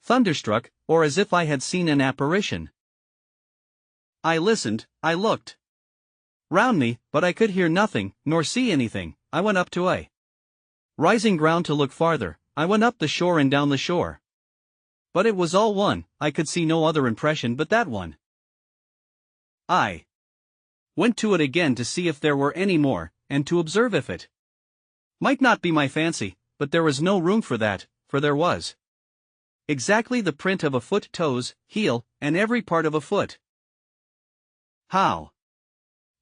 thunderstruck, or as if I had seen an apparition. I listened, I looked round me, but I could hear nothing, nor see anything. I went up to a rising ground to look farther. I went up the shore and down the shore. But it was all one, I could see no other impression but that one. I went to it again to see if there were any more, and to observe if it might not be my fancy, but there was no room for that, for there was exactly the print of a foot, toes, heel, and every part of a foot. How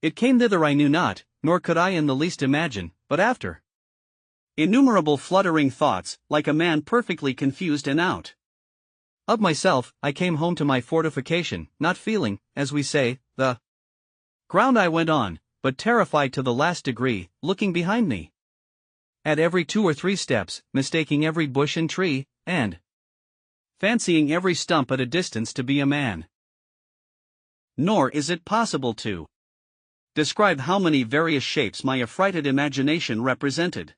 it came thither I knew not, nor could I in the least imagine, but after innumerable fluttering thoughts, like a man perfectly confused and out of myself, I came home to my fortification, not feeling, as we say, the ground. I went on, but terrified to the last degree, looking behind me at every 2 or 3 steps, mistaking every bush and tree, and fancying every stump at a distance to be a man. Nor is it possible to describe how many various shapes my affrighted imagination represented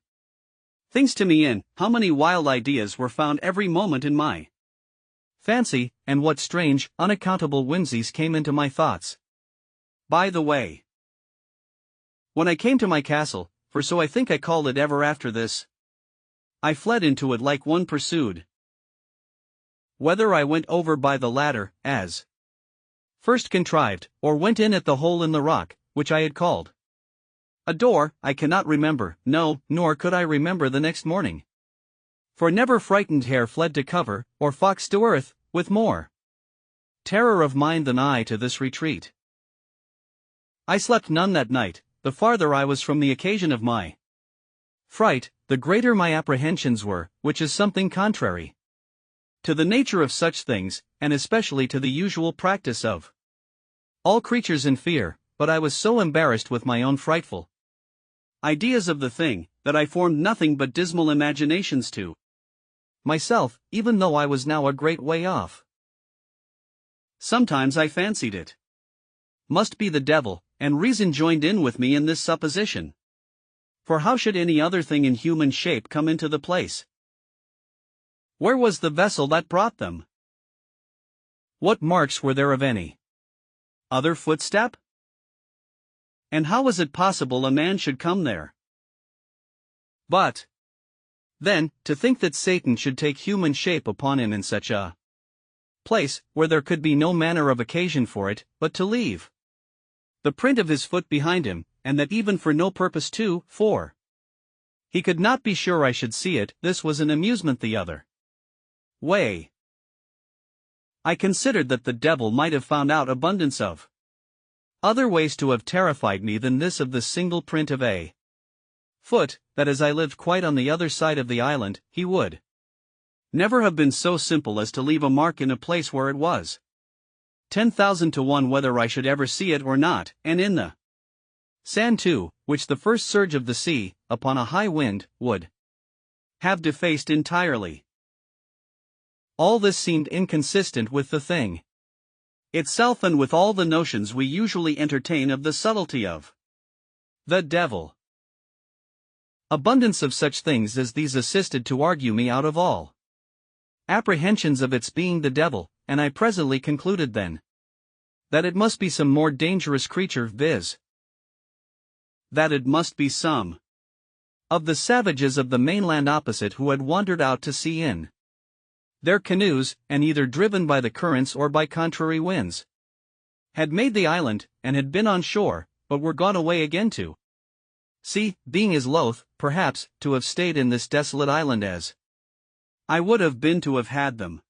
things to me in, how many wild ideas were found every moment in my fancy, and what strange, unaccountable whimsies came into my thoughts. By the way, when I came to my castle, for so I think I called it ever after this, I fled into it like one pursued. Whether I went over by the ladder, as first contrived, or went in at the hole in the rock, which I had called a door, I cannot remember, no, nor could I remember the next morning. For never frightened hare fled to cover, or fox to earth, with more terror of mind than I to this retreat. I slept none that night. The farther I was from the occasion of my fright, the greater my apprehensions were, which is something contrary to the nature of such things, and especially to the usual practice of all creatures in fear. But I was so embarrassed with my own frightful ideas of the thing, that I formed nothing but dismal imaginations to myself, even though I was now a great way off. Sometimes I fancied it must be the devil, and reason joined in with me in this supposition. For how should any other thing in human shape come into the place? Where was the vessel that brought them? What marks were there of any other footstep? And how was it possible a man should come there? But then, to think that Satan should take human shape upon him in such a place, where there could be no manner of occasion for it, but to leave the print of his foot behind him, and that even for no purpose too, for he could not be sure I should see it. This was an amusement the other way. I considered that the devil might have found out abundance of other ways to have terrified me than this of the single print of a foot, that as I lived quite on the other side of the island, he would never have been so simple as to leave a mark in a place where it was 10,000 to 1 whether I should ever see it or not, and in the sand too, which the first surge of the sea, upon a high wind, would have defaced entirely. All this seemed inconsistent with the thing itself and with all the notions we usually entertain of the subtlety of the devil. Abundance of such things as these assisted to argue me out of all apprehensions of its being the devil, and I presently concluded then that it must be some more dangerous creature, viz. that it must be some of the savages of the mainland opposite who had wandered out to sea in their canoes, and either driven by the currents or by contrary winds, had made the island, and had been on shore, but were gone away again to sea, being as loath, perhaps, to have stayed in this desolate island as I would have been to have had them.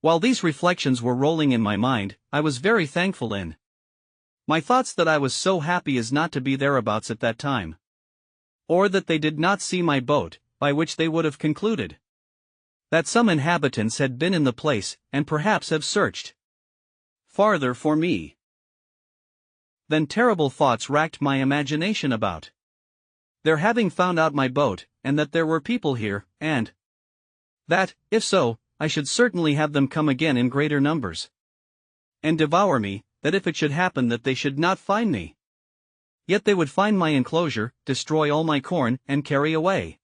While these reflections were rolling in my mind, I was very thankful in my thoughts that I was so happy as not to be thereabouts at that time, or that they did not see my boat, by which they would have concluded that some inhabitants had been in the place, and perhaps have searched farther for me. Then terrible thoughts racked my imagination about their having found out my boat, and that there were people here, and that, if so, I should certainly have them come again in greater numbers and devour me, that if it should happen that they should not find me, yet they would find my enclosure, destroy all my corn, and carry away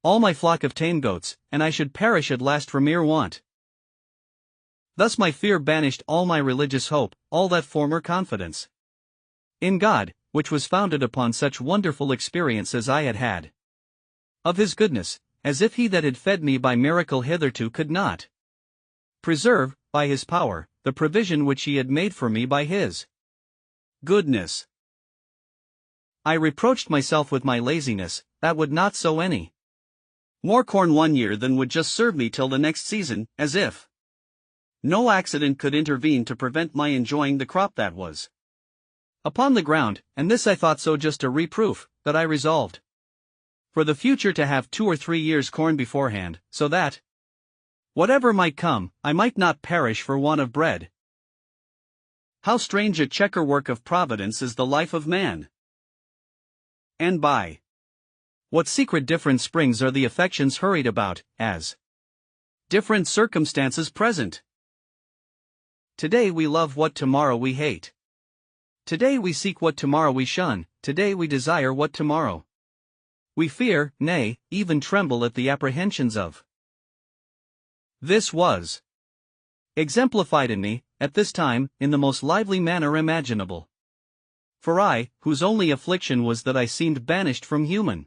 all my flock of tame goats, and I should perish at last for mere want. Thus my fear banished all my religious hope, all that former confidence in God, which was founded upon such wonderful experience as I had had of His goodness, as if He that had fed me by miracle hitherto could not preserve, by His power, the provision which He had made for me by His goodness. I reproached myself with my laziness, that would not sow any more corn one year than would just serve me till the next season, as if no accident could intervene to prevent my enjoying the crop that was upon the ground, and this I thought so just a reproof, that I resolved for the future to have 2 or 3 years' corn beforehand, so that whatever might come, I might not perish for want of bread. How strange a checkerwork of providence is the life of man! And by what secret different springs are the affections hurried about, as different circumstances present. Today we love what tomorrow we hate. Today we seek what tomorrow we shun, today we desire what tomorrow we fear, nay, even tremble at the apprehensions of. This was exemplified in me, at this time, in the most lively manner imaginable. For I, whose only affliction was that I seemed banished from human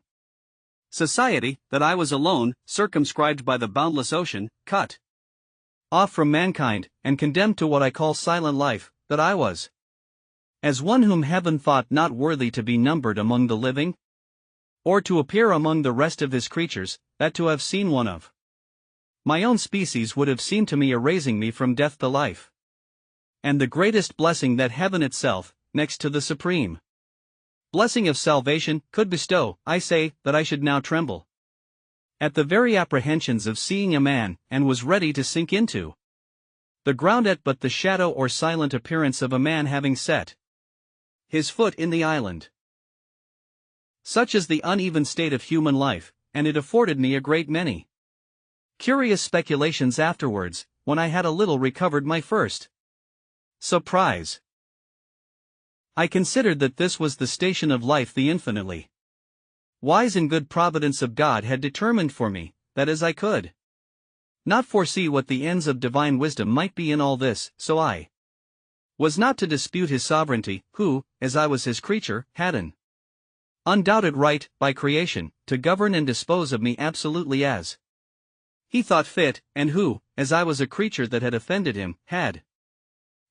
society, that I was alone, circumscribed by the boundless ocean, cut off from mankind, and condemned to what I call silent life, that I was as one whom heaven thought not worthy to be numbered among the living, or to appear among the rest of His creatures, that to have seen one of my own species would have seemed to me a raising me from death to life, and the greatest blessing that heaven itself, next to the supreme blessing of salvation, could bestow. I say, that I should now tremble at the very apprehensions of seeing a man, and was ready to sink into the ground at but the shadow or silent appearance of a man having set his foot in the island. Such is the uneven state of human life, and it afforded me a great many curious speculations afterwards, when I had a little recovered my first surprise. I considered that this was the station of life the infinitely wise and good providence of God had determined for me, that as I could not foresee what the ends of divine wisdom might be in all this, so I was not to dispute His sovereignty, who, as I was His creature, had an undoubted right, by creation, to govern and dispose of me absolutely as He thought fit, and who, as I was a creature that had offended Him, had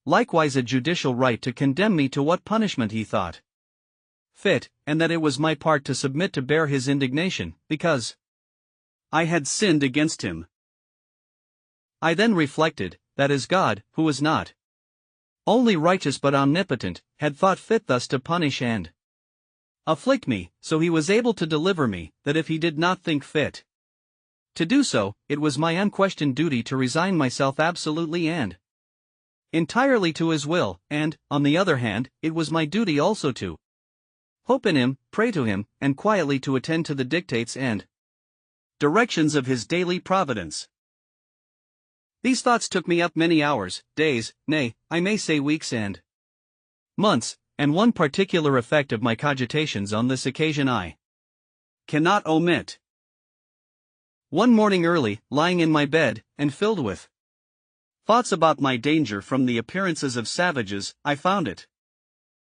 likewise a judicial right to condemn me to what punishment He thought fit, and that it was my part to submit to bear His indignation, because I had sinned against Him. I then reflected, that as God, who was not only righteous but omnipotent, had thought fit thus to punish and afflict me, so He was able to deliver me, that if He did not think fit to do so, it was my unquestioned duty to resign myself absolutely and entirely to His will, and, on the other hand, it was my duty also to hope in Him, pray to Him, and quietly to attend to the dictates and directions of His daily providence. These thoughts took me up many hours, days, nay, I may say weeks and months, and one particular effect of my cogitations on this occasion I cannot omit. One morning early, lying in my bed, and filled with thoughts about my danger from the appearances of savages, I found it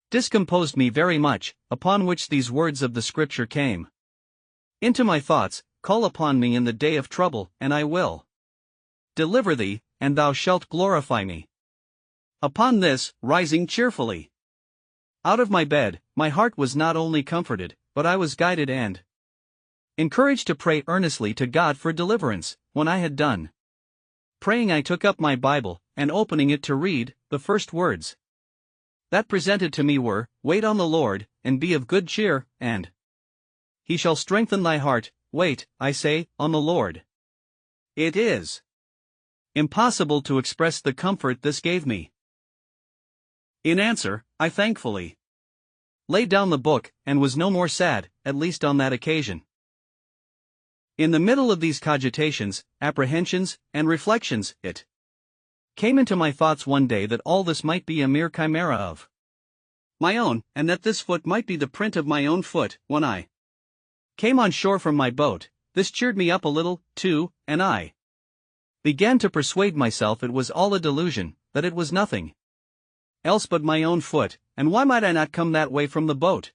discomposed me very much, upon which these words of the Scripture came into my thoughts: Call upon me in the day of trouble, and I will deliver thee, and thou shalt glorify me. Upon this, rising cheerfully out of my bed, my heart was not only comforted, but I was guided and encouraged to pray earnestly to God for deliverance. When I had done praying, I took up my Bible, and opening it to read, the first words that presented to me were, Wait on the Lord, and be of good cheer, and He shall strengthen thy heart. Wait, I say, on the Lord. It is impossible to express the comfort this gave me. In answer, I thankfully laid down the book, and was no more sad, at least on that occasion. In the middle of these cogitations, apprehensions, and reflections, it came into my thoughts one day that all this might be a mere chimera of my own, and that this foot might be the print of my own foot. When I came on shore from my boat, This cheered me up a little, too, and I began to persuade myself it was all a delusion, that it was nothing else but my own foot, and why might I not come that way from the boat?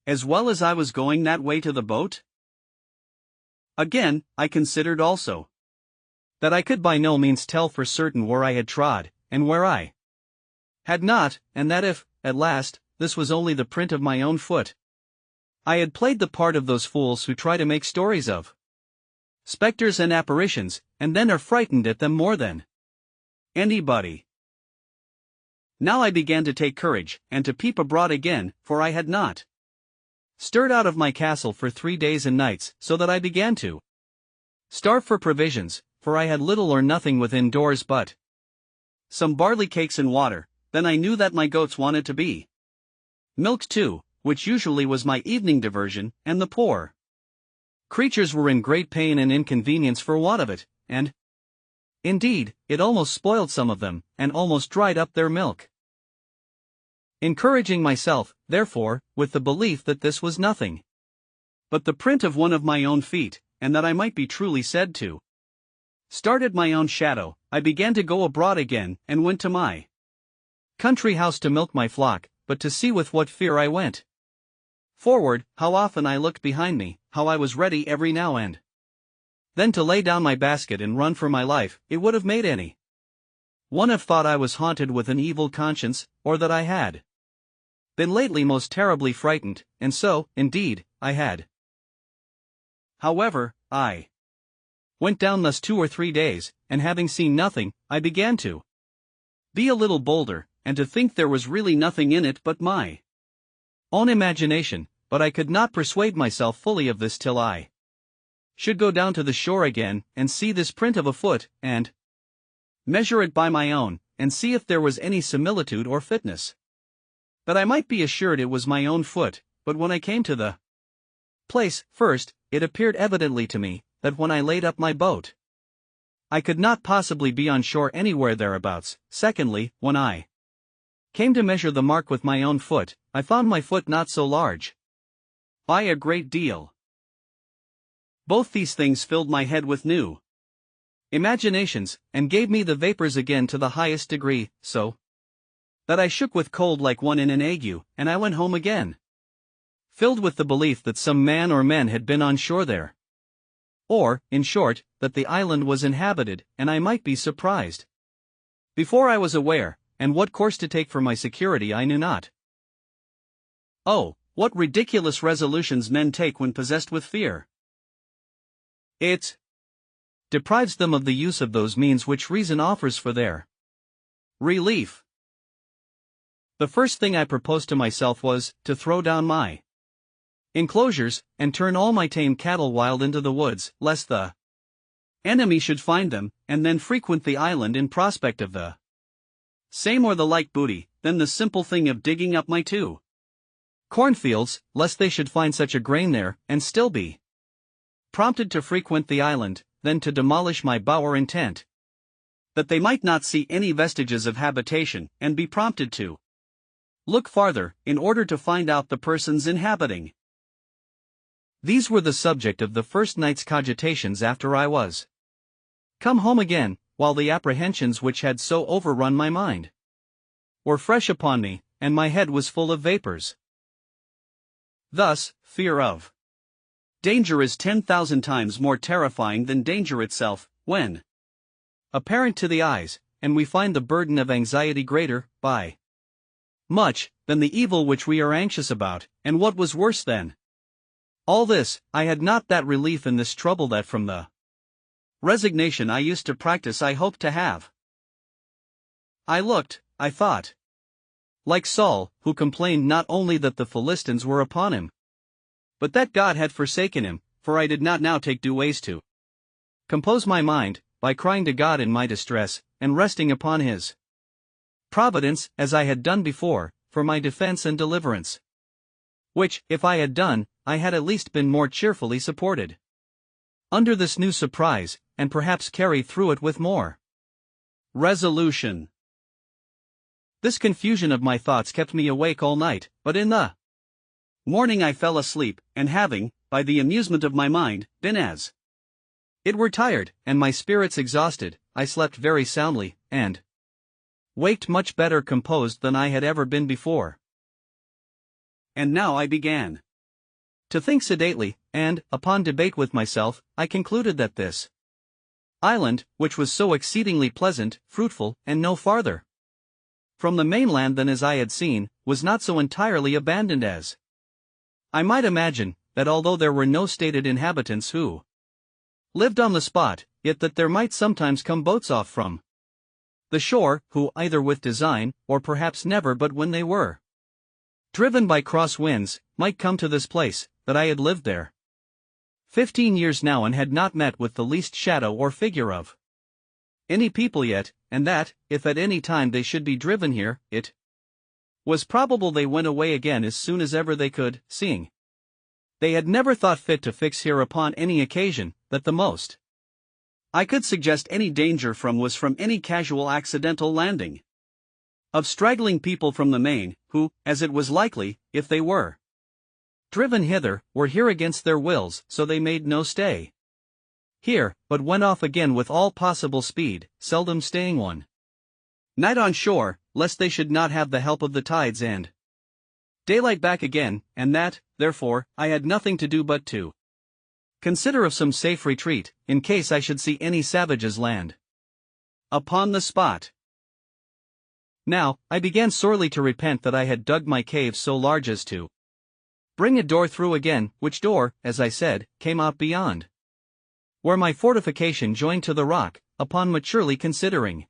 As well as I was going that way to the boat? Again, I considered also that I could by no means tell for certain where I had trod, and where I had not, and that if, at last, this was only the print of my own foot, I had played the part of those fools who try to make stories of specters and apparitions, and then are frightened at them more than anybody. Now I began to take courage, and to peep abroad again, for I had not stirred out of my castle for 3 days and nights, so that I began to starve for provisions, for I had little or nothing within doors but some barley cakes and water. Then I knew that my goats wanted to be milked too, which usually was my evening diversion, and the poor creatures were in great pain and inconvenience for want of it, and indeed, it almost spoiled some of them, and almost dried up their milk. Encouraging myself, therefore, with the belief that this was nothing but the print of one of my own feet, and that I might be truly said to start at my own shadow, I began to go abroad again, and went to my country house to milk my flock, but to see with what fear I went forward, how often I looked behind me, how I was ready every now and then to lay down my basket and run for my life. It would have made any one have thought I was haunted with an evil conscience, or that I had been lately most terribly frightened, and so, indeed, I had. However, I went down thus 2 or 3 days, and having seen nothing, I began to be a little bolder, and to think there was really nothing in it but my own imagination, but I could not persuade myself fully of this till I should go down to the shore again, and see this print of a foot, and measure it by my own, and see if there was any similitude or fitness, that I might be assured it was my own foot. But when I came to the place, first, it appeared evidently to me, that when I laid up my boat, I could not possibly be on shore anywhere thereabouts. Secondly, when I came to measure the mark with my own foot, I found my foot not so large by a great deal. Both these things filled my head with new imaginations, and gave me the vapors again to the highest degree, so that I shook with cold like one in an ague, and I went home again, filled with the belief that some man or men had been on shore there, or, in short, that the island was inhabited, and I might be surprised before I was aware, and what course to take for my security I knew not. Oh, what ridiculous resolutions men take when possessed with fear! It deprives them of the use of those means which reason offers for their relief. The first thing I proposed to myself was, to throw down my enclosures, and turn all my tame cattle wild into the woods, lest the enemy should find them, and then frequent the island in prospect of the same or the like booty. Then the simple thing of digging up my 2 cornfields, lest they should find such a grain there, and still be prompted to frequent the island. Then to demolish my bower intent that they might not see any vestiges of habitation, and be prompted to look farther, in order to find out the persons inhabiting. These were the subject of the first night's cogitations after I was come home again, while the apprehensions which had so overrun my mind were fresh upon me, and my head was full of vapors. Thus, fear of danger is 10,000 times more terrifying than danger itself, when apparent to the eyes, and we find the burden of anxiety greater, by much, than the evil which we are anxious about. And what was worse than all this, I had not that relief in this trouble that from the resignation I used to practice I hoped to have. I looked, I thought, like Saul, who complained not only that the Philistines were upon him, but that God had forsaken him, for I did not now take due ways to compose my mind, by crying to God in my distress, and resting upon his providence, as I had done before, for my defense and deliverance, which, if I had done, I had at least been more cheerfully supported under this new surprise, and perhaps carried through it with more resolution. This confusion of my thoughts kept me awake all night, but in the morning I fell asleep, and having, by the amusement of my mind, been as it were tired, and my spirits exhausted. I slept very soundly, and waked much better composed than I had ever been before. And now I began to think sedately, and, upon debate with myself, I concluded that this island, which was so exceedingly pleasant, fruitful, and no farther from the mainland than as I had seen, was not so entirely abandoned as I might imagine, that although there were no stated inhabitants who lived on the spot, yet that there might sometimes come boats off from the shore, who, either with design, or perhaps never but when they were driven by cross winds, might come to this place, that I had lived there 15 years now and had not met with the least shadow or figure of any people yet, and that, if at any time they should be driven here, it was probable they went away again as soon as ever they could, seeing they had never thought fit to fix here upon any occasion, that the most I could suggest any danger from was from any casual accidental landing of straggling people from the main, who, as it was likely, if they were driven hither, were here against their wills, so they made no stay here, but went off again with all possible speed, seldom staying one night on shore, lest they should not have the help of the tides and daylight back again, and that, therefore, I had nothing to do but to consider of some safe retreat, in case I should see any savages land upon the spot. Now, I began sorely to repent that I had dug my cave so large as to bring a door through again, which door, as I said, came out beyond where my fortification joined to the rock. Upon maturely considering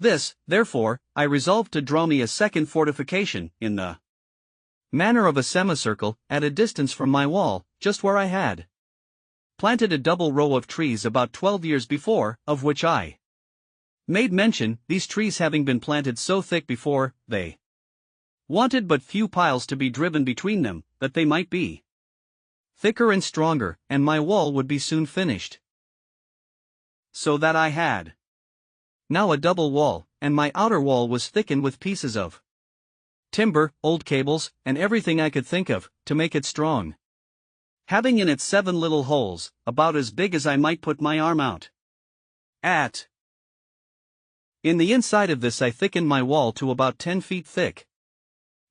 this, therefore, I resolved to draw me a second fortification, in the manner of a semicircle, at a distance from my wall, just where I had planted a double row of trees about 12 years before, of which I made mention, these trees having been planted so thick before, they wanted but few piles to be driven between them, that they might be thicker and stronger, and my wall would be soon finished. So that I had now a double wall, and my outer wall was thickened with pieces of timber, old cables, and everything I could think of, to make it strong, having in it 7 little holes, about as big as I might put my arm out at. In the inside of this I thickened my wall to about 10 feet thick,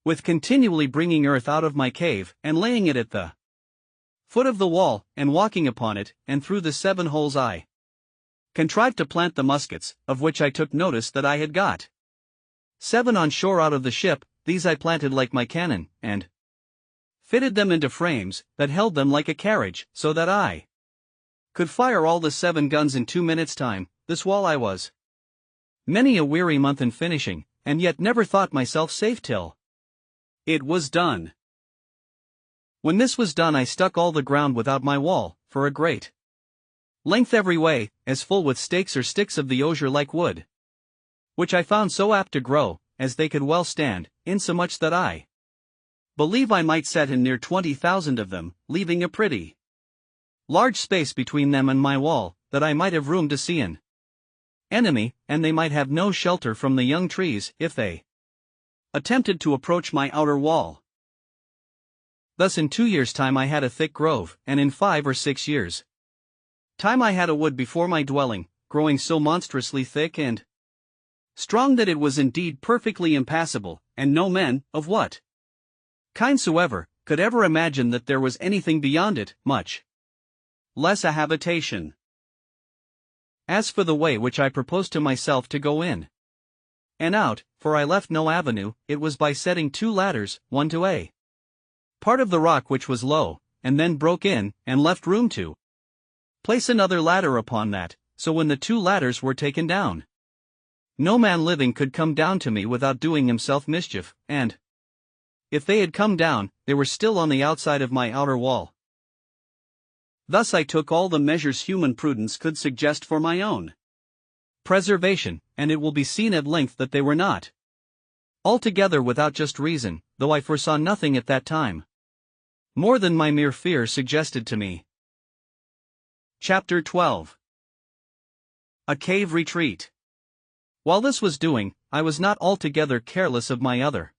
with continually bringing earth out of my cave, and laying it at the foot of the wall, and walking upon it, and through the 7 holes I contrived to plant the muskets, of which I took notice that I had got 7 on shore out of the ship. These I planted like my cannon, and fitted them into frames, that held them like a carriage, so that I could fire all the 7 guns in 2 minutes' time. This wall I was many a weary month in finishing, and yet never thought myself safe till it was done. When this was done I stuck all the ground without my wall, for a great length every way, as full with stakes or sticks of the osier-like wood, which I found so apt to grow, as they could well stand, insomuch that I believe I might set in near 20,000 of them, leaving a pretty large space between them and my wall, that I might have room to see an enemy, and they might have no shelter from the young trees, if they attempted to approach my outer wall. Thus in 2 years' time I had a thick grove, and in 5 or 6 years' time I had a wood before my dwelling, growing so monstrously thick and strong that it was indeed perfectly impassable, and no men, of what kind soever, could ever imagine that there was anything beyond it, much less a habitation. As for the way which I proposed to myself to go in and out, for I left no avenue, it was by setting 2 ladders, one to a part of the rock which was low, and then broke in, and left room to place another ladder upon that, so when the 2 ladders were taken down, no man living could come down to me without doing himself mischief, and if they had come down, they were still on the outside of my outer wall. Thus I took all the measures human prudence could suggest for my own preservation, and it will be seen at length that they were not altogether without just reason, though I foresaw nothing at that time more than my mere fear suggested to me. Chapter 12. A Cave Retreat. While this was doing, I was not altogether careless of my other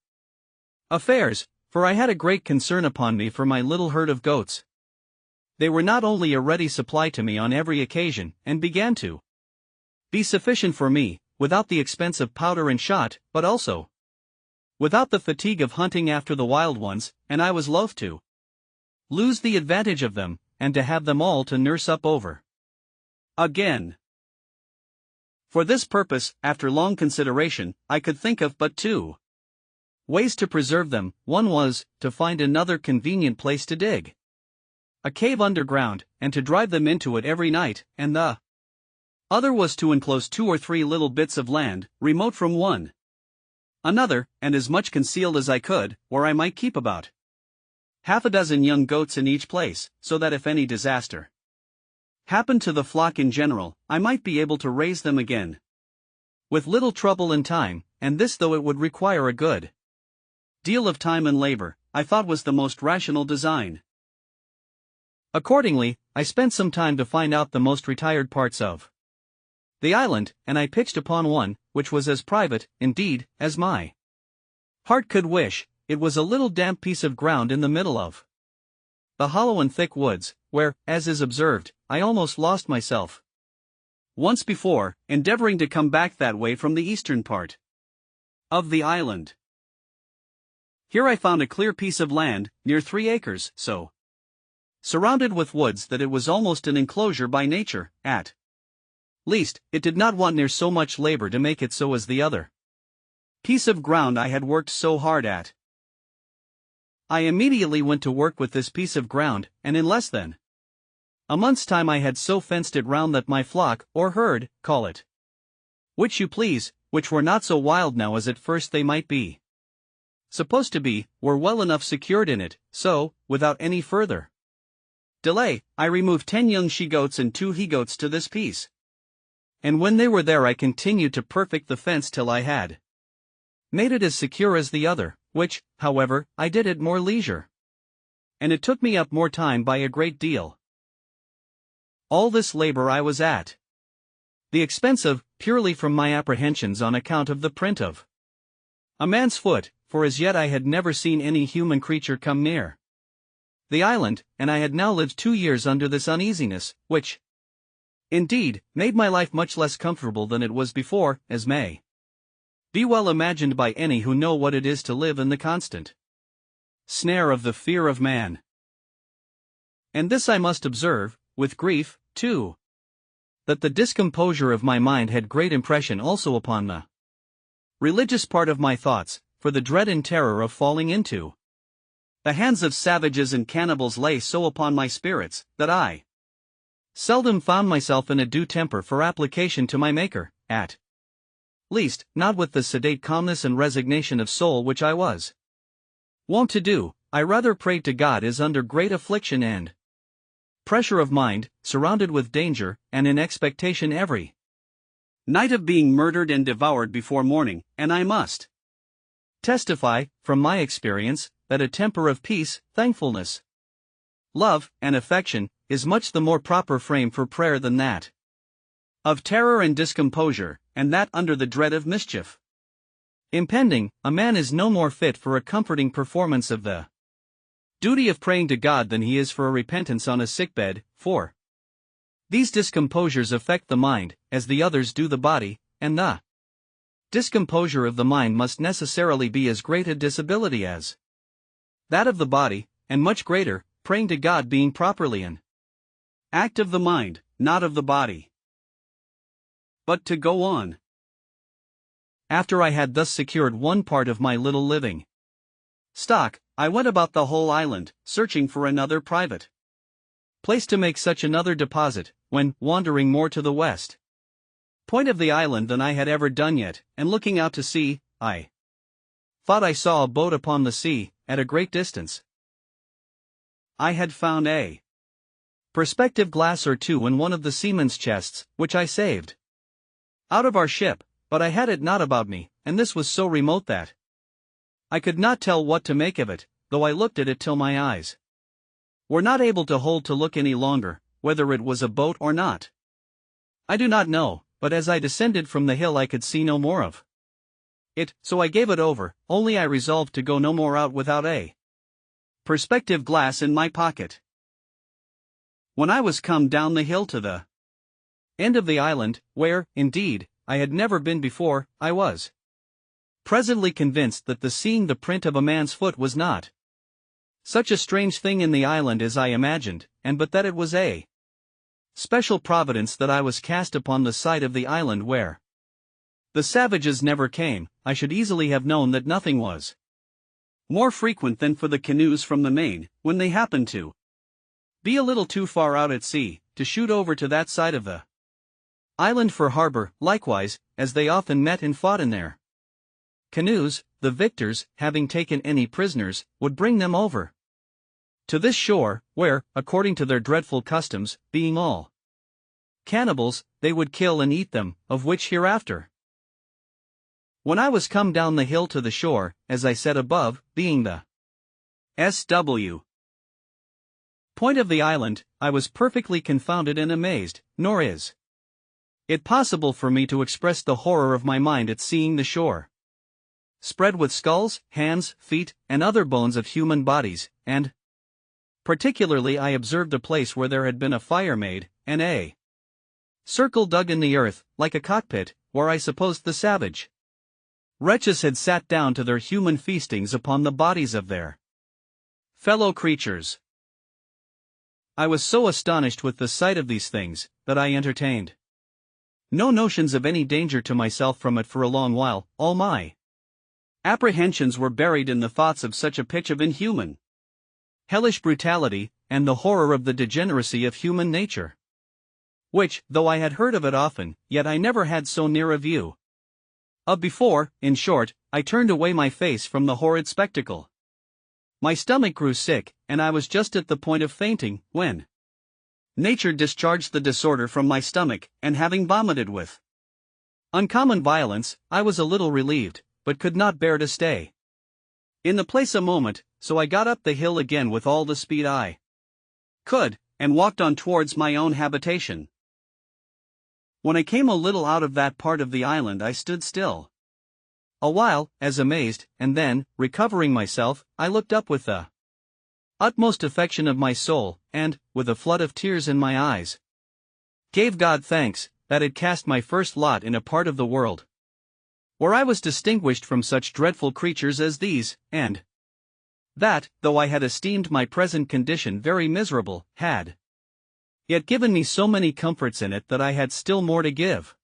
affairs, for I had a great concern upon me for my little herd of goats, They were not only a ready supply to me on every occasion, and began to be sufficient for me, without the expense of powder and shot, but also without the fatigue of hunting after the wild ones, and I was loath to lose the advantage of them, and to have them all to nurse up over again. For this purpose, after long consideration, I could think of but two ways to preserve them. One was, to find another convenient place to dig a cave underground, and to drive them into it every night, and the other was to enclose 2 or 3 little bits of land, remote from one another, and as much concealed as I could, where I might keep about half a dozen young goats in each place, so that if any disaster happened to the flock in general, I might be able to raise them again with little trouble and time, and this, though it would require a good deal of time and labor, I thought was the most rational design. Accordingly, I spent some time to find out the most retired parts of the island, and I pitched upon one, which was as private, indeed, as my heart could wish. It was a little damp piece of ground in the middle of the hollow and thick woods, where, as is observed, I almost lost myself once before, endeavoring to come back that way from the eastern part of the island. Here I found a clear piece of land, near 3 acres, so surrounded with woods that it was almost an enclosure by nature. At least, it did not want near so much labor to make it so as the other piece of ground I had worked so hard at. I immediately went to work with this piece of ground, and in less than a month's time I had so fenced it round that my flock, or herd, call it which you please, which were not so wild now as at first they might be supposed to be, were well enough secured in it, so, without any further delay, I removed 10 young she-goats and 2 he-goats to this piece. And when they were there I continued to perfect the fence till I had made it as secure as the other, which, however, I did at more leisure. And it took me up more time by a great deal. All this labor I was at the expense of, purely from my apprehensions on account of the print of a man's foot, for as yet I had never seen any human creature come near the island, and I had now lived 2 years under this uneasiness, which, indeed, made my life much less comfortable than it was before, as may be well imagined by any who know what it is to live in the constant snare of the fear of man. And this I must observe, with grief, too, that the discomposure of my mind had great impression also upon the religious part of my thoughts, for the dread and terror of falling into the hands of savages and cannibals lay so upon my spirits, that I seldom found myself in a due temper for application to my Maker, at least, not with the sedate calmness and resignation of soul which I was wont to do. I rather prayed to God as under great affliction and pressure of mind, surrounded with danger, and in expectation every night of being murdered and devoured before morning, and I must testify, from my experience, that a temper of peace, thankfulness, love, and affection, is much the more proper frame for prayer than that of terror and discomposure, and that under the dread of mischief impending. A man is no more fit for a comforting performance of the duty of praying to God than he is for a repentance on a sickbed, for these discomposures affect the mind, as the others do the body, and the discomposure of the mind must necessarily be as great a disability as that of the body, and much greater, praying to God being properly an act of the mind, not of the body. But to go on. After I had thus secured one part of my little living stock, I went about the whole island, searching for another private place to make such another deposit, when, wandering more to the west point of the island than I had ever done yet, and looking out to sea, I thought I saw a boat upon the sea, at a great distance. I had found a perspective glass or 2 in one of the seamen's chests, which I saved out of our ship, but I had it not about me, and this was so remote that I could not tell what to make of it, though I looked at it till my eyes were not able to hold to look any longer, whether it was a boat or not. I do not know, but as I descended from the hill I could see no more of it, so I gave it over, only I resolved to go no more out without a perspective glass in my pocket. When I was come down the hill to the end of the island, where, indeed, I had never been before, I was presently convinced that the seeing the print of a man's foot was not such a strange thing in the island as I imagined, and but that it was a special providence that I was cast upon the site of the island where the savages never came. I should easily have known that nothing was more frequent than for the canoes from the main, when they happened to be a little too far out at sea, to shoot over to that side of the island for harbor. Likewise, as they often met and fought in their canoes, the victors, having taken any prisoners, would bring them over to this shore, where, according to their dreadful customs, being all cannibals, they would kill and eat them, of which hereafter. When I was come down the hill to the shore, as I said above, being the S.W. point of the island, I was perfectly confounded and amazed, nor is it possible for me to express the horror of my mind at seeing the shore spread with skulls, hands, feet, and other bones of human bodies, and particularly I observed a place where there had been a fire made, and a circle dug in the earth, like a cockpit, where I supposed the savage wretches had sat down to their human feastings upon the bodies of their fellow creatures. I was so astonished with the sight of these things, that I entertained no notions of any danger to myself from it for a long while. All my apprehensions were buried in the thoughts of such a pitch of inhuman, hellish brutality, and the horror of the degeneracy of human nature, which, though I had heard of it often, yet I never had so near a view of before. In short, I turned away my face from the horrid spectacle. My stomach grew sick, and I was just at the point of fainting, when nature discharged the disorder from my stomach, and having vomited with uncommon violence, I was a little relieved, but could not bear to stay in the place a moment, so I got up the hill again with all the speed I could, and walked on towards my own habitation. When I came a little out of that part of the island, I stood still a while, as amazed, and then, recovering myself, I looked up with the utmost affection of my soul, and, with a flood of tears in my eyes, gave God thanks that had cast my first lot in a part of the world where I was distinguished from such dreadful creatures as these, and that, though I had esteemed my present condition very miserable, had yet given me so many comforts in it that I had still more to give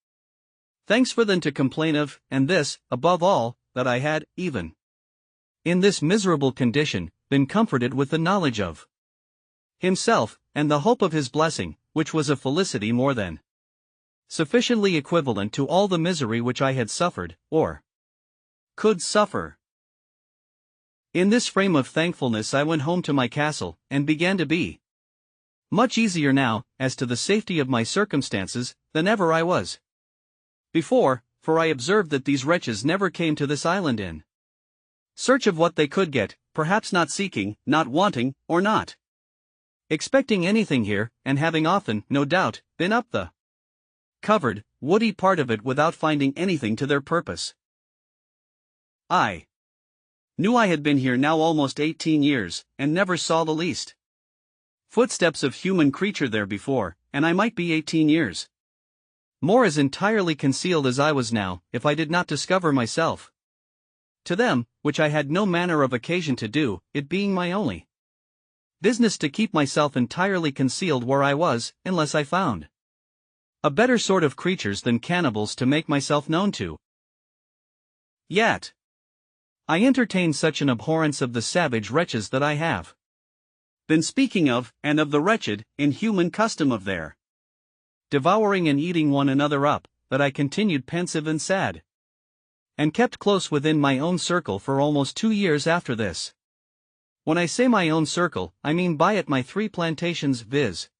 thanks for than to complain of, and this, above all, that I had, even in this miserable condition, been comforted with the knowledge of Himself, and the hope of His blessing, which was a felicity more than sufficiently equivalent to all the misery which I had suffered, or could suffer. In this frame of thankfulness I went home to my castle, and began to be much easier now, as to the safety of my circumstances, than ever I was before, for I observed that these wretches never came to this island in search of what they could get, perhaps not seeking, not wanting, or not expecting anything here, and having often, no doubt, been up the covered, woody part of it without finding anything to their purpose. I knew I had been here now almost 18 years, and never saw the least footsteps of human creature there before, and I might be 18 years more as entirely concealed as I was now, if I did not discover myself to them, which I had no manner of occasion to do, it being my only business to keep myself entirely concealed where I was, unless I found a better sort of creatures than cannibals to make myself known to. Yet I entertain such an abhorrence of the savage wretches that I have been speaking of, and of the wretched, inhuman custom of their devouring and eating one another up, that I continued pensive and sad, and kept close within my own circle for almost 2 years after this. When I say my own circle, I mean by it my 3 plantations, viz.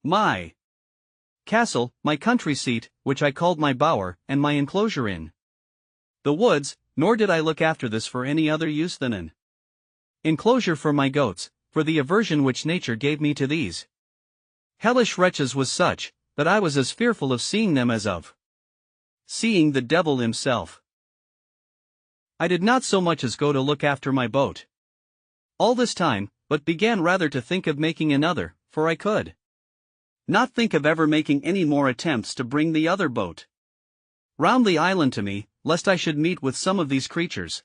my castle, my country seat, which I called my bower, and my enclosure in the woods, nor did I look after this for any other use than an enclosure for my goats, for the aversion which nature gave me to these hellish wretches was such, that I was as fearful of seeing them as of seeing the devil himself. I did not so much as go to look after my boat all this time, but began rather to think of making another, for I could not think of ever making any more attempts to bring the other boat round the island to me, lest I should meet with some of these creatures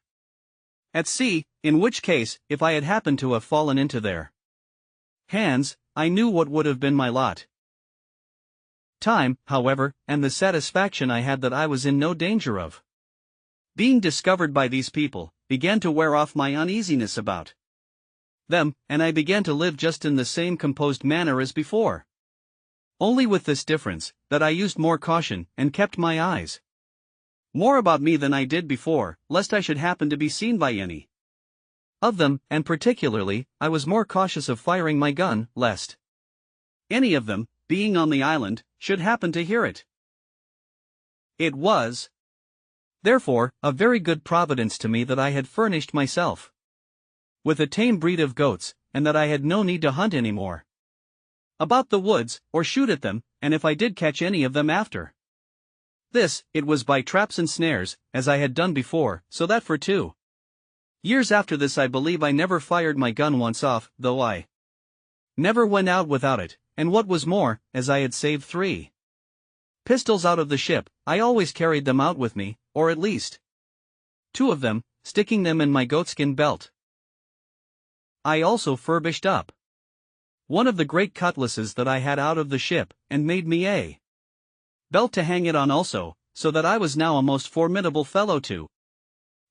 at sea, in which case, if I had happened to have fallen into their hands, I knew what would have been my lot. Time, however, and the satisfaction I had that I was in no danger of being discovered by these people, began to wear off my uneasiness about them, and I began to live just in the same composed manner as before. Only with this difference, that I used more caution, and kept my eyes more about me than I did before, lest I should happen to be seen by any of them, and particularly, I was more cautious of firing my gun, lest any of them, being on the island, should happen to hear it. It was, therefore, a very good providence to me that I had furnished myself with a tame breed of goats, and that I had no need to hunt any more about the woods, or shoot at them, and if I did catch any of them after this, it was by traps and snares, as I had done before, so that for 2 years after this I believe I never fired my gun once off, though I never went out without it, and what was more, as I had saved 3 pistols out of the ship, I always carried them out with me, or at least 2 of them, sticking them in my goatskin belt. I also furbished up one of the great cutlasses that I had out of the ship, and made me a belt to hang it on also, so that I was now a most formidable fellow to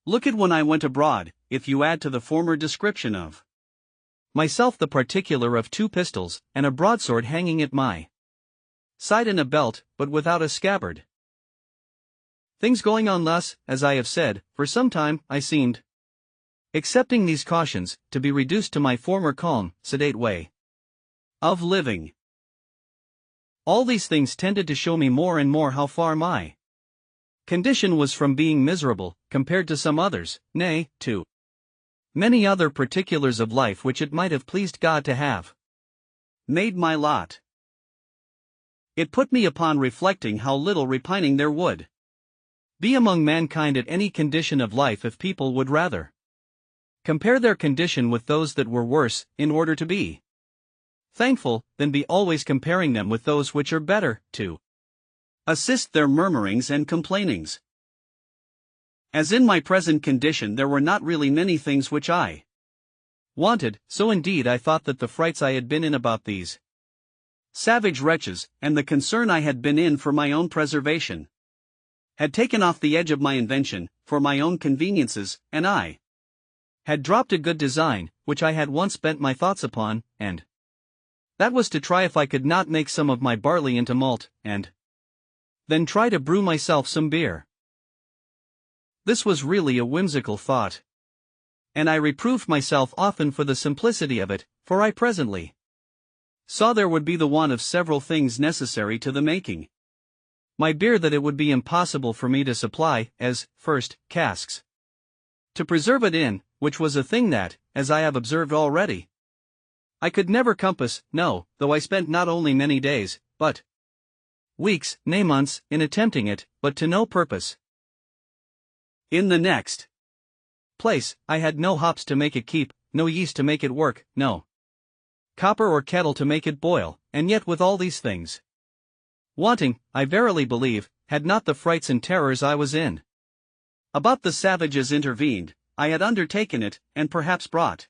look at when I went abroad, if you add to the former description of myself the particular of 2 pistols, and a broadsword hanging at my side in a belt, but without a scabbard. Things going on thus, as I have said, for some time, I seemed, accepting these cautions, to be reduced to my former calm, sedate way of living. All these things tended to show me more and more how far my condition was from being miserable, compared to some others, nay, to many other particulars of life which it might have pleased God to have made my lot. It put me upon reflecting how little repining there would be among mankind at any condition of life if people would rather compare their condition with those that were worse, in order to be thankful, than be always comparing them with those which are better, to assist their murmurings and complainings. As in my present condition there were not really many things which I wanted, so indeed I thought that the frights I had been in about these savage wretches, and the concern I had been in for my own preservation, had taken off the edge of my invention, for my own conveniences, and I had dropped a good design, which I had once bent my thoughts upon, and that was to try if I could not make some of my barley into malt, and then try to brew myself some beer. This was really a whimsical thought, and I reproved myself often for the simplicity of it, for I presently saw there would be the want of several things necessary to the making my beer, that it would be impossible for me to supply, as, first, casks to preserve it in, which was a thing that, as I have observed already, I could never compass, no, though I spent not only many days, but weeks, nay months, in attempting it, but to no purpose. In the next place, I had no hops to make it keep, no yeast to make it work, no copper or kettle to make it boil, and yet with all these things wanting, I verily believe, had not the frights and terrors I was in about the savages intervened, I had undertaken it, and perhaps brought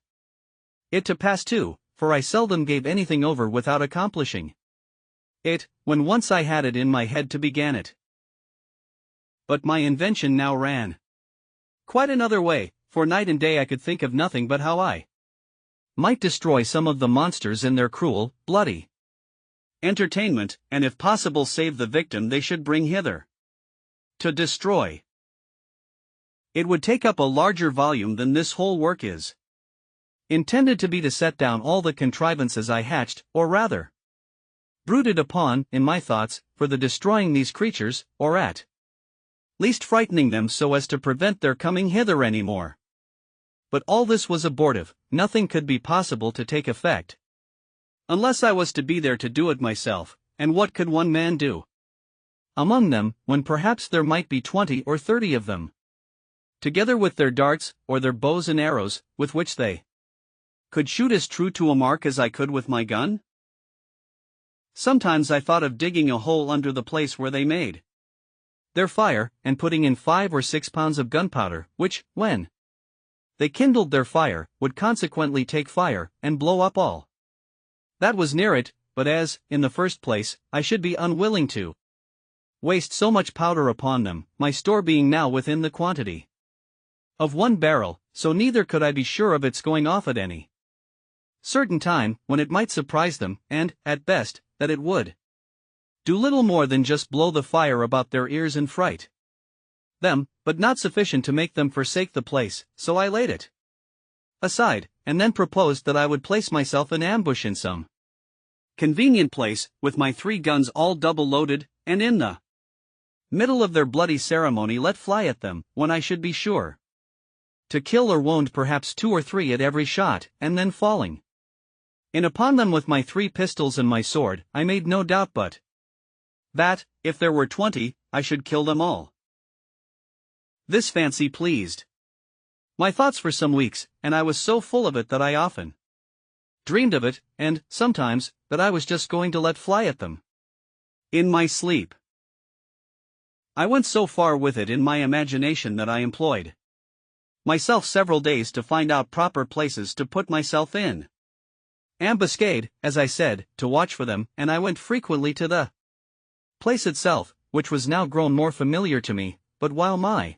it to pass too, for I seldom gave anything over without accomplishing it, when once I had it in my head to begin it. But my invention now ran quite another way, for night and day I could think of nothing but how I might destroy some of the monsters in their cruel, bloody entertainment, and if possible save the victim they should bring hither to destroy. It would take up a larger volume than this whole work is intended to be, to set down all the contrivances I hatched, or rather brooded upon, in my thoughts, for the destroying these creatures, or at least frightening them so as to prevent their coming hither any more. But all this was abortive, nothing could be possible to take effect unless I was to be there to do it myself, and what could one man do among them, when perhaps there might be 20 or 30 of them, together with their darts, or their bows and arrows, with which they could shoot as true to a mark as I could with my gun? Sometimes I thought of digging a hole under the place where they made their fire, and putting in 5 or 6 pounds of gunpowder, which, when they kindled their fire, would consequently take fire, and blow up all that was near it, but as, in the first place, I should be unwilling to waste so much powder upon them, my store being now within the quantity of 1 barrel, so neither could I be sure of its going off at any certain time, when it might surprise them, and, at best, that it would do little more than just blow the fire about their ears and fright them, but not sufficient to make them forsake the place, so I laid it aside, and then proposed that I would place myself in ambush in some convenient place, with my 3 guns all double loaded, and in the middle of their bloody ceremony let fly at them, when I should be sure to kill or wound perhaps 2 or 3 at every shot, and then falling in upon them with my 3 pistols and my sword, I made no doubt but that, if there were 20, I should kill them all. This fancy pleased my thoughts for some weeks, and I was so full of it that I often dreamed of it, and, sometimes, that I was just going to let fly at them in my sleep. I went so far with it in my imagination that I employed myself several days to find out proper places to put myself in ambuscade, as I said, to watch for them, and I went frequently to the place itself, which was now grown more familiar to me, but while my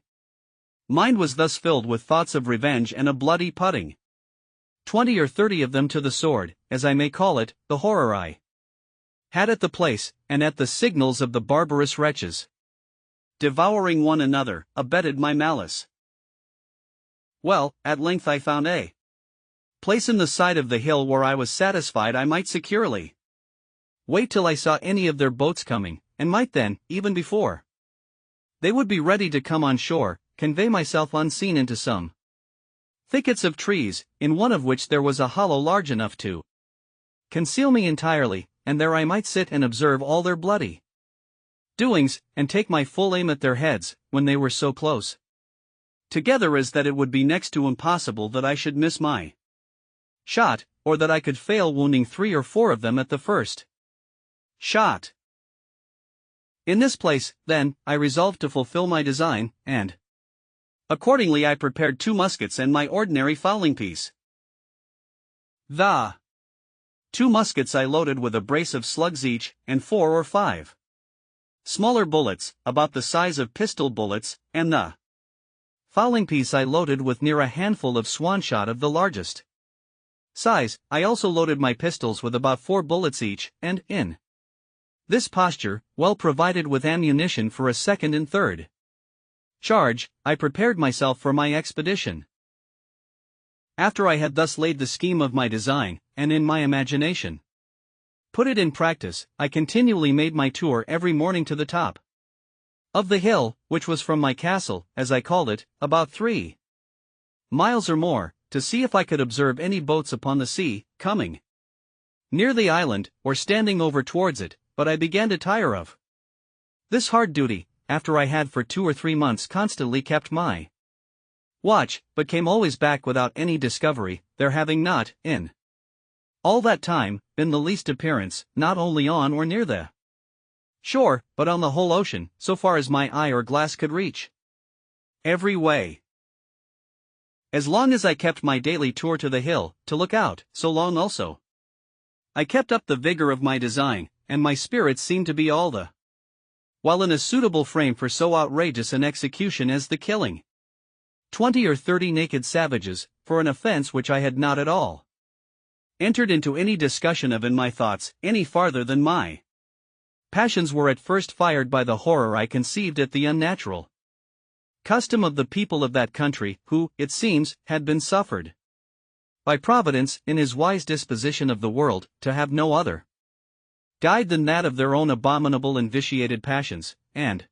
mind was thus filled with thoughts of revenge and a bloody putting 20 or 30 of them to the sword, as I may call it, the horror I had at the place, and at the signals of the barbarous wretches devouring one another, abetted my malice. Well, at length I found a place in the side of the hill where I was satisfied I might securely wait till I saw any of their boats coming, and might then, even before they would be ready to come on shore, convey myself unseen into some thickets of trees, in one of which there was a hollow large enough to conceal me entirely, and there I might sit and observe all their bloody doings, and take my full aim at their heads, when they were so close together as that it would be next to impossible that I should miss my shot, or that I could fail wounding 3 or 4 of them at the first shot. In this place, then, I resolved to fulfill my design, and accordingly I prepared 2 muskets and my ordinary fowling piece. The 2 muskets I loaded with a brace of slugs each, and 4 or 5 smaller bullets, about the size of pistol bullets, and the fowling piece I loaded with near a handful of swan shot of the largest size. I also loaded my pistols with about 4 bullets each, and, in this posture, well provided with ammunition for a second and third charge, I prepared myself for my expedition. After I had thus laid the scheme of my design, and in my imagination put it in practice, I continually made my tour every morning to the top of the hill, which was from my castle, as I called it, about 3 miles or more, to see if I could observe any boats upon the sea, coming near the island, or standing over towards it, but I began to tire of this hard duty, after I had for 2 or 3 months constantly kept my watch, but came always back without any discovery, there having not, in all that time, been the least appearance, not only on or near the shore, but on the whole ocean, so far as my eye or glass could reach. Every way. As long as I kept my daily tour to the hill, to look out, so long also I kept up the vigor of my design, and my spirits seemed to be all the while in a suitable frame for so outrageous an execution as the killing 20 or 30 naked savages, for an offense which I had not at all entered into any discussion of in my thoughts, any farther than my passions were at first fired by the horror I conceived at the unnatural custom of the people of that country, who, it seems, had been suffered by Providence, in his wise disposition of the world, to have no other guide than that of their own abominable and vitiated passions, and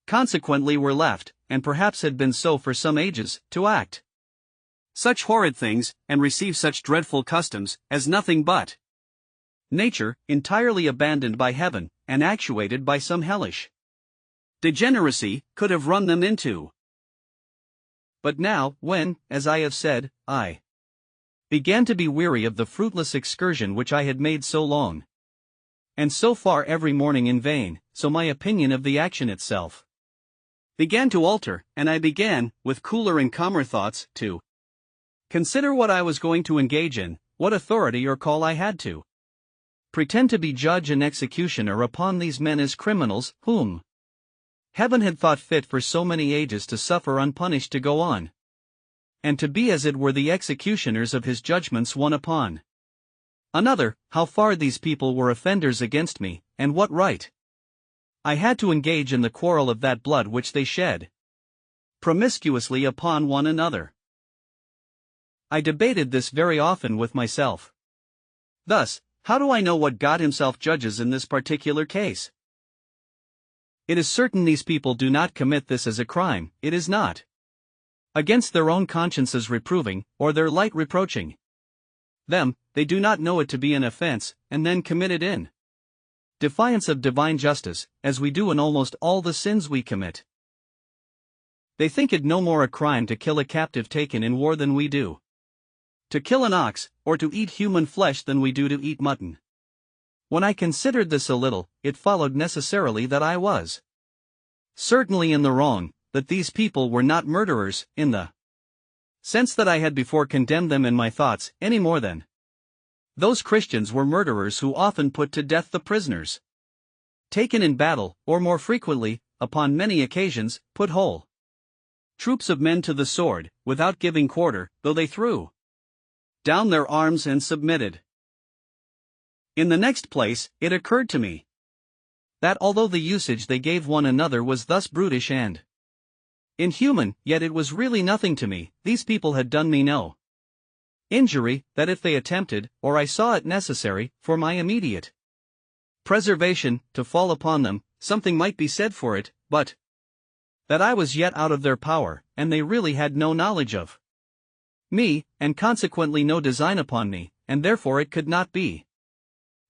consequently were left, and perhaps had been so for some ages, to act such horrid things, and receive such dreadful customs, as nothing but nature, entirely abandoned by heaven, and actuated by some hellish degeneracy, could have run them into. But now, when, as I have said, I began to be weary of the fruitless excursion which I had made so long and so far every morning in vain, so my opinion of the action itself began to alter, and I began, with cooler and calmer thoughts, to consider what I was going to engage in, what authority or call I had to pretend to be judge and executioner upon these men as criminals, whom heaven had thought fit for so many ages to suffer unpunished to go on, and to be as it were the executioners of his judgments one upon another, how far these people were offenders against me, and what right I had to engage in the quarrel of that blood which they shed promiscuously upon one another. I debated this very often with myself. Thus, how do I know what God himself judges in this particular case? It is certain these people do not commit this as a crime, it is not against their own consciences reproving, or their light reproaching them, they do not know it to be an offense, and then commit it in defiance of divine justice, as we do in almost all the sins we commit. They think it no more a crime to kill a captive taken in war than we do to kill an ox, or to eat human flesh than we do to eat mutton. When I considered this a little, it followed necessarily that I was certainly in the wrong, that these people were not murderers, in the sense that I had before condemned them in my thoughts, any more than those Christians were murderers who often put to death the prisoners taken in battle, or more frequently, upon many occasions, put whole troops of men to the sword, without giving quarter, though they threw down their arms and submitted. In the next place, it occurred to me that although the usage they gave one another was thus brutish and inhuman, yet it was really nothing to me. These people had done me no injury, that if they attempted, or I saw it necessary, for my immediate preservation, to fall upon them, something might be said for it, but that I was yet out of their power, and they really had no knowledge of me, and consequently no design upon me, and therefore it could not be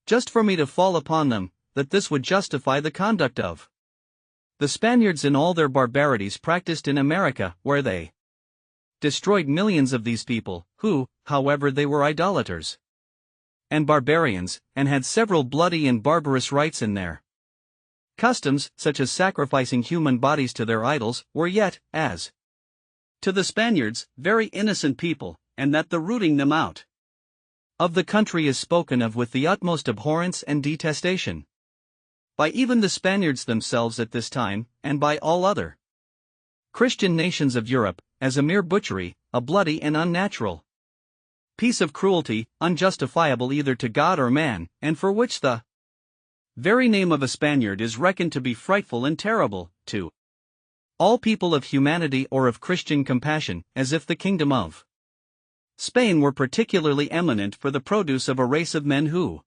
just for me to fall upon them, that this would justify the conduct of the Spaniards in all their barbarities practiced in America, where they destroyed millions of these people, who, however, they were idolaters and barbarians, and had several bloody and barbarous rites in their customs, such as sacrificing human bodies to their idols, were yet, as to the Spaniards, very innocent people, and that the rooting them out of the country is spoken of with the utmost abhorrence and detestation by even the Spaniards themselves at this time, and by all other Christian nations of Europe, as a mere butchery, a bloody and unnatural piece of cruelty, unjustifiable either to God or man, and for which the very name of a Spaniard is reckoned to be frightful and terrible, to all people of humanity or of Christian compassion, as if the kingdom of Spain were particularly eminent for the produce of a race of men who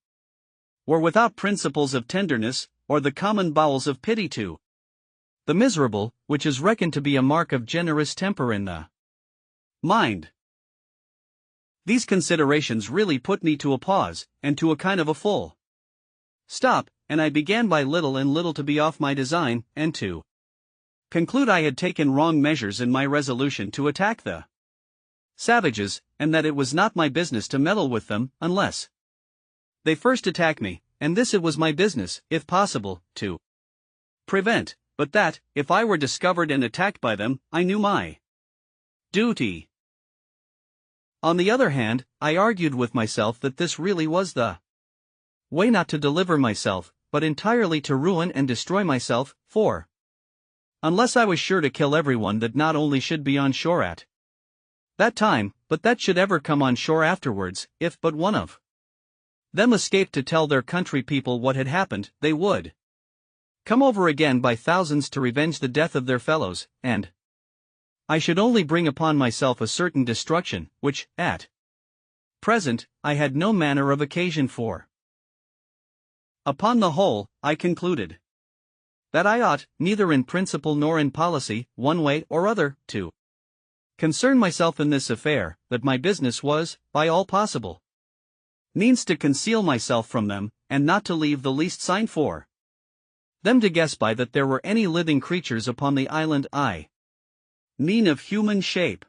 were without principles of tenderness, or the common bowels of pity to the miserable, which is reckoned to be a mark of generous temper in the mind. These considerations really put me to a pause, and to a kind of a full stop, and I began by little and little to be off my design, and to conclude I had taken wrong measures in my resolution to attack the savages, and that it was not my business to meddle with them, unless they first attack me, and this it was my business, if possible, to prevent, but that, if I were discovered and attacked by them, I knew my duty. On the other hand, I argued with myself that this really was the way not to deliver myself, but entirely to ruin and destroy myself, for unless I was sure to kill everyone that not only should be on shore at that time, but that should ever come on shore afterwards, if but one of them escaped to tell their country people what had happened, they would come over again by thousands to revenge the death of their fellows, and I should only bring upon myself a certain destruction, which, at present, I had no manner of occasion for. Upon the whole, I concluded that I ought, neither in principle nor in policy, one way or other, to concern myself in this affair, that my business was, by all possible means to conceal myself from them, and not to leave the least sign for them to guess by that there were any living creatures upon the island I mean of human shape.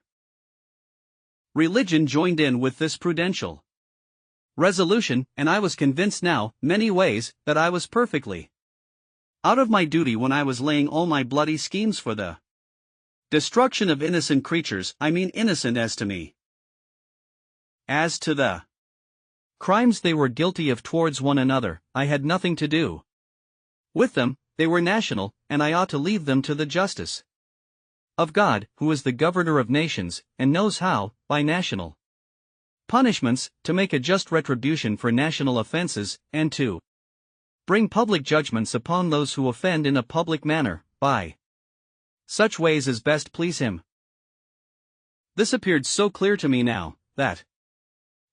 Religion joined in with this prudential resolution, and I was convinced now, many ways, that I was perfectly out of my duty when I was laying all my bloody schemes for the destruction of innocent creatures, I mean innocent as to me. As to the crimes they were guilty of towards one another, I had nothing to do with them. They were national, and I ought to leave them to the justice of God, who is the governor of nations, and knows how, by national punishments, to make a just retribution for national offenses, and to bring public judgments upon those who offend in a public manner, by such ways as best please him. This appeared so clear to me now, that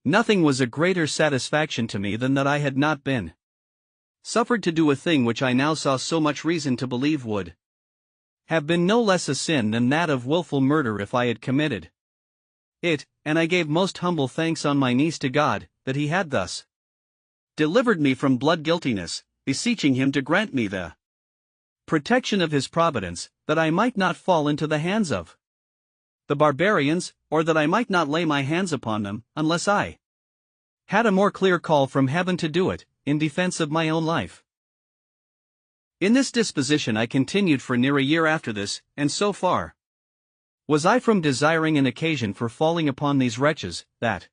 nothing was a greater satisfaction to me than that I had not been suffered to do a thing which I now saw so much reason to believe would have been no less a sin than that of wilful murder if I had committed it, and I gave most humble thanks on my knees to God, that he had thus delivered me from blood guiltiness, beseeching him to grant me the protection of his providence, that I might not fall into the hands of the barbarians, or that I might not lay my hands upon them, unless I had a more clear call from heaven to do it, in defense of my own life. In this disposition I continued for near a year after this, and so far was I from desiring an occasion for falling upon these wretches, that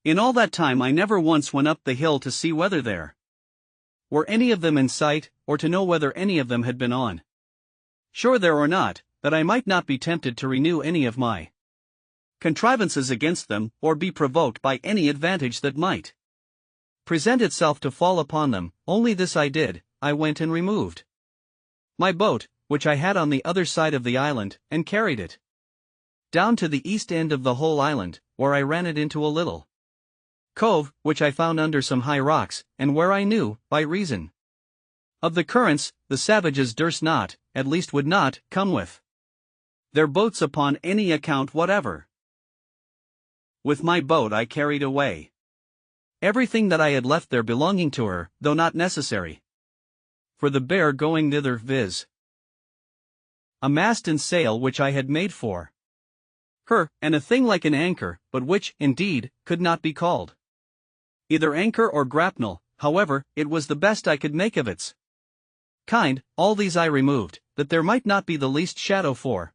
in all that time I never once went up the hill to see whether there were any of them in sight, or to know whether any of them had been on shore there or not, that I might not be tempted to renew any of my contrivances against them, or be provoked by any advantage that might present itself to fall upon them. Only this I did, I went and removed my boat, which I had on the other side of the island, and carried it down to the east end of the whole island, where I ran it into a little cove, which I found under some high rocks, and where I knew, by reason of the currents, the savages durst not, at least would not, come with their boats upon any account whatever. With my boat I carried away everything that I had left there belonging to her, though not necessary for the bear going thither, viz. a mast and sail which I had made for her, and a thing like an anchor, but which, indeed, could not be called either anchor or grapnel. However, it was the best I could make of its kind. All these I removed, that there might not be the least shadow for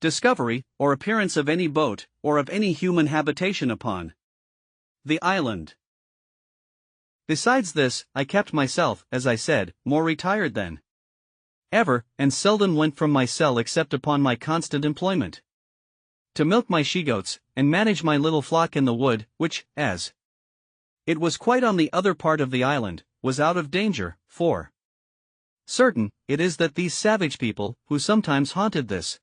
discovery, or appearance of any boat, or of any human habitation upon the island. Besides this, I kept myself, as I said, more retired than ever, and seldom went from my cell except upon my constant employment to milk my she-goats, and manage my little flock in the wood, which, as it was quite on the other part of the island, was out of danger, for certain it is that these savage people, who sometimes haunted this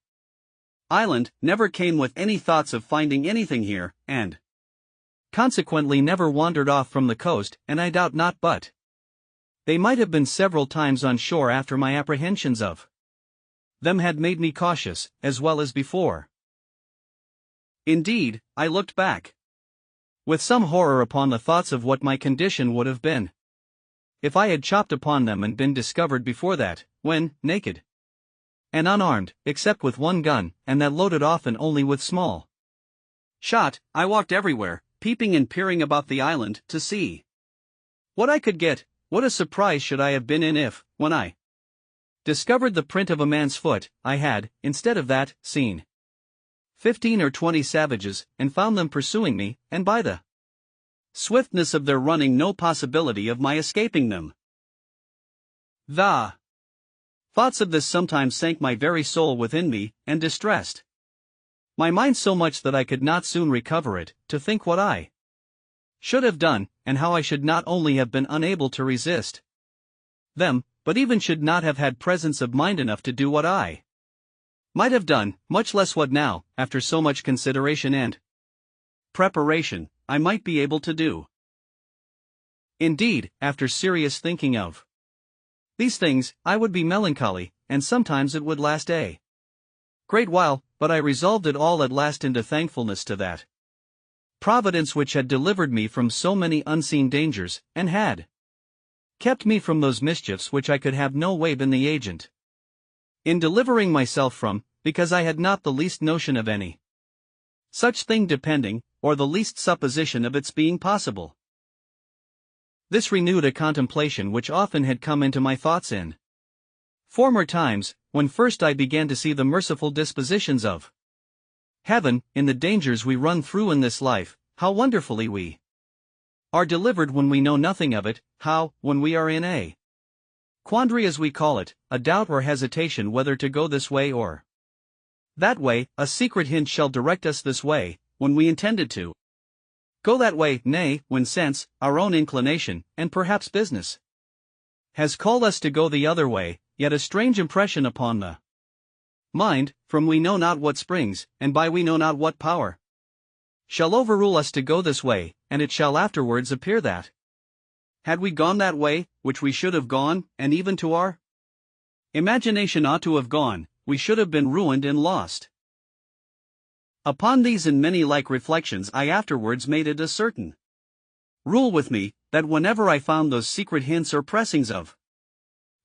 island, never came with any thoughts of finding anything here, and consequently never wandered off from the coast, and I doubt not but they might have been several times on shore after my apprehensions of them had made me cautious, as well as before. Indeed, I looked back with some horror upon the thoughts of what my condition would have been if I had chopped upon them and been discovered before that, when, naked and unarmed, except with one gun, and that loaded often only with small shot, I walked everywhere, peeping and peering about the island, to see what I could get. What a surprise should I have been in if, when I discovered the print of a man's foot, I had, instead of that, seen 15 or 20 savages, and found them pursuing me, and by the swiftness of their running no possibility of my escaping them. The thoughts of this sometimes sank my very soul within me, and distressed my mind so much that I could not soon recover it, to think what I should have done, and how I should not only have been unable to resist them, but even should not have had presence of mind enough to do what I might have done, much less what now, after so much consideration and preparation, I might be able to do. Indeed, after serious thinking of these things, I would be melancholy, and sometimes it would last a great while, but I resolved it all at last into thankfulness to that Providence which had delivered me from so many unseen dangers, and had kept me from those mischiefs which I could have no way been the agent in delivering myself from, because I had not the least notion of any such thing depending, or the least supposition of its being possible. This renewed a contemplation which often had come into my thoughts in former times, when first I began to see the merciful dispositions of heaven, in the dangers we run through in this life, how wonderfully we are delivered when we know nothing of it, how, when we are in a quandary as we call it, a doubt or hesitation whether to go this way or that way, a secret hint shall direct us this way, when we intended to go that way, nay, when sense, our own inclination, and perhaps business, has called us to go the other way, yet a strange impression upon the mind, from we know not what springs, and by we know not what power, shall overrule us to go this way, and it shall afterwards appear that had we gone that way, which we should have gone, and even to our imagination ought to have gone, we should have been ruined and lost. Upon these and many like reflections I afterwards made it a certain rule with me, that whenever I found those secret hints or pressings of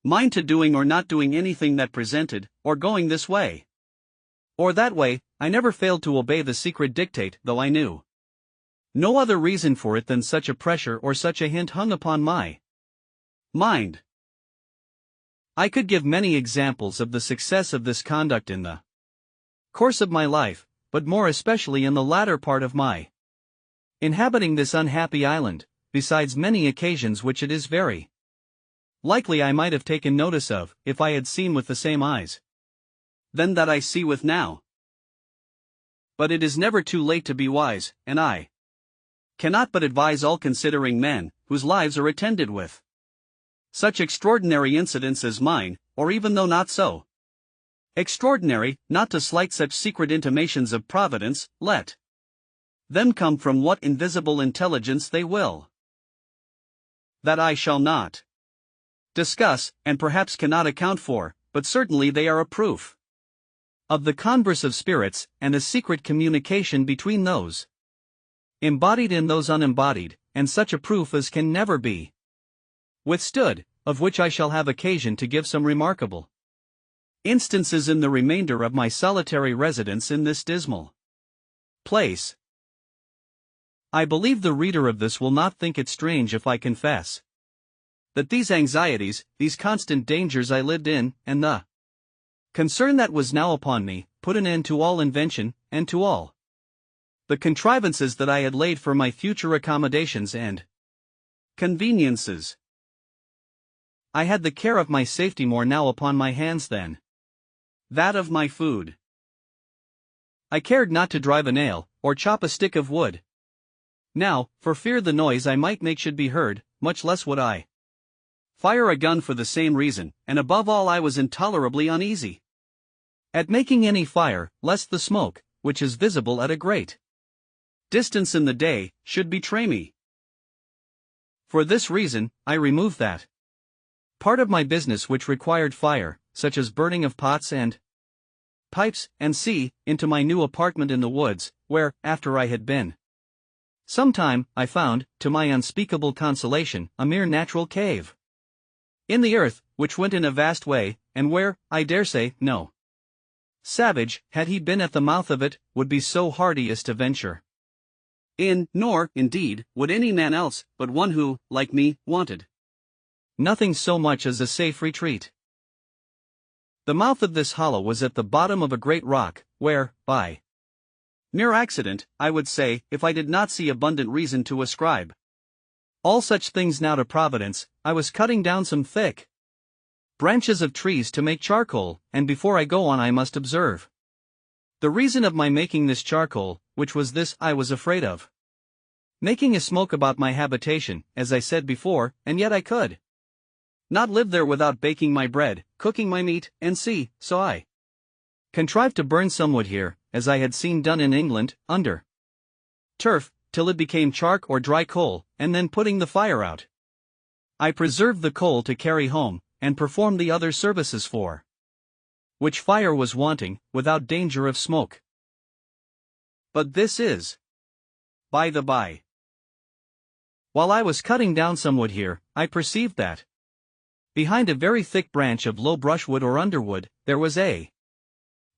mind to doing or not doing anything that presented, or going this way or that way, I never failed to obey the secret dictate, though I knew no other reason for it than such a pressure or such a hint hung upon my mind. I could give many examples of the success of this conduct in the course of my life, but more especially in the latter part of my inhabiting this unhappy island, besides many occasions which it is very likely I might have taken notice of, if I had seen with the same eyes then that I see with now. But it is never too late to be wise, and I cannot but advise all considering men, whose lives are attended with such extraordinary incidents as mine, or even though not so extraordinary, not to slight such secret intimations of providence, let them come from what invisible intelligence they will. That I shall not discuss, and perhaps cannot account for, but certainly they are a proof of the converse of spirits, and a secret communication between those embodied and those unembodied, and such a proof as can never be withstood, of which I shall have occasion to give some remarkable instances in the remainder of my solitary residence in this dismal place. I believe the reader of this will not think it strange if I confess that these anxieties, these constant dangers I lived in, and the concern that was now upon me, put an end to all invention, and to all the contrivances that I had laid for my future accommodations and conveniences. I had the care of my safety more now upon my hands than that of my food. I cared not to drive a nail, or chop a stick of wood now, for fear the noise I might make should be heard, much less would I fire a gun for the same reason, and above all I was intolerably uneasy at making any fire, lest the smoke, which is visible at a great distance in the day, should betray me. For this reason, I removed that part of my business which required fire, such as burning of pots and pipes, and into my new apartment in the woods, where, after I had been some time, I found, to my unspeakable consolation, a mere natural cave in the earth, which went in a vast way, and where, I dare say, no savage, had he been at the mouth of it, would be so hardy as to venture in, nor, indeed, would any man else, but one who, like me, wanted nothing so much as a safe retreat. The mouth of this hollow was at the bottom of a great rock, where, by mere accident, I would say, if I did not see abundant reason to ascribe all such things now to Providence, I was cutting down some thick branches of trees to make charcoal, and before I go on I must observe the reason of my making this charcoal, which was this: I was afraid of making a smoke about my habitation, as I said before, and yet I could not live there without baking my bread, cooking my meat, and so I contrived to burn some wood here, as I had seen done in England, under turf, till it became chark or dry coal, and then putting the fire out, I preserved the coal to carry home, and perform the other services for which fire was wanting, without danger of smoke. But this is by the by. While I was cutting down some wood here, I perceived that behind a very thick branch of low brushwood or underwood, there was a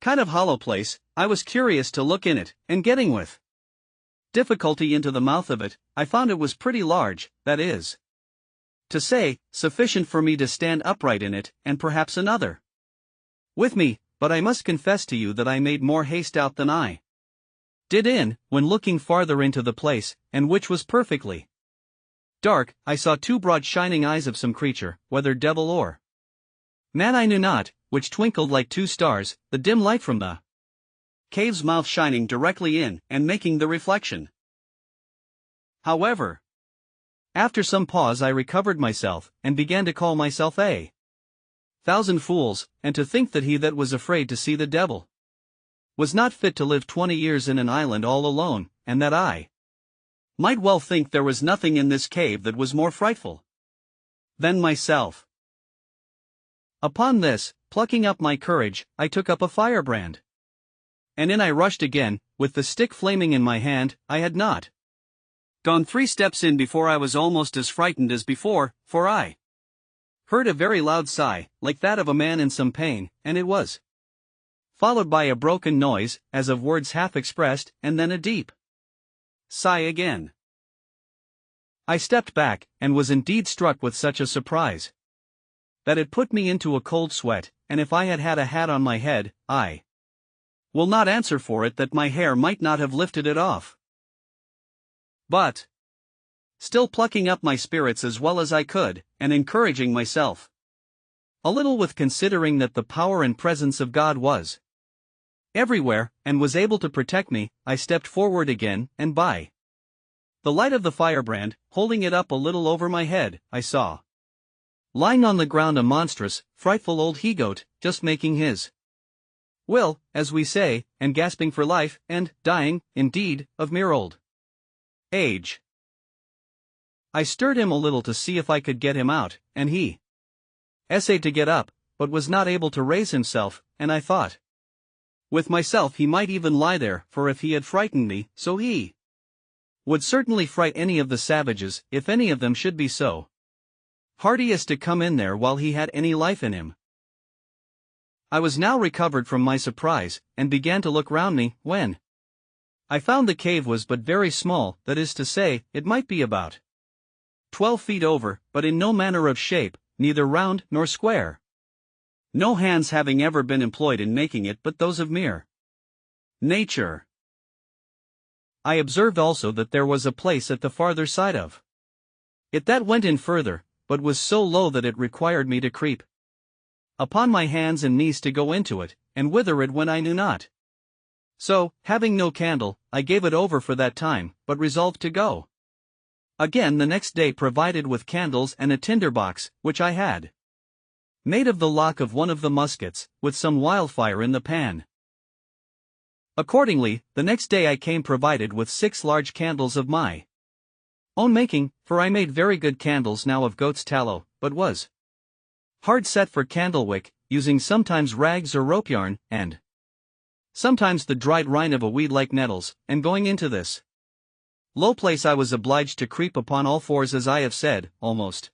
kind of hollow place. I was curious to look in it, and getting with difficulty into the mouth of it, I found it was pretty large, that is to say, sufficient for me to stand upright in it, and perhaps another with me, but I must confess to you that I made more haste out than I did in, when looking farther into the place, and which was perfectly dark, I saw two broad shining eyes of some creature, whether devil or man I knew not, which twinkled like two stars, the dim light from the cave's mouth shining directly in, and making the reflection. However, after some pause I recovered myself, and began to call myself a thousand fools, and to think that he that was afraid to see the devil was not fit to live 20 years in an island all alone, and that I might well think there was nothing in this cave that was more frightful than myself. Upon this, plucking up my courage, I took up a firebrand, and in I rushed again, with the stick flaming in my hand. I had not gone 3 steps in before I was almost as frightened as before, for I heard a very loud sigh, like that of a man in some pain, and it was followed by a broken noise, as of words half expressed, and then a deep sigh again. I stepped back, and was indeed struck with such a surprise that it put me into a cold sweat, and if I had had a hat on my head, I will not answer for it that my hair might not have lifted it off. But, still plucking up my spirits as well as I could, and encouraging myself a little with considering that the power and presence of God was everywhere, and was able to protect me, I stepped forward again, and by the light of the firebrand, holding it up a little over my head, I saw lying on the ground a monstrous, frightful old he-goat, just making his will, as we say, and gasping for life, and dying, indeed, of mere old age. I stirred him a little to see if I could get him out, and he essayed to get up, but was not able to raise himself, and I thought with myself he might even lie there, for if he had frightened me, so he would certainly fright any of the savages, if any of them should be so hardy as to come in there while he had any life in him. I was now recovered from my surprise, and began to look round me, when I found the cave was but very small, that is to say, it might be about 12 feet over, but in no manner of shape, neither round nor square. No hands having ever been employed in making it but those of mere nature. I observed also that there was a place at the farther side of it that went in further, but was so low that it required me to creep upon my hands and knees to go into it, and whither it went I knew not. So, having no candle, I gave it over for that time, but resolved to go again the next day provided with candles and a tinderbox, which I had made of the lock of one of the muskets, with some wildfire in the pan. Accordingly, the next day I came provided with 6 large candles of my own making, for I made very good candles now of goat's tallow, but was hard set for candlewick, using sometimes rags or rope yarn, and sometimes the dried rind of a weed like nettles, and going into this low place I was obliged to creep upon all fours, as I have said, almost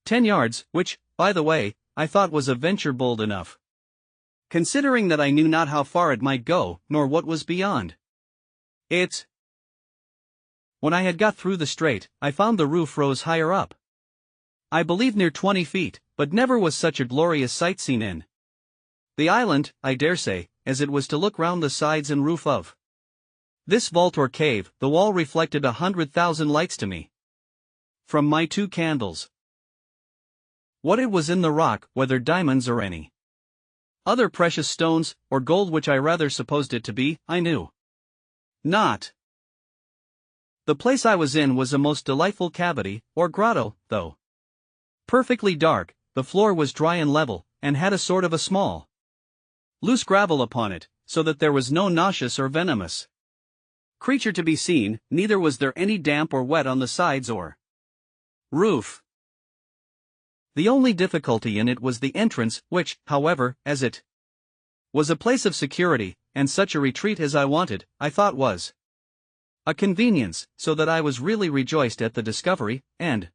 10 yards, which, by the way, I thought was a venture bold enough, considering that I knew not how far it might go, nor what was beyond it. When I had got through the strait, I found the roof rose higher up, I believe near 20 feet, but never was such a glorious sight seen in the island, I dare say, as it was to look round the sides and roof of this vault or cave. The wall reflected 100,000 lights to me from my 2 candles. What it was in the rock, whether diamonds or any other precious stones, or gold, which I rather supposed it to be, I knew not. The place I was in was a most delightful cavity, or grotto, though perfectly dark. The floor was dry and level, and had a sort of a small loose gravel upon it, so that there was no nauseous or venomous creature to be seen, neither was there any damp or wet on the sides or roof. The only difficulty in it was the entrance, which, however, as it was a place of security, and such a retreat as I wanted, I thought was a convenience, so that I was really rejoiced at the discovery, and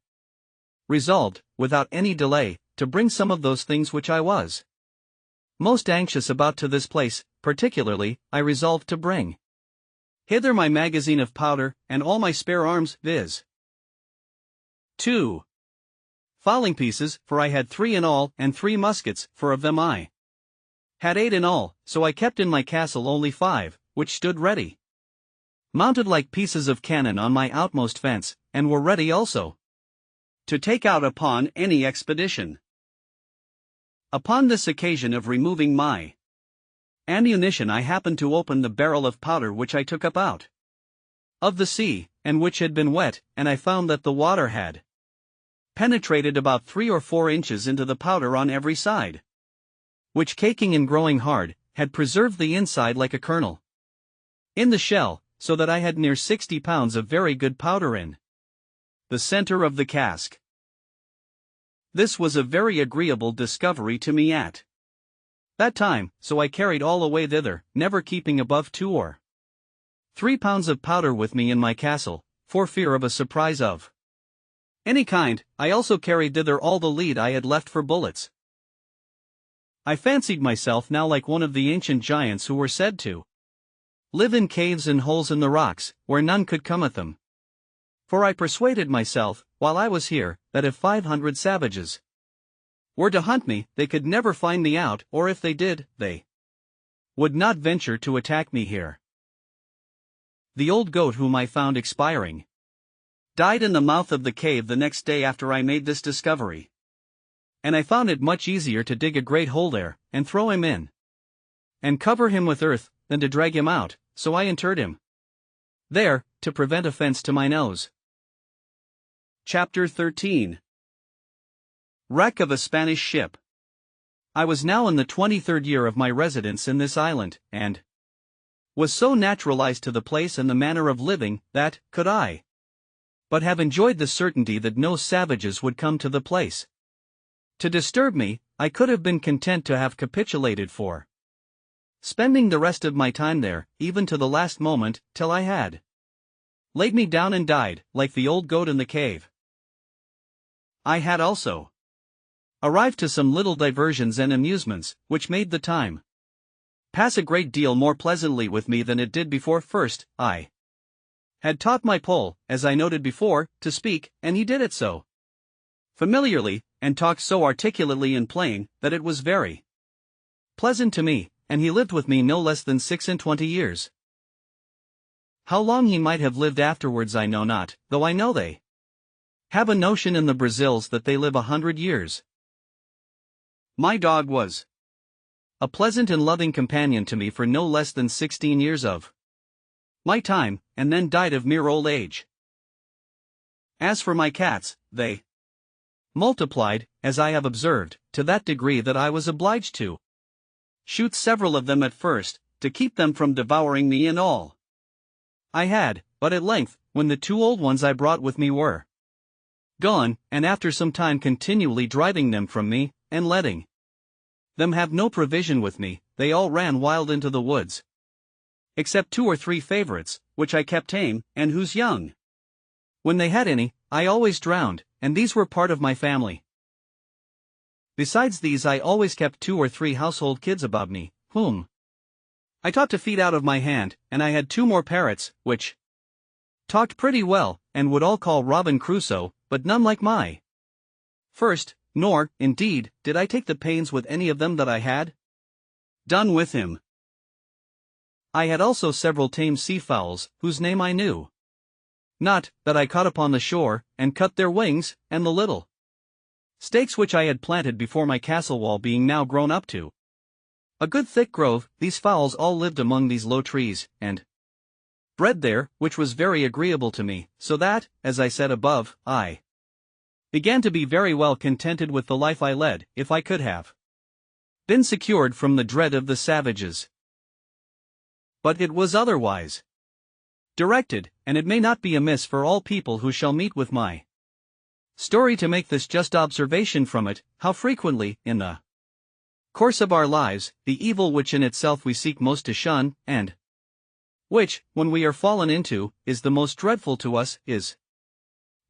resolved, without any delay, to bring some of those things which I was most anxious about to this place. Particularly, I resolved to bring Hither my magazine of powder, and all my spare arms, viz. 2. Fowling pieces, for I had 3 in all, and 3 muskets, for of them I had 8 in all, so I kept in my castle only 5, which stood ready, mounted like pieces of cannon on my outmost fence, and were ready also to take out upon any expedition. Upon this occasion of removing my ammunition, I happened to open the barrel of powder which I took up out of the sea, and which had been wet, and I found that the water had penetrated about 3 or 4 inches into the powder on every side, which, caking and growing hard, had preserved the inside like a kernel in the shell, so that I had near 60 pounds of very good powder in the center of the cask. This was a very agreeable discovery to me at that time, so I carried all away thither, never keeping above 2 or 3 pounds of powder with me in my castle, for fear of a surprise of any kind. I also carried thither all the lead I had left for bullets. I fancied myself now like one of the ancient giants who were said to live in caves and holes in the rocks, where none could come at them. For I persuaded myself, while I was here, that if 500 savages were to hunt me, they could never find me out, or if they did, they would not venture to attack me here. The old goat whom I found expiring died in the mouth of the cave the next day after I made this discovery, and I found it much easier to dig a great hole there, and throw him in, and cover him with earth, than to drag him out, so I interred him there, to prevent offense to my nose. Chapter 13. Wreck of a Spanish Ship. I was now in the 23rd year of my residence in this island, and was so naturalized to the place and the manner of living, that, could I but have enjoyed the certainty that no savages would come to the place to disturb me, I could have been content to have capitulated for spending the rest of my time there, even to the last moment, till I had laid me down and died, like the old goat in the cave. I had also arrived to some little diversions and amusements, which made the time pass a great deal more pleasantly with me than it did before. First, I had taught my Pole, as I noted before, to speak, and he did it so familiarly, and talked so articulately and plain, that it was very pleasant to me, and he lived with me no less than 26 years. How long he might have lived afterwards I know not, though I know they have a notion in the Brazils that they live 100 years. My dog was a pleasant and loving companion to me for no less than 16 years of my time, and then died of mere old age. As for my cats, they multiplied, as I have observed, to that degree that I was obliged to shoot several of them at first, to keep them from devouring me in all I had, but at length, when the 2 old ones I brought with me were gone, and after some time continually driving them from me, and letting them have no provision with me, they all ran wild into the woods, except 2 or 3 favorites, which I kept tame, and whose young, when they had any, I always drowned, and these were part of my family. Besides these I always kept 2 or 3 household kids about me, whom I taught to feed out of my hand, and I had 2 more parrots, which talked pretty well, and would all call Robinson Crusoe, but none like my first, nor, indeed, did I take the pains with any of them that I had done with him. I had also several tame sea fowls, whose name I knew not, that I caught upon the shore, and cut their wings, and the little stakes which I had planted before my castle wall being now grown up to a good thick grove, these fowls all lived among these low trees, and bred there, which was very agreeable to me, so that, as I said above, I began to be very well contented with the life I led, if I could have been secured from the dread of the savages. But it was otherwise directed, and it may not be amiss for all people who shall meet with my story to make this just observation from it, how frequently, in the course of our lives, the evil which in itself we seek most to shun, and which, when we are fallen into, is the most dreadful to us, is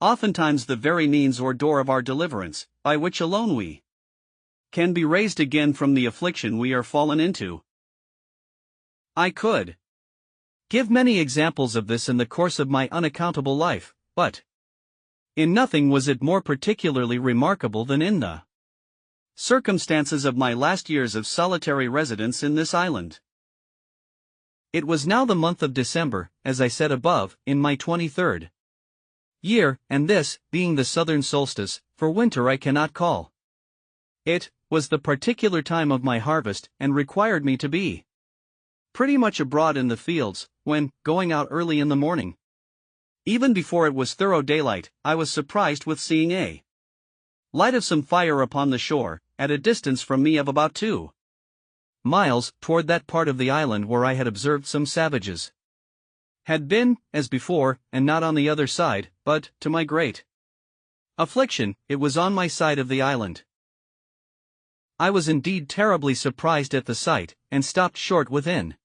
oftentimes the very means or door of our deliverance, by which alone we can be raised again from the affliction we are fallen into. I could give many examples of this in the course of my unaccountable life, but in nothing was it more particularly remarkable than in the circumstances of my last years of solitary residence in this island. It was now the month of December, as I said above, in my 23rd year, and this, being the southern solstice, for winter I cannot call. It was the particular time of my harvest, and required me to be pretty much abroad in the fields, when, going out early in the morning, even before it was thorough daylight, I was surprised with seeing a light of some fire upon the shore, at a distance from me of about 2 miles, toward that part of the island where I had observed some savages had been, as before, and not on the other side, but, to my great affliction, it was on my side of the island. I was indeed terribly surprised at the sight, and stopped short within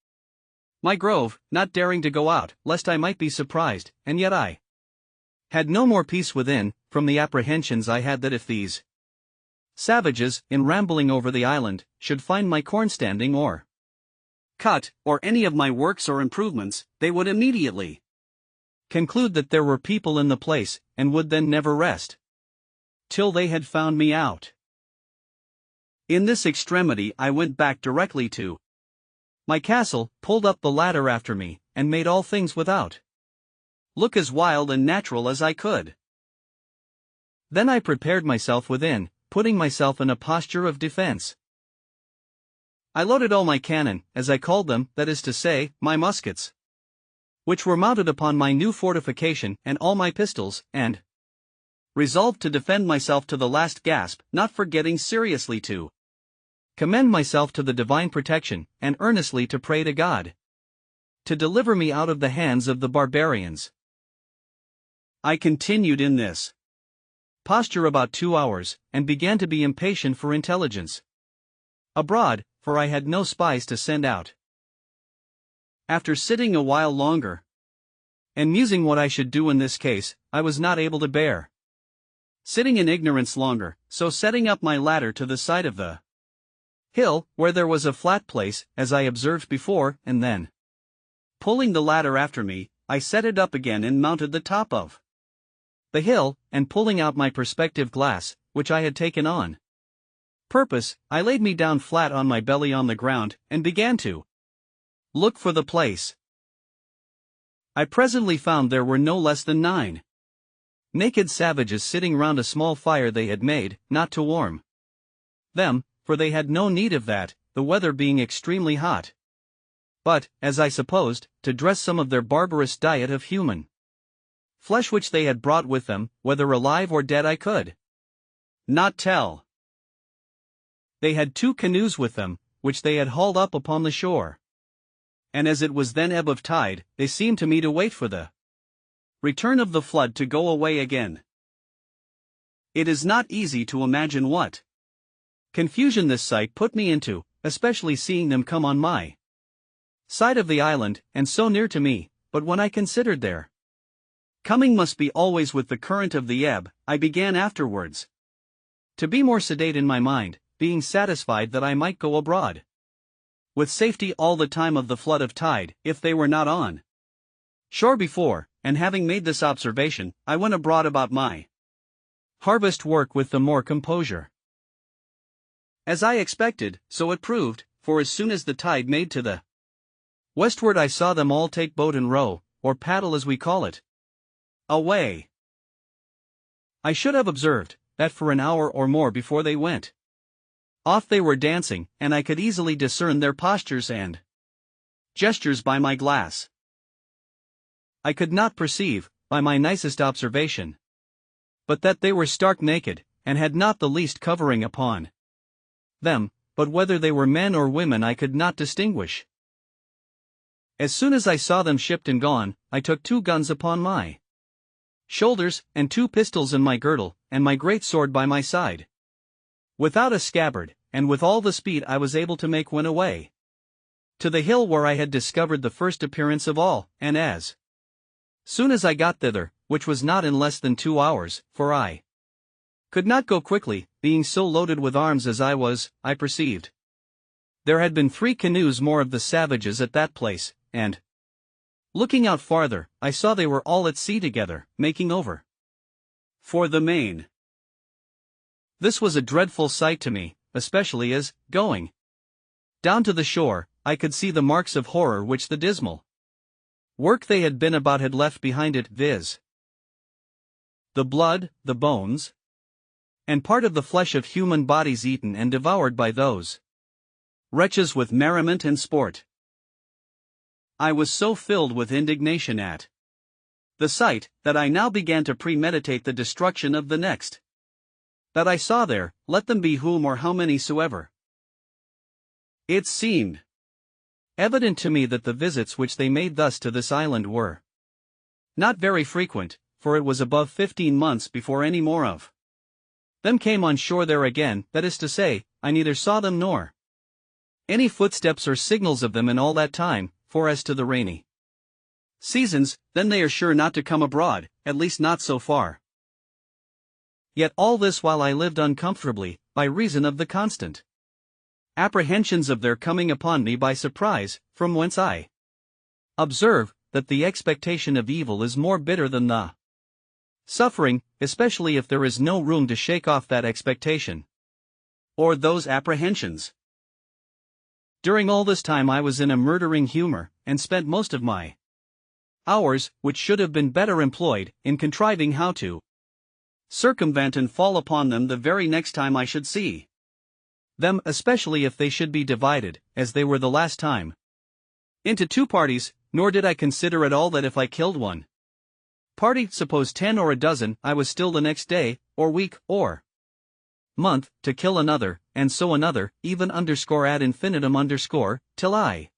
my grove, not daring to go out, lest I might be surprised, and yet I had no more peace within, from the apprehensions I had that if these savages, in rambling over the island, should find my corn standing or cut, or any of my works or improvements, they would immediately conclude that there were people in the place, and would then never rest till they had found me out. In this extremity I went back directly to my castle, pulled up the ladder after me, and made all things without look as wild and natural as I could. Then I prepared myself within, putting myself in a posture of defense. I loaded all my cannon, as I called them, that is to say, my muskets, which were mounted upon my new fortification, and all my pistols, and resolved to defend myself to the last gasp, not forgetting seriously to commend myself to the divine protection, and earnestly to pray to God to deliver me out of the hands of the barbarians. I continued in this posture about 2 hours, and began to be impatient for intelligence abroad, for I had no spies to send out. After sitting a while longer, and musing what I should do in this case, I was not able to bear sitting in ignorance longer, so setting up my ladder to the side of the hill, where there was a flat place, as I observed before, and then pulling the ladder after me, I set it up again and mounted the top of the hill, and pulling out my perspective glass, which I had taken on purpose, I laid me down flat on my belly on the ground, and began to look for the place. I presently found there were no less than 9 naked savages sitting round a small fire they had made, not to warm them, for they had no need of that, the weather being extremely hot, but, as I supposed, to dress some of their barbarous diet of human flesh which they had brought with them, whether alive or dead I could not tell. They had 2 canoes with them, which they had hauled up upon the shore, and as it was then ebb of tide, they seemed to me to wait for the return of the flood to go away again. It is not easy to imagine what confusion this sight put me into, especially seeing them come on my side of the island, and so near to me, but when I considered their coming must be always with the current of the ebb, I began afterwards to be more sedate in my mind, being satisfied that I might go abroad with safety all the time of the flood of tide, if they were not on shore before, and having made this observation, I went abroad about my harvest work with the more composure. As I expected, so it proved, for as soon as the tide made to the westward I saw them all take boat and row, or paddle as we call it, away. I should have observed that for an hour or more before they went off they were dancing, and I could easily discern their postures and gestures by my glass. I could not perceive, by my nicest observation, but that they were stark naked, and had not the least covering upon them, but whether they were men or women I could not distinguish. As soon as I saw them shipped and gone, I took 2 guns upon my shoulders, and 2 pistols in my girdle, and my great sword by my side, without a scabbard, and with all the speed I was able to make went away to the hill where I had discovered the first appearance of all, and as soon as I got thither, which was not in less than 2 hours, for I could not go quickly, being so loaded with arms as I was, I perceived there had been 3 canoes more of the savages at that place, and Looking out farther, I saw they were all at sea together, making over for the main. This was a dreadful sight to me, especially as, going down to the shore, I could see the marks of horror which the dismal work they had been about had left behind it, viz. the blood, the bones, and part of the flesh of human bodies eaten and devoured by those wretches with merriment and sport. I was so filled with indignation at the sight, that I now began to premeditate the destruction of the next that I saw there, let them be whom or how many soever. It seemed evident to me that the visits which they made thus to this island were not very frequent, for it was above 15 months before any more of them came on shore there again, that is to say, I neither saw them nor any footsteps or signals of them in all that time, for as to the rainy seasons, then they are sure not to come abroad, at least not so far. Yet all this while I lived uncomfortably, by reason of the constant apprehensions of their coming upon me by surprise, from whence I observe, that the expectation of evil is more bitter than the suffering, especially if there is no room to shake off that expectation, or those apprehensions. During all this time I was in a murdering humor, and spent most of my hours, which should have been better employed, in contriving how to circumvent and fall upon them the very next time I should see them, especially if they should be divided, as they were the last time, into two parties, nor did I consider at all that if I killed one party, suppose 10 or a dozen, I was still the next day, or week, or month, to kill another, and so another, even underscore ad infinitum underscore, till I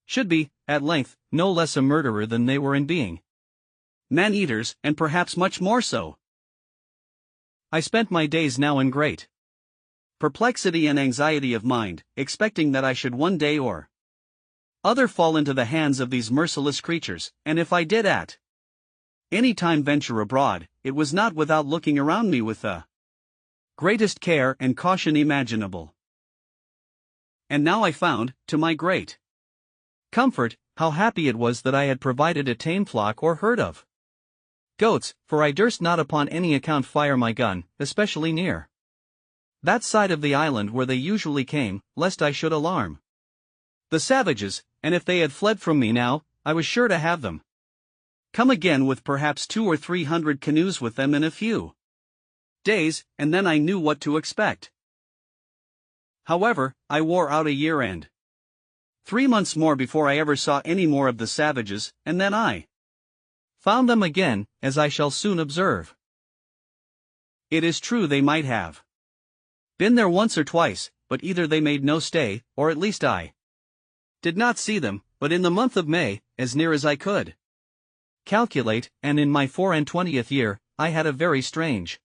should be, at length, no less a murderer than they were in being man-eaters, and perhaps much more so. I spent my days now in great perplexity and anxiety of mind, expecting that I should one day or other fall into the hands of these merciless creatures, and if I did at any time venture abroad, it was not without looking around me with the greatest care and caution imaginable. And now I found, to my great comfort, how happy it was that I had provided a tame flock or herd of goats, for I durst not upon any account fire my gun, especially near that side of the island where they usually came, lest I should alarm the savages, and if they had fled from me now, I was sure to have them come again with perhaps 200 or 300 canoes with them in a few days, and then I knew what to expect. However, I wore out a year and 3 months more before I ever saw any more of the savages, and then I found them again, as I shall soon observe. It is true they might have been there once or twice, but either they made no stay, or at least I did not see them, but in the month of May, as near as I could calculate, and in my 24th year, I had a very strange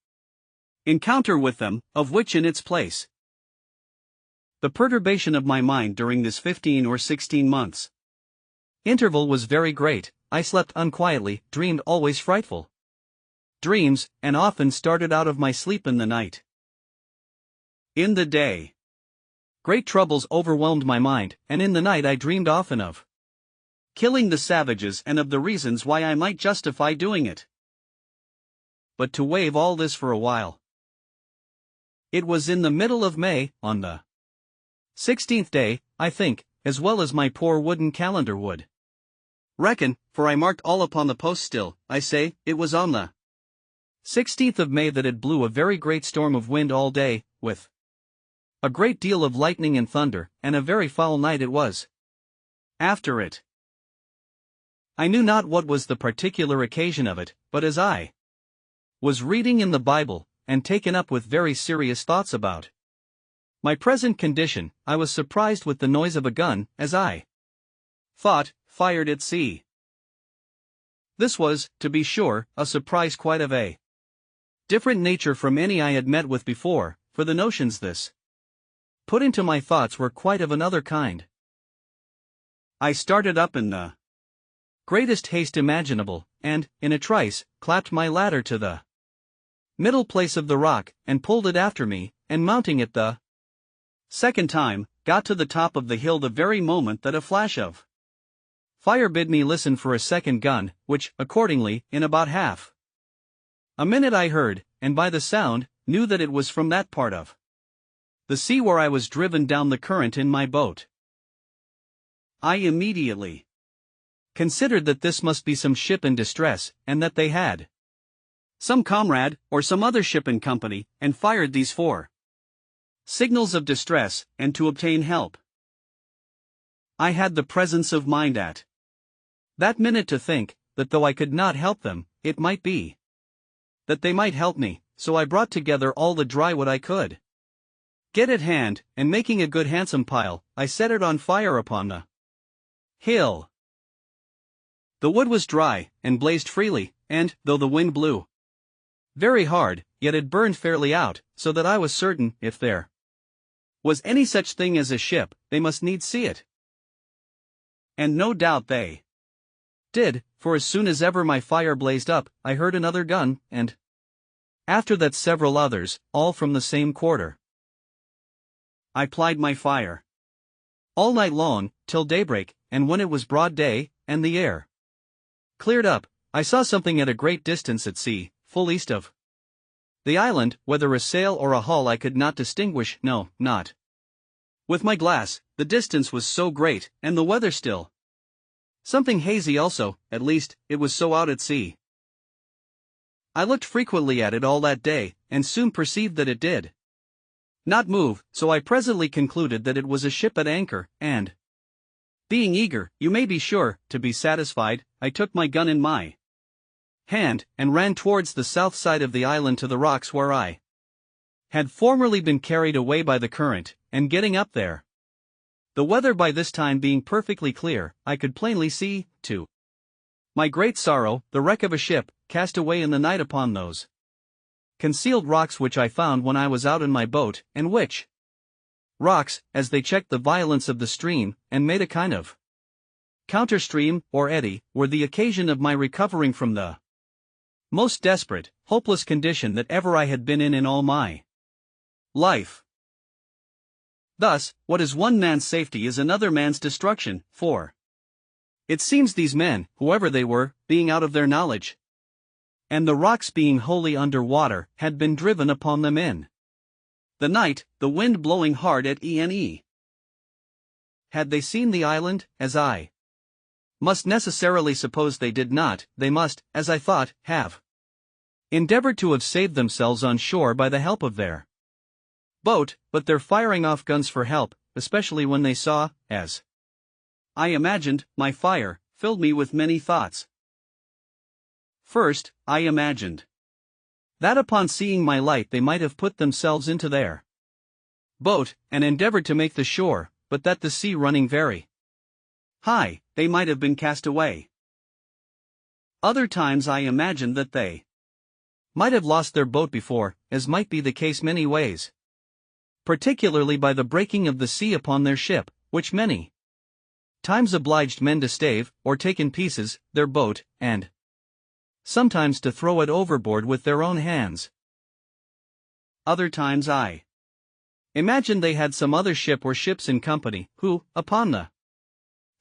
encounter with them, of which in its place the perturbation of my mind during this 15 or 16 months interval was very great. I slept unquietly, dreamed always frightful dreams, and often started out of my sleep in the night. In the day, great troubles overwhelmed my mind, and in the night I dreamed often of killing the savages and of the reasons why I might justify doing it. But to waive all this for a while, it was in the middle of May, on the 16th day, I think, as well as my poor wooden calendar would reckon, for I marked all upon the post still, I say, it was on the 16th of May that it blew a very great storm of wind all day, with a great deal of lightning and thunder, and a very foul night it was. After it, I knew not what was the particular occasion of it, but as I was reading in the Bible, and taken up with very serious thoughts about my present condition, I was surprised with the noise of a gun, as I thought, fired at sea. This was, to be sure, a surprise quite of a different nature from any I had met with before, for the notions this put into my thoughts were quite of another kind. I started up in the greatest haste imaginable, and, in a trice, clapped my ladder to the middle place of the rock, and pulled it after me, and mounting it the second time, got to the top of the hill the very moment that a flash of Fire bid me listen for a second gun, which, accordingly, in about half a minute I heard, and by the sound, knew that it was from that part of the sea where I was driven down the current in my boat. I immediately considered that this must be some ship in distress, and that they had some comrade, or some other ship in company, and fired these four signals of distress, and to obtain help. I had the presence of mind at that minute to think, that though I could not help them, it might be that they might help me, so I brought together all the dry wood I could get at hand, and making a good handsome pile, I set it on fire upon the hill. The wood was dry, and blazed freely, and, though the wind blew very hard, yet it burned fairly out, so that I was certain, if there was any such thing as a ship, they must needs see it. And no doubt they did, for as soon as ever my fire blazed up, I heard another gun, and after that several others, all from the same quarter. I plied my fire all night long, till daybreak, and when it was broad day, and the air cleared up, I saw something at a great distance at sea, full east of the island, whether a sail or a hull I could not distinguish, no, not with my glass, the distance was so great, and the weather still something hazy also, at least, it was so out at sea. I looked frequently at it all that day, and soon perceived that it did not move, so I presently concluded that it was a ship at anchor, and being eager, you may be sure, to be satisfied, I took my gun in my hand, and ran towards the south side of the island to the rocks where I had formerly been carried away by the current, and getting up there, the weather by this time being perfectly clear, I could plainly see, to my great sorrow, the wreck of a ship, cast away in the night upon those concealed rocks which I found when I was out in my boat, and which rocks, as they checked the violence of the stream, and made a kind of counter-stream, or eddy, were the occasion of my recovering from the most desperate, hopeless condition that ever I had been in all my life. Thus, what is one man's safety is another man's destruction, for it seems these men, whoever they were, being out of their knowledge, and the rocks being wholly under water, had been driven upon them in the night, the wind blowing hard at E&E. Had they seen the island, as I must necessarily suppose they did not, they must, as I thought, have endeavored to have saved themselves on shore by the help of their boat, but their firing off guns for help, especially when they saw, as I imagined, my fire, filled me with many thoughts. First, I imagined that upon seeing my light they might have put themselves into their boat, and endeavored to make the shore, but that the sea running very high, they might have been cast away. Other times I imagined that they might have lost their boat before, as might be the case many ways, particularly by the breaking of the sea upon their ship, which many times obliged men to stave, or take in pieces, their boat, and sometimes to throw it overboard with their own hands. Other times I imagined they had some other ship or ships in company, who, upon the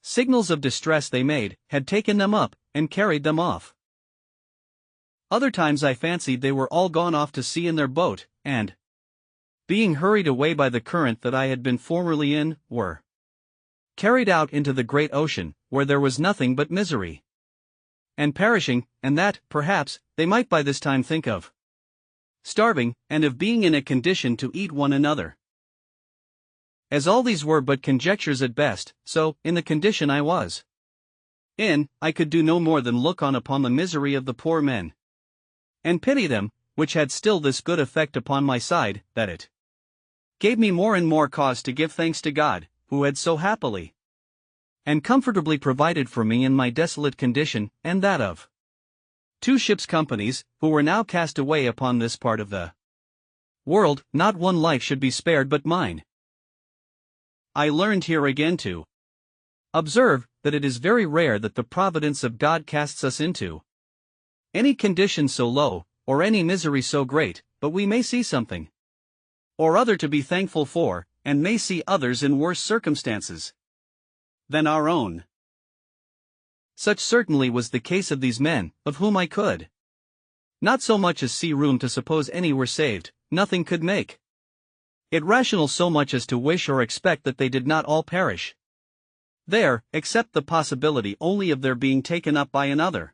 signals of distress they made, had taken them up, and carried them off. Other times I fancied they were all gone off to sea in their boat, and being hurried away by the current that I had been formerly in, were carried out into the great ocean, where there was nothing but misery and perishing, and that, perhaps, they might by this time think of starving, and of being in a condition to eat one another. As all these were but conjectures at best, so, in the condition I was in, I could do no more than look on upon the misery of the poor men, and pity them, which had still this good effect upon my side, that it gave me more and more cause to give thanks to God, who had so happily and comfortably provided for me in my desolate condition, and that of two ships' companies, who were now cast away upon this part of the world, not one life should be spared but mine. I learned here again to observe that it is very rare that the providence of God casts us into any condition so low, or any misery so great, but we may see something or other to be thankful for, and may see others in worse circumstances than our own. Such certainly was the case of these men, of whom I could not so much as see room to suppose any were saved, nothing could make it rational so much as to wish or expect that they did not all perish there, except the possibility only of their being taken up by another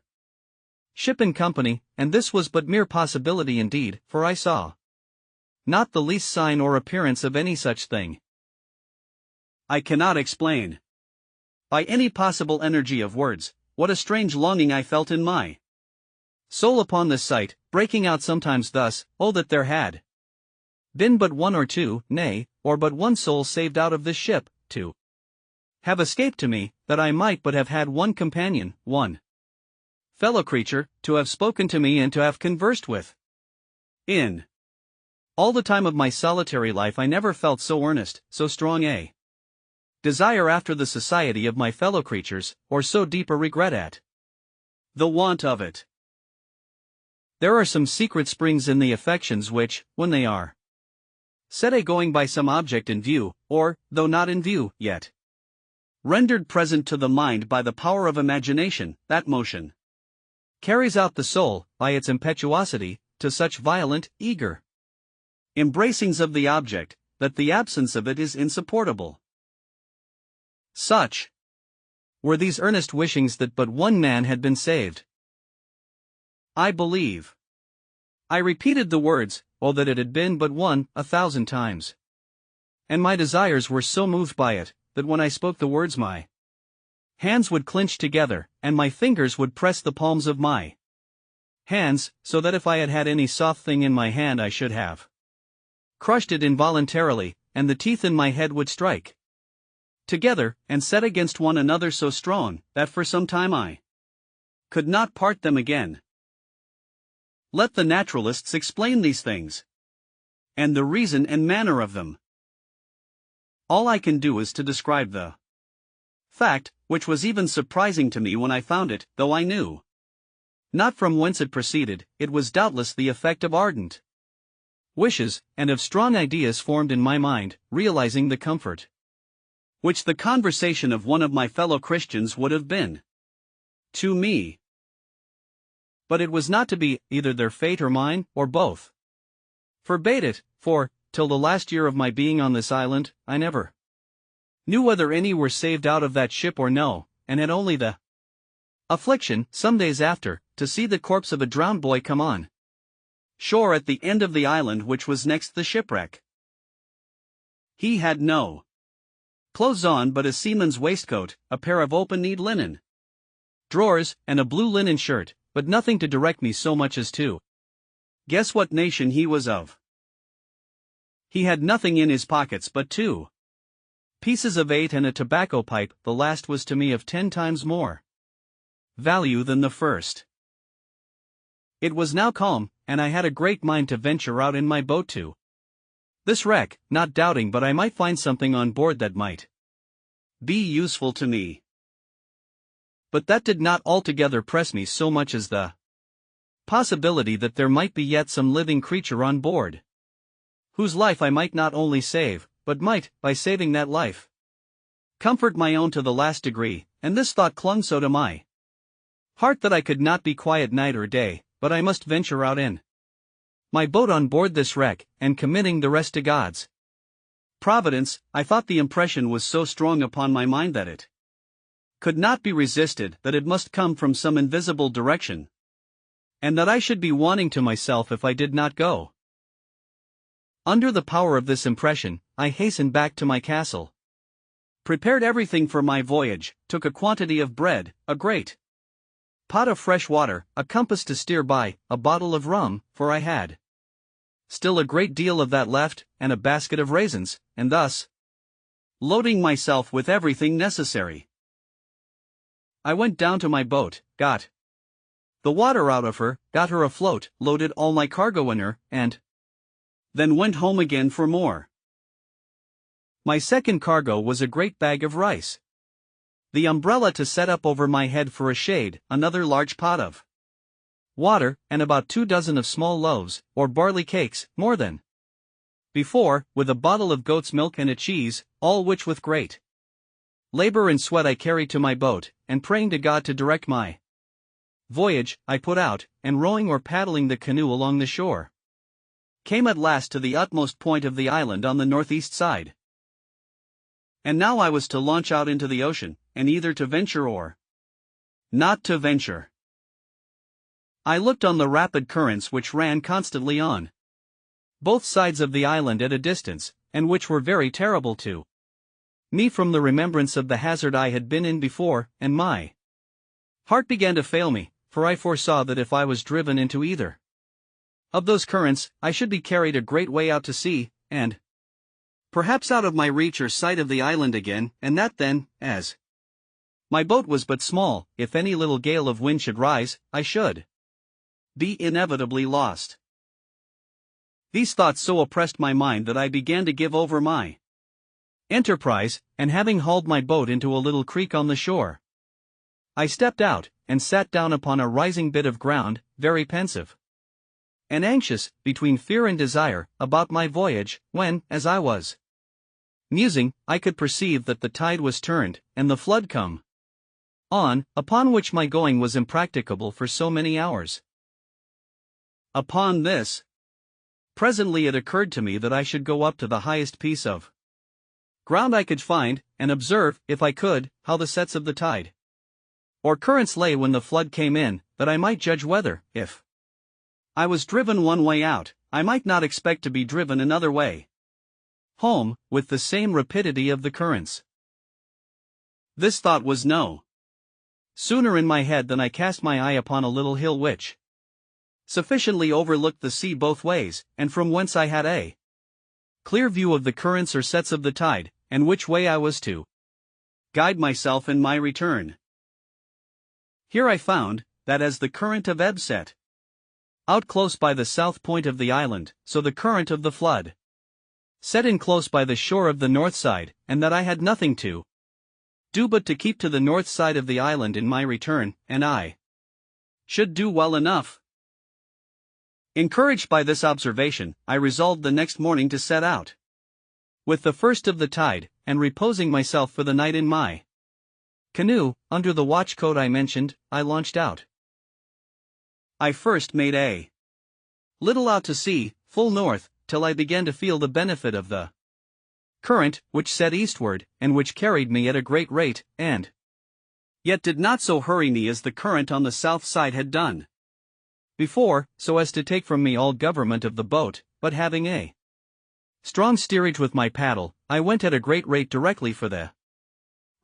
ship in company, and this was but mere possibility indeed, for I saw not the least sign or appearance of any such thing. I cannot explain, by any possible energy of words, what a strange longing I felt in my soul upon this sight, breaking out sometimes thus: oh, that there had been but one or two, nay, or but one soul saved out of this ship, to have escaped to me, that I might but have had one companion, one fellow creature, to have spoken to me and to have conversed with. In all the time of my solitary life I never felt so earnest, so strong a desire after the society of my fellow creatures, or so deep a regret at the want of it. There are some secret springs in the affections which, when they are set a-going by some object in view, or, though not in view, yet rendered present to the mind by the power of imagination, that motion carries out the soul, by its impetuosity, to such violent, eager embracings of the object, that the absence of it is insupportable. Such were these earnest wishings that but one man had been saved. I believe I repeated the words, oh, that it had been but one, 1,000 times. And my desires were so moved by it, that when I spoke the words my hands would clinch together, and my fingers would press the palms of my hands, so that if I had had any soft thing in my hand I should have crushed it involuntarily, and the teeth in my head would strike together, and set against one another so strong, that for some time I could not part them again. Let the naturalists explain these things, and the reason and manner of them. All I can do is to describe the fact, which was even surprising to me when I found it, though I knew not from whence it proceeded. It was doubtless the effect of ardent wishes, and of strong ideas formed in my mind, realizing the comfort which the conversation of one of my fellow Christians would have been to me. But it was not to be, either their fate or mine, or both forbade it, for, till the last year of my being on this island, I never knew whether any were saved out of that ship or no, and had only the affliction, some days after, to see the corpse of a drowned boy come on shore at the end of the island which was next the shipwreck. He had no clothes on but a seaman's waistcoat, a pair of open-kneed linen drawers, and a blue linen shirt, but nothing to direct me so much as to guess what nation he was of. He had nothing in his pockets but 2 pieces of 8 and a tobacco pipe. The last was to me of 10 times more value than the first. It was now calm, and I had a great mind to venture out in my boat to this wreck, not doubting but I might find something on board that might be useful to me. But that did not altogether press me so much as the possibility that there might be yet some living creature on board, whose life I might not only save, but might, by saving that life, comfort my own to the last degree, and this thought clung so to my heart that I could not be quiet night or day, but I must venture out in my boat on board this wreck, and committing the rest to God's providence. I thought the impression was so strong upon my mind that it could not be resisted, that it must come from some invisible direction, and that I should be wanting to myself if I did not go. Under the power of this impression, I hastened back to my castle, prepared everything for my voyage, took a quantity of bread, a great pot of fresh water, a compass to steer by, a bottle of rum, for I had still a great deal of that left, and a basket of raisins, and thus, loading myself with everything necessary, I went down to my boat, got the water out of her, got her afloat, loaded all my cargo in her, and then went home again for more. My second cargo was a great bag of rice, the umbrella to set up over my head for a shade, another large pot of water, and about 2 dozen of small loaves, or barley cakes, more than before, with a bottle of goat's milk and a cheese, all which with great Labor and sweat I carried to my boat, and praying to God to direct my voyage, I put out, and rowing or paddling the canoe along the shore, came at last to the utmost point of the island on the northeast side. And now I was to launch out into the ocean, and either to venture or not to venture. I looked on the rapid currents which ran constantly on both sides of the island at a distance, and which were very terrible to me from the remembrance of the hazard I had been in before, and my heart began to fail me, for I foresaw that if I was driven into either of those currents, I should be carried a great way out to sea, and perhaps out of my reach or sight of the island again, and that then, as my boat was but small, if any little gale of wind should rise, I should be inevitably lost. These thoughts so oppressed my mind that I began to give over my enterprise, and having hauled my boat into a little creek on the shore, I stepped out, and sat down upon a rising bit of ground, very pensive and anxious, between fear and desire, about my voyage, when, as I was musing, I could perceive that the tide was turned, and the flood come on, upon which my going was impracticable for so many hours. Upon this, presently it occurred to me that I should go up to the highest piece of ground I could find, and observe, if I could, how the sets of the tide or currents lay when the flood came in, that I might judge whether, if I was driven one way out, I might not expect to be driven another way home, with the same rapidity of the currents. This thought was no sooner in my head than I cast my eye upon a little hill which sufficiently overlooked the sea both ways, and from whence I had a clear view of the currents or sets of the tide, and which way I was to guide myself in my return. Here I found, that as the current of ebb set out close by the south point of the island, so the current of the flood set in close by the shore of the north side, and that I had nothing to do but to keep to the north side of the island in my return, and I should do well enough. Encouraged by this observation, I resolved the next morning to set out with the first of the tide, and reposing myself for the night in my canoe, under the watch coat I mentioned, I launched out. I first made a little out to sea, full north, till I began to feel the benefit of the current, which set eastward, and which carried me at a great rate, and yet did not so hurry me as the current on the south side had done before, so as to take from me all government of the boat, but having a strong steerage with my paddle, I went at a great rate directly for the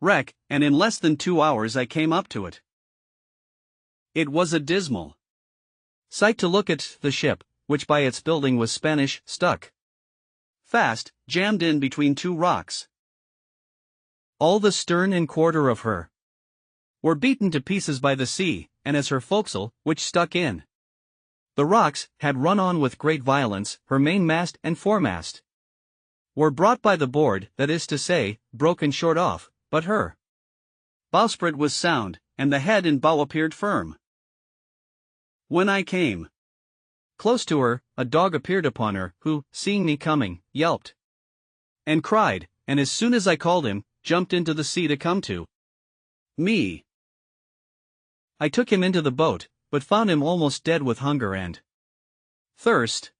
wreck, and in less than 2 hours I came up to it. It was a dismal sight to look at the ship, which by its building was Spanish, stuck fast, jammed in between two rocks. All the stern and quarter of her were beaten to pieces by the sea, and as her forecastle, which stuck in the rocks, had run on with great violence, her mainmast and foremast were brought by the board, that is to say, broken short off, but her bowsprit was sound, and the head and bow appeared firm. When I came close to her, a dog appeared upon her, who, seeing me coming, yelped and cried, and as soon as I called him, jumped into the sea to come to me. I took him into the boat, but found him almost dead with hunger and thirst.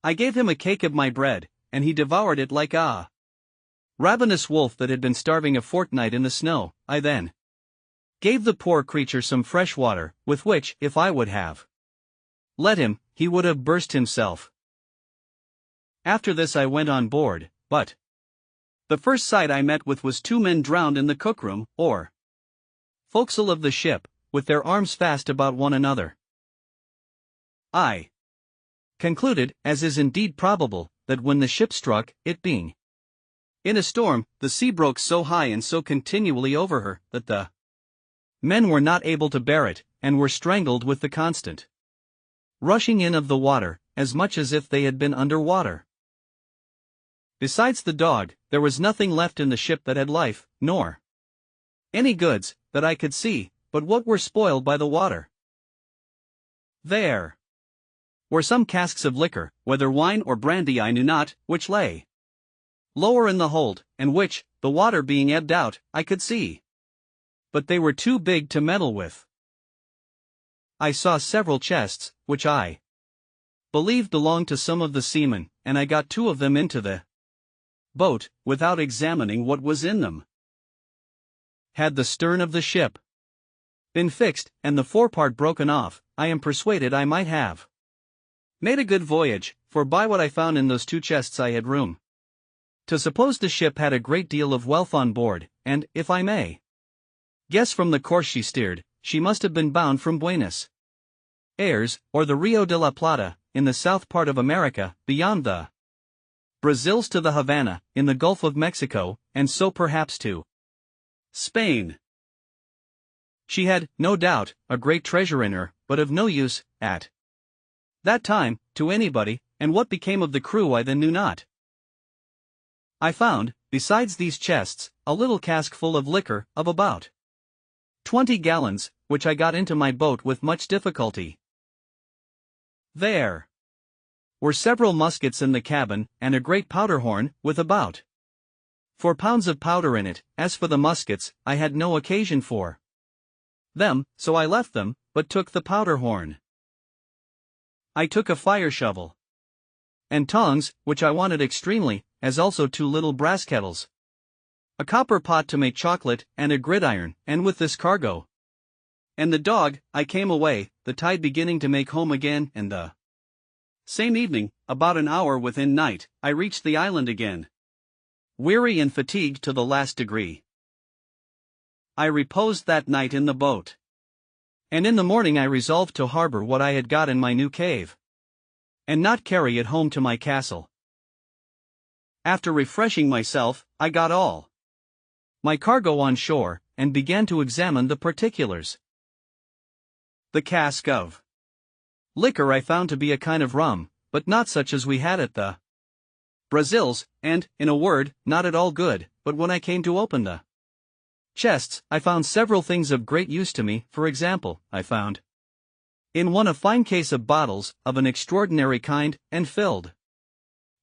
I gave him a cake of my bread, and he devoured it like a ravenous wolf that had been starving a fortnight in the snow. I then gave the poor creature some fresh water, with which, if I would have let him, he would have burst himself. After this I went on board, but the first sight I met with was 2 men drowned in the cookroom, or forecastle of the ship, with their arms fast about one another. I concluded, as is indeed probable, that when the ship struck, it being in a storm, the sea broke so high and so continually over her, that the men were not able to bear it, and were strangled with the constant rushing in of the water, as much as if they had been under water. Besides the dog, there was nothing left in the ship that had life, nor any goods, that I could see, but what were spoiled by the water. There were some casks of liquor, whether wine or brandy I knew not, which lay lower in the hold, and which, the water being ebbed out, I could see. But they were too big to meddle with. I saw several chests, which I believed belonged to some of the seamen, and I got 2 of them into the boat, without examining what was in them. Had the stern of the ship been fixed, and the forepart broken off, I am persuaded I might have made a good voyage, for by what I found in those 2 chests I had room to suppose the ship had a great deal of wealth on board, and, if I may guess from the course she steered, she must have been bound from Buenos Aires, or the Rio de la Plata, in the south part of America, beyond the Brazils to the Havana, in the Gulf of Mexico, and so perhaps to Spain. She had, no doubt, a great treasure in her, but of no use, at that time, to anybody, and what became of the crew I then knew not. I found, besides these chests, a little cask full of liquor, of about 20 gallons, which I got into my boat with much difficulty. There were several muskets in the cabin, and a great powder horn, with about 4 pounds of powder in it. As for the muskets, I had no occasion for them, so I left them, but took the powder horn. I took a fire shovel and tongs, which I wanted extremely, as also 2 little brass kettles, a copper pot to make chocolate, and a gridiron, and with this cargo and the dog, I came away, the tide beginning to make home again, and the same evening, about an hour within night, I reached the island again, weary and fatigued to the last degree. I reposed that night in the boat, and in the morning I resolved to harbor what I had got in my new cave, and not carry it home to my castle. After refreshing myself, I got all my cargo on shore, and began to examine the particulars. The cask of liquor I found to be a kind of rum, but not such as we had at the Brazils, and, in a word, not at all good. But when I came to open the chests, I found several things of great use to me. For example, I found in one a fine case of bottles, of an extraordinary kind, and filled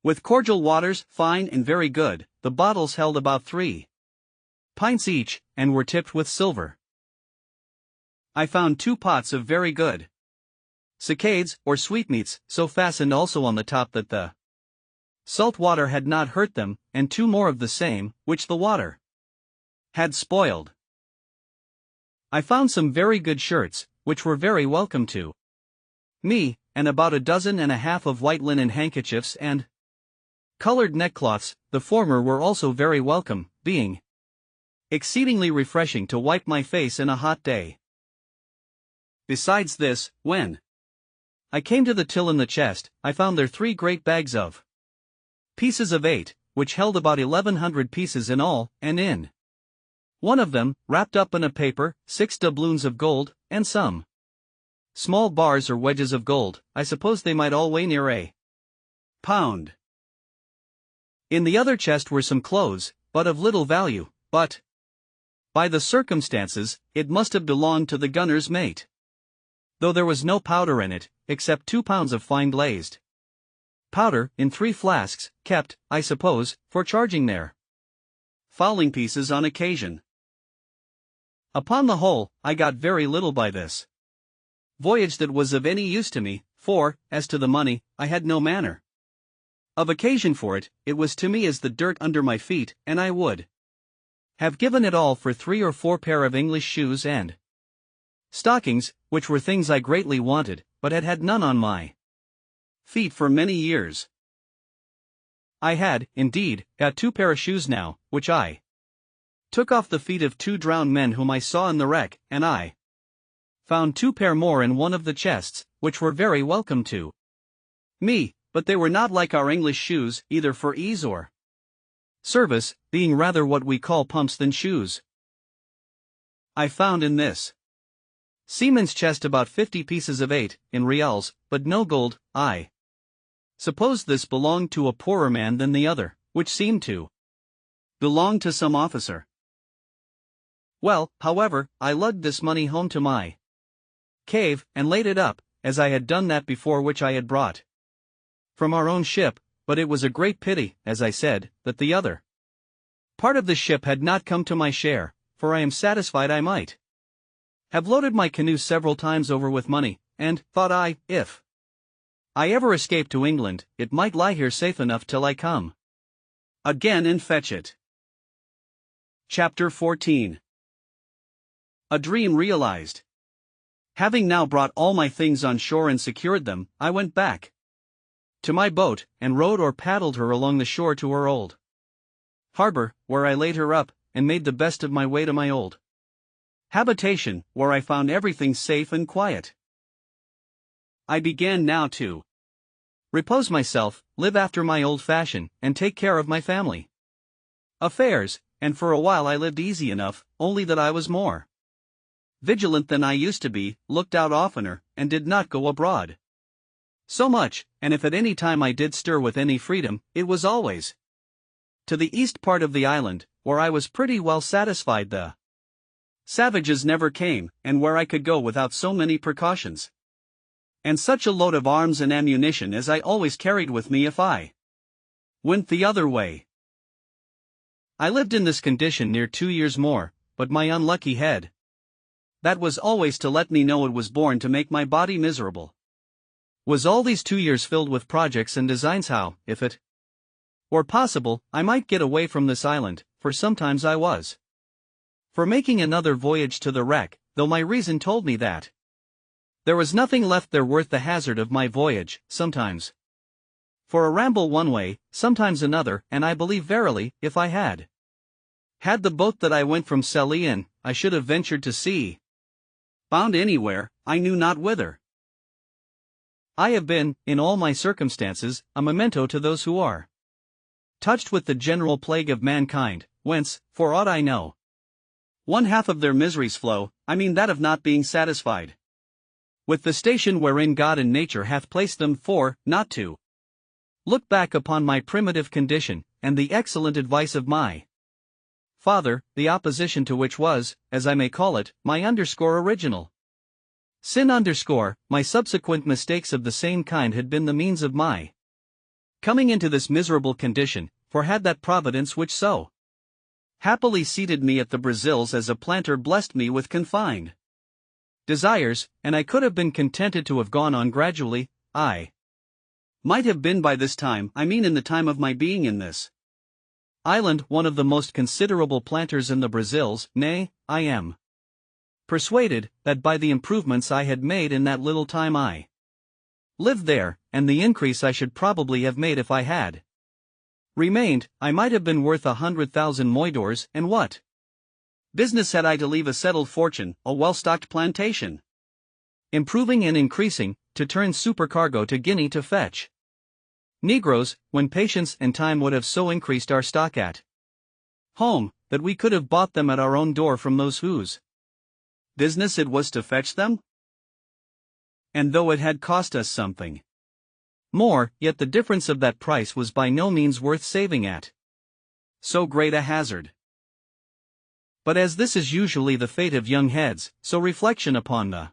with cordial waters, fine and very good. The bottles held about 3 pints each, and were tipped with silver. I found 2 pots of very good saccades, or sweetmeats, so fastened also on the top that the salt water had not hurt them, and 2 more of the same, which the water had spoiled. I found some very good shirts, which were very welcome to me, and about 12 and a half of white linen handkerchiefs and colored neckcloths. The former were also very welcome, being exceedingly refreshing to wipe my face in a hot day. Besides this, when I came to the till in the chest, I found there 3 great bags of pieces of 8, which held about 1100 pieces in all, and in one of them, wrapped up in a paper, 6 doubloons of gold, and some small bars or wedges of gold. I suppose they might all weigh near a pound. In the other chest were some clothes, but of little value, but by the circumstances, it must have belonged to the gunner's mate, though there was no powder in it, except 2 pounds of fine glazed powder, in 3 flasks, kept, I suppose, for charging their fowling pieces on occasion. Upon the whole, I got very little by this voyage that was of any use to me, for, as to the money, I had no manner of occasion for it. It was to me as the dirt under my feet, and I would have given it all for 3 or 4 pair of English shoes and stockings, which were things I greatly wanted, but had had none on my feet for many years. I had, indeed, got 2 pair of shoes now, which I took off the feet of 2 drowned men whom I saw in the wreck, and I found 2 pair more in one of the chests, which were very welcome to me, but they were not like our English shoes, either for ease or service, being rather what we call pumps than shoes. I found in this seaman's chest about 50 pieces of 8, in reals, but no gold. I suppose this belonged to a poorer man than the other, which seemed to belong to some officer. Well, however, I lugged this money home to my cave, and laid it up, as I had done that before which I had brought from our own ship, but it was a great pity, as I said, that the other Part of the ship had not come to my share, for I am satisfied I might have loaded my canoe several times over with money, and, thought I, if I ever escape to England, it might lie here safe enough till I come again and fetch it. Chapter 14. A dream realized. Having now brought all my things on shore and secured them, I went back to my boat, and rowed or paddled her along the shore to her old harbor, where I laid her up, and made the best of my way to my old habitation, where I found everything safe and quiet. I began now to repose myself, live after my old fashion, and take care of my family affairs, and for a while I lived easy enough, only that I was more vigilant than I used to be, looked out oftener, and did not go abroad so much, and if at any time I did stir with any freedom, it was always to the east part of the island, where I was pretty well satisfied the savages never came, and where I could go without so many precautions and such a load of arms and ammunition as I always carried with me if I went the other way. I lived in this condition near 2 years more, but my unlucky head, that was always to let me know it was born to make my body miserable, was all these 2 years filled with projects and designs how, if it were possible, I might get away from this island, for sometimes I was for making another voyage to the wreck, though my reason told me that there was nothing left there worth the hazard of my voyage, sometimes for a ramble one way, sometimes another, and I believe verily, if I had the boat that I went from Selly in, I should have ventured to sea, bound anywhere, I knew not whither. I have been, in all my circumstances, a memento to those who are touched with the general plague of mankind, whence, for aught I know, one half of their miseries flow, I mean that of not being satisfied with the station wherein God and nature hath placed them, for, not to look back upon my primitive condition, and the excellent advice of my father, the opposition to which was, as I may call it, my original sin. My subsequent mistakes of the same kind had been the means of my coming into this miserable condition, for had that providence which so happily seated me at the Brazils as a planter blessed me with confined desires, and I could have been contented to have gone on gradually, I might have been by this time, I mean in the time of my being in this island, one of the most considerable planters in the Brazils. Nay, I am persuaded that by the improvements I had made in that little time I lived there, and the increase I should probably have made if I had remained, I might have been worth 100,000 moidores, and what business had I to leave a settled fortune, a well-stocked plantation, improving and increasing, to turn supercargo to Guinea to fetch Negroes, when patience and time would have so increased our stock at home, that we could have bought them at our own door from those whose business it was to fetch them? And though it had cost us something more, yet the difference of that price was by no means worth saving at so great a hazard. But as this is usually the fate of young heads, so reflection upon the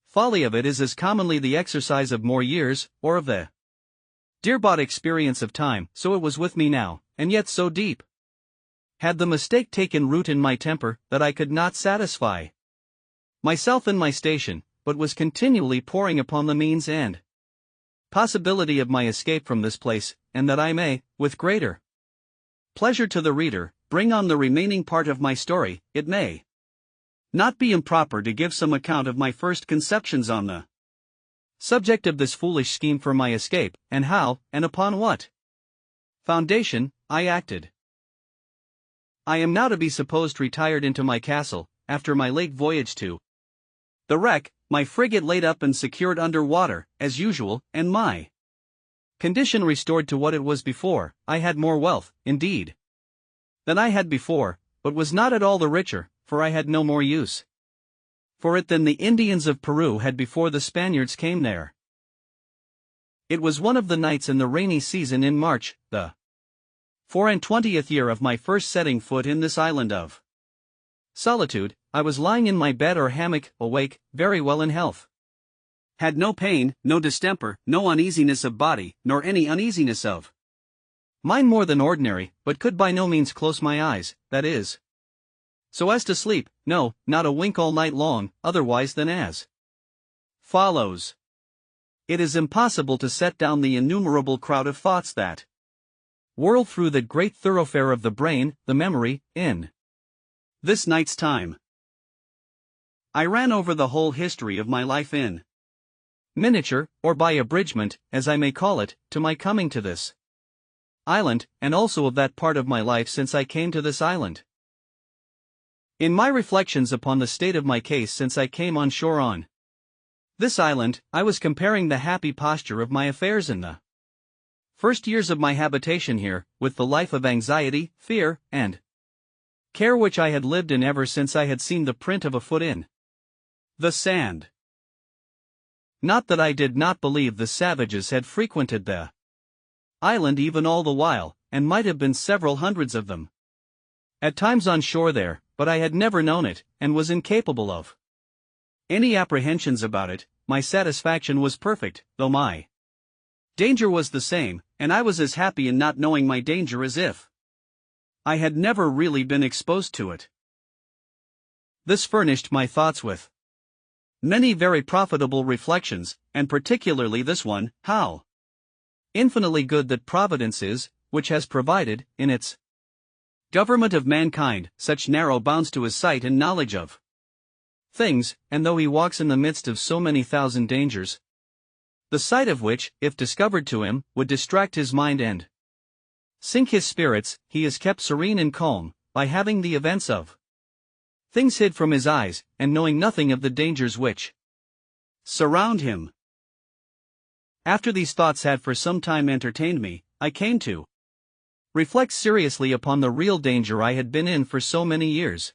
folly of it is as commonly the exercise of more years, or of the dear-bought experience of time. So it was with me now, and yet so deep had the mistake taken root in my temper, that I could not satisfy myself in my station, but was continually poring upon the means and possibility of my escape from this place, and that I may, with greater pleasure to the reader, bring on the remaining part of my story, it may not be improper to give some account of my first conceptions on the subject of this foolish scheme for my escape, and how, and upon what foundation, I acted. I am now to be supposed retired into my castle, after my late voyage to the wreck, my frigate laid up and secured under water, as usual, and my condition restored to what it was before. I had more wealth, indeed, than I had before, but was not at all the richer, for I had no more use for it than the Indians of Peru had before the Spaniards came there. It was one of the nights in the rainy season in March, the 24th year of my first setting foot in this island of solitude. I was lying in my bed or hammock, awake, very well in health. Had no pain, no distemper, no uneasiness of body, nor any uneasiness of Mine more than ordinary, but could by no means close my eyes, that is, so as to sleep, no, not a wink all night long, otherwise than as follows. It is impossible to set down the innumerable crowd of thoughts that whirl through that great thoroughfare of the brain, the memory, in this night's time. I ran over the whole history of my life in miniature, or by abridgment, as I may call it, to my coming to this island, and also of that part of my life since I came to this island. In my reflections upon the state of my case since I came on shore on this island, I was comparing the happy posture of my affairs in the first years of my habitation here, with the life of anxiety, fear, and care which I had lived in ever since I had seen the print of a foot in the sand. Not that I did not believe the savages had frequented the island even all the while, and might have been several hundreds of them at times on shore there, but I had never known it, and was incapable of any apprehensions about it. My satisfaction was perfect, though my danger was the same, and I was as happy in not knowing my danger as if I had never really been exposed to it. This furnished my thoughts with many very profitable reflections, and particularly this one, how infinitely good that Providence is, which has provided, in its government of mankind, such narrow bounds to his sight and knowledge of things, and though he walks in the midst of so many thousand dangers, the sight of which, if discovered to him, would distract his mind and sink his spirits, he is kept serene and calm, by having the events of things hid from his eyes, and knowing nothing of the dangers which surround him. After these thoughts had for some time entertained me, I came to reflect seriously upon the real danger I had been in for so many years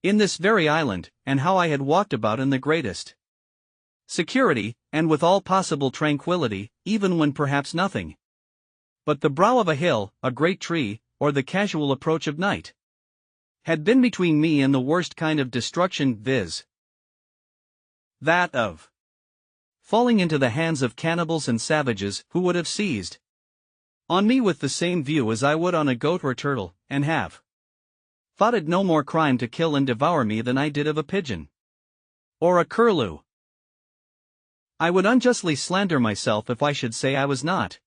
in this very island, and how I had walked about in the greatest security, and with all possible tranquility, even when perhaps nothing but the brow of a hill, a great tree, or the casual approach of night had been between me and the worst kind of destruction, viz., that of falling into the hands of cannibals and savages who would have seized on me with the same view as I would on a goat or turtle, and have thought it no more crime to kill and devour me than I did of a pigeon or a curlew. I would unjustly slander myself if I should say I was not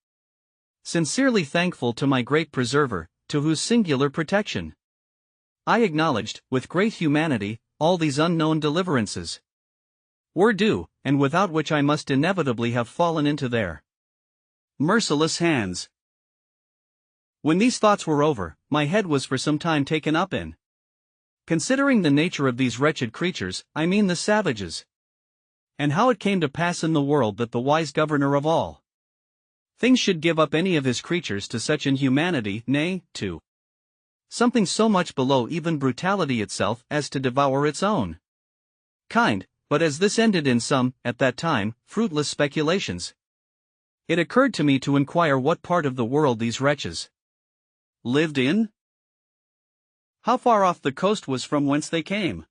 sincerely thankful to my great preserver, to whose singular protection I acknowledged, with great humanity, all these unknown deliverances were due, and without which I must inevitably have fallen into their merciless hands. When these thoughts were over, my head was for some time taken up in considering the nature of these wretched creatures, I mean the savages, and how it came to pass in the world that the wise governor of all things should give up any of his creatures to such inhumanity, nay, to something so much below even brutality itself as to devour its own kind. But as this ended in some, at that time, fruitless speculations, it occurred to me to inquire what part of the world these wretches lived in, how far off the coast was from whence they came,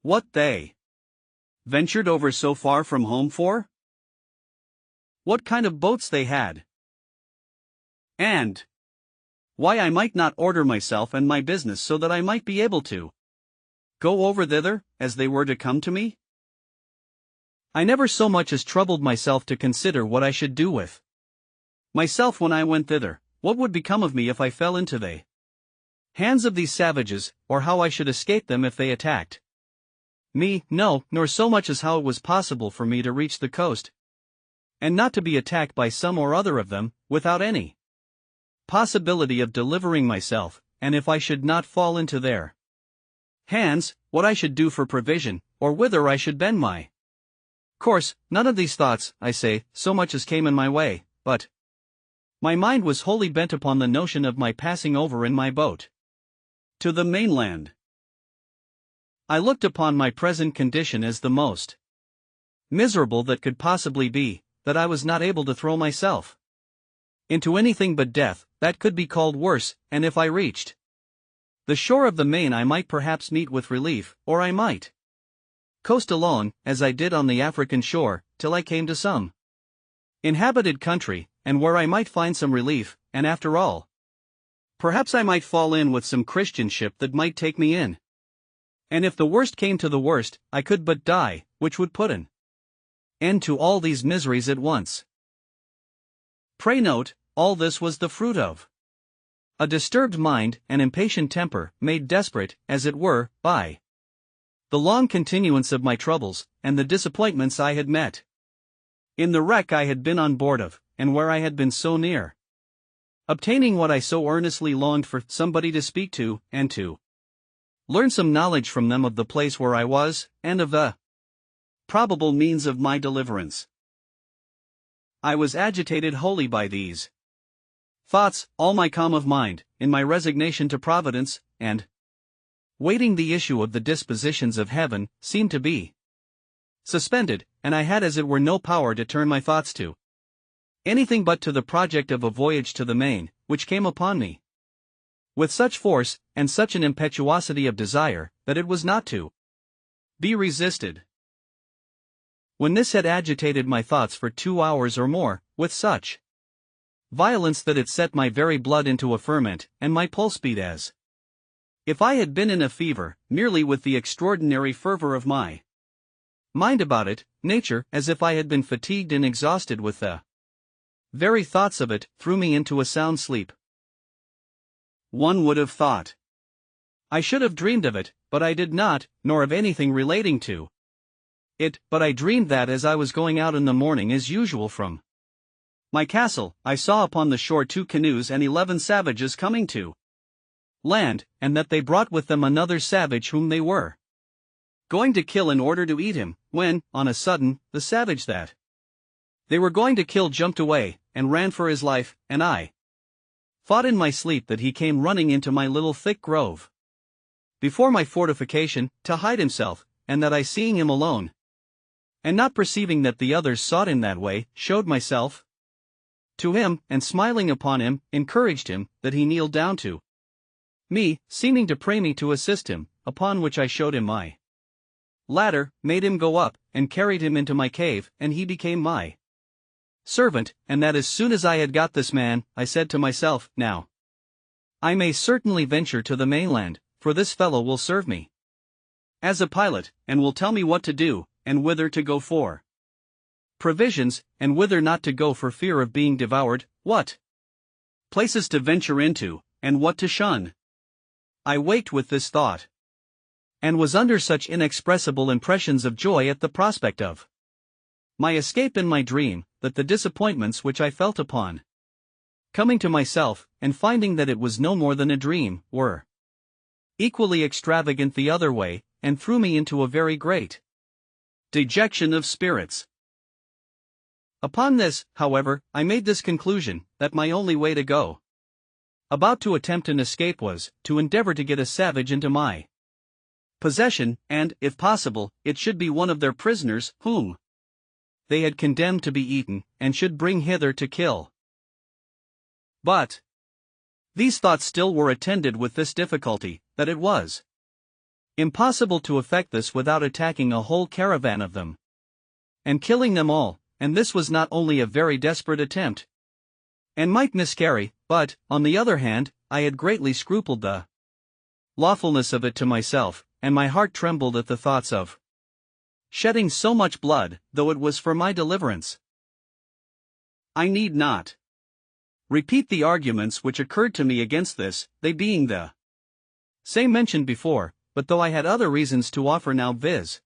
what they ventured over so far from home for, what kind of boats they had, and why I might not order myself and my business so that I might be able to go over thither, as they were to come to me. I never so much as troubled myself to consider what I should do with myself when I went thither, what would become of me if I fell into the hands of these savages, or how I should escape them if they attacked me, no, nor so much as how it was possible for me to reach the coast, and not to be attacked by some or other of them, without any possibility of delivering myself, and if I should not fall into their hands, what I should do for provision, or whither I should bend my course. None of these thoughts, I say, so much as came in my way, but my mind was wholly bent upon the notion of my passing over in my boat to the mainland. I looked upon my present condition as the most miserable that could possibly be, that I was not able to throw myself into anything but death, that could be called worse, and if I reached the shore of the main I might perhaps meet with relief, or I might coast alone, as I did on the African shore, till I came to some inhabited country, and where I might find some relief, and after all, perhaps I might fall in with some Christian ship that might take me in. And if the worst came to the worst, I could but die, which would put an end to all these miseries at once. Pray note, all this was the fruit of a disturbed mind and impatient temper, made desperate, as it were, by the long continuance of my troubles, and the disappointments I had met in the wreck I had been on board of, and where I had been so near obtaining what I so earnestly longed for, somebody to speak to, and to learn some knowledge from them of the place where I was, and of the probable means of my deliverance. I was agitated wholly by these thoughts, all my calm of mind, in my resignation to Providence, and waiting the issue of the dispositions of heaven, seemed to be suspended, and I had as it were no power to turn my thoughts to anything but to the project of a voyage to the Main, which came upon me with such force, and such an impetuosity of desire, that it was not to be resisted. When this had agitated my thoughts for 2 hours or more, with such violence that it set my very blood into a ferment, and my pulse beat as if I had been in a fever, merely with the extraordinary fervor of my mind about it, nature, as if I had been fatigued and exhausted with the very thoughts of it, threw me into a sound sleep. One would have thought I should have dreamed of it, but I did not, nor of anything relating to it, but I dreamed that as I was going out in the morning as usual from my castle, I saw upon the shore 2 canoes and 11 savages coming to land, and that they brought with them another savage whom they were going to kill in order to eat him, when, on a sudden, the savage that they were going to kill jumped away, and ran for his life, and I thought in my sleep that he came running into my little thick grove before my fortification, to hide himself, and that I, seeing him alone, and not perceiving that the others sought him that way, showed myself to him, and smiling upon him, encouraged him, that he kneeled down to me, seeming to pray me to assist him, upon which I showed him my ladder, made him go up, and carried him into my cave, and he became my servant, and that as soon as I had got this man, I said to myself, now I may certainly venture to the mainland, for this fellow will serve me as a pilot, and will tell me what to do, and whither to go for provisions, and whither not to go for fear of being devoured, what places to venture into, and what to shun. I waked with this thought, and was under such inexpressible impressions of joy at the prospect of my escape in my dream, that the disappointments which I felt upon coming to myself, and finding that it was no more than a dream, were equally extravagant the other way, and threw me into a very great dejection of spirits. Upon this, however, I made this conclusion, that my only way to go about to attempt an escape was, to endeavor to get a savage into my possession, and, if possible, it should be one of their prisoners, whom they had condemned to be eaten, and should bring hither to kill. But these thoughts still were attended with this difficulty, that it was impossible to effect this without attacking a whole caravan of them and killing them all, and this was not only a very desperate attempt, and might miscarry, but, on the other hand, I had greatly scrupled the lawfulness of it to myself, and my heart trembled at the thoughts of shedding so much blood, though it was for my deliverance. I need not repeat the arguments which occurred to me against this, they being the same mentioned before, but though I had other reasons to offer now, viz.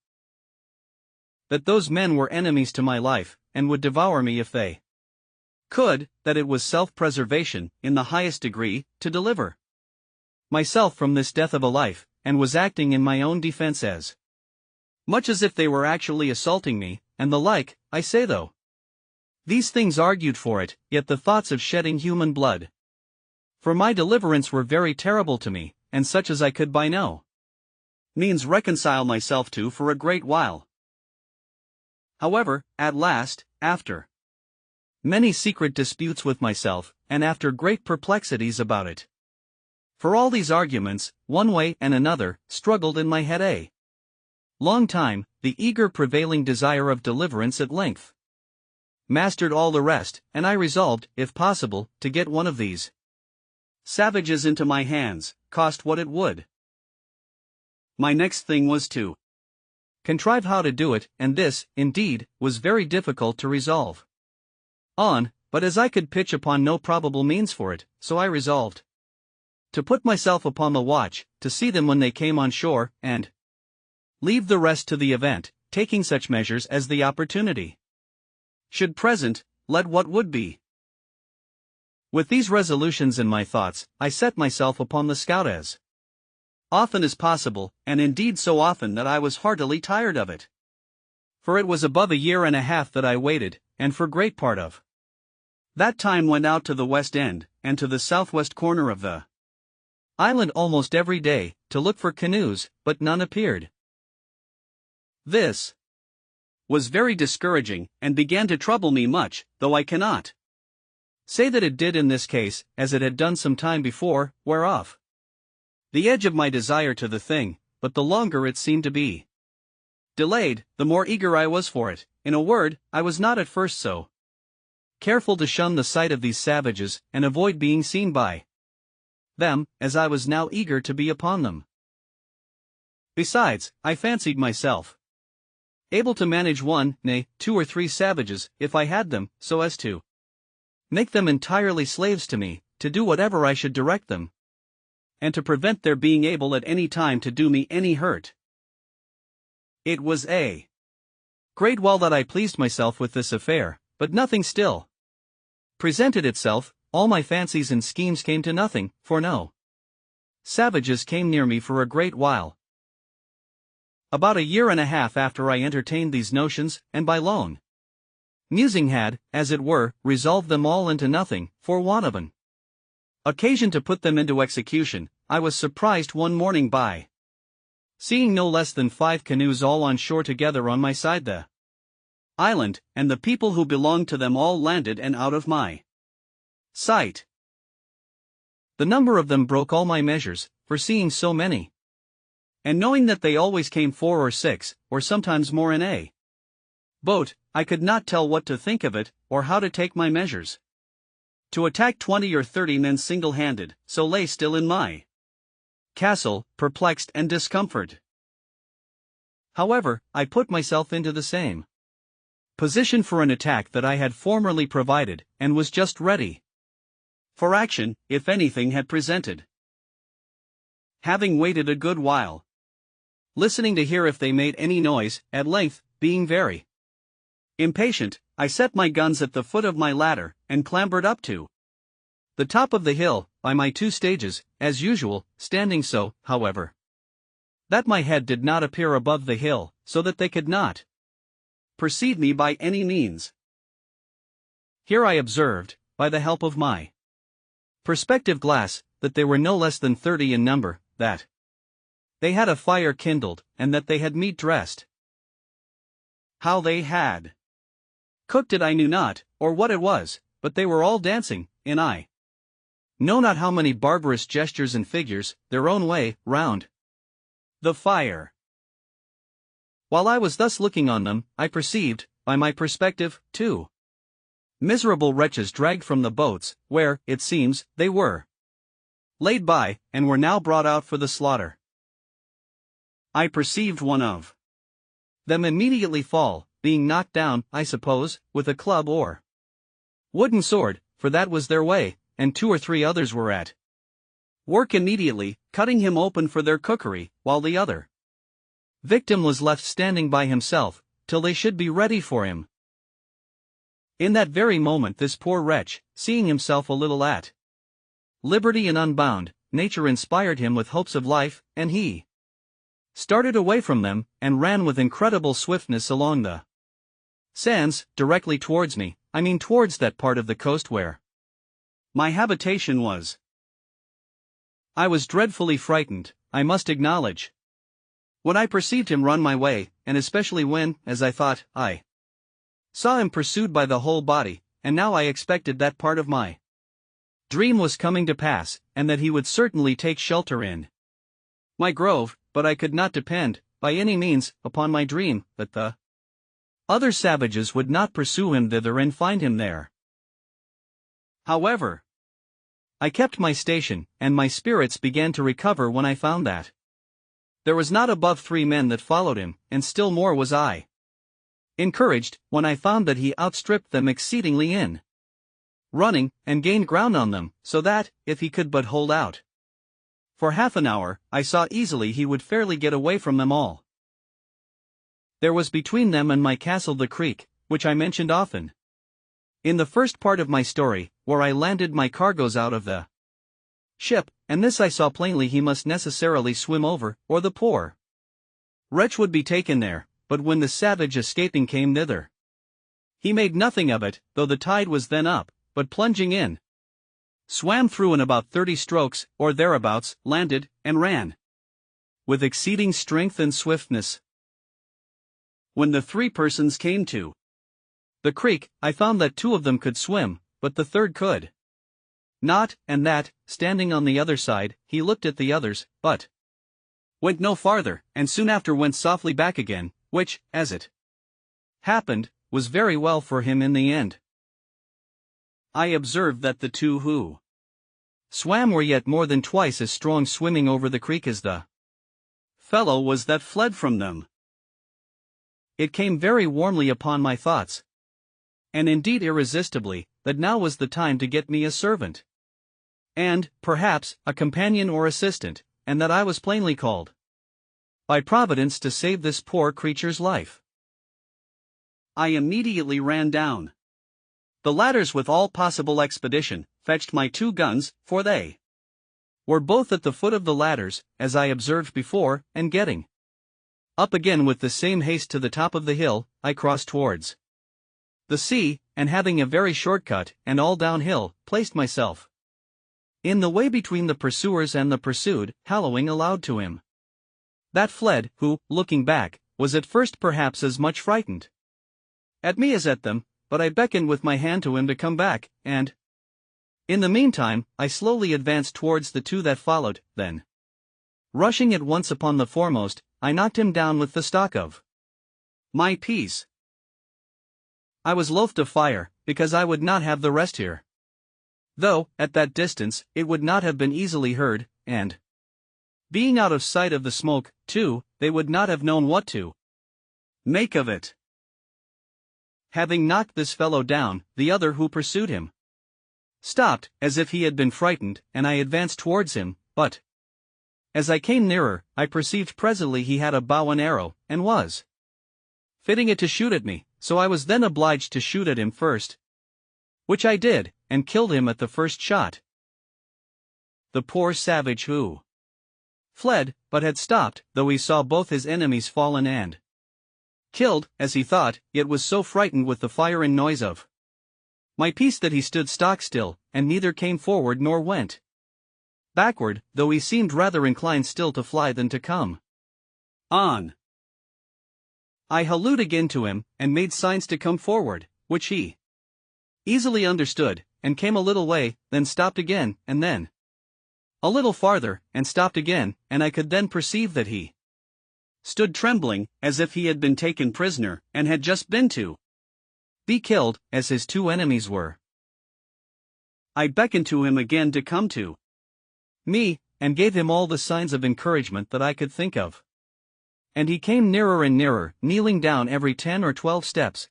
that those men were enemies to my life, and would devour me if they could, that it was self-preservation, in the highest degree, to deliver myself from this death of a life, and was acting in my own defense as much as if they were actually assaulting me, and the like. I say, though these things argued for it, yet the thoughts of shedding human blood for my deliverance were very terrible to me, and such as I could by no means reconcile myself to for a great while. However, at last, after many secret disputes with myself, and after great perplexities about it, for all these arguments, one way and another, struggled in my head a long time, the eager prevailing desire of deliverance at length mastered all the rest, and I resolved, if possible, to get one of these savages into my hands, cost what it would. My next thing was to contrive how to do it, and this, indeed, was very difficult to resolve on, but as I could pitch upon no probable means for it, so I resolved to put myself upon the watch, to see them when they came on shore, and leave the rest to the event, taking such measures as the opportunity should present, let what would be. With these resolutions in my thoughts, I set myself upon the scout as often as possible, and indeed so often that I was heartily tired of it. For it was above a year and a half that I waited, and for great part of that time went out to the west end, and to the southwest corner of the island almost every day, to look for canoes, but none appeared. This was very discouraging, and began to trouble me much, though I cannot say that it did in this case, as it had done some time before, whereof the edge of my desire to the thing, but the longer it seemed to be delayed, the more eager I was for it. In a word, I was not at first so careful to shun the sight of these savages, and avoid being seen by them, as I was now eager to be upon them. Besides, I fancied myself able to manage one, nay, 2 or 3 savages, if I had them, so as to make them entirely slaves to me, to do whatever I should direct them, and to prevent their being able at any time to do me any hurt. It was a great while that I pleased myself with this affair, but nothing still presented itself. All my fancies and schemes came to nothing, for no savages came near me for a great while. About a year and a half after I entertained these notions, and by lone musing had, as it were, resolved them all into nothing, for want of an occasion to put them into execution, I was surprised one morning by seeing no less than 5 canoes all on shore together on my side the island, and the people who belonged to them all landed and out of my sight. The number of them broke all my measures, for seeing so many, and knowing that they always came 4 or 6, or sometimes more in a boat, I could not tell what to think of it, or how to take my measures. To attack 20 or 30 men single-handed, so lay still in my castle, perplexed and discomforted. However, I put myself into the same position for an attack that I had formerly provided, and was just ready for action, if anything had presented. Having waited a good while, listening to hear if they made any noise, at length, being very impatient, I set my guns at the foot of my ladder, and clambered up to the top of the hill, by my 2 stages, as usual, standing so, however, that my head did not appear above the hill, so that they could not perceive me by any means. Here I observed, by the help of my perspective glass, that they were no less than 30 in number, that they had a fire kindled, and that they had meat dressed. How they had cooked it I knew not, or what it was, but they were all dancing, in I know not how many barbarous gestures and figures, their own way, round the fire. While I was thus looking on them, I perceived, by my perspective, 2 miserable wretches dragged from the boats, where, it seems, they were laid by, and were now brought out for the slaughter. I perceived one of them immediately fall, being knocked down, I suppose, with a club or wooden sword, for that was their way, and 2 or 3 others were at work immediately, cutting him open for their cookery, while the other victim was left standing by himself, till they should be ready for him. In that very moment this poor wretch, seeing himself a little at liberty and unbound, nature inspired him with hopes of life, and he started away from them, and ran with incredible swiftness along the sands, directly towards me, I mean towards that part of the coast where my habitation was. I was dreadfully frightened, I must acknowledge, when I perceived him run my way, and especially when, as I thought, I saw him pursued by the whole body, and now I expected that part of my dream was coming to pass, and that he would certainly take shelter in my grove, but I could not depend, by any means, upon my dream, but the Other savages would not pursue him thither and find him there. However, I kept my station, and my spirits began to recover when I found that there was not above 3 men that followed him, and still more was I encouraged when I found that he outstripped them exceedingly in running, and gained ground on them, so that, if he could but hold out for half an hour, I saw easily he would fairly get away from them all. There was between them and my castle the creek, which I mentioned often in the first part of my story, where I landed my cargoes out of the ship, and this I saw plainly he must necessarily swim over, or the poor wretch would be taken there. But when the savage escaping came thither, he made nothing of it, though the tide was then up, but plunging in, swam through in about 30 strokes, or thereabouts, landed, and ran with exceeding strength and swiftness. When the 3 persons came to the creek, I found that 2 of them could swim, but the third could not, and that, standing on the other side, he looked at the others, but went no farther, and soon after went softly back again, which, as it happened, was very well for him in the end. I observed that the 2 who swam were yet more than twice as strong swimming over the creek as the fellow was that fled from them. It came very warmly upon my thoughts, and indeed irresistibly, that now was the time to get me a servant, and, perhaps, a companion or assistant, and that I was plainly called by Providence to save this poor creature's life. I immediately ran down the ladders with all possible expedition, fetched my 2 guns, for they were both at the foot of the ladders, as I observed before, and getting up again with the same haste to the top of the hill, I crossed towards the sea, and having a very short cut, and all downhill, placed myself in the way between the pursuers and the pursued, hallooing aloud to him that fled, who, looking back, was at first perhaps as much frightened at me as at them, but I beckoned with my hand to him to come back, and in the meantime, I slowly advanced towards the 2 that followed, then rushing at once upon the foremost, I knocked him down with the stock of my piece. I was loath to fire, because I would not have the rest here, though, at that distance, it would not have been easily heard, and being out of sight of the smoke, too, they would not have known what to make of it. Having knocked this fellow down, the other who pursued him stopped, as if he had been frightened, and I advanced towards him, but as I came nearer, I perceived presently he had a bow and arrow, and was fitting it to shoot at me, so I was then obliged to shoot at him first, which I did, and killed him at the first shot. The poor savage who fled, but had stopped, though he saw both his enemies fallen and killed, as he thought, yet was so frightened with the fire and noise of my piece that he stood stock still, and neither came forward nor went backward, though he seemed rather inclined still to fly than to come on. I hallooed again to him, and made signs to come forward, which he easily understood, and came a little way, then stopped again, and then a little farther, and stopped again, and I could then perceive that he stood trembling, as if he had been taken prisoner, and had just been to be killed, as his 2 enemies were. I beckoned to him again to come to me, and gave him all the signs of encouragement that I could think of. And he came nearer and nearer, kneeling down every 10 or 12 steps,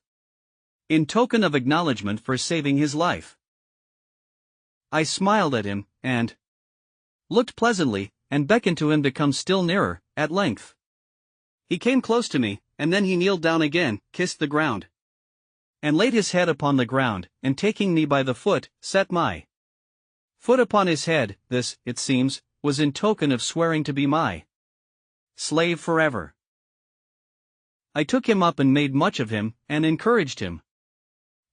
in token of acknowledgment for saving his life. I smiled at him, and looked pleasantly, and beckoned to him to come still nearer. At length he came close to me, and then he kneeled down again, kissed the ground, and laid his head upon the ground, and taking me by the foot, set my foot upon his head. This, it seems, was in token of swearing to be my slave forever. I took him up and made much of him, and encouraged him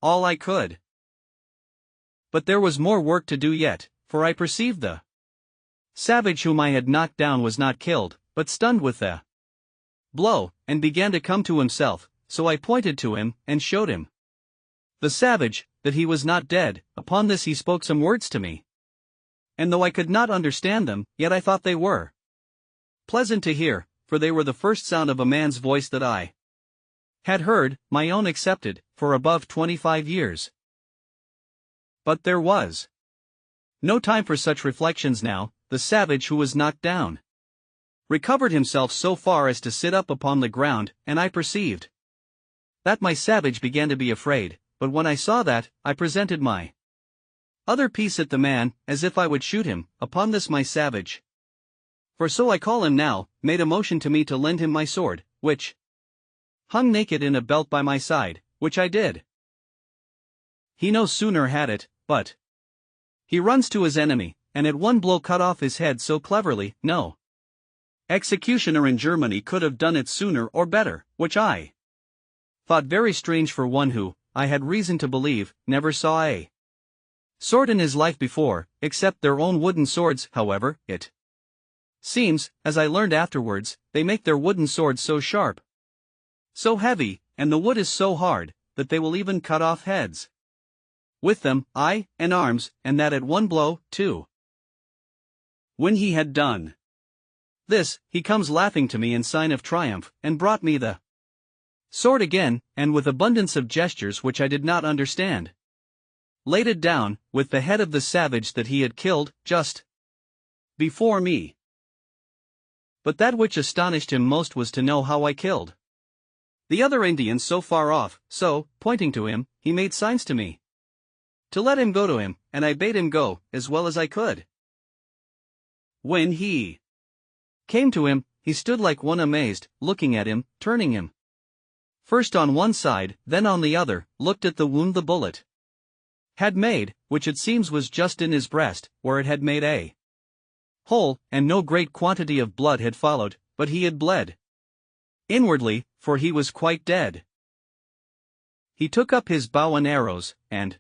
all I could. But there was more work to do yet, for I perceived the savage whom I had knocked down was not killed, but stunned with the blow, and began to come to himself, so I pointed to him, and showed him the savage, that he was not dead. Upon this he spoke some words to me, and though I could not understand them, yet I thought they were pleasant to hear, for they were the first sound of a man's voice that I had heard, my own excepted, for above 25 years. But there was no time for such reflections now. The savage who was knocked down recovered himself so far as to sit up upon the ground, and I perceived that my savage began to be afraid, but when I saw that, I presented my other piece at the man, as if I would shoot him. Upon this my savage, for so I call him now, made a motion to me to lend him my sword, which hung naked in a belt by my side, which I did. He no sooner had it, but he runs to his enemy, and at one blow cut off his head so cleverly, no executioner in Germany could have done it sooner or better, which I thought very strange for one who, I had reason to believe, never saw a sword in his life before, except their own wooden swords. However, it seems, as I learned afterwards, they make their wooden swords so sharp, so heavy, and the wood is so hard, that they will even cut off heads with them, aye, and arms, and that at one blow, too. When he had done this, he comes laughing to me in sign of triumph, and brought me the sword again, and with abundance of gestures which I did not understand, laid it down, with the head of the savage that he had killed, just before me. But that which astonished him most was to know how I killed the other Indian so far off, so, pointing to him, he made signs to me to let him go to him, and I bade him go, as well as I could. When he came to him, he stood like one amazed, looking at him, turning him first on one side, then on the other, looked at the wound the bullet had made, which it seems was just in his breast, where it had made a hole, and no great quantity of blood had followed, but he had bled inwardly, for he was quite dead. He took up his bow and arrows, and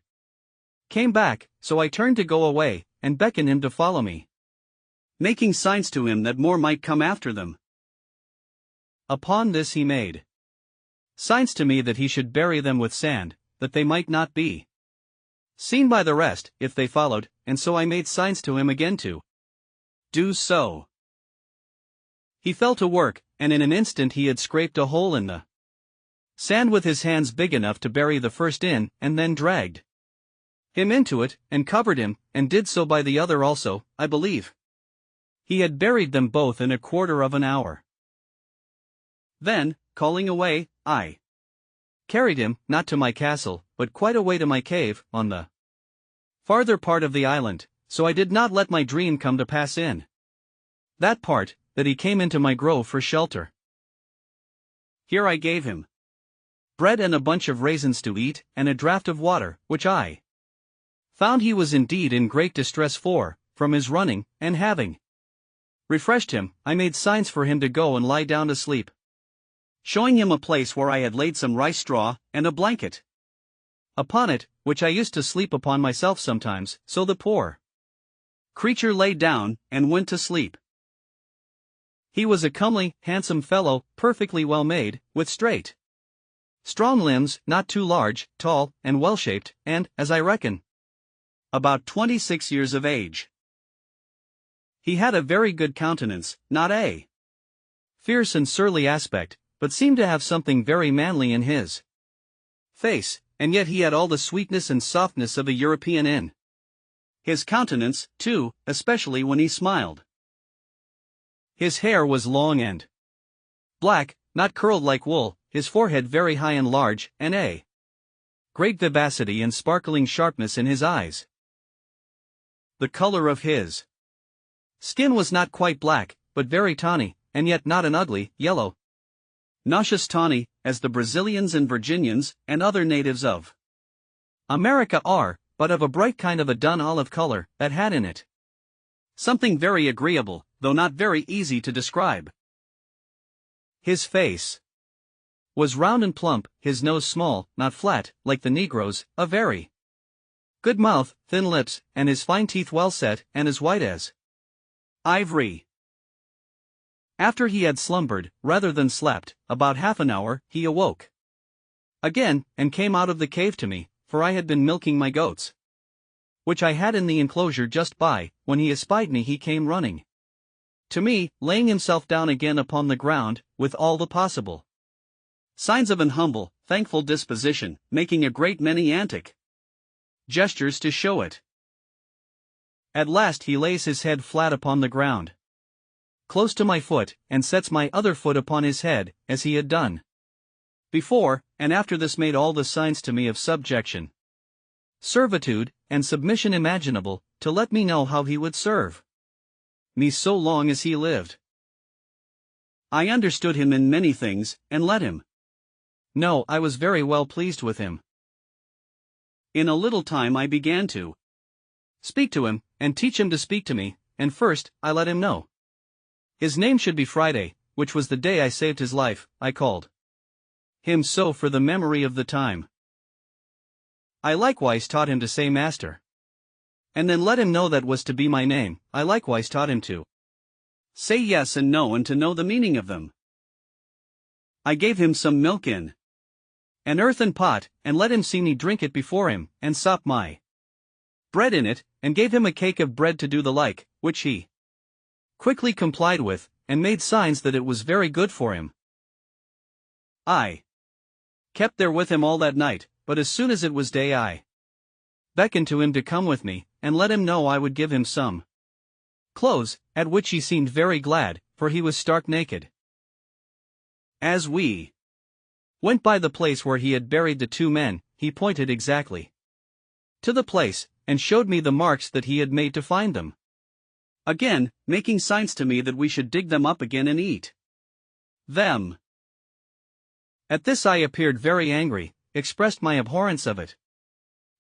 came back, so I turned to go away, and beckoned him to follow me, making signs to him that more might come after them. Upon this he made signs to me that he should bury them with sand, that they might not be seen by the rest, if they followed, and so I made signs to him again to do so. He fell to work, and in an instant he had scraped a hole in the sand with his hands big enough to bury the first in, and then dragged him into it, and covered him, and did so by the other also, I believe. He had buried them both in a quarter of an hour. Then, calling away, I carried him, not to my castle, but quite away to my cave, on the farther part of the island, so I did not let my dream come to pass in that part, that he came into my grove for shelter. Here I gave him bread and a bunch of raisins to eat, and a draught of water, which I found he was indeed in great distress for, from his running, and having refreshed him, I made signs for him to go and lie down to sleep, showing him a place where I had laid some rice straw, and a blanket upon it, which I used to sleep upon myself sometimes, so the poor creature lay down, and went to sleep. He was a comely, handsome fellow, perfectly well made, with straight, strong limbs, not too large, tall, and well-shaped, and, as I reckon, about 26 years of age. He had a very good countenance, not a fierce and surly aspect, but seemed to have something very manly in his face, and yet he had all the sweetness and softness of a European in his countenance, too, especially when he smiled. His hair was long and black, not curled like wool, his forehead very high and large, and a great vivacity and sparkling sharpness in his eyes. The color of his skin was not quite black, but very tawny, and yet not an ugly yellow, nauseous tawny, as the Brazilians and Virginians, and other natives of America are, but of a bright kind of a dun olive color, that had in it something very agreeable, though not very easy to describe. His face was round and plump, his nose small, not flat, like the Negroes, a very good mouth, thin lips, and his fine teeth well set, and as white as ivory. After he had slumbered, rather than slept, about half an hour, he awoke again, and came out of the cave to me, for I had been milking my goats, which I had in the enclosure just by. When he espied me he came running to me, laying himself down again upon the ground, with all the possible Signs of an humble, thankful disposition, making a great many antic gestures to show it. At last he lays his head flat upon the ground, close to my foot, and sets my other foot upon his head, as he had done before, and after this made all the signs to me of subjection, servitude, and submission imaginable, to let me know how he would serve me so long as he lived. I understood him in many things, and let him know I was very well pleased with him. In a little time I began to speak to him, and teach him to speak to me, and first, I let him know his name should be Friday, which was the day I saved his life. I called him so for the memory of the time. I likewise taught him to say master, and then let him know that was to be my name. I likewise taught him to say yes and no, and to know the meaning of them. I gave him some milk in an earthen pot, and let him see me drink it before him, and sop my bread in it, and gave him a cake of bread to do the like, which he quickly complied with, and made signs that it was very good for him. I kept there with him all that night, but as soon as it was day I beckoned to him to come with me, and let him know I would give him some clothes, at which he seemed very glad, for he was stark naked. As we went by the place where he had buried the two men, he pointed exactly to the place, and showed me the marks that he had made to find them. Again, making signs to me that we should dig them up again and eat them. At this I appeared very angry, expressed my abhorrence of it,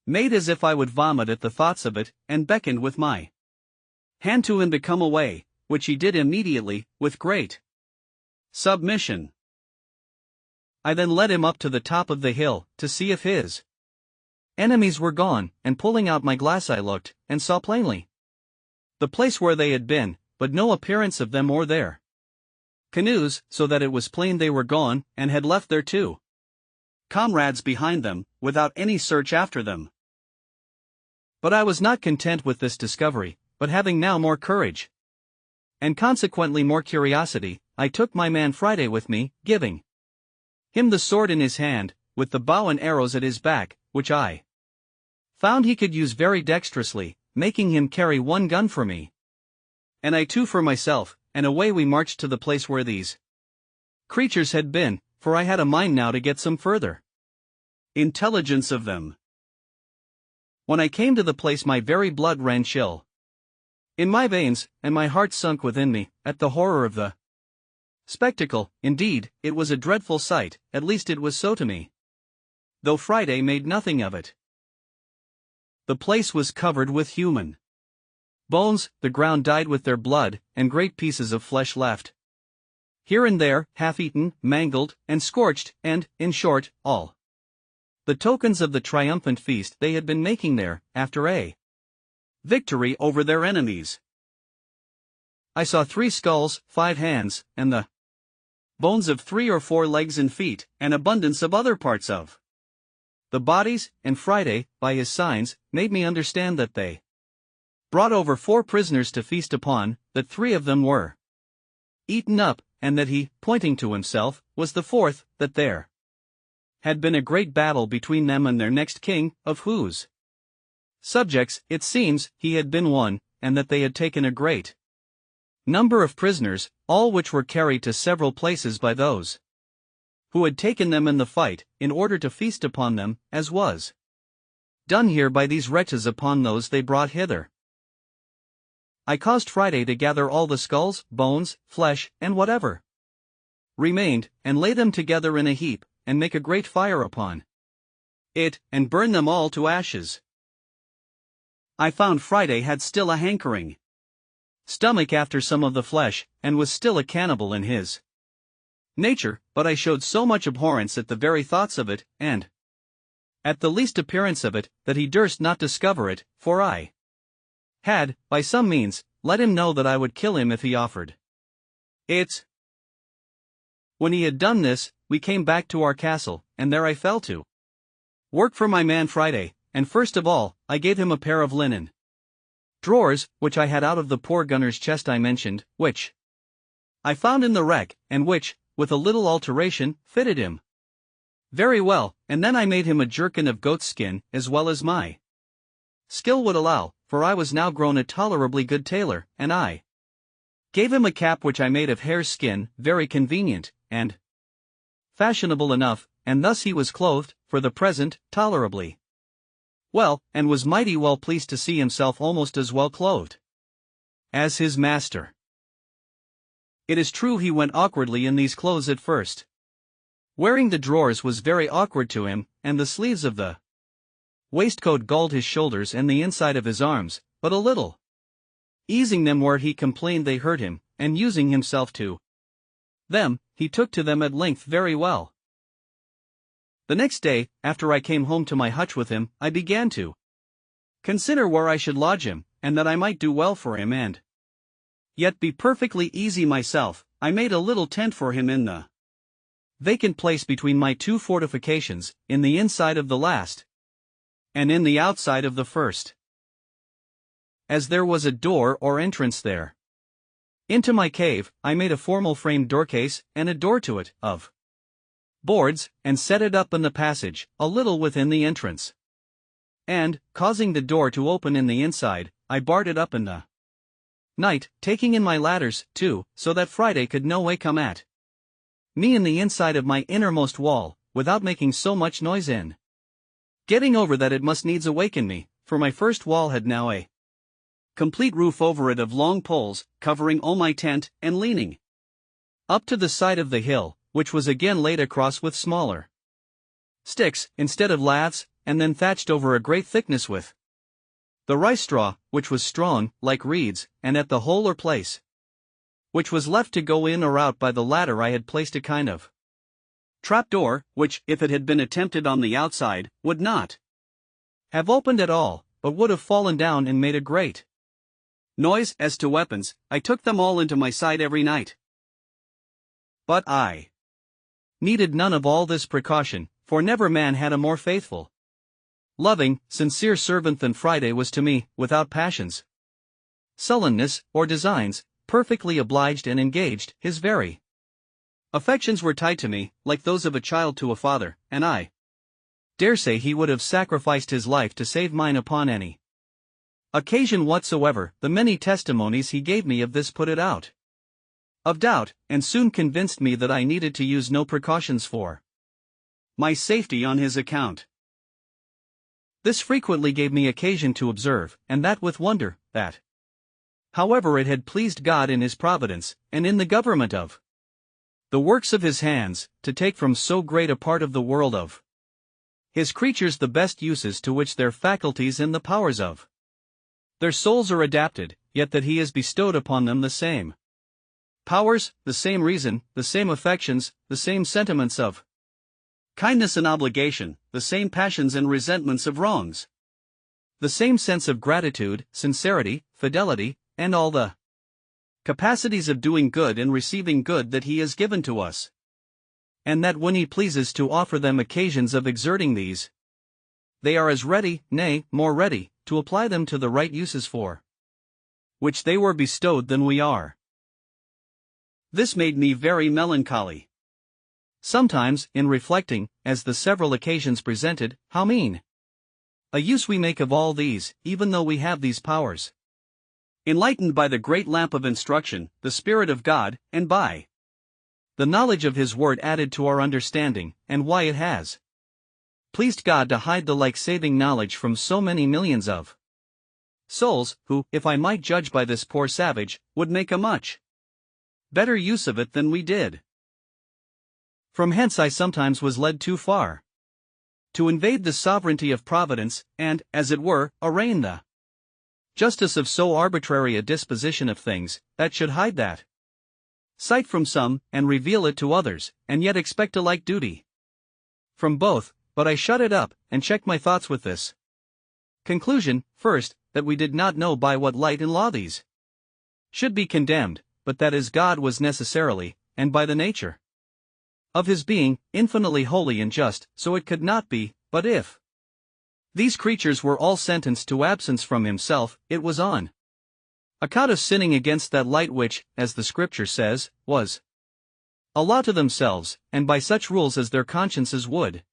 made as if I would vomit at the thoughts of it, and beckoned with my hand to him to come away, which he did immediately, with great submission. I then led him up to the top of the hill, to see if his enemies were gone, and pulling out my glass I looked, and saw plainly the place where they had been, but no appearance of them or their canoes, so that it was plain they were gone, and had left their two comrades behind them, without any search after them. But I was not content with this discovery, but having now more courage, and consequently more curiosity, I took my man Friday with me, giving him the sword in his hand, with the bow and arrows at his back, which I found he could use very dexterously, making him carry one gun for me, and I two for myself, and away we marched to the place where these creatures had been, for I had a mind now to get some further intelligence of them. When I came to the place my very blood ran chill in my veins, and my heart sunk within me, at the horror of the spectacle. Indeed, it was a dreadful sight, at least it was so to me, though Friday made nothing of it. The place was covered with human bones, the ground dyed with their blood, and great pieces of flesh left here and there, half-eaten, mangled, and scorched, and, in short, all the tokens of the triumphant feast they had been making there, after a victory over their enemies. I saw 3 skulls, 5 hands, and the bones of 3 or 4 legs and feet, and abundance of other parts of the bodies, and Friday, by his signs, made me understand that they brought over 4 prisoners to feast upon, that 3 of them were eaten up, and that he, pointing to himself, was the 4th, that there had been a great battle between them and their next king, of whose subjects, it seems, he had been one, and that they had taken a great number of prisoners, all which were carried to several places by those who had taken them in the fight, in order to feast upon them, as was done here by these wretches upon those they brought hither. I caused Friday to gather all the skulls, bones, flesh, and whatever remained, and lay them together in a heap, and make a great fire upon it, and burn them all to ashes. I found Friday had still a hankering stomach after some of the flesh, and was still a cannibal in his nature, but I showed so much abhorrence at the very thoughts of it, and at the least appearance of it, that he durst not discover it, for I had, by some means, let him know that I would kill him if he offered it. When he had done this, we came back to our castle, and there I fell to work for my man Friday, and first of all, I gave him a pair of linen drawers, which I had out of the poor gunner's chest I mentioned, which I found in the wreck, and which, with a little alteration, fitted him Very well, and then I made him a jerkin of goat's skin, as well as my skill would allow, for I was now grown a tolerably good tailor, and I gave him a cap which I made of hare's skin, very convenient, and fashionable enough, and thus he was clothed, for the present, tolerably well, and was mighty well pleased to see himself almost as well clothed as his master. It is true he went awkwardly in these clothes at first. Wearing the drawers was very awkward to him, and the sleeves of the waistcoat galled his shoulders and the inside of his arms, but a little easing them where he complained they hurt him, and using himself to them, he took to them at length very well. The next day, after I came home to my hutch with him, I began to consider where I should lodge him, and that I might do well for him and yet be perfectly easy myself. I made a little tent for him in the vacant place between my two fortifications, in the inside of the last, and in the outside of the first, as there was a door or entrance there into my cave. I made a formal framed doorcase, and a door to it, of boards, and set it up in the passage, a little within the entrance. And, causing the door to open in the inside, I barred it up in the night, taking in my ladders, too, so that Friday could no way come at me in the inside of my innermost wall, without making so much noise in getting over that it must needs awaken me, for my first wall had now a complete roof over it of long poles, covering all my tent, and leaning up to the side of the hill, which was again laid across with smaller sticks, instead of laths, and then thatched over a great thickness with the rice straw, which was strong, like reeds, and at the hole or place which was left to go in or out by the ladder I had placed a kind of trap door, which, if it had been attempted on the outside, would not have opened at all, but would have fallen down and made a great noise. As to weapons, I took them all into my side every night. But I needed none of all this precaution, for never man had a more faithful, loving, sincere servant than Friday was to me, without passions, sullenness, or designs, perfectly obliged and engaged. His very affections were tied to me, like those of a child to a father, and I dare say he would have sacrificed his life to save mine upon any occasion whatsoever. The many testimonies he gave me of this put it out of doubt, and soon convinced me that I needed to use no precautions for my safety on his account. This frequently gave me occasion to observe, and that with wonder, that however it had pleased God in his providence, and in the government of the works of his hands, to take from so great a part of the world of his creatures the best uses to which their faculties and the powers of their souls are adapted, yet that he has bestowed upon them the same powers, the same reason, the same affections, the same sentiments of kindness and obligation, the same passions and resentments of wrongs, the same sense of gratitude, sincerity, fidelity, and all the capacities of doing good and receiving good that he has given to us, and that when he pleases to offer them occasions of exerting these, they are as ready, nay, more ready, to apply them to the right uses for which they were bestowed than we are. This made me very melancholy sometimes, in reflecting, as the several occasions presented, how mean a use we make of all these, even though we have these powers, enlightened by the great lamp of instruction, the Spirit of God, and by the knowledge of his word added to our understanding, and why it has pleased God to hide the like saving knowledge from so many millions of souls, who, if I might judge by this poor savage, would make a much better use of it than we did. From hence I sometimes was led too far to invade the sovereignty of Providence, and, as it were, arraign the justice of so arbitrary a disposition of things, that should hide that sight from some, and reveal it to others, and yet expect a like duty from both. But I shut it up, and checked my thoughts with this conclusion: first, that we did not know by what light and law these should be condemned, but that as God was necessarily, and by the nature of his being, infinitely holy and just, so it could not be. But if these creatures were all sentenced to absence from himself, it was on account of sinning against that light which, as the Scripture says, was a law to themselves, and by such rules as their consciences would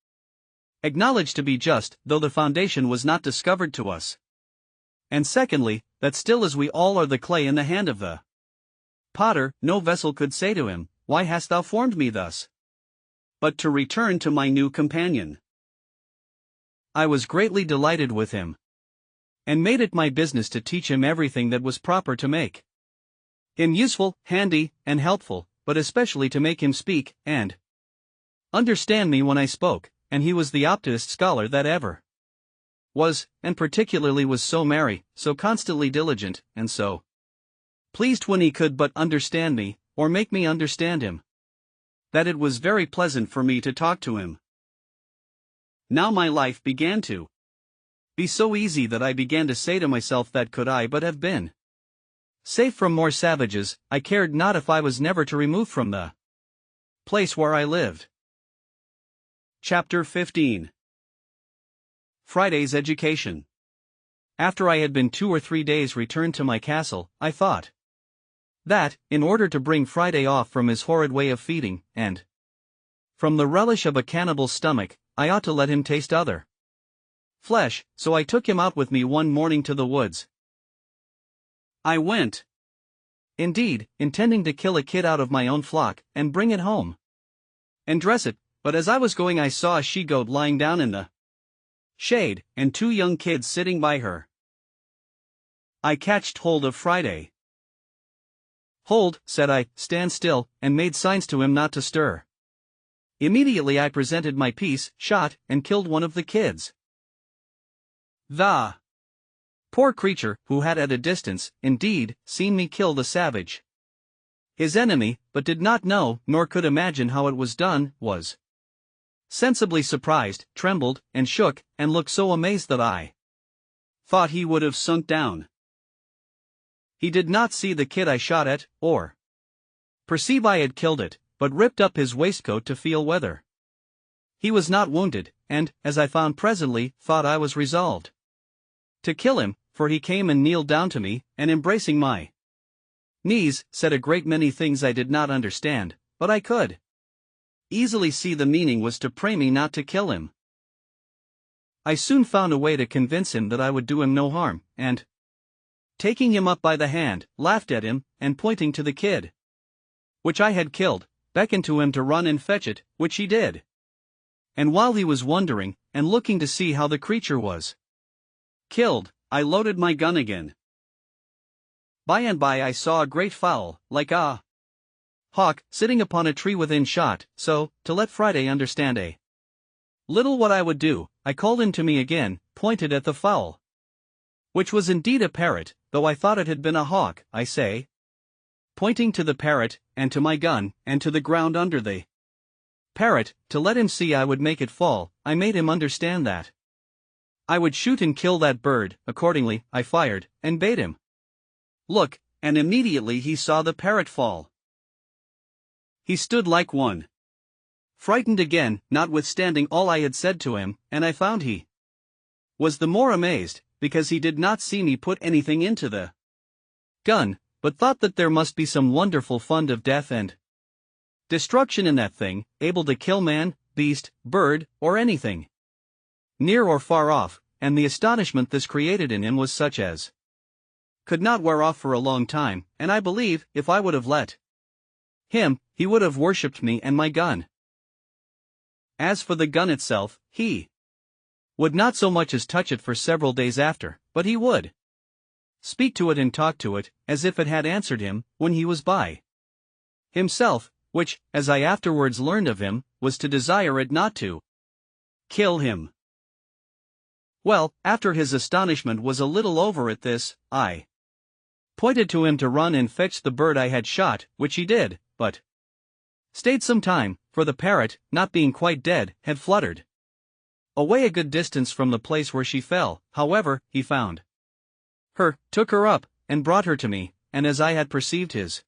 acknowledge to be just, though the foundation was not discovered to us. And secondly, that still as we all are the clay in the hand of the potter, no vessel could say to him, Why hast thou formed me thus? But to return to my new companion. I was greatly delighted with him, and made it my business to teach him everything that was proper to make him useful, handy, and helpful, but especially to make him speak, and understand me when I spoke, and he was the optest scholar that ever was, and particularly was so merry, so constantly diligent, and so pleased when he could but understand me, or make me understand him, that it was very pleasant for me to talk to him. Now my life began to be so easy that I began to say to myself that could I but have been safe from more savages, I cared not if I was never to remove from the place where I lived. Chapter 15. Friday's Education. After I had been 2 or 3 days returned to my castle, I thought that, in order to bring Friday off from his horrid way of feeding, and from the relish of a cannibal's stomach, I ought to let him taste other flesh, so I took him out with me one morning to the woods. I went, indeed, intending to kill a kid out of my own flock, and bring it home, and dress it, but as I was going I saw a she-goat lying down in the shade, and 2 young kids sitting by her. I catched hold of Friday. Hold, said I, stand still, and made signs to him not to stir. Immediately I presented my piece, shot, and killed one of the kids. The poor creature, who had at a distance, indeed, seen me kill the savage, his enemy, but did not know, nor could imagine how it was done, was sensibly surprised, trembled, and shook, and looked so amazed that I thought he would have sunk down. He did not see the kid I shot at, or perceive I had killed it, but ripped up his waistcoat to feel whether he was not wounded, and, as I found presently, thought I was resolved to kill him, for he came and kneeled down to me, and embracing my knees, said a great many things I did not understand, but I could easily see the meaning was to pray me not to kill him. I soon found a way to convince him that I would do him no harm, and, taking him up by the hand, laughed at him, and pointing to the kid which I had killed, beckoned to him to run and fetch it, which he did. And while he was wondering, and looking to see how the creature was killed, I loaded my gun again. By and by I saw a great fowl, like a hawk, sitting upon a tree within shot, so, to let Friday understand a little what I would do, I called him to me again, pointed at the fowl, which was indeed a parrot, though I thought it had been a hawk, I say, pointing to the parrot, and to my gun, and to the ground under the parrot, to let him see I would make it fall. I made him understand that I would shoot and kill that bird. Accordingly, I fired, and bade him look, and immediately he saw the parrot fall. He stood like one frightened again, notwithstanding all I had said to him, and I found he was the more amazed, because he did not see me put anything into the gun, but thought that there must be some wonderful fund of death and destruction in that thing, able to kill man, beast, bird, or anything, near or far off, and the astonishment this created in him was such as could not wear off for a long time, and I believe, if I would have let him, he would have worshipped me and my gun. As for the gun itself, he would not so much as touch it for several days after, but he would speak to it and talk to it, as if it had answered him, when he was by himself, which, as I afterwards learned of him, was to desire it not to kill him. Well, after his astonishment was a little over at this, I pointed to him to run and fetch the bird I had shot, which he did, but stayed some time, for the parrot, not being quite dead, had fluttered away a good distance from the place where she fell. However, he found her, took her up, and brought her to me, and as I had perceived his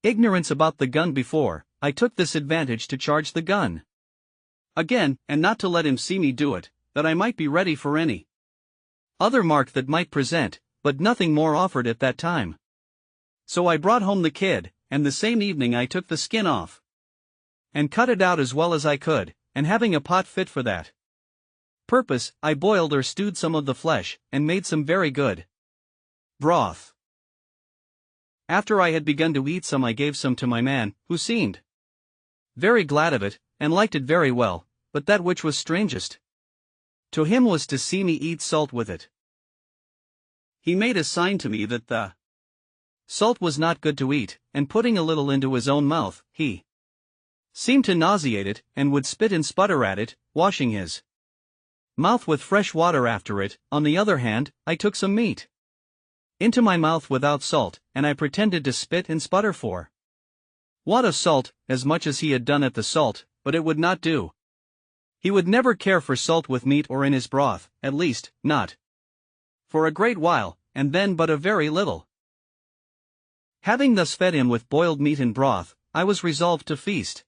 ignorance about the gun before, I took this advantage to charge the gun again, and not to let him see me do it, that I might be ready for any other mark that might present, but nothing more offered at that time. So I brought home the kid, and the same evening I took the skin off. and cut it out as well as I could, and having a pot fit for that purpose, I boiled or stewed some of the flesh, and made some very good broth. After I had begun to eat some, I gave some to my man, who seemed very glad of it, and liked it very well, but that which was strangest to him was to see me eat salt with it. He made a sign to me that the salt was not good to eat, and putting a little into his own mouth, he seemed to nauseate it, and would spit and sputter at it, washing his mouth with fresh water after it. On the other hand, I took some meat into my mouth without salt, and I pretended to spit and sputter for want of salt, as much as he had done at the salt, but it would not do. He would never care for salt with meat or in his broth, at least, not for a great while, and then but a very little. Having thus fed him with boiled meat and broth, I was resolved to feast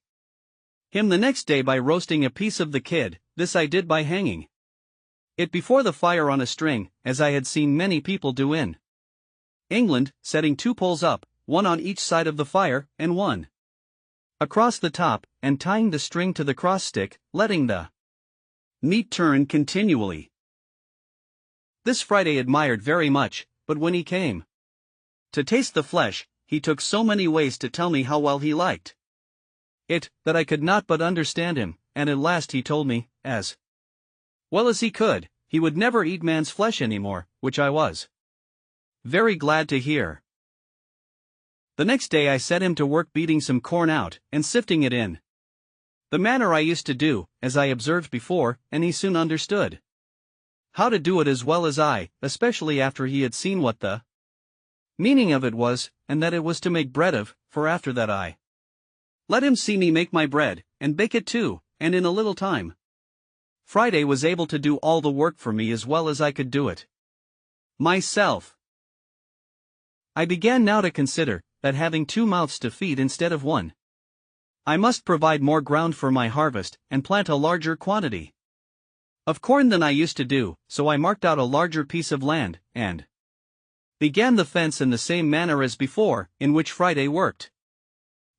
him the next day by roasting a piece of the kid. This I did by hanging it before the fire on a string, as I had seen many people do in England, setting 2 poles up, one on each side of the fire, and one across the top, and tying the string to the cross stick, letting the meat turn continually. This Friday admired very much, but when he came to taste the flesh, he took so many ways to tell me how well he liked it, that I could not but understand him, and at last he told me, as well as he could, he would never eat man's flesh any more, which I was very glad to hear. The next day I set him to work beating some corn out, and sifting it in the manner I used to do, as I observed before, and he soon understood how to do it as well as I, especially after he had seen what the meaning of it was, and that it was to make bread of, for after that I let him see me make my bread, and bake it too, and in a little time Friday was able to do all the work for me as well as I could do it myself. I began now to consider that having 2 mouths to feed instead of one, I must provide more ground for my harvest, and plant a larger quantity of corn than I used to do, so I marked out a larger piece of land, and began the fence in the same manner as before, in which Friday worked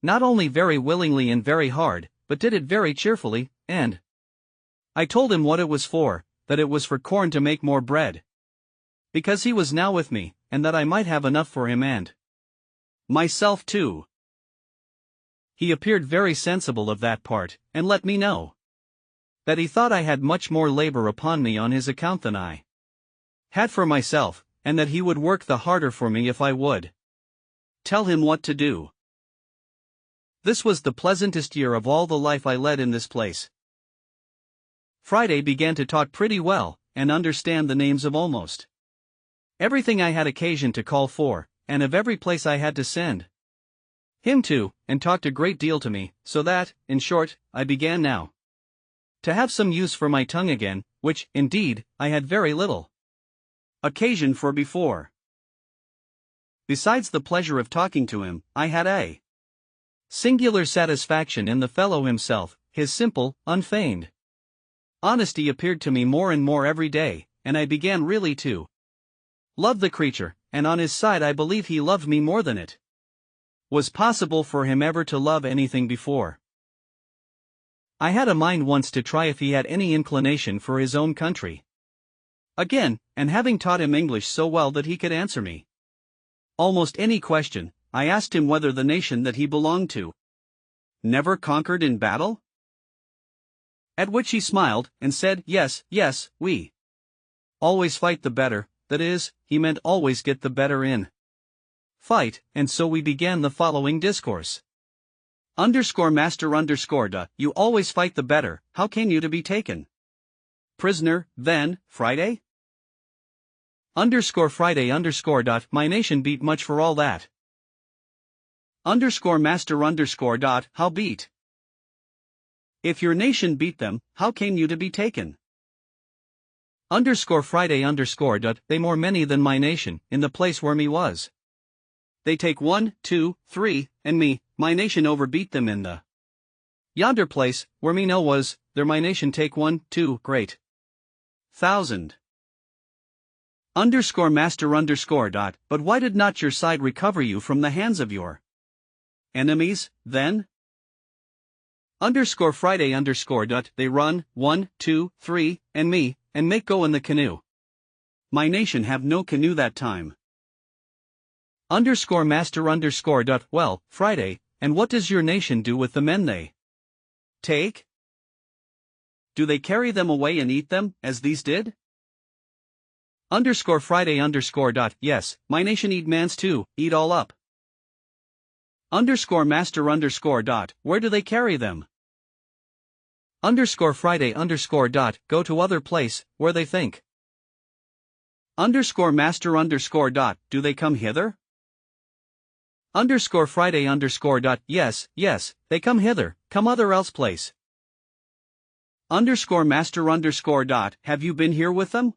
not only very willingly and very hard, but did it very cheerfully, and I told him what it was for, that it was for corn to make more bread, because he was now with me, and that I might have enough for him and myself too. He appeared very sensible of that part, and let me know that he thought I had much more labor upon me on his account than I had for myself, and that he would work the harder for me if I would tell him what to do. This was the pleasantest year of all the life I led in this place. Friday began to talk pretty well, and understand the names of almost everything I had occasion to call for, and of every place I had to send him to, and talked a great deal to me, so that, in short, I began now to have some use for my tongue again, which, indeed, I had very little occasion for before. Besides the pleasure of talking to him, I had a singular satisfaction in the fellow himself. His simple, unfeigned honesty appeared to me more and more every day, and I began really to love the creature, and on his side I believe he loved me more than it was possible for him ever to love anything before. I had a mind once to try if he had any inclination for his own country again, and having taught him English so well that he could answer me almost any question, I asked him whether the nation that he belonged to never conquered in battle? At which he smiled, and said, yes, we always fight the better, that is, he meant always get the better in fight, and so we began the following discourse. Master you always fight the better, how came you to be taken prisoner, then, Friday? Friday my nation beat much for all that. Master how beat? If your nation beat them, how came you to be taken? Friday they more many than my nation, in the place where me was. They take 1, 2, 3, and me, my nation overbeat them in the yonder place, where me no was, there my nation take 1, 2, great thousand. Master but why did not your side recover you from the hands of your enemies, then? Underscore Friday underscore dot they run, 1, 2, 3, and me, and make go in the canoe. My nation have no canoe that time. Underscore master underscore dot well, Friday, and what does your nation do with the men they take? Do they carry them away and eat them, as these did? Underscore Friday underscore dot yes, my nation eat mans too, eat all up. Underscore master underscore dot where do they carry them? Underscore Friday underscore dot go to other place, where they think. Underscore master underscore dot do they come hither? Underscore Friday underscore dot yes, they come hither, come other else place. Underscore master underscore dot have you been here with them?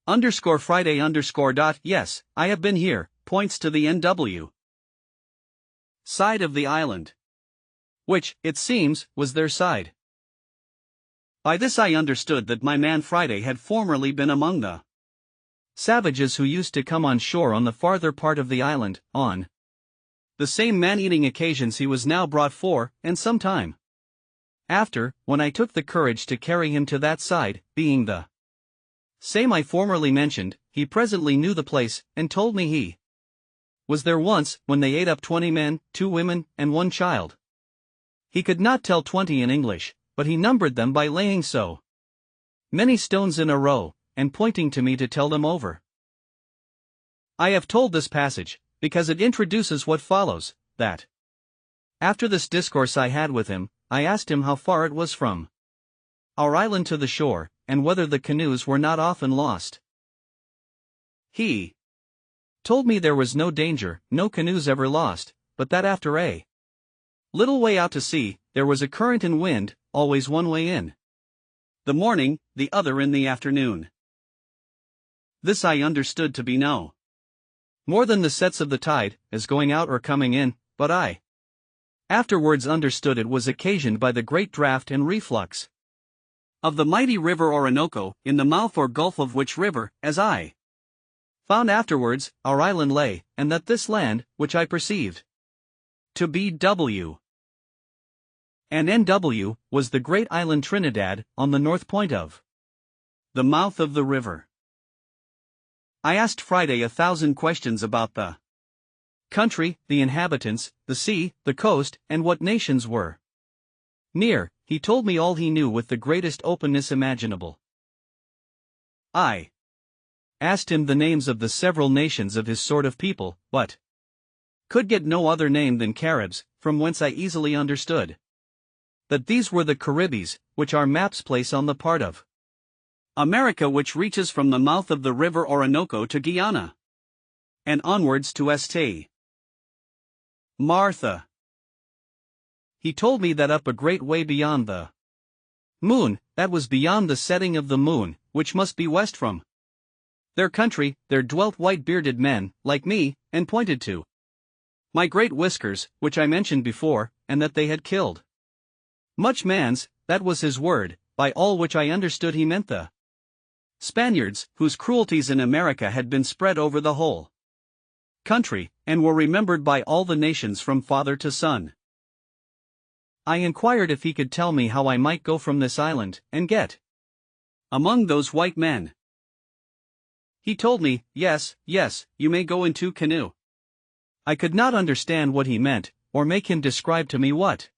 Underscore Friday underscore dot yes, I have been here, points to the NW side of the island, which, it seems, was their side. By this I understood that my man Friday had formerly been among the savages who used to come on shore on the farther part of the island, on the same man-eating occasions he was now brought for, and some time after, when I took the courage to carry him to that side, being the same I formerly mentioned, he presently knew the place, and told me he was there once, when they ate up 20 men, 2 women, and 1 child. He could not tell 20 in English, but he numbered them by laying so many stones in a row, and pointing to me to tell them over. I have told this passage, because it introduces what follows, that after this discourse I had with him, I asked him how far it was from our island to the shore, and whether the canoes were not often lost. He told me there was no danger, no canoes ever lost, but that after a little way out to sea, there was a current and wind, always one way in the morning, the other in the afternoon. This I understood to be no more than the sets of the tide, as going out or coming in, but I afterwards understood it was occasioned by the great draught and reflux of the mighty river Orinoco, in the mouth or gulf of which river, as I found afterwards, our island lay, and that this land, which I perceived to be W and NW, was the great island Trinidad, on the north point of the mouth of the river. I asked Friday 1,000 questions about the country, the inhabitants, the sea, the coast, and what nations were near. He told me all he knew with the greatest openness imaginable. I asked him the names of the several nations of his sort of people, but could get no other name than Caribs, from whence I easily understood that these were the Caribbees, which our maps place on the part of America which reaches from the mouth of the river Orinoco to Guyana, and onwards to St. Martha. He told me that up a great way beyond the moon, that was beyond the setting of the moon, which must be west from their country, there dwelt white-bearded men, like me, and pointed to my great whiskers, which I mentioned before, and that they had killed much mans, that was his word, by all which I understood he meant the Spaniards, whose cruelties in America had been spread over the whole country, and were remembered by all the nations from father to son. I inquired if he could tell me how I might go from this island, and get among those white men. He told me, yes, you may go in 2 canoe. I could not understand what he meant, or make him describe to me what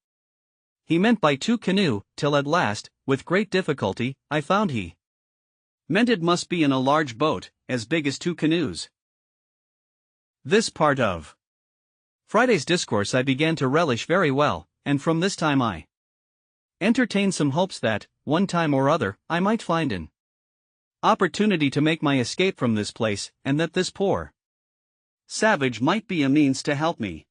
he meant by 2 canoe, till at last, with great difficulty, I found he meant it must be in a large boat, as big as 2 canoes. This part of Friday's discourse I began to relish very well, and from this time I entertained some hopes that, one time or other, I might find an opportunity to make my escape from this place, and that this poor savage might be a means to help me.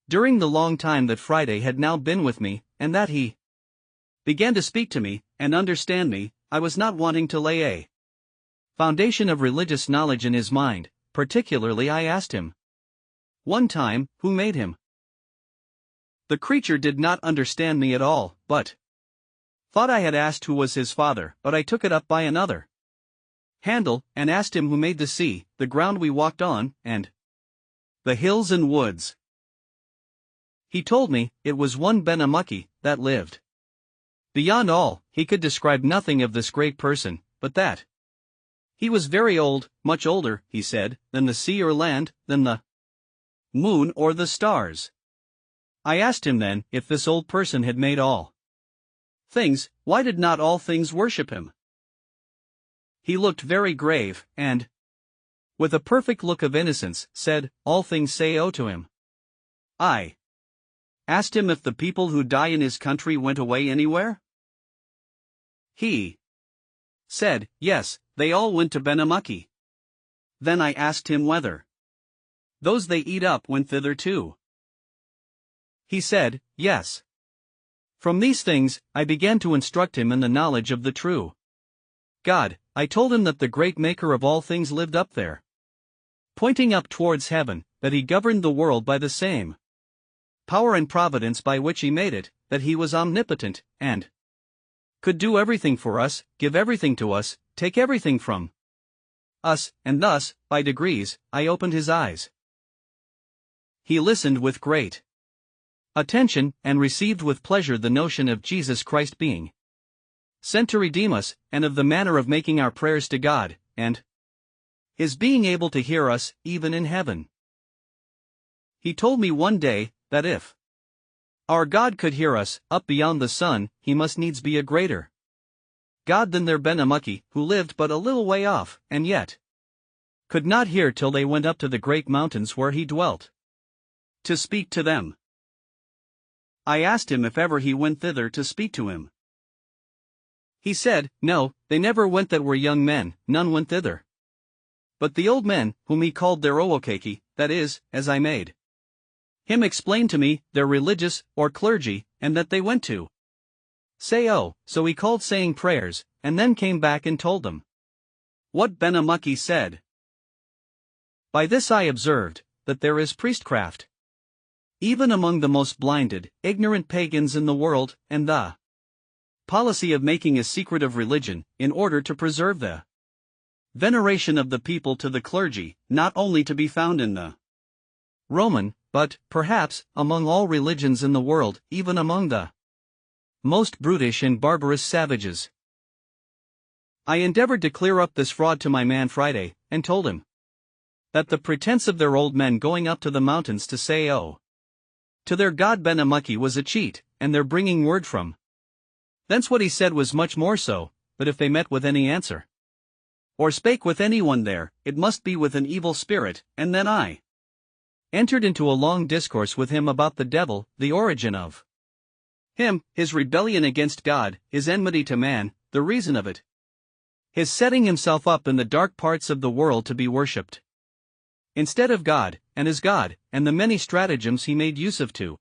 During the long time that Friday had now been with me, and that he began to speak to me, and understand me, I was not wanting to lay a foundation of religious knowledge in his mind. Particularly I asked him one time, who made him? The creature did not understand me at all, but thought I had asked who was his father, but I took it up by another handle, and asked him who made the sea, the ground we walked on, and the hills and woods. He told me it was one Ben-a-mucky that lived. Beyond all, he could describe nothing of this great person, but that he was very old, much older, he said, than the sea or land, than the moon or the stars. I asked him then, if this old person had made all things, why did not all things worship him? He looked very grave, and, with a perfect look of innocence, said, all things say "Oh" to him. I asked him if the people who die in his country went away anywhere. He said, yes, they all went to Ben-a-mucky. Then I asked him whether those they eat up went thither too. He said, yes. From these things, I began to instruct him in the knowledge of the true God. I told him that the great Maker of all things lived up there, pointing up towards heaven, that he governed the world by the same power and providence by which he made it, that he was omnipotent, and could do everything for us, give everything to us, take everything from us, and thus, by degrees, I opened his eyes. He listened with great attention, and received with pleasure the notion of Jesus Christ being sent to redeem us, and of the manner of making our prayers to God, and his being able to hear us, even in heaven. He told me one day, that if our God could hear us, up beyond the sun, he must needs be a greater God than their Ben-a-mucky, who lived but a little way off, and yet could not hear till they went up to the great mountains where he dwelt, to speak to them. I asked him if ever he went thither to speak to him. He said, no, they never went that were young men, none went thither. But the old men, whom he called their owokeki, that is, as I made him explain to me, their religious, or clergy, and that they went to say "Oh," so he called saying prayers, and then came back and told them what Ben-a-mucky said. By this I observed, that there is priestcraft even among the most blinded, ignorant pagans in the world, and the policy of making a secret of religion, in order to preserve the veneration of the people to the clergy, not only to be found in the Roman, but, perhaps, among all religions in the world, even among the most brutish and barbarous savages. I endeavored to clear up this fraud to my man Friday, and told him that the pretense of their old men going up to the mountains to say "Oh" to their god Ben-a-mucky was a cheat, and their bringing word from thence what he said was much more so, but if they met with any answer, or spake with anyone there, it must be with an evil spirit, and then I entered into a long discourse with him about the devil, the origin of him, his rebellion against God, his enmity to man, the reason of it, his setting himself up in the dark parts of the world to be worshipped instead of God, and his God, and the many stratagems he made use of to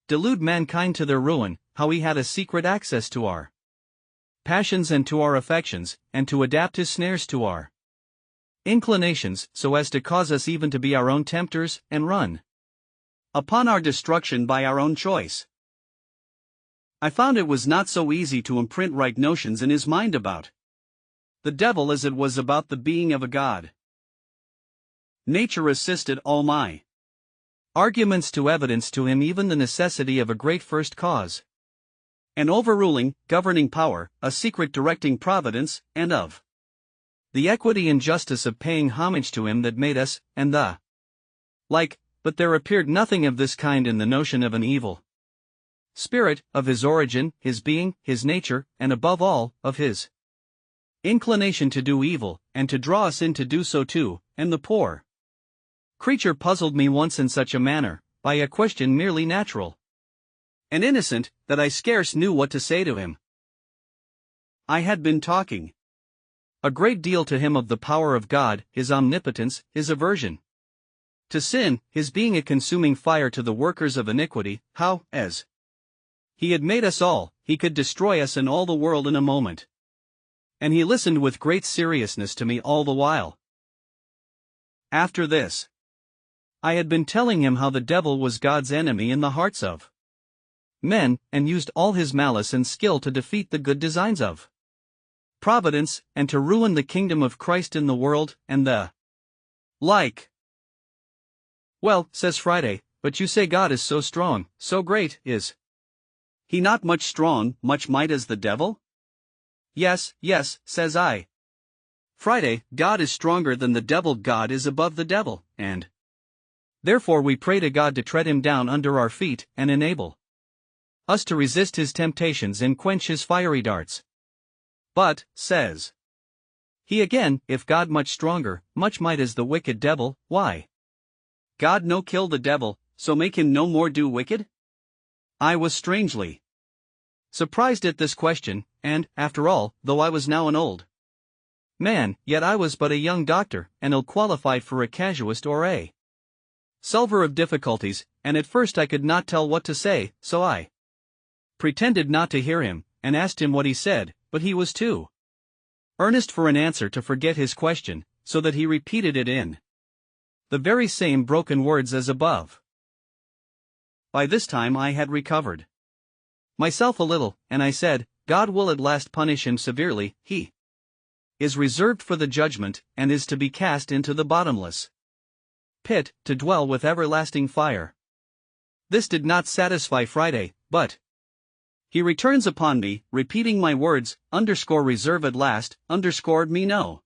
delude mankind to their ruin, how he had a secret access to our passions and to our affections, and to adapt his snares to our inclinations, so as to cause us even to be our own tempters, and run upon our destruction by our own choice. I found it was not so easy to imprint right notions in his mind about the devil as it was about the being of a God. Nature assisted all my arguments to evidence to him even the necessity of a great first cause, an overruling, governing power, a secret directing providence, and of the equity and justice of paying homage to him that made us, and the like, but there appeared nothing of this kind in the notion of an evil spirit, of his origin, his being, his nature, and above all, of his inclination to do evil, and to draw us in to do so too, and the poor creature puzzled me once in such a manner, by a question merely natural and innocent, that I scarce knew what to say to him. I had been talking a great deal to him of the power of God, his omnipotence, his aversion to sin, his being a consuming fire to the workers of iniquity, how, as he had made us all, he could destroy us and all the world in a moment. And he listened with great seriousness to me all the while. After this, I had been telling him how the devil was God's enemy in the hearts of men, and used all his malice and skill to defeat the good designs of Providence, and to ruin the kingdom of Christ in the world, and the like. Well, says Friday, But you say God is so strong, so great, is he not much strong, much might as the devil? Yes, yes, says I. Friday, God is stronger than the devil, God is above the devil, and therefore we pray to God to tread him down under our feet and enable us to resist his temptations and quench his fiery darts. But, says he again, if God much stronger, much might as the wicked devil, why God no kill the devil, so make him no more do wicked? I was strangely surprised at this question, and, after all, though I was now an old man, yet I was but a young doctor, and ill-qualified for a casuist or a solver of difficulties, and at first I could not tell what to say, so I pretended not to hear him, and asked him what he said, but he was too earnest for an answer to forget his question, so that he repeated it in the very same broken words as above. By this time I had recovered myself a little, and I said, God will at last punish him severely, he is reserved for the judgment, and is to be cast into the bottomless pit, to dwell with everlasting fire. This did not satisfy Friday, but he returns upon me, repeating my words, reserve at last, me no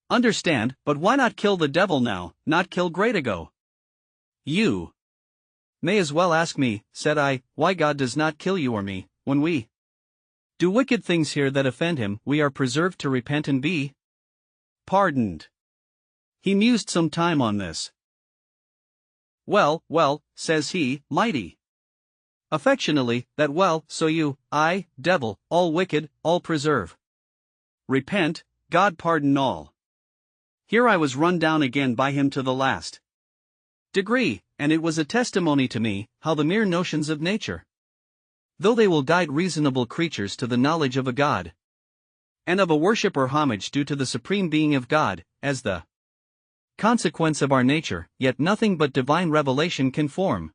understand, but why not kill the devil now, not kill Greatago? You may as well ask me, said I, why God does not kill you or me, when we do wicked things here that offend him, we are preserved to repent and be pardoned. He mused some time on this. Well, well, says he, mighty affectionately, that well, so you, I, devil, all wicked, all preserve. Repent, God pardon all. Here I was run down again by him to the last degree, and it was a testimony to me, how the mere notions of nature, though they will guide reasonable creatures to the knowledge of a God, and of a worship or homage due to the supreme being of God, as the consequence of our nature, yet nothing but divine revelation can form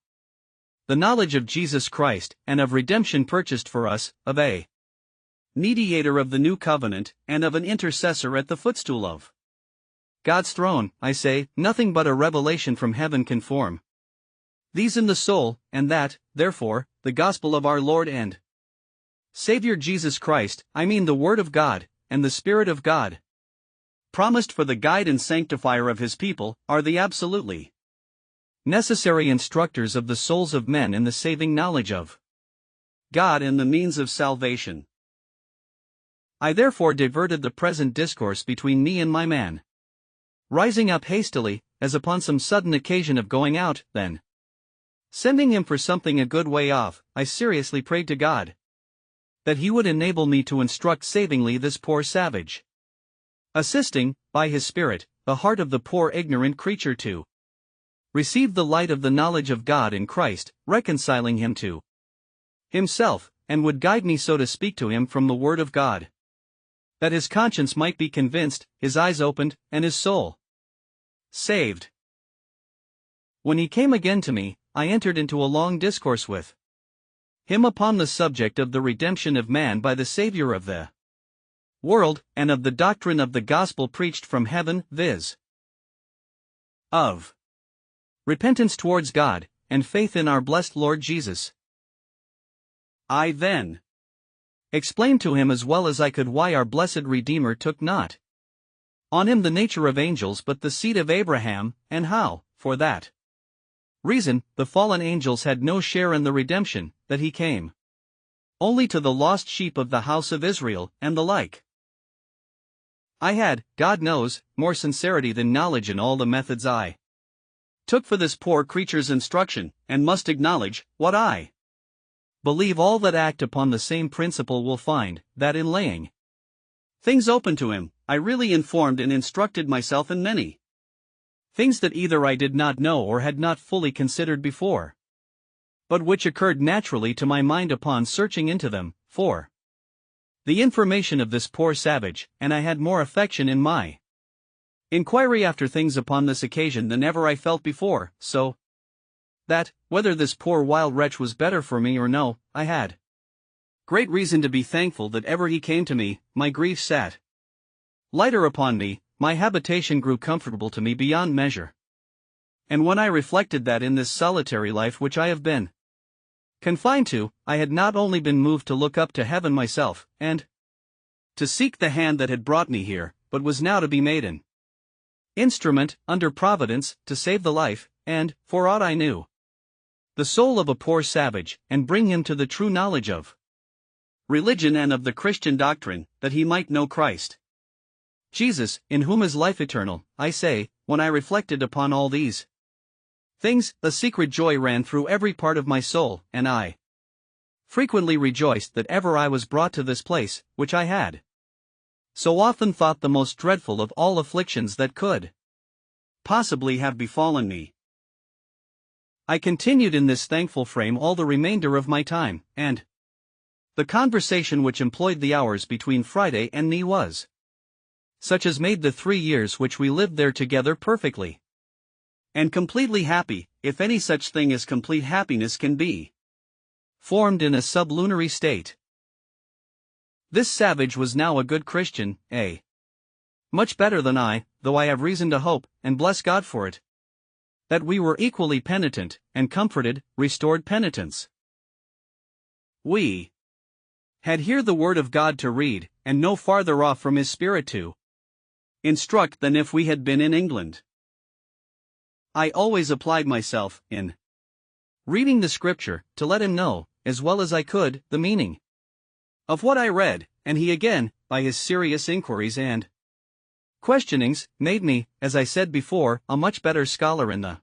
the knowledge of Jesus Christ, and of redemption purchased for us, of a mediator of the new covenant, and of an intercessor at the footstool of God's throne. I say, nothing but a revelation from heaven can form these in the soul, and that, therefore, the gospel of our Lord and Savior Jesus Christ, I mean the Word of God, and the Spirit of God, promised for the guide and sanctifier of his people, are the absolutely necessary instructors of the souls of men in the saving knowledge of God and the means of salvation. I therefore diverted the present discourse between me and my man, rising up hastily, as upon some sudden occasion of going out, then sending him for something a good way off, I seriously prayed to God that he would enable me to instruct savingly this poor savage, assisting, by his Spirit, the heart of the poor ignorant creature to receive the light of the knowledge of God in Christ, reconciling him to himself, and would guide me so to speak to him from the Word of God, that his conscience might be convinced, his eyes opened, and his soul saved. When he came again to me, I entered into a long discourse with him upon the subject of the redemption of man by the Savior of the world, and of the doctrine of the gospel preached from heaven, viz. of repentance towards God, and faith in our blessed Lord Jesus. I then explained to him as well as I could why our blessed Redeemer took not on him the nature of angels but the seed of Abraham, and how, for that reason, the fallen angels had no share in the redemption, that he came only to the lost sheep of the house of Israel, and the like. I had, God knows, more sincerity than knowledge in all the methods I took for this poor creature's instruction, and must acknowledge, what I believe all that act upon the same principle will find, that in laying things open to him, I really informed and instructed myself in many things that either I did not know or had not fully considered before, but which occurred naturally to my mind upon searching into them, for the information of this poor savage, and I had more affection in my inquiry after things upon this occasion than ever I felt before, so that, whether this poor wild wretch was better for me or no, I had great reason to be thankful that ever he came to me. My grief sat lighter upon me, my habitation grew comfortable to me beyond measure, And when I reflected that in this solitary life which I have been confined to, I had not only been moved to look up to heaven myself, and to seek the hand that had brought me here, but was now to be made an instrument, under Providence, to save the life, and, for aught I knew, the soul of a poor savage, and bring him to the true knowledge of religion and of the Christian doctrine, that he might know Christ Jesus, in whom is life eternal. I say, when I reflected upon all these things, a secret joy ran through every part of my soul, and I frequently rejoiced that ever I was brought to this place, which I had so often thought the most dreadful of all afflictions that could possibly have befallen me. I continued in this thankful frame all the remainder of my time, and the conversation which employed the hours between Friday and me was such as made the 3 years which we lived there together perfectly and completely happy, if any such thing as complete happiness can be formed in a sublunary state. This savage was now a good Christian, much better than I, though I have reason to hope, and bless God for it, that we were equally penitent, and comforted, restored penitents. We had here the word of God to read, and no farther off from his Spirit to instruct than if we had been in England. I always applied myself, in reading the Scripture, to let him know, as well as I could, the meaning of what I read, and he again, by his serious inquiries and questionings, made me, as I said before, a much better scholar in the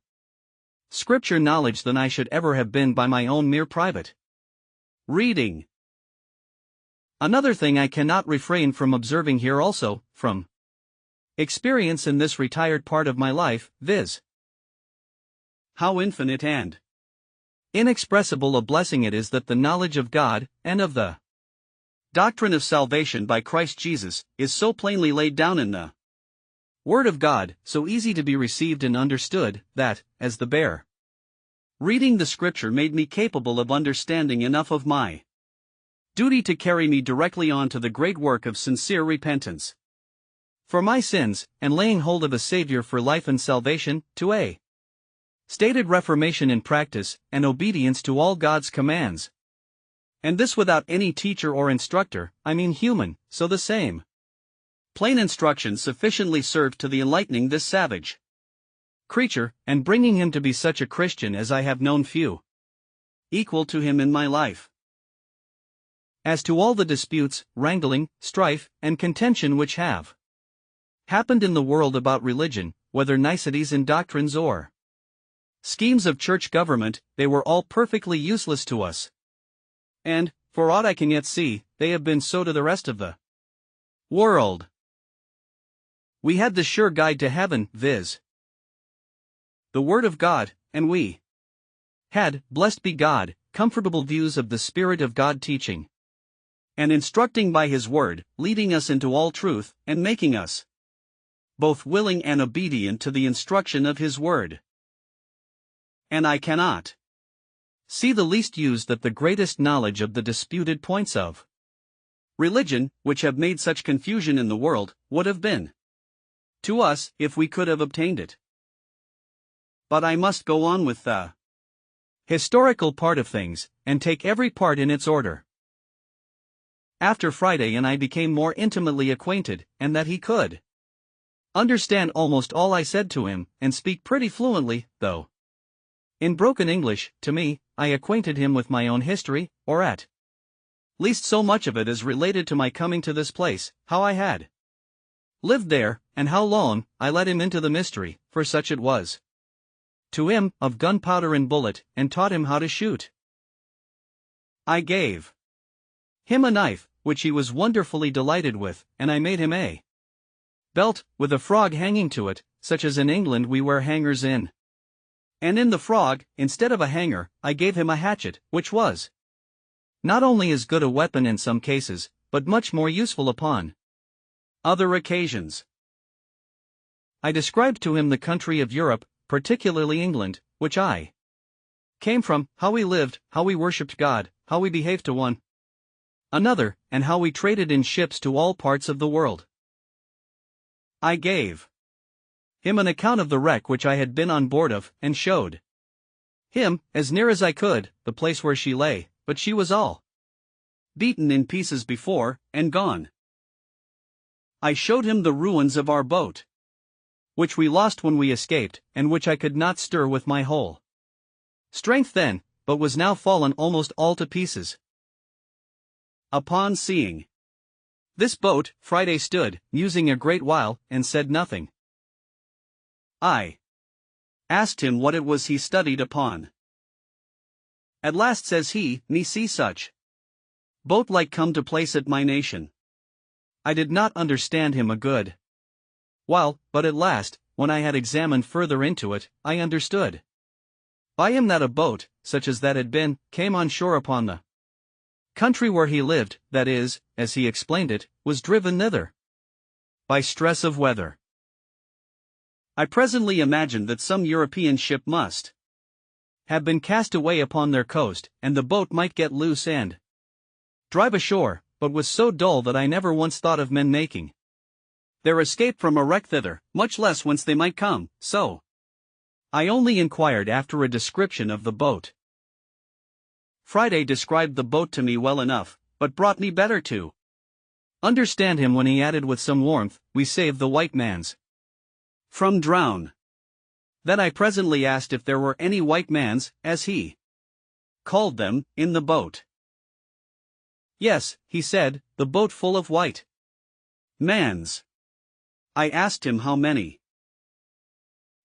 Scripture knowledge than I should ever have been by my own mere private reading. Another thing I cannot refrain from observing here also, from experience in this retired part of my life, viz. how infinite and inexpressible a blessing it is that the knowledge of God, and of the doctrine of salvation by Christ Jesus, is so plainly laid down in the Word of God, so easy to be received and understood, that, as the bare reading the Scripture made me capable of understanding enough of my duty to carry me directly on to the great work of sincere repentance for my sins, and laying hold of a Savior for life and salvation, to a stated reformation in practice, and obedience to all God's commands. And this without any teacher or instructor, I mean human, so the same plain instruction sufficiently served to the enlightening this savage creature, and bringing him to be such a Christian as I have known few equal to him in my life. As to all the disputes, wrangling, strife, and contention which have happened in the world about religion, whether niceties in doctrines or schemes of church government, they were all perfectly useless to us. And, for aught I can yet see, they have been so to the rest of the world. We had the sure guide to heaven, viz. the Word of God, and we had, blessed be God, comfortable views of the Spirit of God teaching and instructing by His Word, leading us into all truth, and making us both willing and obedient to the instruction of His Word. And I cannot see the least use that the greatest knowledge of the disputed points of religion, which have made such confusion in the world, would have been to us, if we could have obtained it. But I must go on with the historical part of things, and take every part in its order. After Friday and I became more intimately acquainted, and that he could understand almost all I said to him, and speak pretty fluently, though in broken English, to me, I acquainted him with my own history, or at least so much of it as related to my coming to this place, how I had lived there, and how long. I let him into the mystery, for such it was to him, of gunpowder and bullet, and taught him how to shoot. I gave him a knife, which he was wonderfully delighted with, and I made him a belt, with a frog hanging to it, such as in England we wear hangers in. And in the frog, instead of a hanger, I gave him a hatchet, which was not only as good a weapon in some cases, but much more useful upon other occasions. I described to him the country of Europe, particularly England, which I came from, how we lived, how we worshipped God, how we behaved to one another, and how we traded in ships to all parts of the world. I gave him an account of the wreck which I had been on board of, and showed him, as near as I could, the place where she lay, but she was all beaten in pieces before, and gone. I showed him the ruins of our boat, which we lost when we escaped, and which I could not stir with my whole strength then, but was now fallen almost all to pieces. Upon seeing this boat, Friday stood, musing a great while, and said nothing. I asked him what it was he studied upon. At last says he, me see such boat like come to place at my nation. I did not understand him a good while, but at last, when I had examined further into it, I understood by him that a boat, such as that had been, came on shore upon the country where he lived, that is, as he explained it, was driven thither by stress of weather. I presently imagined that some European ship must have been cast away upon their coast, and the boat might get loose and drive ashore, but was so dull that I never once thought of men making their escape from a wreck thither, much less whence they might come, so I only inquired after a description of the boat. Friday described the boat to me well enough, but brought me better to understand him when he added with some warmth, we saved the white man's from drown. Then I presently asked if there were any white mans, as he called them, in the boat. Yes, he said, the boat full of white mans. I asked him how many.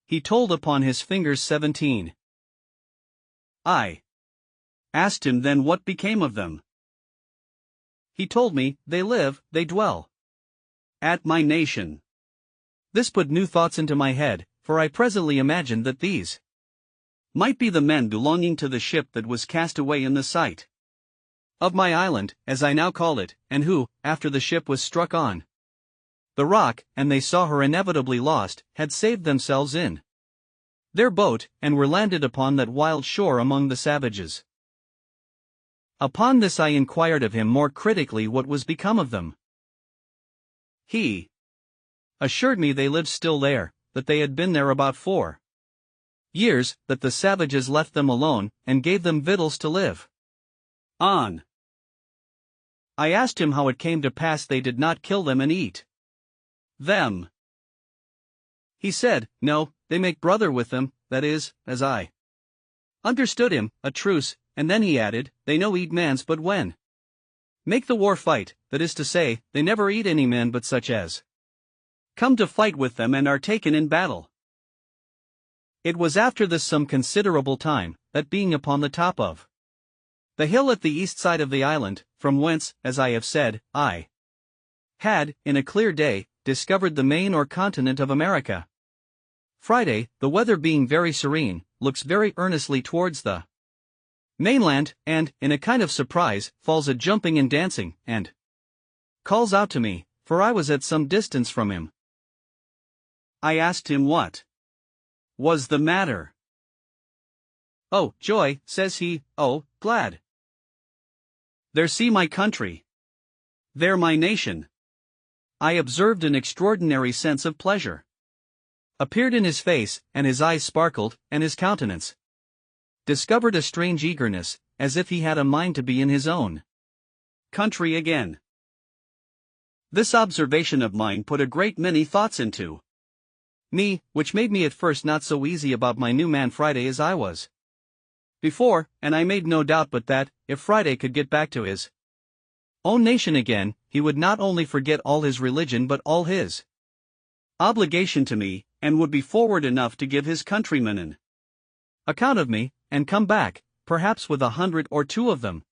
He told upon his fingers 17. I asked him then what became of them. He told me, they live, they dwell at my nation. This put new thoughts into my head, for I presently imagined that these might be the men belonging to the ship that was cast away in the sight of my island, as I now call it, and who, after the ship was struck on the rock, and they saw her inevitably lost, had saved themselves in their boat, and were landed upon that wild shore among the savages. Upon this I inquired of him more critically what was become of them. He assured me they lived still there, that they had been there about 4 years, that the savages left them alone, and gave them victuals to live on. I asked him how it came to pass they did not kill them and eat them. He said, no, they make brother with them, that is, as I understood him, a truce, and then he added, they no eat mans but when make the war fight, that is to say, they never eat any men but such as come to fight with them and are taken in battle. It was after this some considerable time, that being upon the top of the hill at the east side of the island, from whence, as I have said, I had, in a clear day, discovered the main or continent of America. Friday, the weather being very serene, looks very earnestly towards the mainland, and, in a kind of surprise, falls a jumping and dancing, and calls out to me, for I was at some distance from him. I asked him what was the matter. Oh, joy, says he, oh, glad. There see my country. There my nation. I observed an extraordinary sense of pleasure appeared in his face, and his eyes sparkled, and his countenance discovered a strange eagerness, as if he had a mind to be in his own country again. This observation of mine put a great many thoughts into me, which made me at first not so easy about my new man Friday as I was before, and I made no doubt but that, if Friday could get back to his own nation again, he would not only forget all his religion but all his obligation to me, and would be forward enough to give his countrymen an account of me, and come back, perhaps with 100 or 2 of them,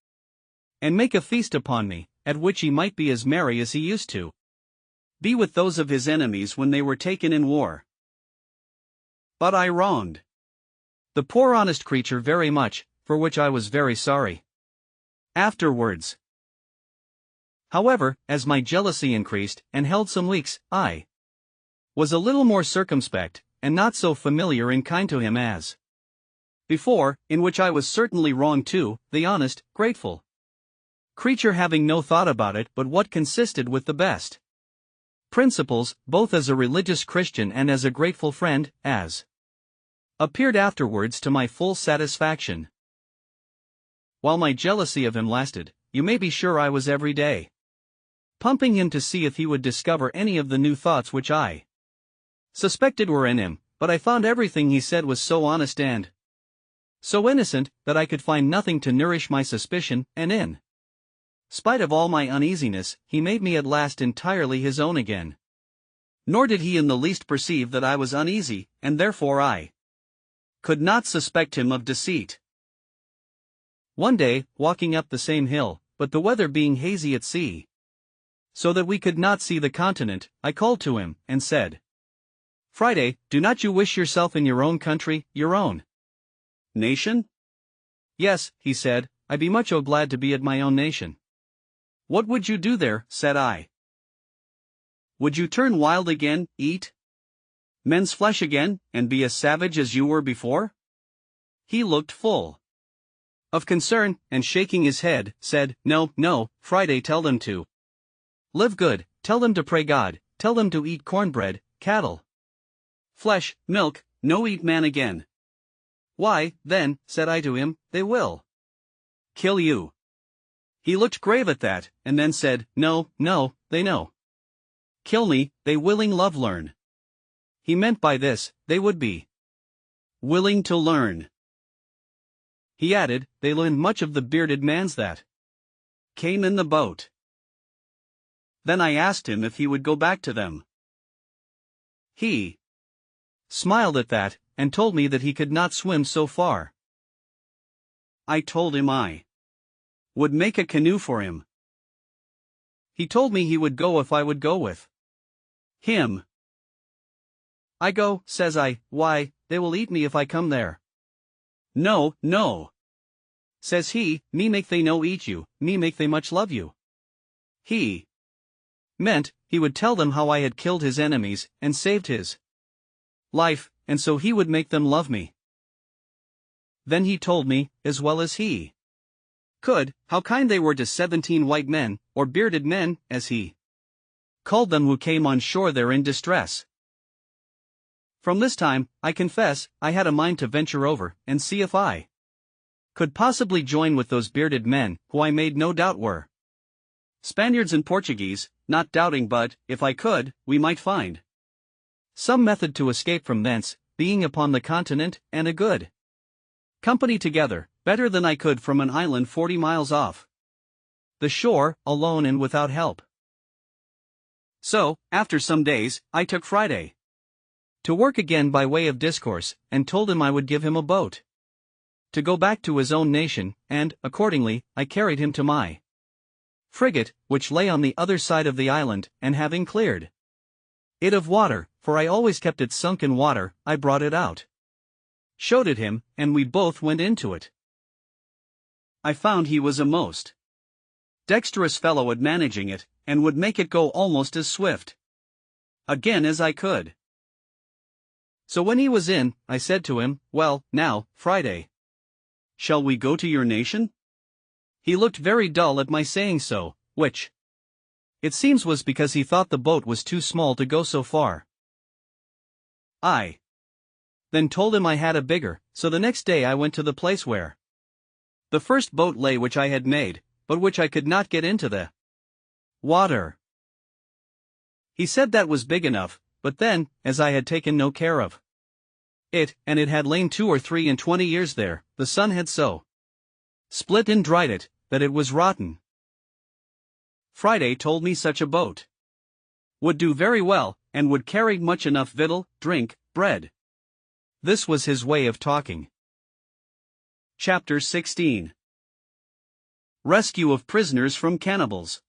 and make a feast upon me, at which he might be as merry as he used to be with those of his enemies when they were taken in war. But I wronged the poor honest creature very much, for which I was very sorry afterwards. However, as my jealousy increased, and held some weeks, I was a little more circumspect, and not so familiar in kind to him as before, in which I was certainly wrong too, the honest, grateful creature having no thought about it but what consisted with the best principles, both as a religious Christian and as a grateful friend, as appeared afterwards to my full satisfaction. While my jealousy of him lasted, you may be sure I was every day pumping him to see if he would discover any of the new thoughts which I suspected were in him, but I found everything he said was so honest and so innocent that I could find nothing to nourish my suspicion, and in spite of all my uneasiness, he made me at last entirely his own again. Nor did he in the least perceive that I was uneasy, and therefore I could not suspect him of deceit. One day, walking up the same hill, but the weather being hazy at sea, so that we could not see the continent, I called to him, and said, "Friday, do not you wish yourself in your own country, your own nation?" "Yes," he said, "I be much glad to be at my own nation." "What would you do there?" said I. "Would you turn wild again, eat men's flesh again, and be as savage as you were before?" He looked full of concern, and shaking his head, said, "No, no, Friday, tell them to live good, tell them to pray God, tell them to eat cornbread, cattle, flesh, milk, no eat man again." "Why, then," said I to him, "they will kill you." He looked grave at that, and then said, "No, no, they no kill me, they willing love learn." He meant by this, they would be willing to learn. He added, they learned much of the bearded man's that came in the boat. Then I asked him if he would go back to them. He smiled at that, and told me that he could not swim so far. I told him I would make a canoe for him. He told me he would go if I would go with him. "I go," says I, "why, they will eat me if I come there." "No, no," says he, "me make they no eat you, me make they much love you." He meant, he would tell them how I had killed his enemies, and saved his life, and so he would make them love me. Then he told me, as well as he could, how kind they were to 17 white men, or bearded men, as he called them, who came on shore there in distress. From this time, I confess, I had a mind to venture over, and see if I could possibly join with those bearded men, who I made no doubt were Spaniards and Portuguese, not doubting but, if I could, we might find some method to escape from thence, being upon the continent, and a good company together, better than I could from an island 40 miles off the shore, alone and without help. So, after some days, I took Friday to work again by way of discourse, and told him I would give him a boat to go back to his own nation, and, accordingly, I carried him to my frigate, which lay on the other side of the island, and having cleared it of water, for I always kept it sunk in water, I brought it out, showed it him, and we both went into it. I found he was a most dexterous fellow at managing it, and would make it go almost as swift again as I could. So when he was in, I said to him, "Well, now, Friday, shall we go to your nation?" He looked very dull at my saying so, which, it seems, was because he thought the boat was too small to go so far. I then told him I had a bigger, so the next day I went to the place where the first boat lay which I had made, but which I could not get into the water. He said that was big enough, but then, as I had taken no care of it, and it had lain 2 or 23 years there, the sun had so split and dried it, that it was rotten. Friday told me such a boat would do very well, and would carry much enough victual, drink, bread. This was his way of talking. Chapter 16. Rescue of prisoners from cannibals.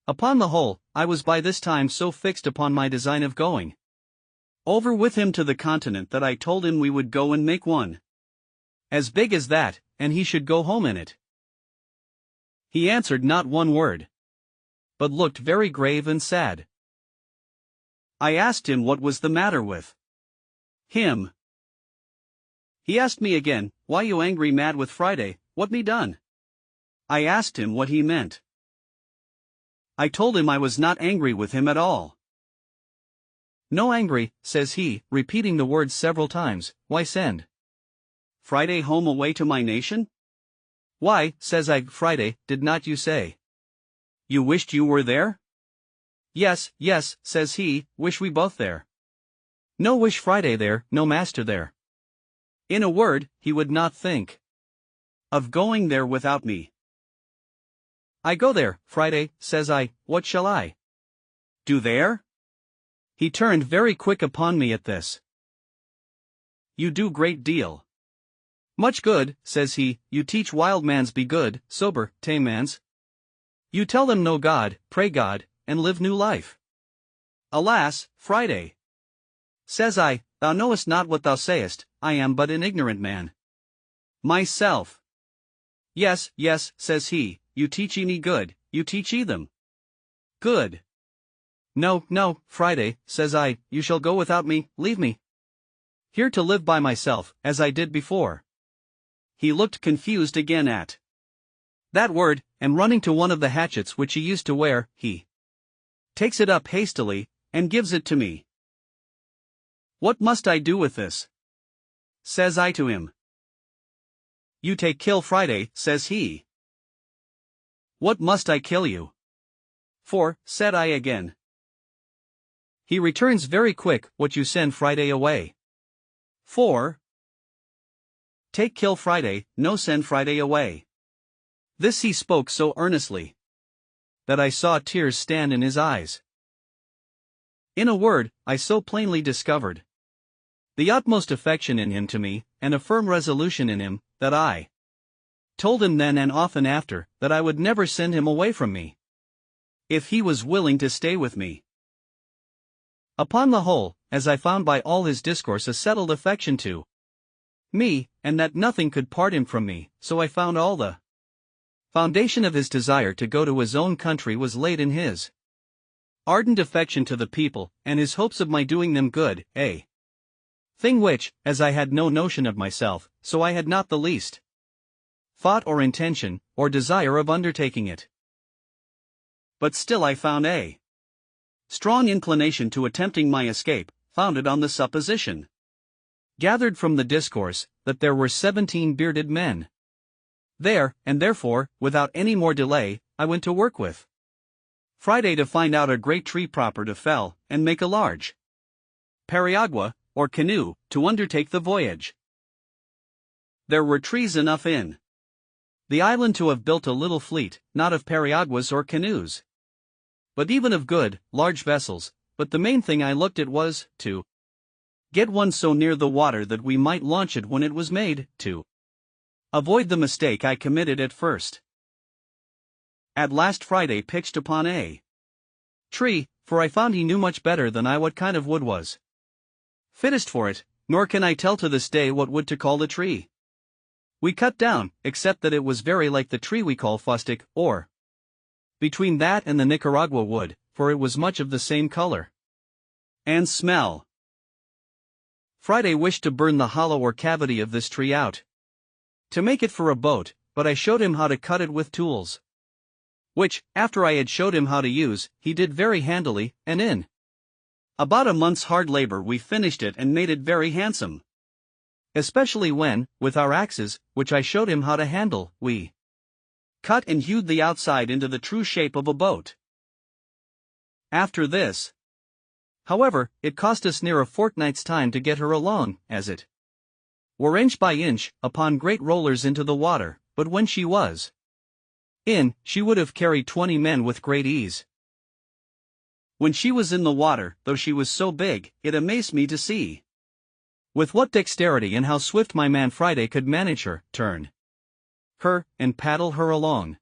Upon the whole, I was by this time so fixed upon my design of going over with him to the continent that I told him we would go and make one as big as that, and he should go home in it. He answered not one word, but looked very grave and sad. I asked him what was the matter with him. He asked me again, "Why you angry mad with Friday, what me done?" I asked him what he meant. I told him I was not angry with him at all. No angry, says he, repeating the words several times. Why send Friday home away to my nation? Why, says I, Friday, did not you say you wished you were there? Yes, yes, says he, wish we both there. No wish Friday there, no master there. In a word, he would not think of going there without me. I go there, Friday, says I, what shall I do there? He turned very quick upon me at this. You do great deal. Much good, says he, you teach wild mans be good, sober, tame mans. You tell them know God, pray God, and live new life. Alas, Friday, says I, thou knowest not what thou sayest, I am but an ignorant man. Myself. Yes, yes, says he, you teach ye me good, you teach ye them good. No, no, Friday, says I, you shall go without me, leave me here to live by myself, as I did before. He looked confused again at that word, and running to one of the hatchets which he used to wear, he takes it up hastily, and gives it to me. What must I do with this? Says I to him. You take kill Friday, says he. What must I kill you for, said I again. He returns very quick, what you send Friday away for. Take kill Friday, no send Friday away. This he spoke so earnestly that I saw tears stand in his eyes. In a word, I so plainly discovered the utmost affection in him to me, and a firm resolution in him, that I told him then and often after, that I would never send him away from me, if he was willing to stay with me. Upon the whole, as I found by all his discourse a settled affection to me, and that nothing could part him from me, so I found all the foundation of his desire to go to his own country was laid in his ardent affection to the people, and his hopes of my doing them good, a thing which, as I had no notion of myself, so I had not the least thought or intention, or desire of undertaking it. But still I found a strong inclination to attempting my escape, founded on the supposition, gathered from the discourse, that there were 17 bearded men there, and therefore, without any more delay, I went to work with Friday to find out a great tree proper to fell, and make a large periagua, or canoe, to undertake the voyage. There were trees enough in the island to have built a little fleet, not of periaguas or canoes, but even of good, large vessels. But the main thing I looked at was, to get one so near the water that we might launch it when it was made, to avoid the mistake I committed at first. At last Friday pitched upon a tree, for I found he knew much better than I what kind of wood was fittest for it, nor can I tell to this day what wood to call the tree we cut down, except that it was very like the tree we call fustic, or between that and the Nicaragua wood, for it was much of the same color and smell. Friday wished to burn the hollow or cavity of this tree out to make it for a boat, but I showed him how to cut it with tools, which, after I had showed him how to use, he did very handily, and in about a month's hard labor we finished it and made it very handsome. Especially when, with our axes, which I showed him how to handle, we cut and hewed the outside into the true shape of a boat. After this, however, it cost us near a fortnight's time to get her along, as it were inch by inch, upon great rollers into the water, but when she was in, she would have carried 20 men with great ease. When she was in the water, though she was so big, it amazed me to see with what dexterity and how swift my man Friday could manage her, turn her, and paddle her along.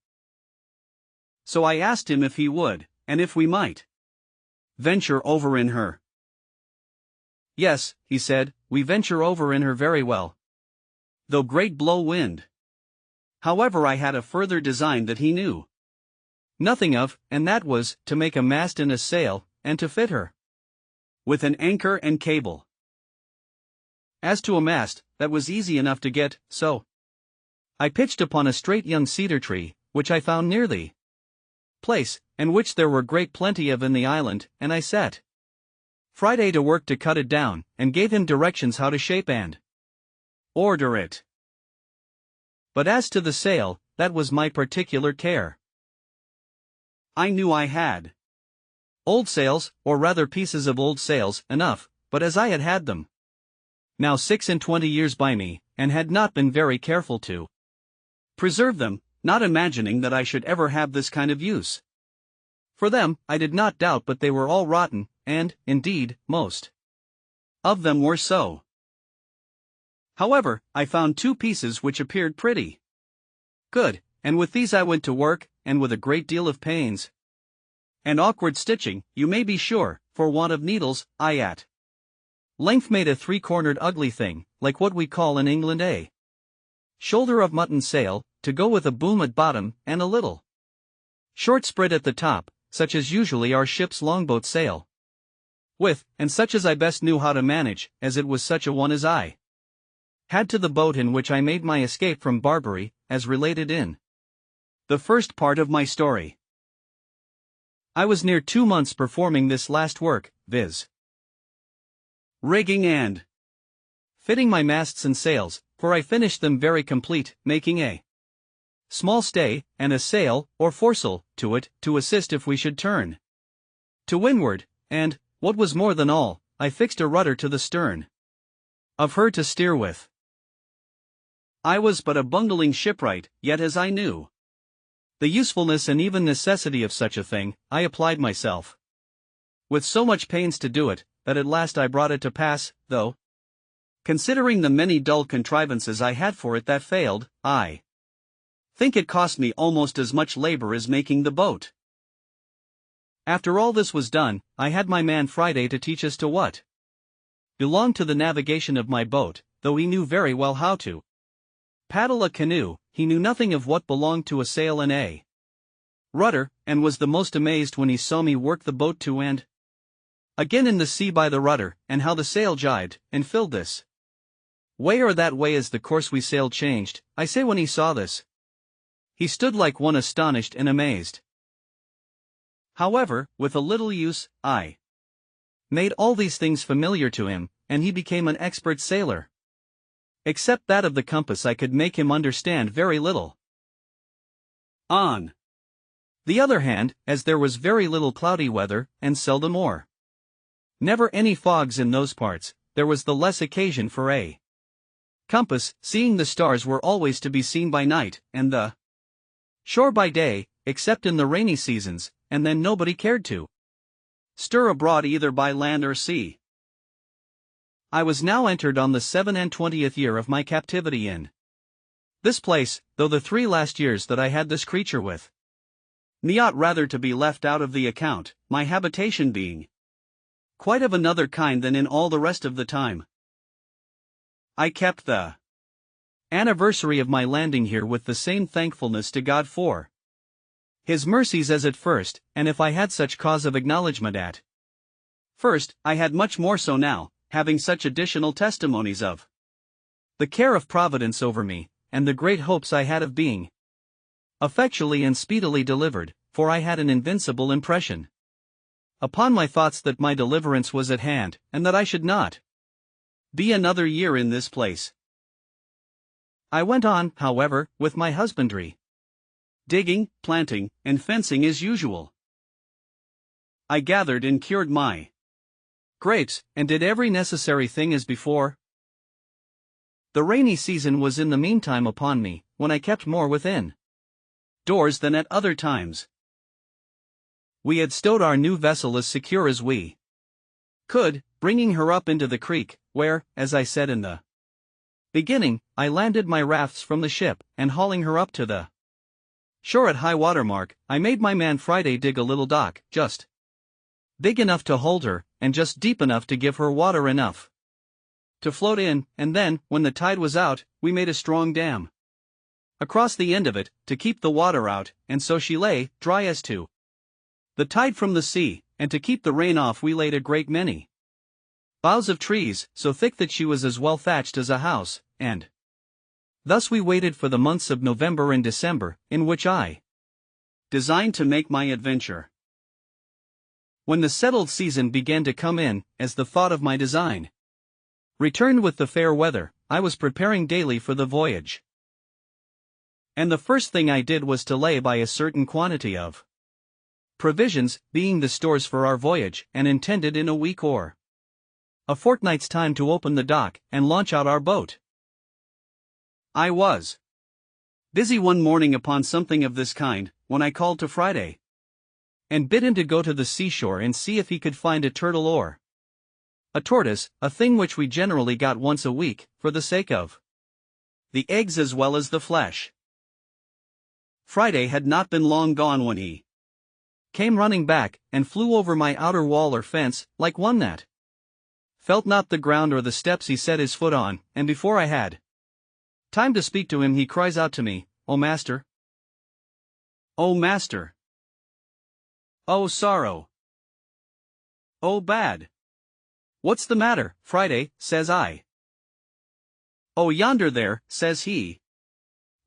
So I asked him if he would, and if we might venture over in her. Yes, he said, we venture over in her very well, though great blow wind. However, I had a further design that he knew nothing of, and that was, to make a mast and a sail, and to fit her with an anchor and cable. As to a mast, that was easy enough to get, so I pitched upon a straight young cedar tree, which I found near the place, and which there were great plenty of in the island, and I set Friday to work to cut it down, and gave him directions how to shape and order it. But as to the sail, that was my particular care. I knew I had old sails, or rather pieces of old sails, enough, but as I had had them now 26 years by me, and had not been very careful to preserve them, not imagining that I should ever have this kind of use for them, I did not doubt but they were all rotten, and, indeed, most of them were so. However, I found 2 pieces which appeared pretty good, and with these I went to work, and with a great deal of pains and awkward stitching, you may be sure, for want of needles, I at length made a 3-cornered ugly thing, like what we call in England a shoulder of mutton sail, to go with a boom at bottom, and a little short sprit at the top, such as usually our ship's longboat sail with, and such as I best knew how to manage, as it was such a one as I had to the boat in which I made my escape from Barbary, as related in the first part of my story. I was near 2 months performing this last work, viz. rigging and fitting my masts and sails, for I finished them very complete, making a small stay, and a sail, or foresail, to it, to assist if we should turn to windward, and, what was more than all, I fixed a rudder to the stern of her to steer with. I was but a bungling shipwright, yet as I knew the usefulness and even necessity of such a thing, I applied myself with so much pains to do it, that at last I brought it to pass, though, considering the many dull contrivances I had for it that failed, I think it cost me almost as much labor as making the boat. After all this was done, I had my man Friday to teach us to what belonged to the navigation of my boat, though he knew very well how to paddle a canoe. He knew nothing of what belonged to a sail and a rudder, and was the most amazed when he saw me work the boat to and again in the sea by the rudder, and how the sail jibed, and filled this way or that way as the course we sailed changed. I say when he saw this, he stood like one astonished and amazed. However, with a little use, I made all these things familiar to him, and he became an expert sailor. Except that of the compass I could make him understand very little. On the other hand, as there was very little cloudy weather, and seldom or never any fogs in those parts, there was the less occasion for a compass, seeing the stars were always to be seen by night, and the shore by day, except in the rainy seasons, and then nobody cared to stir abroad either by land or sea. I was now entered on the 27th year of my captivity in this place, though the 3 last years that I had this creature with me ought rather to be left out of the account, my habitation being quite of another kind than in all the rest of the time. I kept the anniversary of my landing here with the same thankfulness to God for His mercies as at first, and if I had such cause of acknowledgment at first, I had much more so now, having such additional testimonies of the care of Providence over me, and the great hopes I had of being effectually and speedily delivered, for I had an invincible impression upon my thoughts that my deliverance was at hand, and that I should not be another year in this place. I went on, however, with my husbandry, digging, planting, and fencing as usual. I gathered and cured my grapes, and did every necessary thing as before. The rainy season was in the meantime upon me, when I kept more within doors than at other times. We had stowed our new vessel as secure as we could, bringing her up into the creek, where, as I said in the beginning, I landed my rafts from the ship, and hauling her up to the shore at high water mark, I made my man Friday dig a little dock, just big enough to hold her, and just deep enough to give her water enough to float in, and then, when the tide was out, we made a strong dam across the end of it, to keep the water out, and so she lay, dry as to the tide from the sea, and to keep the rain off we laid a great many boughs of trees, so thick that she was as well thatched as a house, and thus we waited for the months of November and December, in which I designed to make my adventure. When the settled season began to come in, as the thought of my design returned with the fair weather, I was preparing daily for the voyage. And the first thing I did was to lay by a certain quantity of provisions, being the stores for our voyage, and intended in a week or a fortnight's time to open the dock and launch out our boat. I was busy one morning upon something of this kind, when I called to Friday and bid him to go to the seashore and see if he could find a turtle or a tortoise, a thing which we generally got once a week, for the sake of the eggs as well as the flesh. Friday had not been long gone when he came running back, and flew over my outer wall or fence, like one that felt not the ground or the steps he set his foot on, and before I had time to speak to him he cries out to me, "O master! O master! O sorrow! O bad! What's the matter, Friday?" says I. "Oh, yonder there," says he.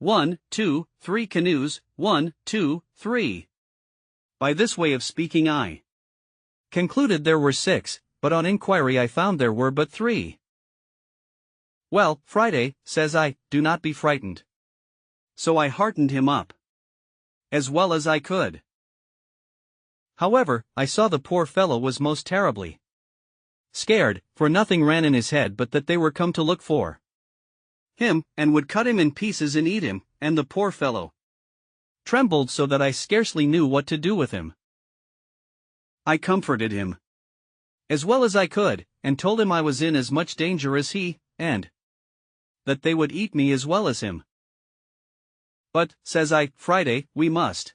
1, 2, 3 canoes, 1, 2, 3. By this way of speaking I concluded there were 6, but on inquiry I found there were but 3. "Well, Friday," says I, "do not be frightened." So I heartened him up as well as I could. However, I saw the poor fellow was most terribly scared, for nothing ran in his head but that they were come to look for him, and would cut him in pieces and eat him, and the poor fellow trembled so that I scarcely knew what to do with him. I comforted him as well as I could, and told him I was in as much danger as he, and that they would eat me as well as him. "But," says I, "Friday, we must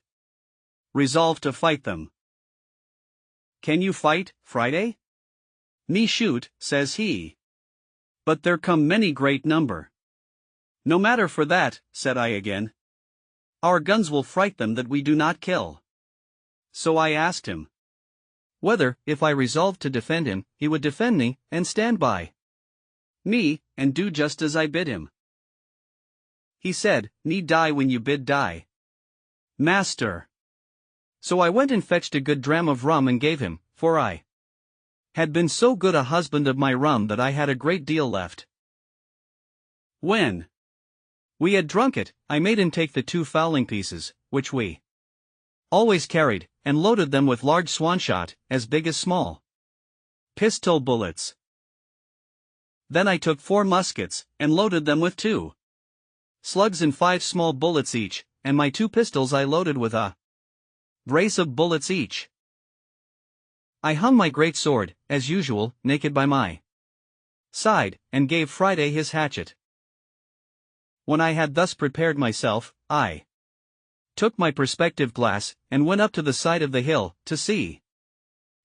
resolve to fight them." "Can you fight, Friday?" "Me shoot," says he. "But there come many great number." "No matter for that," said I again. "Our guns will fright them that we do not kill." So I asked him whether, if I resolved to defend him, he would defend me, and stand by me, and do just as I bid him. He said, "Me die when you bid die, master." So I went and fetched a good dram of rum and gave him, for I had been so good a husband of my rum that I had a great deal left. When we had drunk it, I made him take the 2 fowling pieces, which we always carried, and loaded them with large swan shot, as big as small pistol bullets. Then I took 4 muskets, and loaded them with 2 slugs and 5 small bullets each, and my 2 pistols I loaded with a brace of bullets each. I hung my great sword, as usual, naked by my side, and gave Friday his hatchet. When I had thus prepared myself, I took my perspective glass, and went up to the side of the hill, to see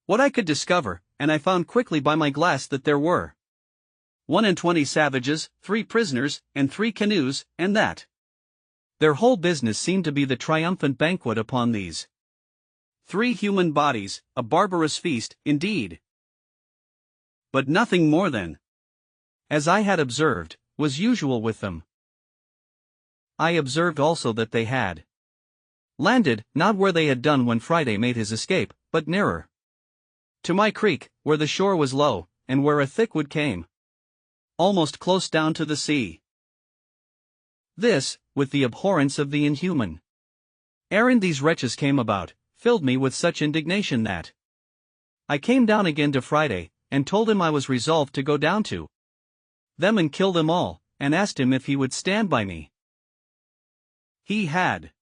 what I could discover, and I found quickly by my glass that there were 21 savages, 3 prisoners, and 3 canoes, and that their whole business seemed to be the triumphant banquet upon these 3 human bodies, a barbarous feast, indeed, but nothing more than, as I had observed, was usual with them. I observed also that they had landed, not where they had done when Friday made his escape, but nearer to my creek, where the shore was low, and where a thick wood came almost close down to the sea. This, with the abhorrence of the inhuman errand these wretches came about, filled me with such indignation that I came down again to Friday, and told him I was resolved to go down to them and kill them all, and asked him if he would stand by me. He had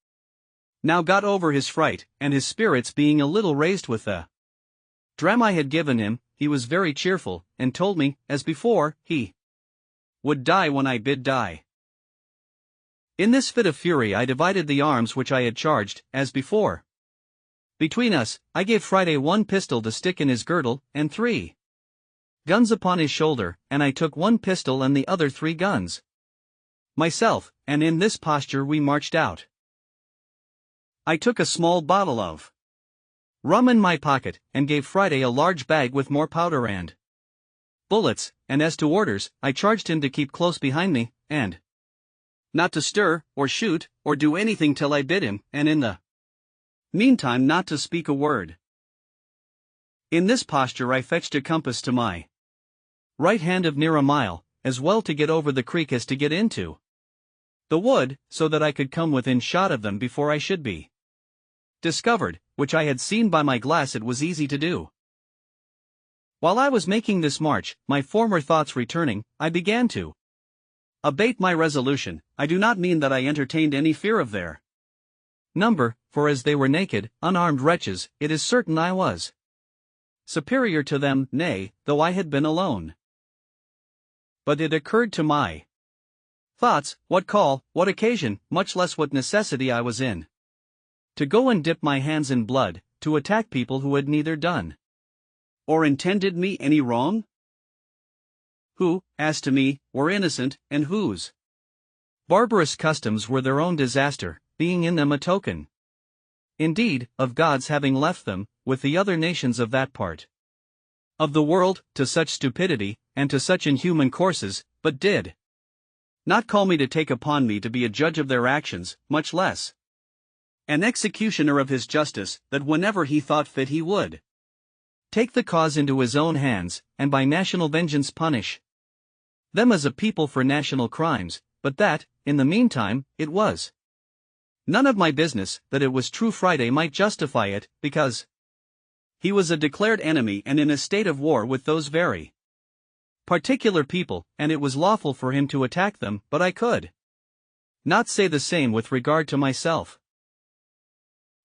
now got over his fright, and his spirits being a little raised with the dram I had given him, he was very cheerful, and told me, as before, he would die when I bid die. In this fit of fury I divided the arms which I had charged, as before. Between us, I gave Friday 1 pistol to stick in his girdle, and 3 guns upon his shoulder, and I took 1 pistol and the other 3 guns myself, and in this posture we marched out. I took a small bottle of rum in my pocket, and gave Friday a large bag with more powder and bullets, and as to orders, I charged him to keep close behind me, and not to stir, or shoot, or do anything till I bid him, and in the meantime not to speak a word. In this posture I fetched a compass to my right hand of near a mile, as well to get over the creek as to get into the wood, so that I could come within shot of them before I should be discovered, which I had seen by my glass it was easy to do. While I was making this march, my former thoughts returning, I began to abate my resolution. I do not mean that I entertained any fear of their number, for as they were naked, unarmed wretches, it is certain I was superior to them, nay, though I had been alone. But it occurred to my thoughts, what call, what occasion, much less what necessity I was in, to go and dip my hands in blood, to attack people who had neither done or intended me any wrong? Who, as to me, were innocent, and whose barbarous customs were their own disaster, being in them a token, indeed, of God's having left them, with the other nations of that part of the world, to such stupidity, and to such inhuman courses, but did not call me to take upon me to be a judge of their actions, much less an executioner of his justice, that whenever he thought fit he would take the cause into his own hands, and by national vengeance punish them as a people for national crimes, but that, in the meantime, it was none of my business. That it was true Friday might justify it, because he was a declared enemy and in a state of war with those very particular people, and it was lawful for him to attack them, but I could not say the same with regard to myself.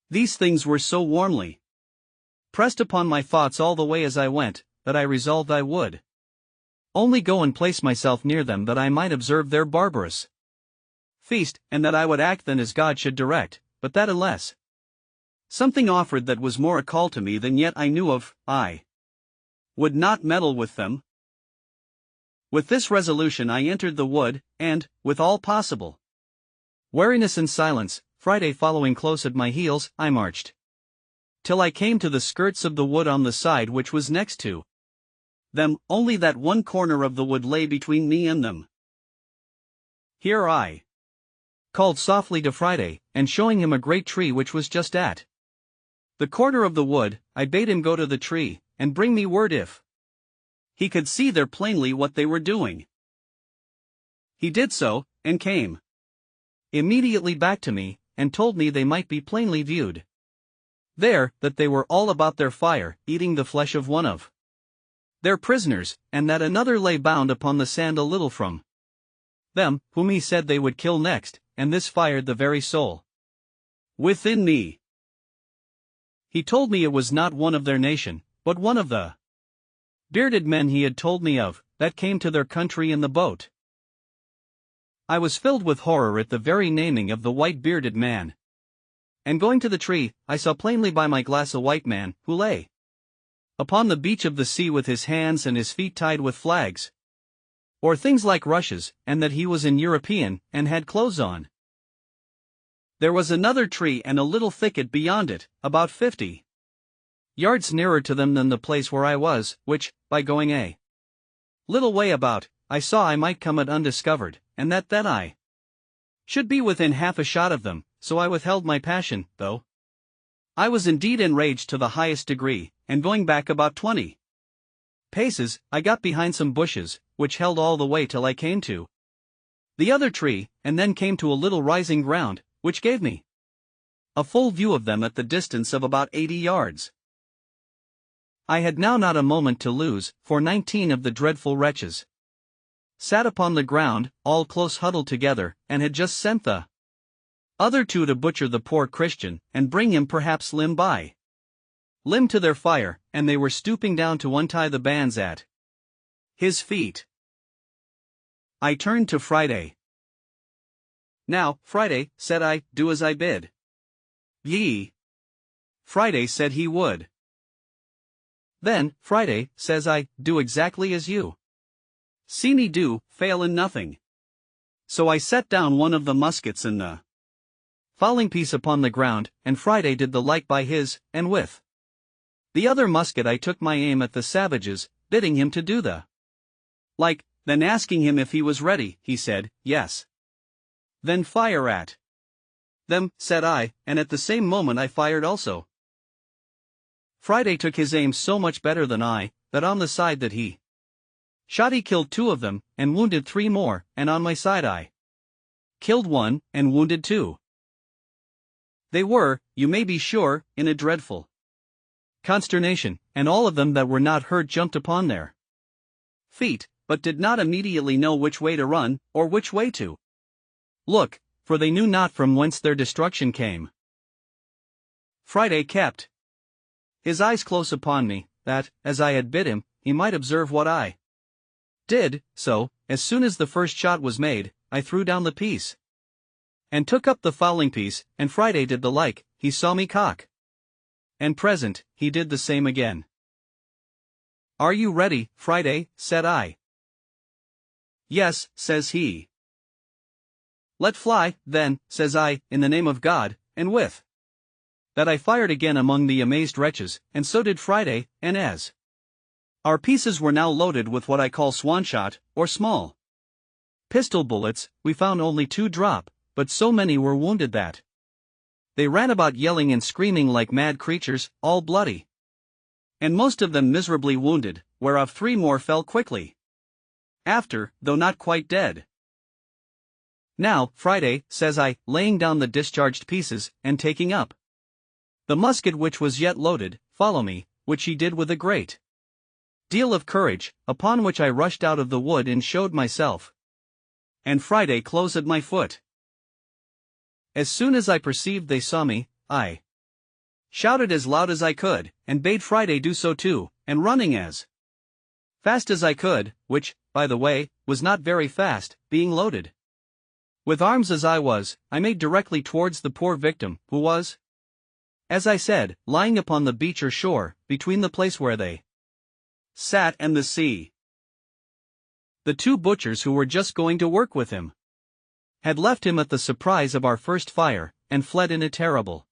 These things were so warmly pressed upon my thoughts all the way as I went, that I resolved I would only go and place myself near them that I might observe their barbarous feast, and that I would act then as God should direct, but that unless something offered that was more a call to me than yet I knew of, I would not meddle with them. With this resolution I entered the wood, and, with all possible wariness and silence, Friday following close at my heels, I marched till I came to the skirts of the wood on the side which was next to them, only that one corner of the wood lay between me and them. Here I called softly to Friday, and showing him a great tree which was just at the corner of the wood, I bade him go to the tree, and bring me word if he could see there plainly what they were doing. He did so, and came immediately back to me, and told me they might be plainly viewed there, that they were all about their fire, eating the flesh of one of their prisoners, and that another lay bound upon the sand a little from them, whom he said they would kill next, and this fired the very soul within me. He told me it was not one of their nation, but one of the bearded men he had told me of, that came to their country in the boat. I was filled with horror at the very naming of the white bearded man. And going to the tree, I saw plainly by my glass a white man, who lay upon the beach of the sea with his hands and his feet tied with flags, or things like rushes, and that he was an European, and had clothes on. There was another tree and a little thicket beyond it, about 50 yards nearer to them than the place where I was, which, by going a little way about, I saw I might come at undiscovered, and that then I should be within half a shot of them, so I withheld my passion, though I was indeed enraged to the highest degree, and going back about 20 paces, I got behind some bushes, which held all the way till I came to the other tree, and then came to a little rising ground, which gave me a full view of them at the distance of about 80 yards. I had now not a moment to lose, for 19 of the dreadful wretches sat upon the ground, all close huddled together, and had just sent the other two to butcher the poor Christian, and bring him perhaps limb by limb to their fire, and they were stooping down to untie the bands at his feet. I turned to Friday. Now, Friday, said I, do as I bid ye. Friday said he would. Then, Friday, says I, do exactly as you see me do, fail in nothing. So I set down one of the muskets and the fowling piece upon the ground, and Friday did the like by his, and with the other musket I took my aim at the savages, bidding him to do the like. Then asking him if he was ready, he said, yes. Then fire at them, said I, and at the same moment I fired also. Friday took his aim so much better than I, that on the side that he shot he killed 2 of them, and wounded 3 more, and on my side I killed 1, and wounded 2. They were, you may be sure, in a dreadful consternation, and all of them that were not hurt jumped upon their feet, but did not immediately know which way to run, or which way to look, for they knew not from whence their destruction came. Friday kept his eyes close upon me, that, as I had bid him, he might observe what I did, so, as soon as the first shot was made, I threw down the piece, and took up the fowling piece, and Friday did the like. He saw me cock, and present, he did the same again. "Are you ready, Friday?" said I. "Yes," says he. "Let fly, then," says I, "in the name of God," and with that I fired again among the amazed wretches, and so did Friday, and as our pieces were now loaded with what I call swan-shot, or small pistol bullets, we found only 2 drop, but so many were wounded that they ran about yelling and screaming like mad creatures, all bloody, and most of them miserably wounded, whereof 3 more fell quickly after, though not quite dead. "Now, Friday," says I, laying down the discharged pieces, and taking up the musket which was yet loaded, "follow me," which he did with a great deal of courage, upon which I rushed out of the wood and showed myself, and Friday close at my foot. As soon as I perceived they saw me, I shouted as loud as I could, and bade Friday do so too, and running as fast as I could, which, by the way, was not very fast, being loaded with arms as I was, I made directly towards the poor victim, who was, as I said, lying upon the beach or shore, between the place where they sat and the sea. The 2 butchers who were just going to work with him had left him at the surprise of our first fire, and fled in a terrible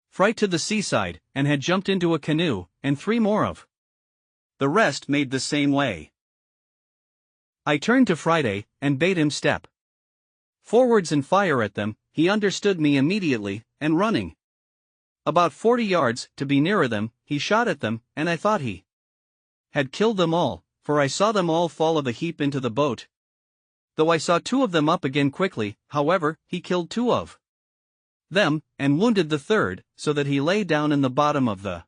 fright to the seaside, and had jumped into a canoe, and 3 more of the rest made the same way. I turned to Friday, and bade him step forwards and fire at them. He understood me immediately, and running about 40 yards, to be nearer them, he shot at them, and I thought he had killed them all, for I saw them all fall of a heap into the boat. Though I saw 2 of them up again quickly, however, he killed 2 of them, and wounded the 3rd, so that he lay down in the bottom of the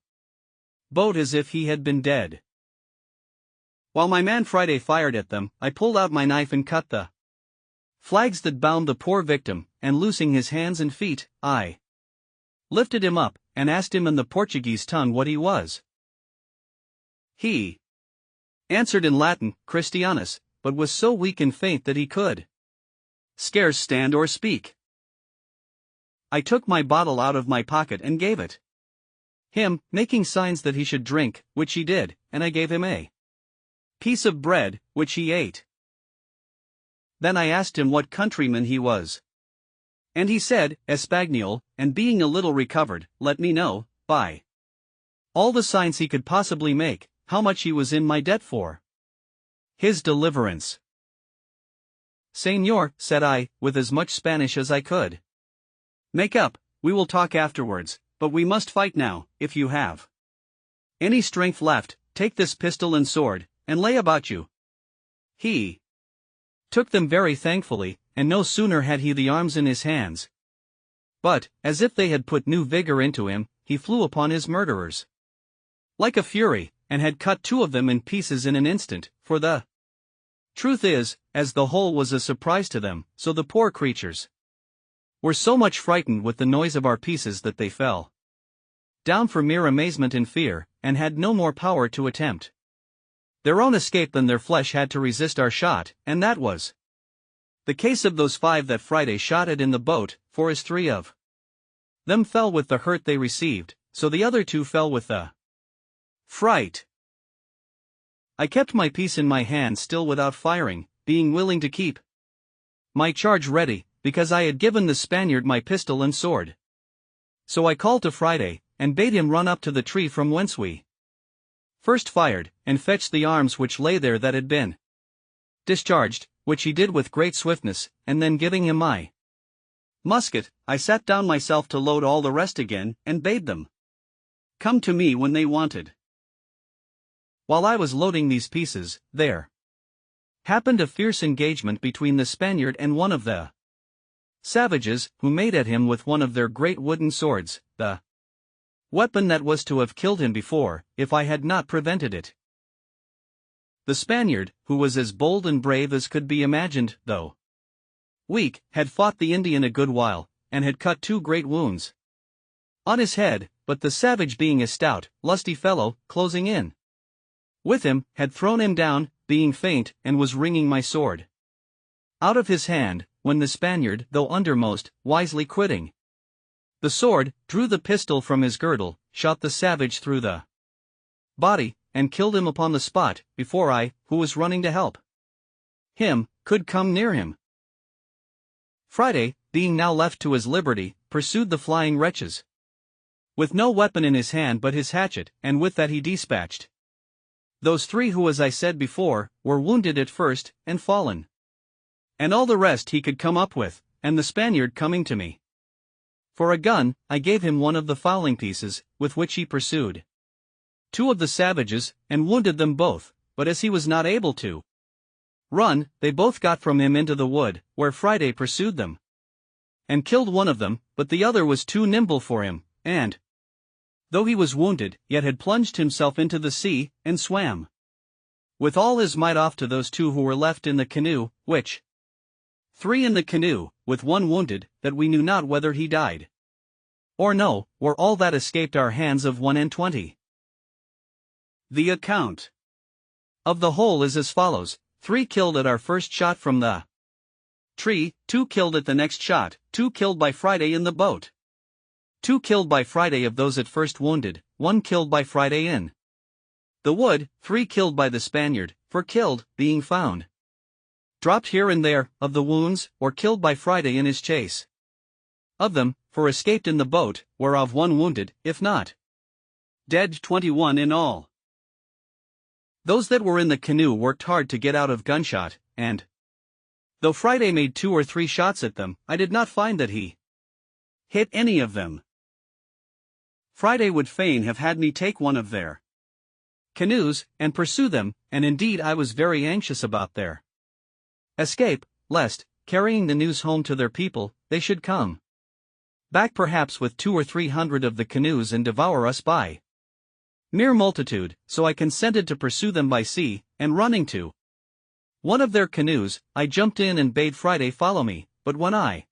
boat as if he had been dead. While my man Friday fired at them, I pulled out my knife and cut the flags that bound the poor victim, and loosing his hands and feet, I lifted him up, and asked him in the Portuguese tongue what he was. He answered in Latin, Christianus, but was so weak and faint that he could scarce stand or speak. I took my bottle out of my pocket and gave it him, making signs that he should drink, which he did, and I gave him a piece of bread, which he ate. Then I asked him what countryman he was. And he said, Espagnol, and being a little recovered, let me know, by all the signs he could possibly make, how much he was in my debt for his deliverance. "Señor," said I, with as much Spanish as I could make up, "we will talk afterwards, but we must fight now. If you have any strength left, take this pistol and sword, and lay about you." He took them very thankfully, and no sooner had he the arms in his hands, but, as if they had put new vigor into him, he flew upon his murderers like a fury, and had cut 2 of them in pieces in an instant, for the truth is, as the whole was a surprise to them, so the poor creatures were so much frightened with the noise of our pieces that they fell down for mere amazement and fear, and had no more power to attempt their own escape than their flesh had to resist our shot, and that was the case of those 5 that Friday shot at in the boat, for as 3 of them fell with the hurt they received, so the other 2 fell with the fright. I kept my piece in my hand still without firing, being willing to keep my charge ready, because I had given the Spaniard my pistol and sword. So I called to Friday, and bade him run up to the tree from whence we first fired, and fetch the arms which lay there that had been discharged, which he did with great swiftness, and then giving him my musket, I sat down myself to load all the rest again, and bade them come to me when they wanted. While I was loading these pieces, there happened a fierce engagement between the Spaniard and one of the savages, who made at him with one of their great wooden swords, the weapon that was to have killed him before, if I had not prevented it. The Spaniard, who was as bold and brave as could be imagined, though weak, had fought the Indian a good while, and had cut 2 great wounds on his head, but the savage, being a stout, lusty fellow, closing in with him, had thrown him down, being faint, and was wringing my sword out of his hand, when the Spaniard, though undermost, wisely quitting the sword, drew the pistol from his girdle, shot the savage through the body, and killed him upon the spot, before I, who was running to help him, could come near him. Friday, being now left to his liberty, pursued the flying wretches with no weapon in his hand but his hatchet, and with that he dispatched those 3 who, as I said before, were wounded at first, and fallen, and all the rest he could come up with, and the Spaniard coming to me for a gun, I gave him one of the fowling pieces, with which he pursued 2 of the savages, and wounded them both, but as he was not able to run, they both got from him into the wood, where Friday pursued them, and killed one of them, but the other was too nimble for him, and, though he was wounded, yet had plunged himself into the sea, and swam with all his might off to those 2 who were left in the canoe, which 3 in the canoe, with 1 wounded, that we knew not whether he died or no, or all that escaped our hands of 120. The account of the whole is as follows: 3 killed at our first shot from the tree, 2 killed at the next shot, 2 killed by Friday in the boat, 2 killed by Friday of those at first wounded, 1 killed by Friday in the wood, 3 killed by the Spaniard, for killed, being found dropped here and there, of the wounds, or killed by Friday in his chase of them, for escaped in the boat, whereof 1 wounded, if not dead, 21 in all. Those that were in the canoe worked hard to get out of gunshot, and though Friday made 2 or 3 shots at them, I did not find that he hit any of them. Friday would fain have had me take one of their canoes, and pursue them, and indeed I was very anxious about their escape, lest, carrying the news home to their people, they should come back perhaps with 200 or 300 of the canoes and devour us by mere multitude, so I consented to pursue them by sea, and running to one of their canoes, I jumped in and bade Friday follow me, but when I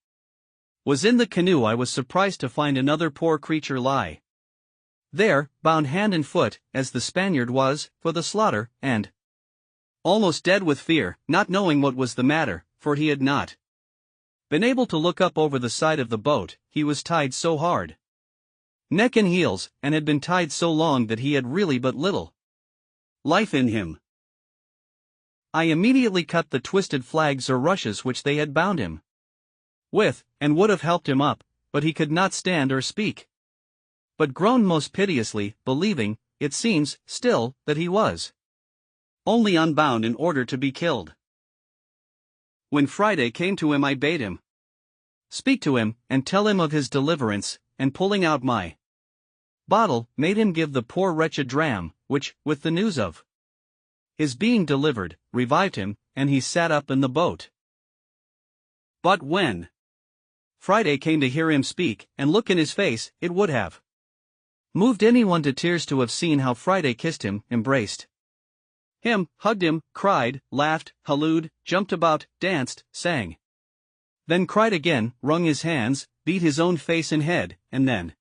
was in the canoe I was surprised to find another poor creature lie there, bound hand and foot, as the Spaniard was, for the slaughter, and almost dead with fear, not knowing what was the matter, for he had not been able to look up over the side of the boat, he was tied so hard, neck and heels, and had been tied so long that he had really but little life in him. I immediately cut the twisted flags or rushes which they had bound him with, and would have helped him up, but he could not stand or speak, but groaned most piteously, believing, it seems, still, that he was only unbound in order to be killed. When Friday came to him I bade him speak to him, and tell him of his deliverance, and pulling out my bottle, made him give the poor wretch a dram, which, with the news of his being delivered, revived him, and he sat up in the boat. But when Friday came to hear him speak, and look in his face, it would have moved anyone to tears to have seen how Friday kissed him, embraced him, hugged him, cried, laughed, hallooed, jumped about, danced, sang. Then cried again, wrung his hands, beat his own face and head, and then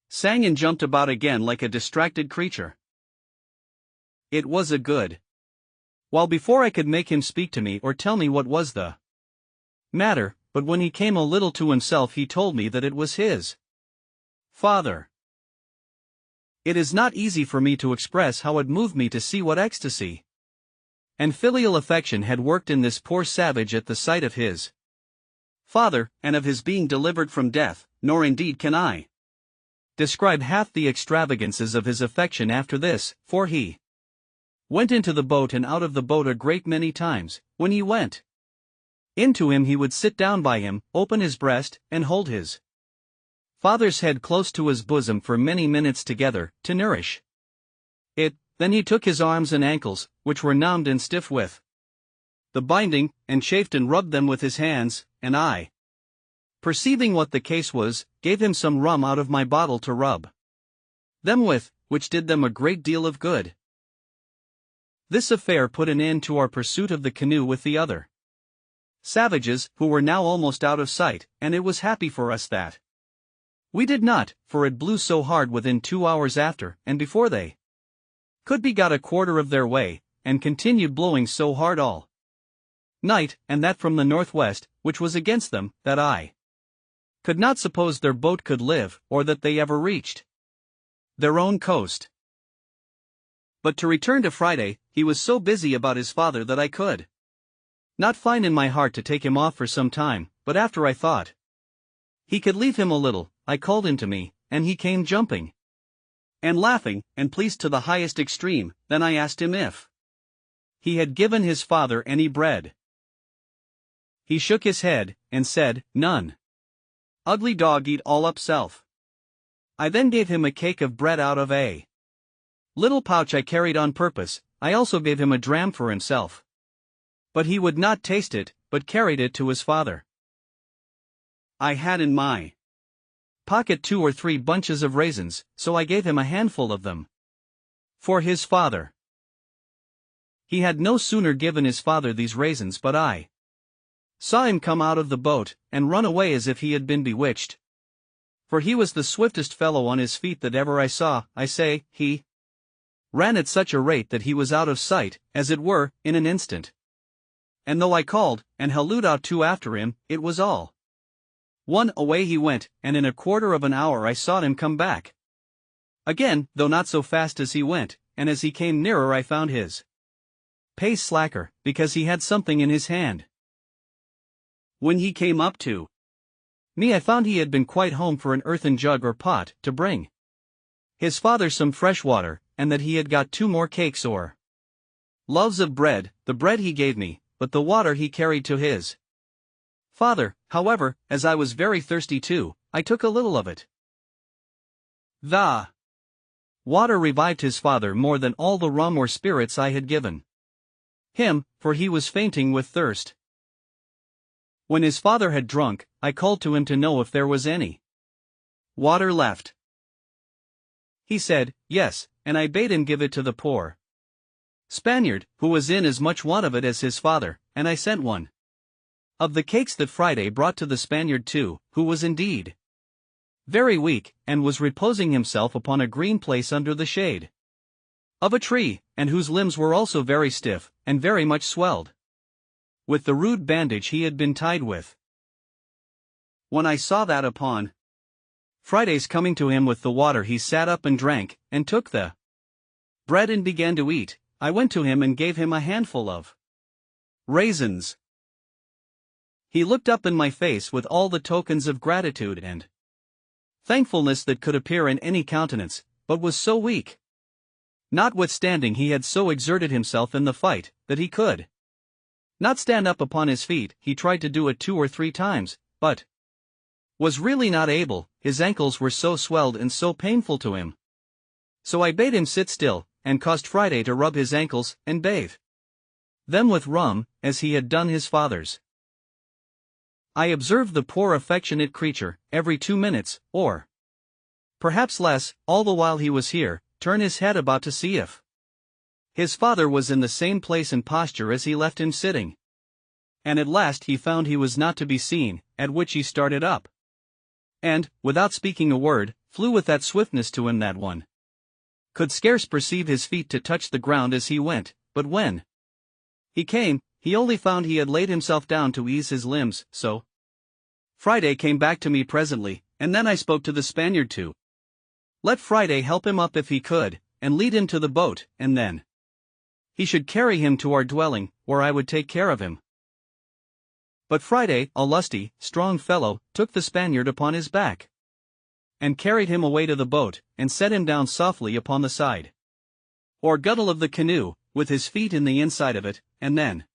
sang and jumped about again like a distracted creature. It was a good while before I could make him speak to me or tell me what was the matter, but when he came a little to himself he told me that it was his father. It is not easy for me to express how it moved me to see what ecstasy and filial affection had worked in this poor savage at the sight of his father, and of his being delivered from death, nor indeed can I describe half the extravagances of his affection after this, for he went into the boat and out of the boat a great many times. When he went into him he would sit down by him, open his breast, and hold his father's head close to his bosom for many minutes together, to nourish it. Then he took his arms and ankles, which were numbed and stiff with the binding, and chafed and rubbed them with his hands, and I, perceiving what the case was, gave him some rum out of my bottle to rub them with, which did them a great deal of good. This affair put an end to our pursuit of the canoe with the other savages, who were now almost out of sight, and it was happy for us that we did not, for it blew so hard within 2 hours after, and before they could be got a quarter of their way, and continued blowing so hard all night, and that from the northwest, which was against them, that I could not suppose their boat could live, or that they ever reached their own coast. But to return to Friday, he was so busy about his father that I could not find in my heart to take him off for some time, but after I thought he could leave him a little, I called him to me, and he came jumping and laughing, and pleased to the highest extreme. Then I asked him if he had given his father any bread. He shook his head, and said, "None. Ugly dog eat all up self." I then gave him a cake of bread out of a little pouch I carried on purpose. I also gave him a dram for himself. But he would not taste it, but carried it to his father. I had in my pocket 2 or 3 bunches of raisins, so I gave him a handful of them for his father. He had no sooner given his father these raisins but I saw him come out of the boat, and run away as if he had been bewitched. For he was the swiftest fellow on his feet that ever I saw. I say, he ran at such a rate that he was out of sight, as it were, in an instant. And though I called, and hallooed out to after him, it was all one, away he went, and in a quarter of an hour I saw him come back again, though not so fast as he went, and as he came nearer I found his pace slacker, because he had something in his hand. When he came up to me I found he had been quite home for an earthen jug or pot, to bring his father some fresh water, and that he had got 2 more cakes or loaves of bread. The bread he gave me, but the water he carried to his father. However, as I was very thirsty too, I took a little of it. The water revived his father more than all the rum or spirits I had given him, for he was fainting with thirst. When his father had drunk, I called to him to know if there was any water left. He said, yes, and I bade him give it to the poor Spaniard, who was in as much want of it as his father, and I sent one of the cakes that Friday brought to the Spaniard too, who was indeed very weak, and was reposing himself upon a green place under the shade of a tree, and whose limbs were also very stiff, and very much swelled with the rude bandage he had been tied with. When I saw that upon Friday's coming to him with the water, he sat up and drank, and took the bread and began to eat, I went to him and gave him a handful of raisins. He looked up in my face with all the tokens of gratitude and thankfulness that could appear in any countenance, but was so weak, notwithstanding he had so exerted himself in the fight, that he could not stand up upon his feet. He tried to do it 2 or 3 times, but was really not able. His ankles were so swelled and so painful to him. So I bade him sit still, and caused Friday to rub his ankles, and bathe them with rum, as he had done his father's. I observed the poor affectionate creature, every 2 minutes, or perhaps less, all the while he was here, turn his head about to see if his father was in the same place and posture as he left him sitting. And at last he found he was not to be seen, at which he started up, and, without speaking a word, flew with that swiftness to him that one could scarce perceive his feet to touch the ground as he went. But when he came, he only found he had laid himself down to ease his limbs. So Friday came back to me presently, and then I spoke to the Spaniard to let Friday help him up if he could, and lead him to the boat, and then he should carry him to our dwelling, where I would take care of him. But Friday, a lusty, strong fellow, took the Spaniard upon his back, and carried him away to the boat, and set him down softly upon the side or gunwale of the canoe, with his feet in the inside of it, and then,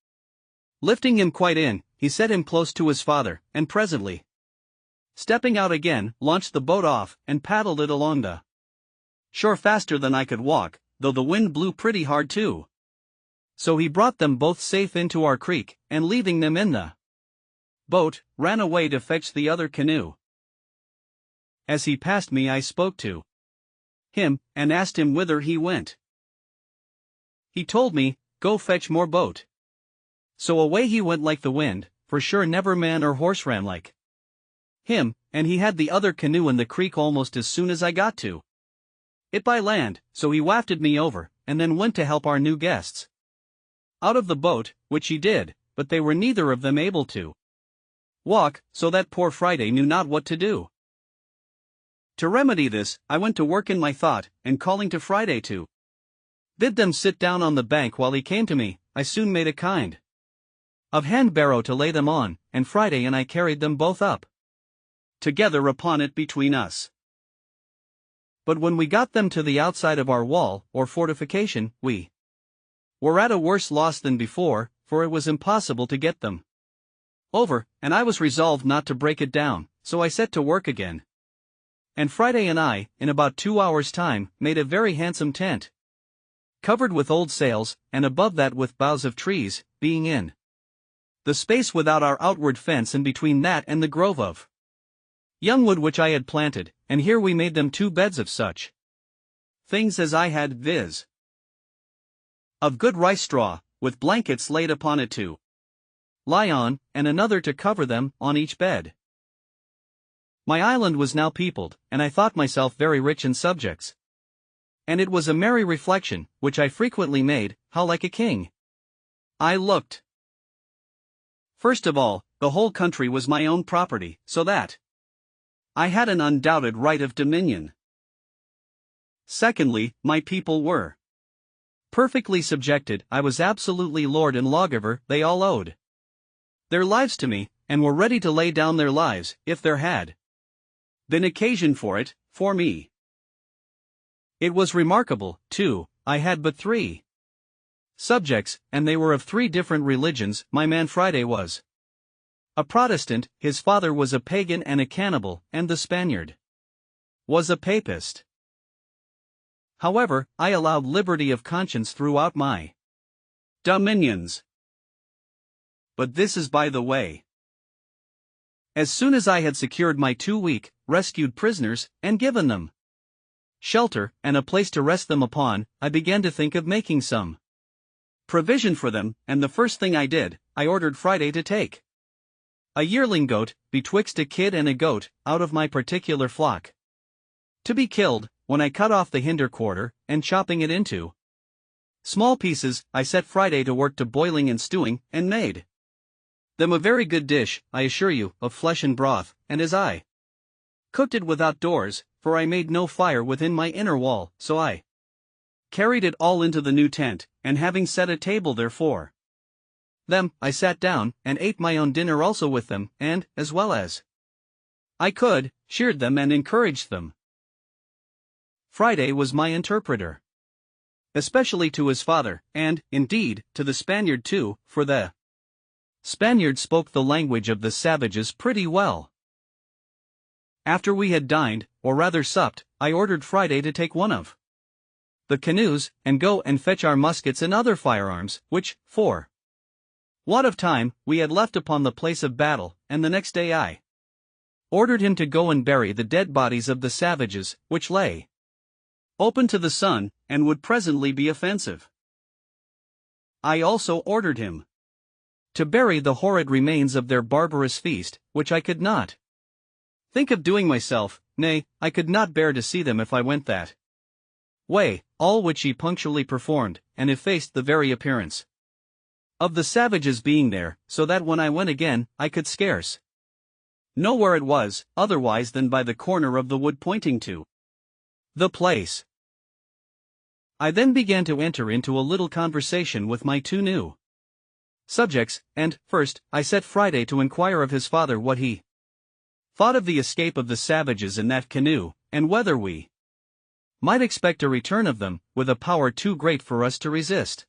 lifting him quite in, he set him close to his father, and presently stepping out again, launched the boat off, and paddled it along the shore faster than I could walk, though the wind blew pretty hard too. So he brought them both safe into our creek, and leaving them in the boat, ran away to fetch the other canoe. As he passed me I spoke to him, and asked him whither he went. He told me, "Go fetch more boat." So away he went like the wind, for sure never man or horse ran like him, and he had the other canoe in the creek almost as soon as I got to it by land, so he wafted me over, and then went to help our new guests out of the boat, which he did, but they were neither of them able to walk, so that poor Friday knew not what to do. To remedy this, I went to work in my thought, and calling to Friday to bid them sit down on the bank while he came to me, I soon made a kind of hand barrow to lay them on, and Friday and I carried them both up together upon it between us. But when we got them to the outside of our wall, or fortification, we were at a worse loss than before, for it was impossible to get them over, and I was resolved not to break it down, so I set to work again. And Friday and I, in about 2 hours' time, made a very handsome tent, covered with old sails, and above that with boughs of trees, being in the space without our outward fence and between that and the grove of young wood which I had planted, and here we made them 2 beds of such things as I had, viz. of good rice straw, with blankets laid upon it to lie on, and another to cover them, on each bed. My island was now peopled, and I thought myself very rich in subjects. And it was a merry reflection, which I frequently made, how like a king I looked. First of all, the whole country was my own property, so that I had an undoubted right of dominion. Secondly, my people were perfectly subjected. I was absolutely lord and lawgiver. They all owed their lives to me, and were ready to lay down their lives, if there had been occasion for it, for me. It was remarkable, too, I had but 3 subjects, and they were of 3 different religions. My man Friday was a Protestant, his father was a pagan and a cannibal, and the Spaniard was a papist. However, I allowed liberty of conscience throughout my dominions. But this is by the way. As soon as I had secured my 2 weak, rescued prisoners, and given them shelter, and a place to rest them upon, I began to think of making some provision for them, and the first thing I did, I ordered Friday to take a yearling goat, betwixt a kid and a goat, out of my particular flock, to be killed, when I cut off the hinder quarter, and chopping it into small pieces, I set Friday to work to boiling and stewing, and made them a very good dish, I assure you, of flesh and broth, and as I cooked it without doors, for I made no fire within my inner wall, so I carried it all into the new tent, and having set a table there for them, I sat down, and ate my own dinner also with them, and, as well as I could, cheered them and encouraged them. Friday was my interpreter, especially to his father, and, indeed, to the Spaniard too, for the Spaniard spoke the language of the savages pretty well. After we had dined, or rather supped, I ordered Friday to take one of the canoes, and go and fetch our muskets and other firearms, which, for want of time, we had left upon the place of battle, and the next day I ordered him to go and bury the dead bodies of the savages, which lay open to the sun, and would presently be offensive. I also ordered him to bury the horrid remains of their barbarous feast, which I could not think of doing myself, nay, I could not bear to see them if I went that way, all which he punctually performed, and effaced the very appearance of the savages being there, so that when I went again, I could scarce know where it was, otherwise than by the corner of the wood pointing to the place. I then began to enter into a little conversation with my 2 new subjects, and, first, I set Friday to inquire of his father what he thought of the escape of the savages in that canoe, and whether we might expect a return of them, with a power too great for us to resist.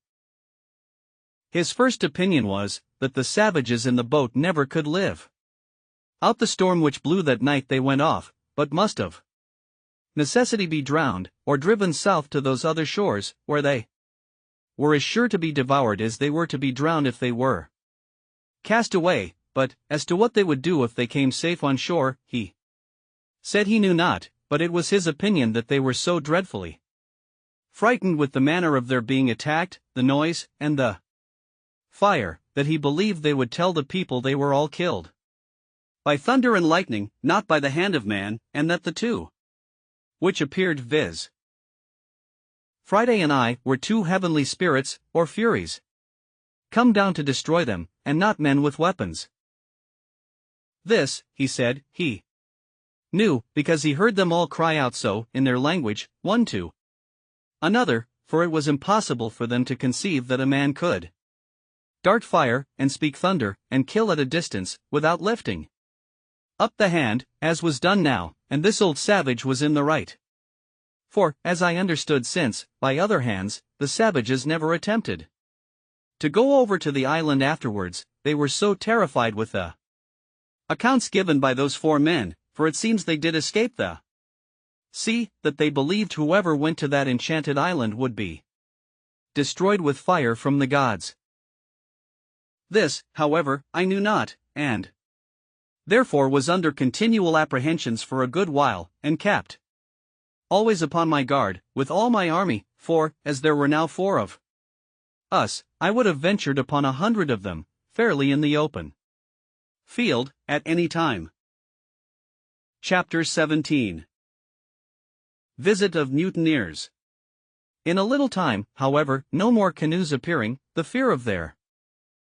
His first opinion was, that the savages in the boat never could live. Out the storm which blew that night they went off, but must of necessity be drowned, or driven south to those other shores, where they were as sure to be devoured as they were to be drowned if they were cast away. But, as to what they would do if they came safe on shore, he said he knew not, but it was his opinion that they were so dreadfully frightened with the manner of their being attacked, the noise, and the fire, that he believed they would tell the people they were all killed by thunder and lightning, not by the hand of man, and that the two which appeared, viz. Friday and I, were two heavenly spirits, or furies, come down to destroy them, and not men with weapons. This, he said, he knew, because he heard them all cry out so, in their language, one to another, for it was impossible for them to conceive that a man could dart fire, and speak thunder, and kill at a distance, without lifting up the hand, as was done now, and this old savage was in the right. For, as I understood since, by other hands, the savages never attempted to go over to the island afterwards, they were so terrified with the accounts given by those 4 men, for it seems they did escape the sea, that they believed whoever went to that enchanted island would be destroyed with fire from the gods. This, however, I knew not, and therefore was under continual apprehensions for a good while, and kept always upon my guard, with all my army, for, as there were now 4 of us, I would have ventured upon 100 of them, fairly in the open field, at any time. Chapter 17. Visit of Mutineers. In a little time, however, no more canoes appearing, the fear of their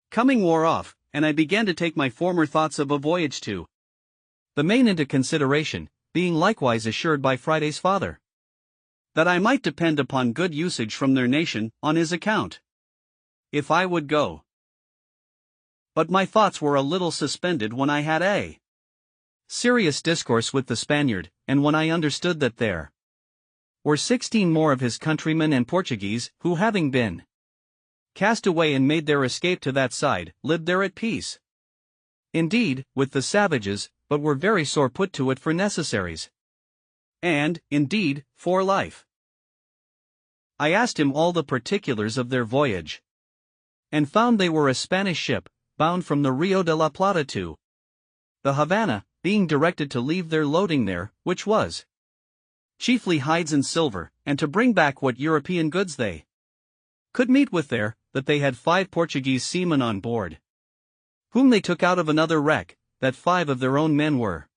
coming wore off, and I began to take my former thoughts of a voyage to the Main into consideration, being likewise assured by Friday's father that I might depend upon good usage from their nation, on his account, if I would go. But my thoughts were a little suspended when I had a serious discourse with the Spaniard, and when I understood that there were 16 more of his countrymen and Portuguese, who having been cast away and made their escape to that side, lived there at peace, indeed, with the savages, but were very sore put to it for necessaries, and, indeed, for life. I asked him all the particulars of their voyage, and found they were a Spanish ship, bound from the Rio de la Plata to the Havana, being directed to leave their loading there, which was chiefly hides and silver, and to bring back what European goods they could meet with there, that they had 5 Portuguese seamen on board, whom they took out of another wreck, that 5 of their own men were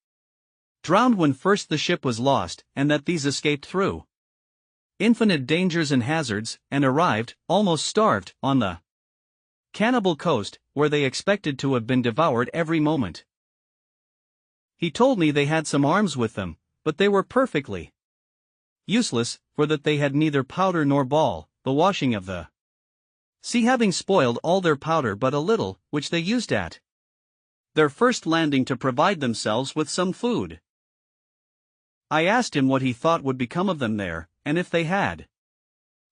drowned when first the ship was lost, and that these escaped through infinite dangers and hazards, and arrived, almost starved, on the cannibal coast, where they expected to have been devoured every moment. He told me they had some arms with them, but they were perfectly useless, for that they had neither powder nor ball, the washing of the sea having spoiled all their powder but a little, which they used at their first landing to provide themselves with some food. I asked him what he thought would become of them there, and if they had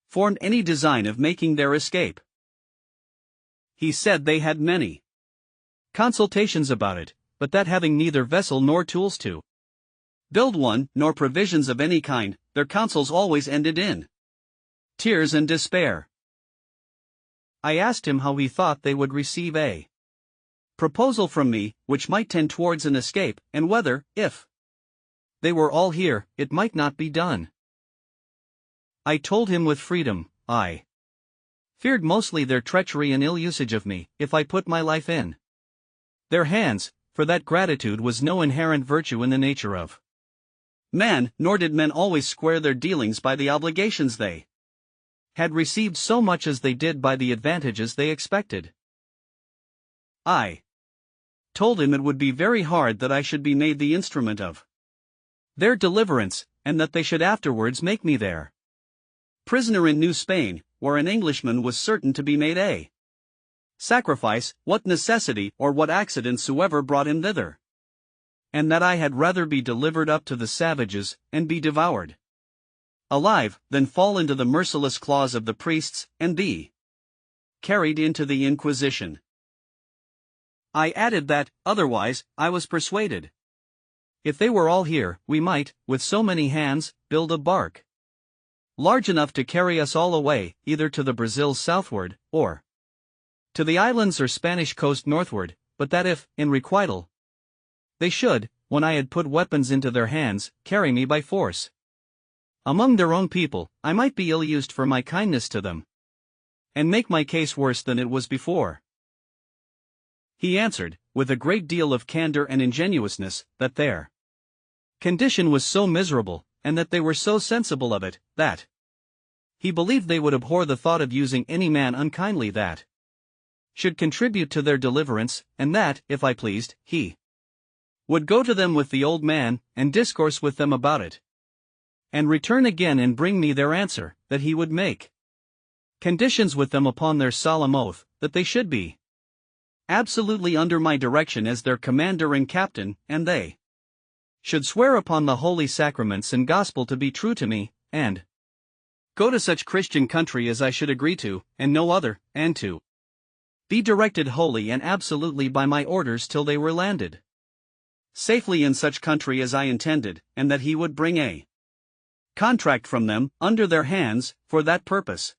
formed any design of making their escape. He said they had many consultations about it, but that having neither vessel nor tools to build one, nor provisions of any kind, their counsels always ended in tears and despair. I asked him how he thought they would receive a proposal from me, which might tend towards an escape, and whether, if they were all here, it might not be done. I told him with freedom, I feared mostly their treachery and ill usage of me, if I put my life in their hands, for that gratitude was no inherent virtue in the nature of man, nor did men always square their dealings by the obligations they had received so much as they did by the advantages they expected. I told him it would be very hard that I should be made the instrument of their deliverance, and that they should afterwards make me their prisoner in New Spain, where an Englishman was certain to be made a sacrifice, what necessity or what accident soever brought him thither, and that I had rather be delivered up to the savages, and be devoured alive, than fall into the merciless claws of the priests, and be carried into the Inquisition. I added that, otherwise, I was persuaded. If they were all here, we might, with so many hands, build a bark large enough to carry us all away, either to the Brazils southward, or to the islands or Spanish coast northward, but that if, in requital, they should, when I had put weapons into their hands, carry me by force among their own people, I might be ill-used for my kindness to them, and make my case worse than it was before. He answered, with a great deal of candor and ingenuousness, that their condition was so miserable, and that they were so sensible of it, that he believed they would abhor the thought of using any man unkindly that should contribute to their deliverance, and that, if I pleased, he would go to them with the old man, and discourse with them about it, and return again and bring me their answer, that he would make conditions with them upon their solemn oath, that they should be absolutely under my direction as their commander and captain, and they should swear upon the holy sacraments and gospel to be true to me, and go to such Christian country as I should agree to, and no other, and to be directed wholly and absolutely by my orders till they were landed safely in such country as I intended, and that he would bring a contract from them, under their hands, for that purpose.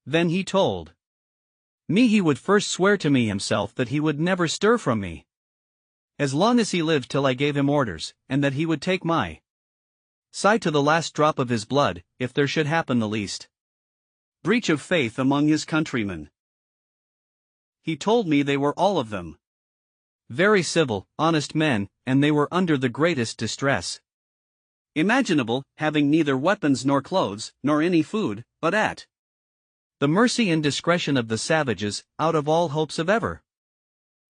Then he told me he would first swear to me himself that he would never stir from me as long as he lived till I gave him orders, and that he would take my side to the last drop of his blood, if there should happen the least breach of faith among his countrymen. He told me they were all of them very civil, honest men, and they were under the greatest distress imaginable, having neither weapons nor clothes, nor any food, but at the mercy and discretion of the savages, out of all hopes of ever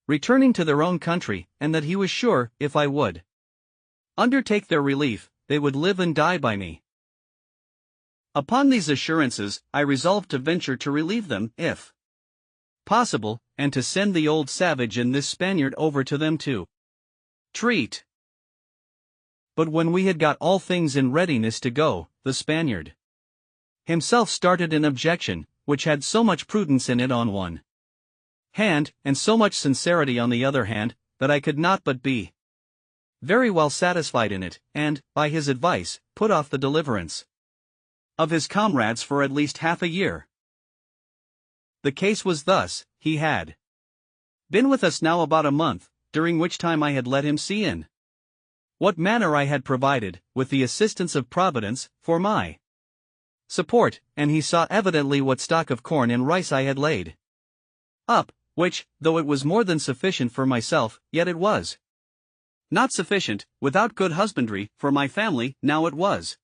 returning to their own country, and that he was sure, if I would undertake their relief, they would live and die by me. Upon these assurances, I resolved to venture to relieve them, if possible, and to send the old savage and this Spaniard over to them to treat. But when we had got all things in readiness to go, the Spaniard himself started an objection, which had so much prudence in it on one hand, and so much sincerity on the other hand, that I could not but be very well satisfied in it, and, by his advice, put off the deliverance of his comrades for at least half a year. The case was thus: he had been with us now about a month, during which time I had let him see in what manner I had provided, with the assistance of Providence, for my support, and he saw evidently what stock of corn and rice I had laid up, which, though it was more than sufficient for myself, yet it was not sufficient, without good husbandry, for my family. Now it was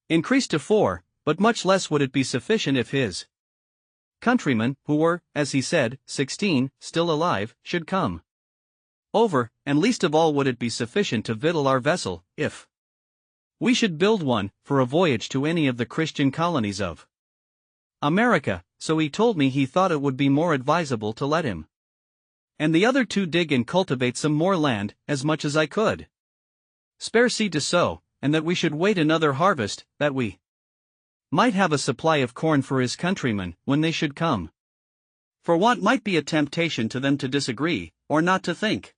increased to 4, but much less would it be sufficient if his countrymen, who were, as he said, 16, still alive, should come over, and least of all would it be sufficient to victual our vessel, if we should build one, for a voyage to any of the Christian colonies of America. So he told me he thought it would be more advisable to let him and the other 2 dig and cultivate some more land, as much as I could spare seed to sow, and that we should wait another harvest, that we might have a supply of corn for his countrymen, when they should come. For want might be a temptation to them to disagree, or not to think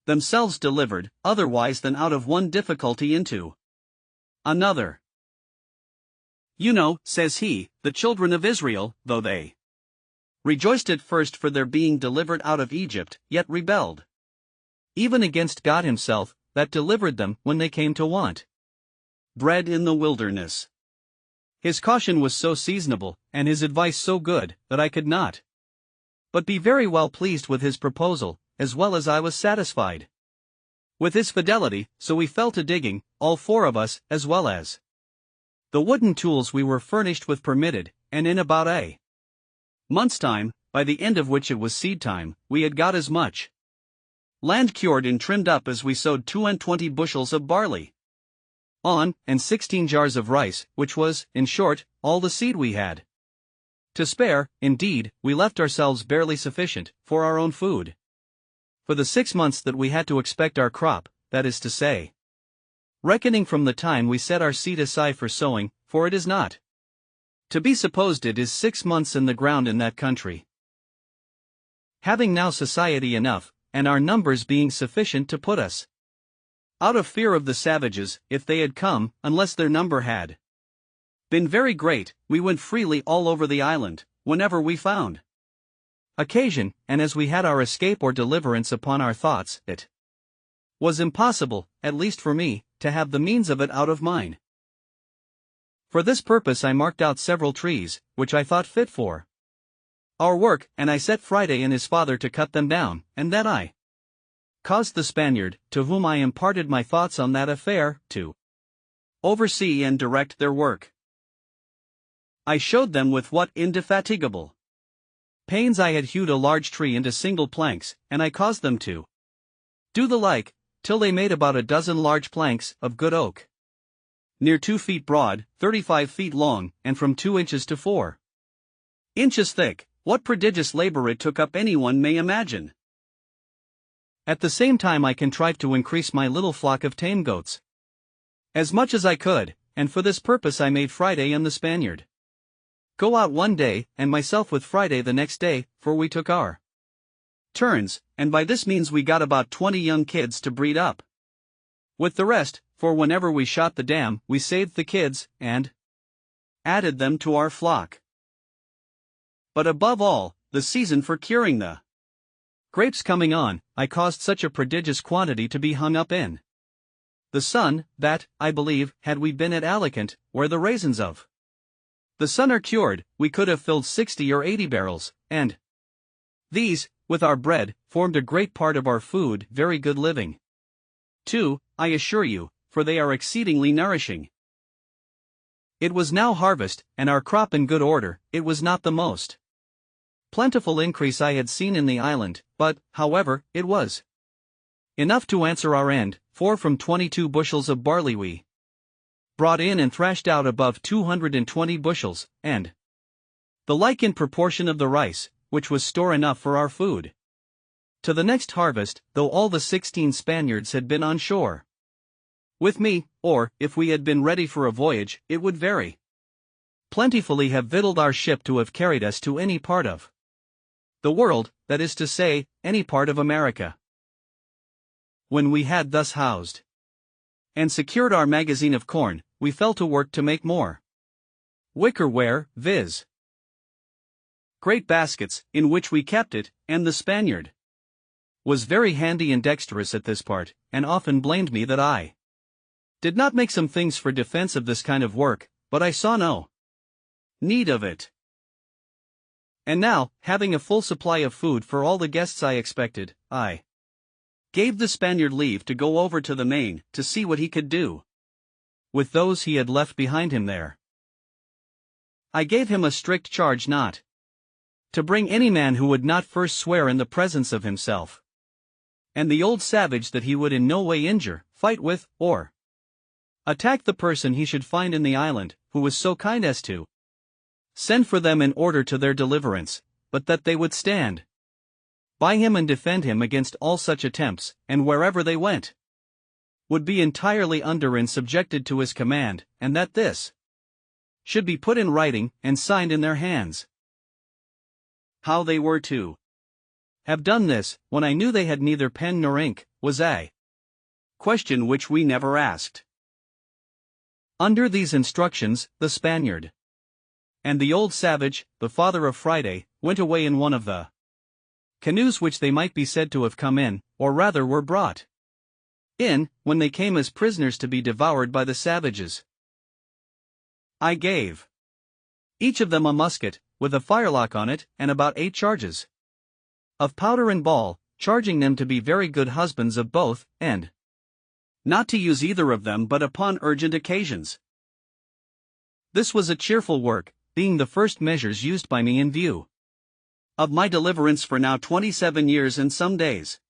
themselves delivered, otherwise than out of one difficulty into another. You know, says he, the children of Israel, though they rejoiced at first for their being delivered out of Egypt, yet rebelled even against God himself, that delivered them when they came to want bread in the wilderness. His caution was so seasonable, and his advice so good, that I could not but be very well pleased with his proposal, as well as I was satisfied with his fidelity. So we fell to digging, all 4 of us, as well as the wooden tools we were furnished with permitted, and in about a month's time, by the end of which it was seed time, we had got as much land cured and trimmed up as we sowed 22 bushels of barley on, and 16 jars of rice, which was, in short, all the seed we had to spare. Indeed, we left ourselves barely sufficient for our own food for the 6 months that we had to expect our crop, that is to say, reckoning from the time we set our seed aside for sowing, for it is not to be supposed it is 6 months in the ground in that country. having now society enough, and our numbers being sufficient to put us out of fear of the savages, if they had come, unless their number had been very great, we went freely all over the island, whenever we found occasion, and as we had our escape or deliverance upon our thoughts, it was impossible, at least for me, to have the means of it out of mine. For this purpose I marked out several trees, which I thought fit for our work, and I set Friday and his father to cut them down, and that I caused the Spaniard, to whom I imparted my thoughts on that affair, to oversee and direct their work. I showed them with what indefatigable pains I had hewed a large tree into single planks, and I caused them to do the like, till they made about a dozen large planks, of good oak, near 2 feet broad, 35 feet long, and from 2 inches to 4 inches thick. What prodigious labor it took up anyone may imagine. At the same time I contrived to increase my little flock of tame goats as much as I could, and for this purpose I made Friday and the Spaniard go out one day, and myself with Friday the next day, for we took our turns, and by this means we got about 20 young kids to breed up with the rest, for whenever we shot the dam, we saved the kids, and added them to our flock. But above all, the season for curing the grapes coming on, I caused such a prodigious quantity to be hung up in the sun, that, I believe, had we been at Alicant, where the raisins of the sun are cured, we could have filled 60 or 80 barrels, and these, with our bread, formed a great part of our food, very good living too, I assure you, for they are exceedingly nourishing. It was now harvest, and our crop in good order. It was not the most plentiful increase I had seen in the island, but, however, it was enough to answer our end, for from 22 bushels of barley we brought in and thrashed out above 220 bushels, and the like in proportion of the rice, which was store enough for our food to the next harvest, though all the 16 Spaniards had been on shore with me, or, if we had been ready for a voyage, it would very plentifully have victualled our ship to have carried us to any part of the world, that is to say, any part of America. When we had thus housed and secured our magazine of corn, we fell to work to make more wicker ware, viz. great baskets, in which we kept it, and the Spaniard was very handy and dexterous at this part, and often blamed me that I did not make some things for defense of this kind of work, but I saw no need of it. And now, having a full supply of food for all the guests I expected, I gave the Spaniard leave to go over to the main, to see what he could do with those he had left behind him there. I gave him a strict charge not to bring any man who would not first swear in the presence of himself and the old savage that he would in no way injure, fight with, or attack the person he should find in the island, who was so kind as to send for them in order to their deliverance, but that they would stand by him and defend him against all such attempts, and wherever they went would be entirely under and subjected to his command, and that this should be put in writing and signed in their hands. How they were to have done this, when I knew they had neither pen nor ink, was a question which we never asked. Under these instructions, the Spaniard and the old savage, the father of Friday, went away in one of the canoes which they might be said to have come in, or rather were brought in, when they came as prisoners to be devoured by the savages. I gave each of them a musket, with a firelock on it, and about 8 charges of powder and ball, charging them to be very good husbands of both, and not to use either of them but upon urgent occasions. This was a cheerful work, being the first measures used by me in view of my deliverance for now 27 years and some days.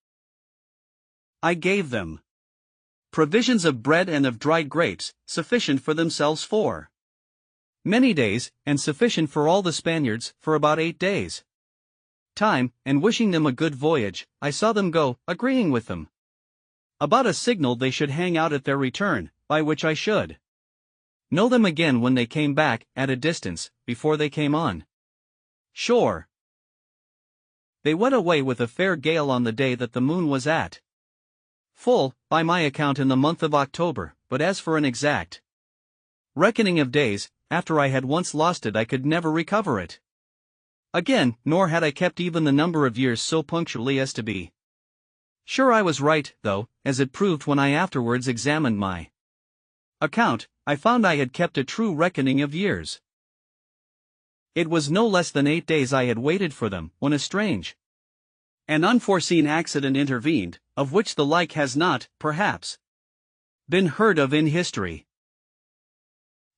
I gave them provisions of bread and of dried grapes, sufficient for themselves for many days, and sufficient for all the Spaniards, for about 8 days' time, and wishing them a good voyage, I saw them go, agreeing with them about a signal they should hang out at their return, by which I should know them again when they came back, at a distance, before they came on shore. They went away with a fair gale on the day that the moon was at full, by my account in the month of October, but as for an exact reckoning of days, after I had once lost it I could never recover it again, nor had I kept even the number of years so punctually as to be sure I was right, though, as it proved when I afterwards examined my account, I found I had kept a true reckoning of years. It was no less than 8 days I had waited for them, when a strange and unforeseen accident intervened, of which the like has not, perhaps, been heard of in history.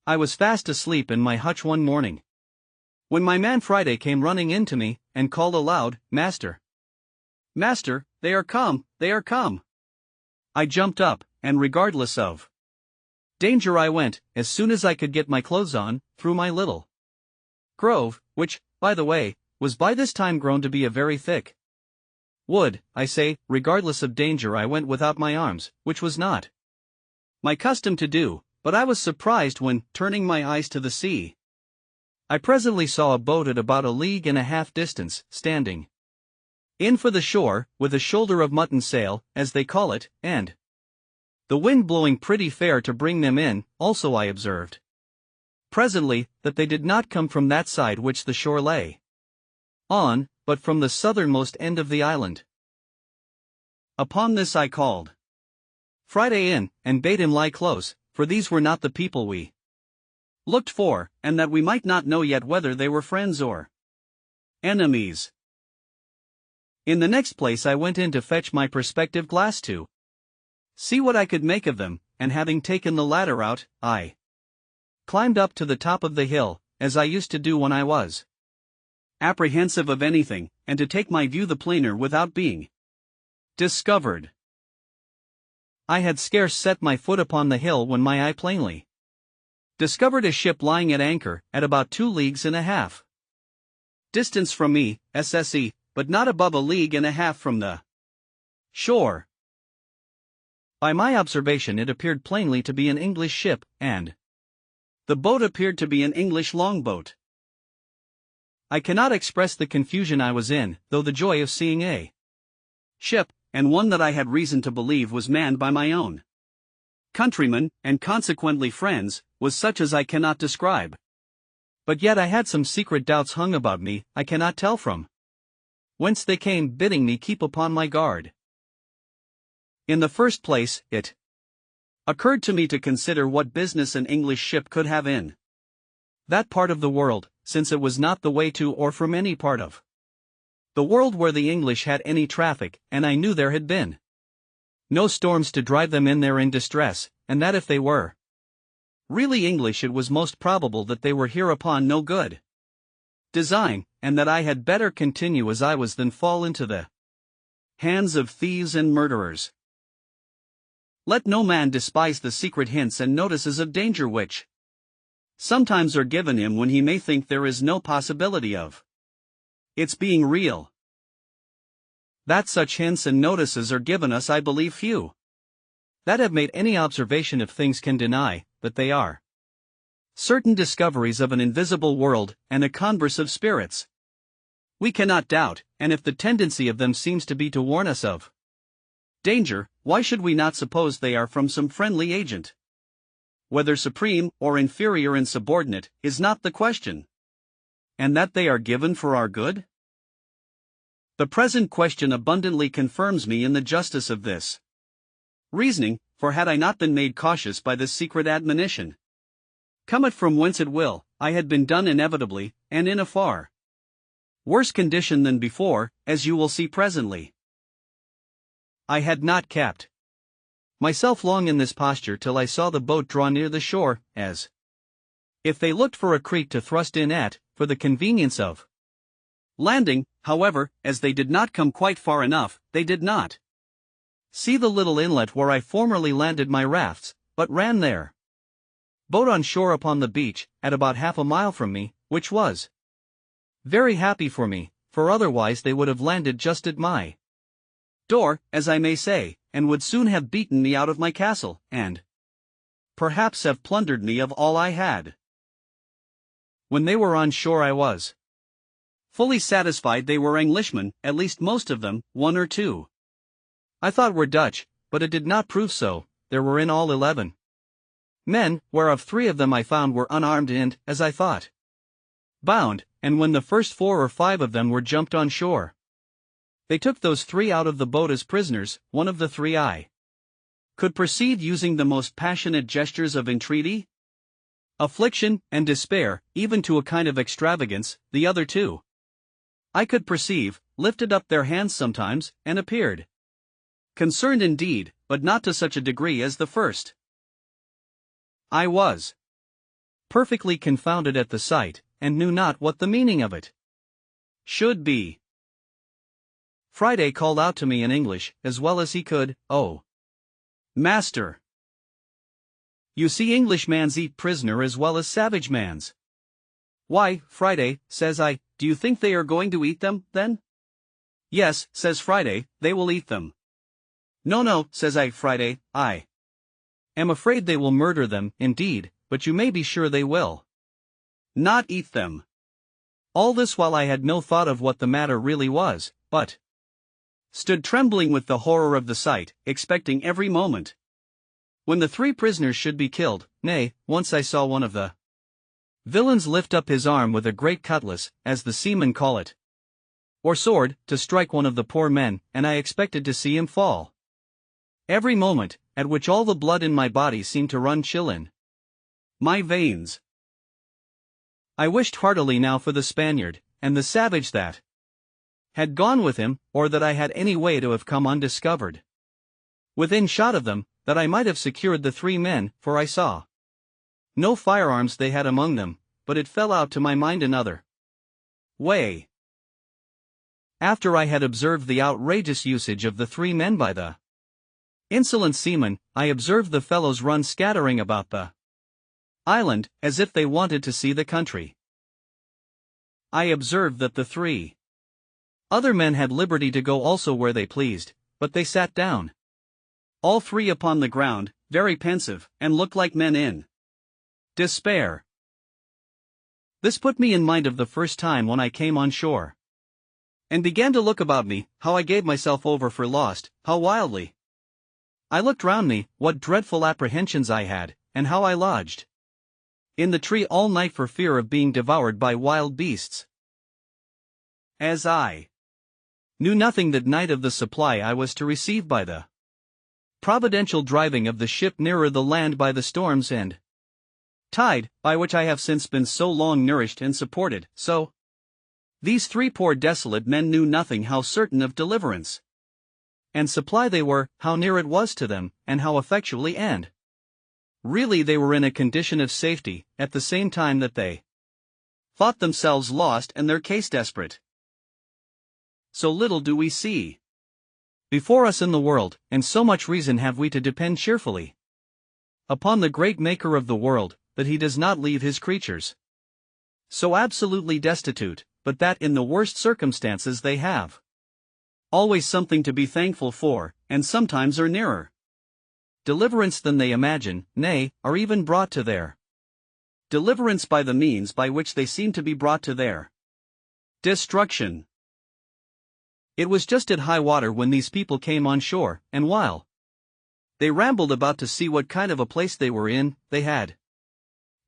I was fast asleep in my hutch one morning, when my man Friday came running in to me, and called aloud, "Master! Master, they are come, they are come!" I jumped up, and regardless of danger I went, as soon as I could get my clothes on, through my little grove, which, by the way, was by this time grown to be a very thick wood. I say, regardless of danger I went without my arms, which was not my custom to do, but I was surprised when, turning my eyes to the sea, I presently saw a boat at about 1.5 leagues distance, standing in for the shore, with a shoulder of mutton sail, as they call it, and the wind blowing pretty fair to bring them in. Also I observed presently that they did not come from that side which the shore lay on, but from the southernmost end of the island. Upon this I called Friday in, and bade him lie close, for these were not the people we looked for, and that we might not know yet whether they were friends or enemies. In the next place I went in to fetch my perspective glass to see what I could make of them, and having taken the ladder out, I climbed up to the top of the hill, as I used to do when I was apprehensive of anything, and to take my view the plainer without being discovered. I had scarce set my foot upon the hill when my eye plainly discovered a ship lying at anchor, at about 2.5 leagues distance from me, SSE, but not above 1.5 leagues from the shore. By my observation it appeared plainly to be an English ship, and the boat appeared to be an English longboat. I cannot express the confusion I was in, though the joy of seeing a ship, and one that I had reason to believe was manned by my own countrymen, and consequently friends, was such as I cannot describe. But yet I had some secret doubts hung about me, I cannot tell from whence they came, bidding me keep upon my guard. In the first place, it occurred to me to consider what business an English ship could have in that part of the world, since it was not the way to or from any part of the world where the English had any traffic, and I knew there had been no storms to drive them in there in distress, and that if they were really English it was most probable that they were here upon no good design, and that I had better continue as I was than fall into the hands of thieves and murderers. Let no man despise the secret hints and notices of danger which sometimes are given him when he may think there is no possibility of its being real. That such hints and notices are given us I believe few that have made any observation of things can deny, that they are certain discoveries of an invisible world, and a converse of spirits. We cannot doubt, and if the tendency of them seems to be to warn us of danger, why should we not suppose they are from some friendly agent? Whether supreme or inferior and subordinate, is not the question. And that they are given for our good? The present question abundantly confirms me in the justice of this reasoning, for had I not been made cautious by this secret admonition, come it from whence it will, I had been done inevitably, and in a far worse condition than before, as you will see presently. I had not kept myself long in this posture till I saw the boat draw near the shore, as if they looked for a creek to thrust in at, for the convenience of landing. However, as they did not come quite far enough, they did not see the little inlet where I formerly landed my rafts, but ran their boat on shore upon the beach, at about 1/2 mile from me, which was very happy for me, for otherwise they would have landed just at my door, as I may say, and would soon have beaten me out of my castle, and perhaps have plundered me of all I had. When they were on shore I was fully satisfied they were Englishmen, at least most of them, 1 or 2. I thought were Dutch, but it did not prove so. There were in all 11 men, whereof 3 of them I found were unarmed and, as I thought, bound, and when the first 4 or 5 of them were jumped on shore, they took those 3 out of the boat as prisoners. One of the 3 I could perceive using the most passionate gestures of entreaty, affliction, and despair, even to a kind of extravagance. The other 2 I could perceive lifted up their hands sometimes, and appeared concerned indeed, but not to such a degree as the first. I was perfectly confounded at the sight, and knew not what the meaning of it should be. Friday called out to me in English, as well as he could, "Oh, master, you see Englishmans eat prisoner as well as savage mans." "Why, Friday," says I, "do you think they are going to eat them, then?" "Yes," says Friday, "they will eat them." "No, no," says I, "Friday, I am afraid they will murder them, indeed, but you may be sure they will not eat them." All this while I had no thought of what the matter really was, but stood trembling with the horror of the sight, expecting every moment when the 3 prisoners should be killed. Nay, once I saw one of the villains lift up his arm with a great cutlass, as the seamen call it, or sword, to strike one of the poor men, and I expected to see him fall every moment, at which all the blood in my body seemed to run chill in my veins. I wished heartily now for the Spaniard, and the savage that had gone with him, or that I had any way to have come undiscovered within shot of them, that I might have secured the 3 men, for I saw no firearms they had among them. But it fell out to my mind another way. After I had observed the outrageous usage of the 3 men by the insolent seamen, I observed the fellows run scattering about the island, as if they wanted to see the country. I observed that the 3 other men had liberty to go also where they pleased, but they sat down, all 3 upon the ground, very pensive, and looked like men in despair. This put me in mind of the first time when I came on shore, and began to look about me, how I gave myself over for lost, how wildly I looked round me, what dreadful apprehensions I had, and how I lodged in the tree all night for fear of being devoured by wild beasts. As I knew nothing that night of the supply I was to receive by the providential driving of the ship nearer the land by the storms and tide, by which I have since been so long nourished and supported, so these 3 poor desolate men knew nothing how certain of deliverance and supply they were, how near it was to them, and how effectually and really they were in a condition of safety, at the same time that they thought themselves lost and their case desperate. So little do we see before us in the world, and so much reason have we to depend cheerfully upon the great Maker of the world, that he does not leave his creatures so absolutely destitute, but that in the worst circumstances they have always something to be thankful for, and sometimes are nearer deliverance than they imagine, nay, are even brought to their deliverance by the means by which they seem to be brought to their destruction. It was just at high water when these people came on shore, and while they rambled about to see what kind of a place they were in, they had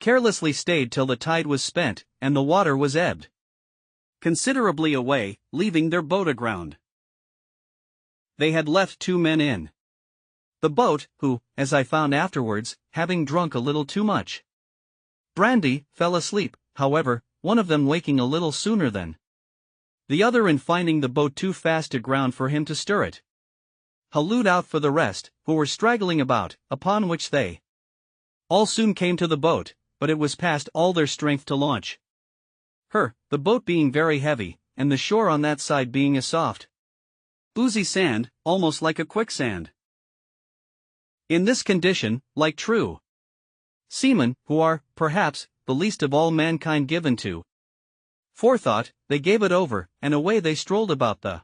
carelessly stayed till the tide was spent, and the water was ebbed considerably away, leaving their boat aground. They had left 2 men in the boat, who, as I found afterwards, having drunk a little too much brandy, fell asleep. However, one of them waking a little sooner than the other, in finding the boat too fast aground for him to stir it, hallooed out for the rest, who were straggling about, upon which they all soon came to the boat, but it was past all their strength to launch her, the boat being very heavy, and the shore on that side being a soft, oozy sand, almost like a quicksand. In this condition, like true seamen, who are, perhaps, the least of all mankind given to forethought, they gave it over, and away they strolled about the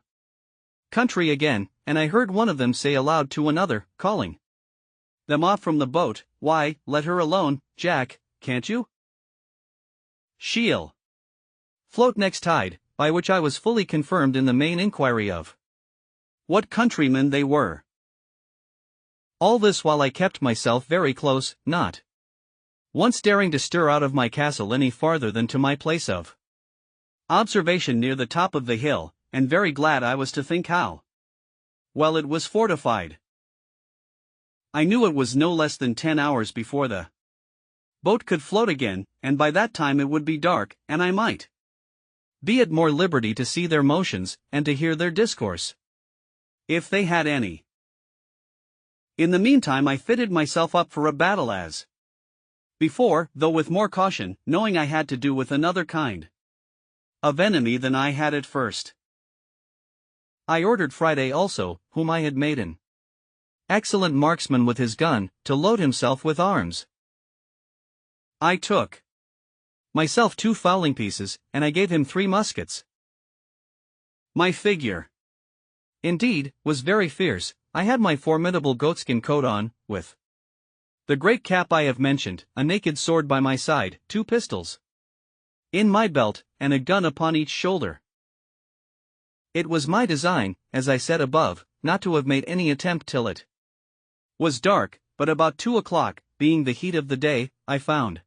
country again, and I heard one of them say aloud to another, calling them off from the boat, "Why, let her alone, Jack, can't you? She'll float next tide, by which I was fully confirmed in the main inquiry of what countrymen they were. All this while I kept myself very close, not once daring to stir out of my castle any farther than to my place of observation near the top of the hill, and very glad I was to think how well it was fortified. I knew it was no less than 10 hours before the boat could float again, and by that time it would be dark, and I might be at more liberty to see their motions, and to hear their discourse, if they had any. In the meantime I fitted myself up for a battle as before, though with more caution, knowing I had to do with another kind of enemy than I had at first. I ordered Friday also, whom I had made an excellent marksman with his gun, to load himself with arms. I took myself 2 fowling pieces, and I gave him 3 muskets. My figure, indeed, was very fierce. I had my formidable goatskin coat on, with the great cap I have mentioned, a naked sword by my side, 2 pistols in my belt, and a gun upon each shoulder. It was my design, as I said above, not to have made any attempt till it was dark, but about 2 o'clock, being the heat of the day, I found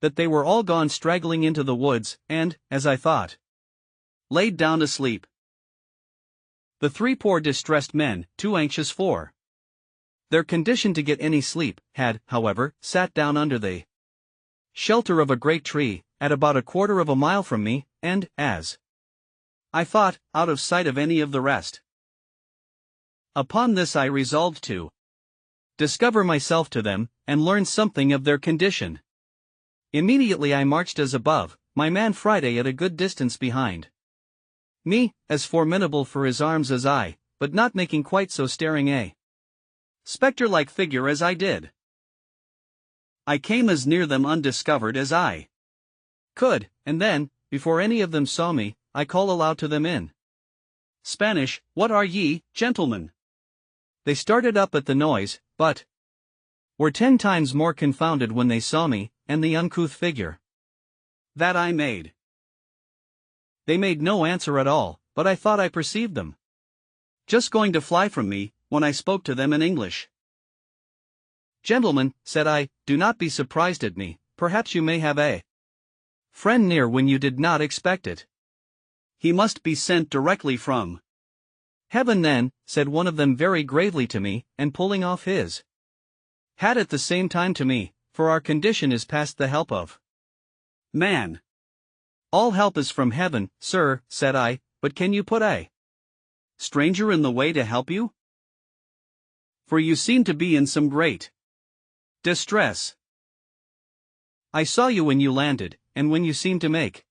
that they were all gone straggling into the woods, and, as I thought, laid down to sleep. The 3 poor distressed men, too anxious for their condition to get any sleep, had, however, sat down under the shelter of a great tree, at about 1/4 of a mile from me, and, as I thought, out of sight of any of the rest. Upon this I resolved to discover myself to them, and learn something of their condition. Immediately I marched as above, my man Friday at a good distance behind me, as formidable for his arms as I, but not making quite so staring a spectre-like figure as I did. I came as near them undiscovered as I could, and then, before any of them saw me, I call aloud to them in Spanish, "What are ye, gentlemen?" They started up at the noise, but were 10 times more confounded when they saw me, and the uncouth figure that I made. They made no answer at all, but I thought I perceived them just going to fly from me, when I spoke to them in English. "Gentlemen," said I, "do not be surprised at me, perhaps you may have a friend near when you did not expect it. He must be sent directly from heaven then," said one of them very gravely to me, and pulling off his hat at the same time to me, "for our condition is past the help of man." "All help is from heaven, sir," said I, "but can you put a stranger in the way to help you? For you seem to be in some great distress. I saw you when you landed, and when you seemed to make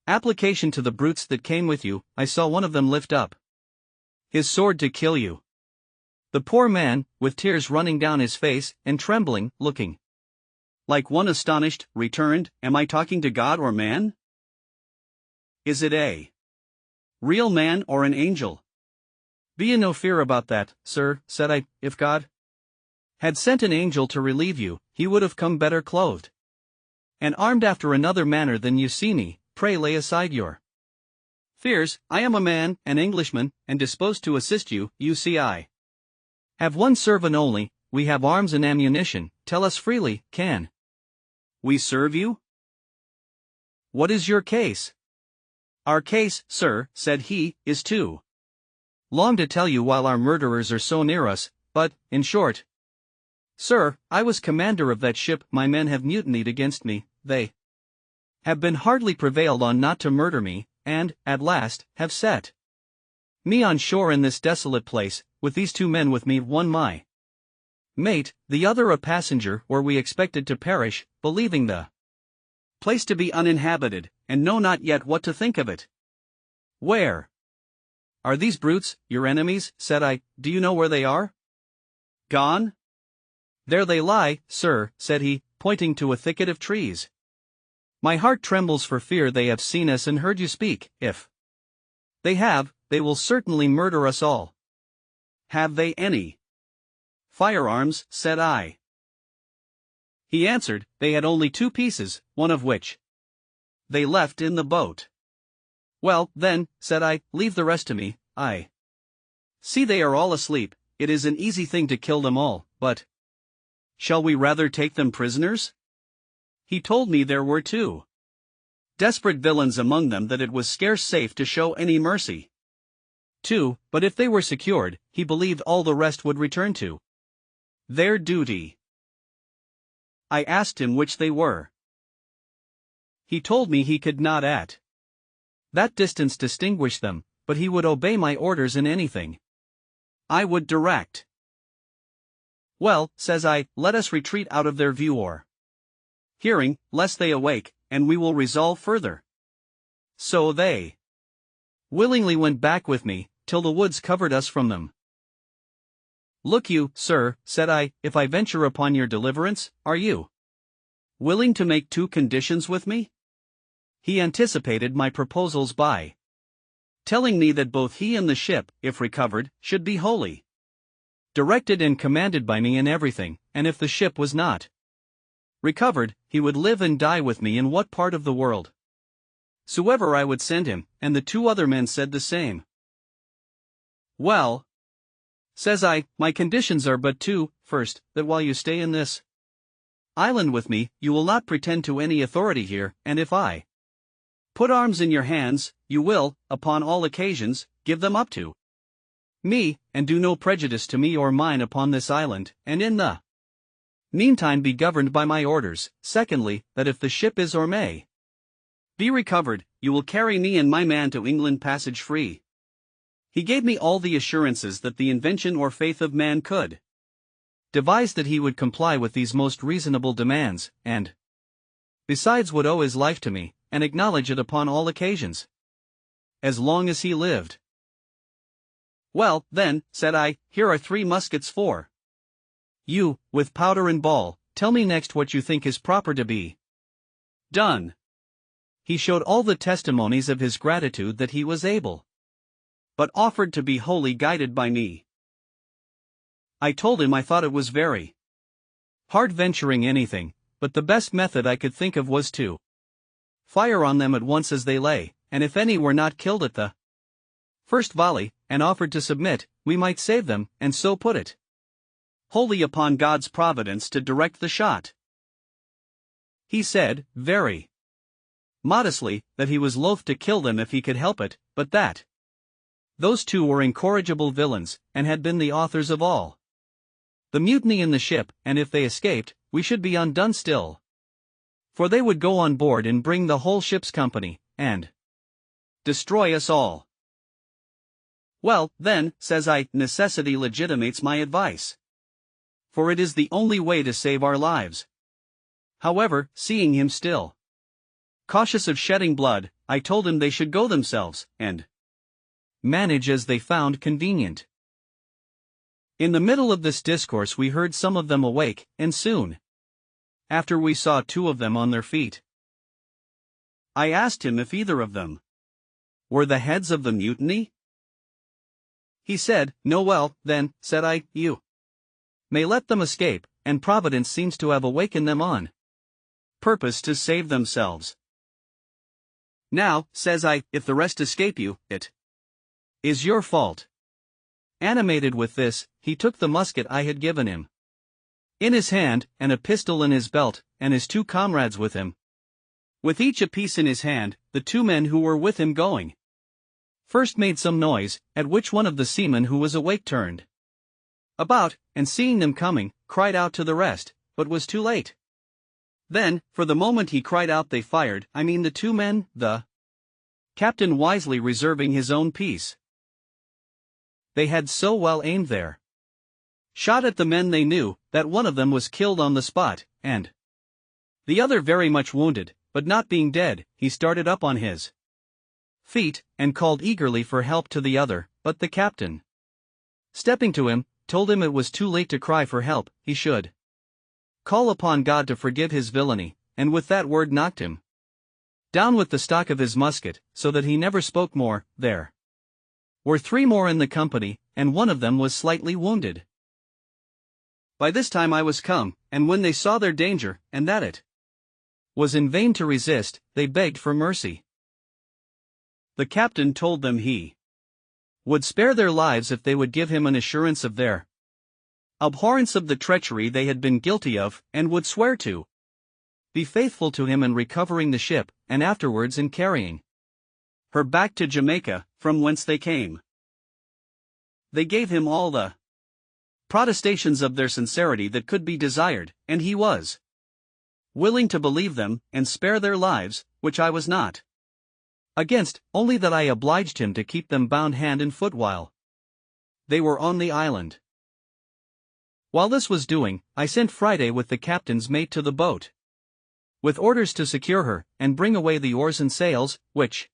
application to the brutes that came with you, I saw one of them lift up his sword to kill you. The poor man, with tears running down his face, and trembling, looking like one astonished, returned, "Am I talking to God or man? Is it a real man or an angel?" "Be in no fear about that, sir," said I. "If God had sent an angel to relieve you, he would have come better clothed and armed after another manner than you see me. Pray lay aside your fears. I am a man, an Englishman, and disposed to assist you. You see I have one servant only, we have arms and ammunition. Tell us freely, can we serve you? What is your case?" "Our case, sir," said he, "is too long to tell you while our murderers are so near us, but, in short, sir, I was commander of that ship. My men have mutinied against me. They have been hardly prevailed on not to murder me, and, at last, have set me on shore in this desolate place, with these 2 men with me, one my mate, the other a passenger, where we expected to perish, believing the place to be uninhabited, and know not yet what to think of it." "Where are these brutes, your enemies?" said I. "Do you know where they are?" "Gone? There they lie, sir," said he, pointing to a thicket of trees. "My heart trembles for fear they have seen us and heard you speak. If they have, they will certainly murder us all." "Have they any firearms?" said I. He answered, they had only 2 pieces, one of which they left in the boat. Well, then, said I, leave the rest to me. I see they are all asleep. It is an easy thing to kill them all, but shall we rather take them prisoners? He told me there were two desperate villains among them, that it was scarce safe to show any mercy. Two, but if they were secured, he believed all the rest would return to their duty. I asked him which they were. He told me he could not at that distance distinguish them, but he would obey my orders in anything I would direct. Well, says I, let us retreat out of their view or hearing, lest they awake, and we will resolve further. So they willingly went back with me, till the woods covered us from them. Look you, sir, said I, if I venture upon your deliverance, are you willing to make two conditions with me? He anticipated my proposals by telling me that both he and the ship, if recovered, should be wholly directed and commanded by me in everything, and if the ship was not recovered, he would live and die with me in what part of the world soever I would send him, and the two other men said the same. Well, says I, my conditions are but two. First, that while you stay in this island with me, you will not pretend to any authority here, and if I put arms in your hands, you will, upon all occasions, give them up to me, and do no prejudice to me or mine upon this island, and in the meantime be governed by my orders. Secondly, that if the ship is or may be recovered, you will carry me and my man to England passage free. He gave me all the assurances that the invention or faith of man could devise, that he would comply with these most reasonable demands, and besides would owe his life to me, and acknowledge it upon all occasions, as long as he lived. Well, then, said I, here are 3 muskets for you, with powder and ball. Tell me next what you think is proper to be done. He showed all the testimonies of his gratitude that he was able, but offered to be wholly guided by me. I told him I thought it was very hard venturing anything, but the best method I could think of was to fire on them at once as they lay, and if any were not killed at the first volley, and offered to submit, we might save them, and so put it wholly upon God's providence to direct the shot. He said, very modestly, that he was loath to kill them if he could help it, but that those two were incorrigible villains, and had been the authors of all the mutiny in the ship, and if they escaped, we should be undone still. For they would go on board and bring the whole ship's company, and destroy us all. Well, then, says I, necessity legitimates my advice, for it is the only way to save our lives. However, seeing him still cautious of shedding blood, I told him they should go themselves, and manage as they found convenient. In the middle of this discourse we heard some of them awake, and soon after we saw 2 of them on their feet. I asked him if either of them were the heads of the mutiny. He said, no. Well, then, said I, you may let them escape, and Providence seems to have awakened them on purpose to save themselves. Now, says I, if the rest escape you, it is your fault. Animated with this, he took the musket I had given him in his hand, and a pistol in his belt, and his 2 comrades with him, with each a piece in his hand. The 2 men who were with him going first made some noise, at which one of the seamen who was awake turned about, and seeing them coming, cried out to the rest, but was too late. Then, for the moment he cried out, they fired, I mean the 2 men, the captain wisely reserving his own piece. They had so well aimed their shot at the men they knew, that one of them was killed on the spot, and the other very much wounded, but not being dead, he started up on his feet, and called eagerly for help to the other, but the captain, stepping to him, told him it was too late to cry for help, he should call upon God to forgive his villainy, and with that word knocked him down with the stock of his musket, so that he never spoke more. There were 3 more in the company, and one of them was slightly wounded. By this time I was come, and when they saw their danger, and that it was in vain to resist, they begged for mercy. The captain told them he would spare their lives if they would give him an assurance of their abhorrence of the treachery they had been guilty of, and would swear to be faithful to him in recovering the ship, and afterwards in carrying her back to Jamaica, from whence they came. They gave him all the protestations of their sincerity that could be desired, and he was willing to believe them, and spare their lives, which I was not against, only that I obliged him to keep them bound hand and foot while they were on the island. While this was doing, I sent Friday with the captain's mate to the boat, with orders to secure her, and bring away the oars and sails, which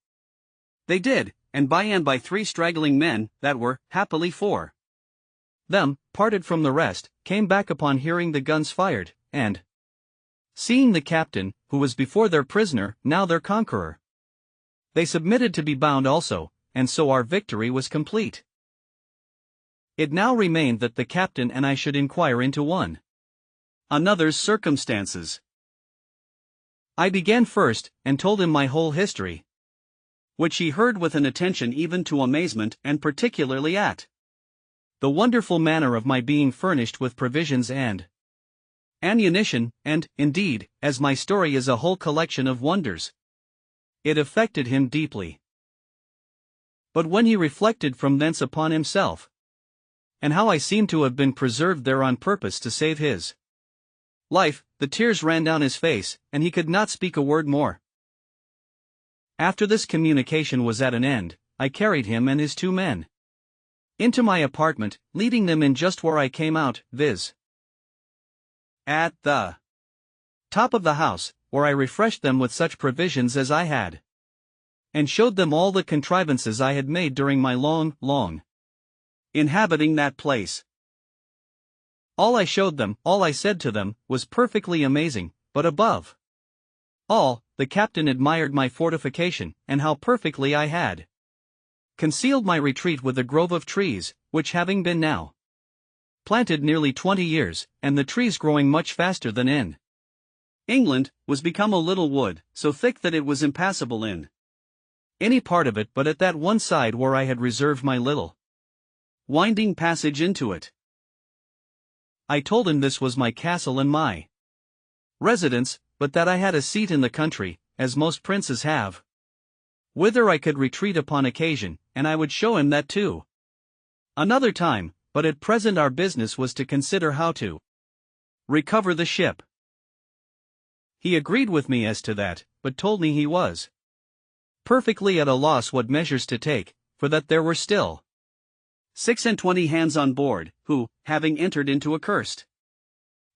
they did, and by 3 straggling men, that were, happily for them, parted from the rest, came back upon hearing the guns fired, and seeing the captain, who was before their prisoner, now their conqueror, they submitted to be bound also, and so our victory was complete. It now remained that the captain and I should inquire into one another's circumstances. I began first, and told him my whole history, which he heard with an attention even to amazement, and particularly at the wonderful manner of my being furnished with provisions and ammunition, and, indeed, as my story is a whole collection of wonders, it affected him deeply. But when he reflected from thence upon himself, and how I seemed to have been preserved there on purpose to save his life, the tears ran down his face, and he could not speak a word more. After this communication was at an end, I carried him and his 2 men into my apartment, leading them in just where I came out, viz. at the top of the house, where I refreshed them with such provisions as I had, and showed them all the contrivances I had made during my long inhabiting that place. All I showed them, all I said to them, was perfectly amazing, but above all, the captain admired my fortification, and how perfectly I had concealed my retreat with a grove of trees, which having been now planted nearly 20 years, and the trees growing much faster than in England, was become a little wood, so thick that it was impassable in any part of it but at that one side where I had reserved my little winding passage into it. I told him this was my castle and my residence, but that I had a seat in the country, as most princes have, whither I could retreat upon occasion, and I would show him that too another time, but at present our business was to consider how to recover the ship. He agreed with me as to that, but told me he was perfectly at a loss what measures to take, for that there were still 26 hands on board, who, having entered into a cursed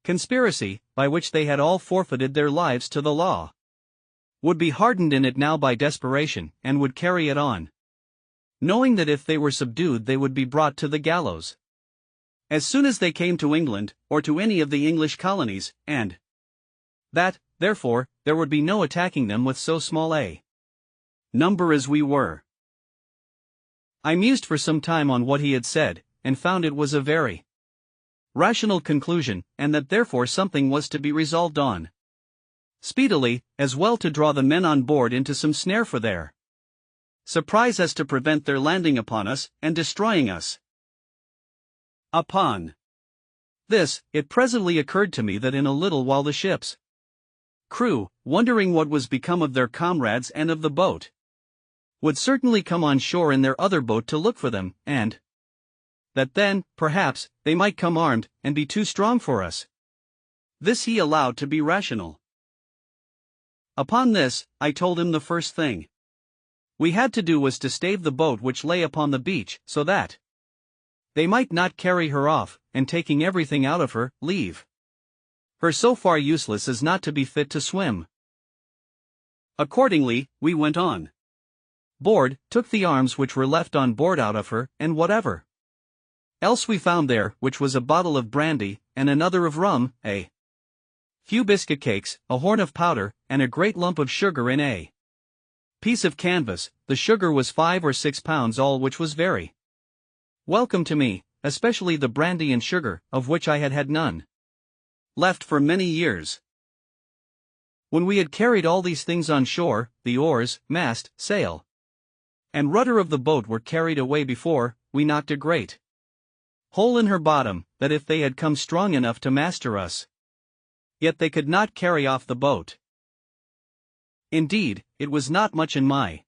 conspiracy, by which they had all forfeited their lives to the law, would be hardened in it now by desperation, and would carry it on, knowing that if they were subdued they would be brought to the gallows as soon as they came to England, or to any of the English colonies, and that, therefore, there would be no attacking them with so small a number as we were. I mused for some time on what he had said, and found it was a very rational conclusion, and that therefore something was to be resolved on speedily, as well to draw the men on board into some snare for their surprise as to prevent their landing upon us, and destroying us. Upon this, it presently occurred to me that in a little while the ship's crew, wondering what was become of their comrades and of the boat, would certainly come on shore in their other boat to look for them, and that then, perhaps, they might come armed, and be too strong for us. This he allowed to be rational. Upon this, I told him the first thing we had to do was to stave the boat which lay upon the beach, so that they might not carry her off, and taking everything out of her, leave her so far useless as not to be fit to swim. Accordingly, we went on board, took the arms which were left on board out of her, and whatever else we found there, which was a bottle of brandy, and another of rum, a few biscuit cakes, a horn of powder, and a great lump of sugar in a piece of canvas. The sugar was 5 or 6 pounds all, which was very welcome to me, especially the brandy and sugar, of which I had had none left for many years. When we had carried all these things on shore, the oars, mast, sail, and rudder of the boat were carried away before we knocked a great hole in her bottom, that if they had come strong enough to master us, yet they could not carry off the boat. Indeed, it was not much in my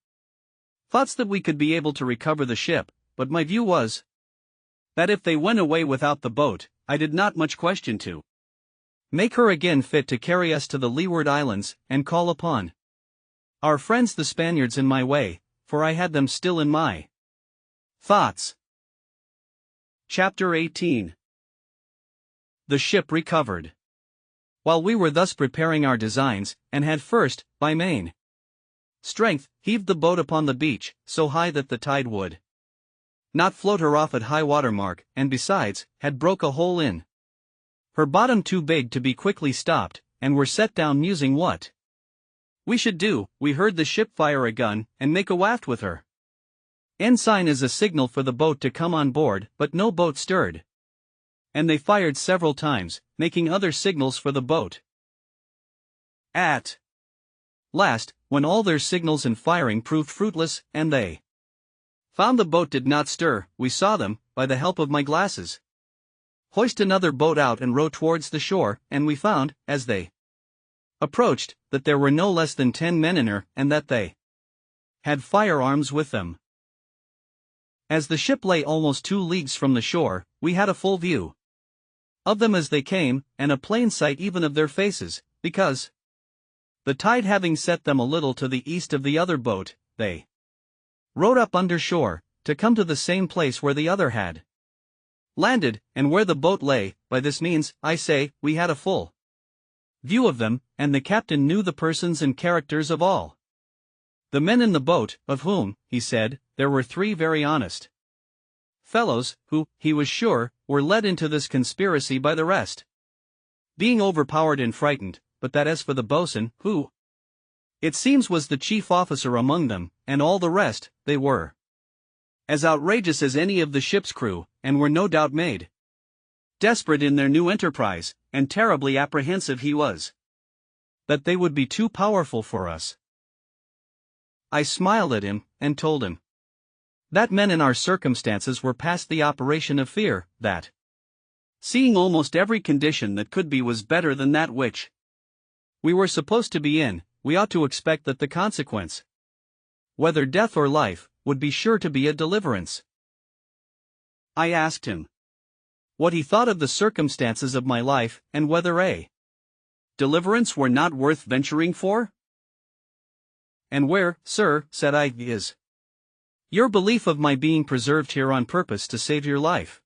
thoughts that we could be able to recover the ship, but my view was that if they went away without the boat, I did not much question to make her again fit to carry us to the Leeward Islands, and call upon our friends the Spaniards in my way, for I had them still in my thoughts. Chapter 18. The ship recovered. While we were thus preparing our designs, and had first, by main strength, heaved the boat upon the beach, so high that the tide would not float her off at high water mark, and besides, had broke a hole in her bottom too big to be quickly stopped, and were set down musing what we should do, we heard the ship fire a gun, and make a waft with her ensign as a signal for the boat to come on board, but no boat stirred. And they fired several times, making other signals for the boat. At last, when all their signals and firing proved fruitless, and they found the boat did not stir, we saw them, by the help of my glasses, hoist another boat out and row towards the shore, and we found, as they approached, that there were no less than 10 men in her, and that they had firearms with them. As the ship lay almost 2 leagues from the shore, we had a full view of them as they came, and a plain sight even of their faces, because the tide having set them a little to the east of the other boat, they rowed up under shore, to come to the same place where the other had landed, and where the boat lay. By this means, I say, we had a full view of them, and the captain knew the persons and characters of all the men in the boat, of whom, he said, there were 3 very honest fellows, who, he was sure, were led into this conspiracy by the rest, being overpowered and frightened, but that as for the boatswain, who, it seems, was the chief officer among them, and all the rest, they were as outrageous as any of the ship's crew, and were no doubt made desperate in their new enterprise, and terribly apprehensive he was that they would be too powerful for us. I smiled at him, and told him that men in our circumstances were past the operation of fear, that, seeing almost every condition that could be was better than that which we were supposed to be in, we ought to expect that the consequence, whether death or life, would be sure to be a deliverance. I asked him what he thought of the circumstances of my life, and whether a deliverance were not worth venturing for? And where, sir, said I, is your belief of my being preserved here on purpose to save your life,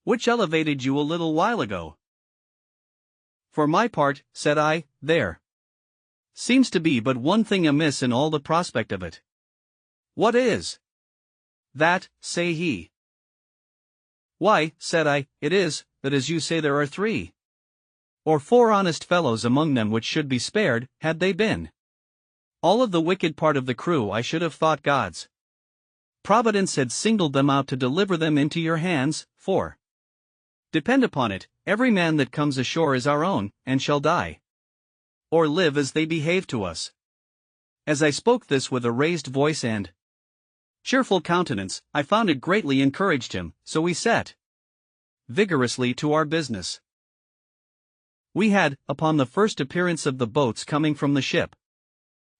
which elevated you a little while ago? For my part, said I, there seems to be but one thing amiss in all the prospect of it. What is that, say he? Why, said I, it is, that as you say there are 3 or 4 honest fellows among them which should be spared. Had they been all of the wicked part of the crew, I should have thought God's providence had singled them out to deliver them into your hands, for depend upon it, every man that comes ashore is our own, and shall die or live as they behave to us. As I spoke this with a raised voice and cheerful countenance, I found it greatly encouraged him, so we set vigorously to our business. We had, upon the first appearance of the boats coming from the ship,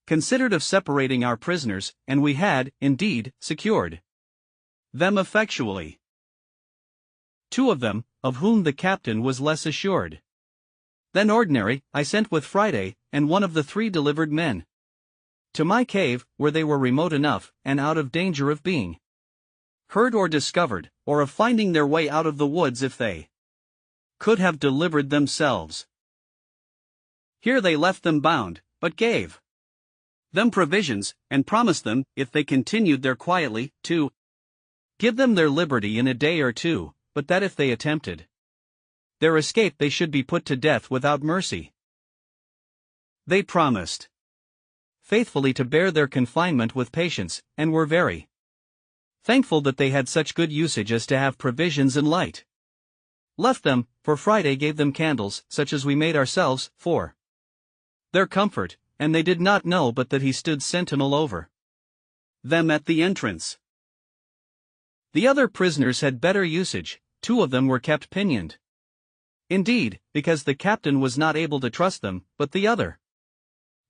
considered of separating our prisoners, and we had, indeed, secured them effectually. 2 of them, of whom the captain was less assured than ordinary, I sent with Friday, and one of the 3 delivered men to my cave, where they were remote enough, and out of danger of being heard or discovered, or of finding their way out of the woods if they could have delivered themselves. Here they left them bound, but gave them provisions, and promised them, if they continued there quietly, to give them their liberty in a day or 2, but that if they attempted their escape they should be put to death without mercy. They promised faithfully to bear their confinement with patience, and were very thankful that they had such good usage as to have provisions and light left them, for Friday gave them candles, such as we made ourselves, for their comfort, and they did not know but that he stood sentinel over them at the entrance. The other prisoners had better usage, 2 of them were kept pinioned. Indeed, because the captain was not able to trust them, but the other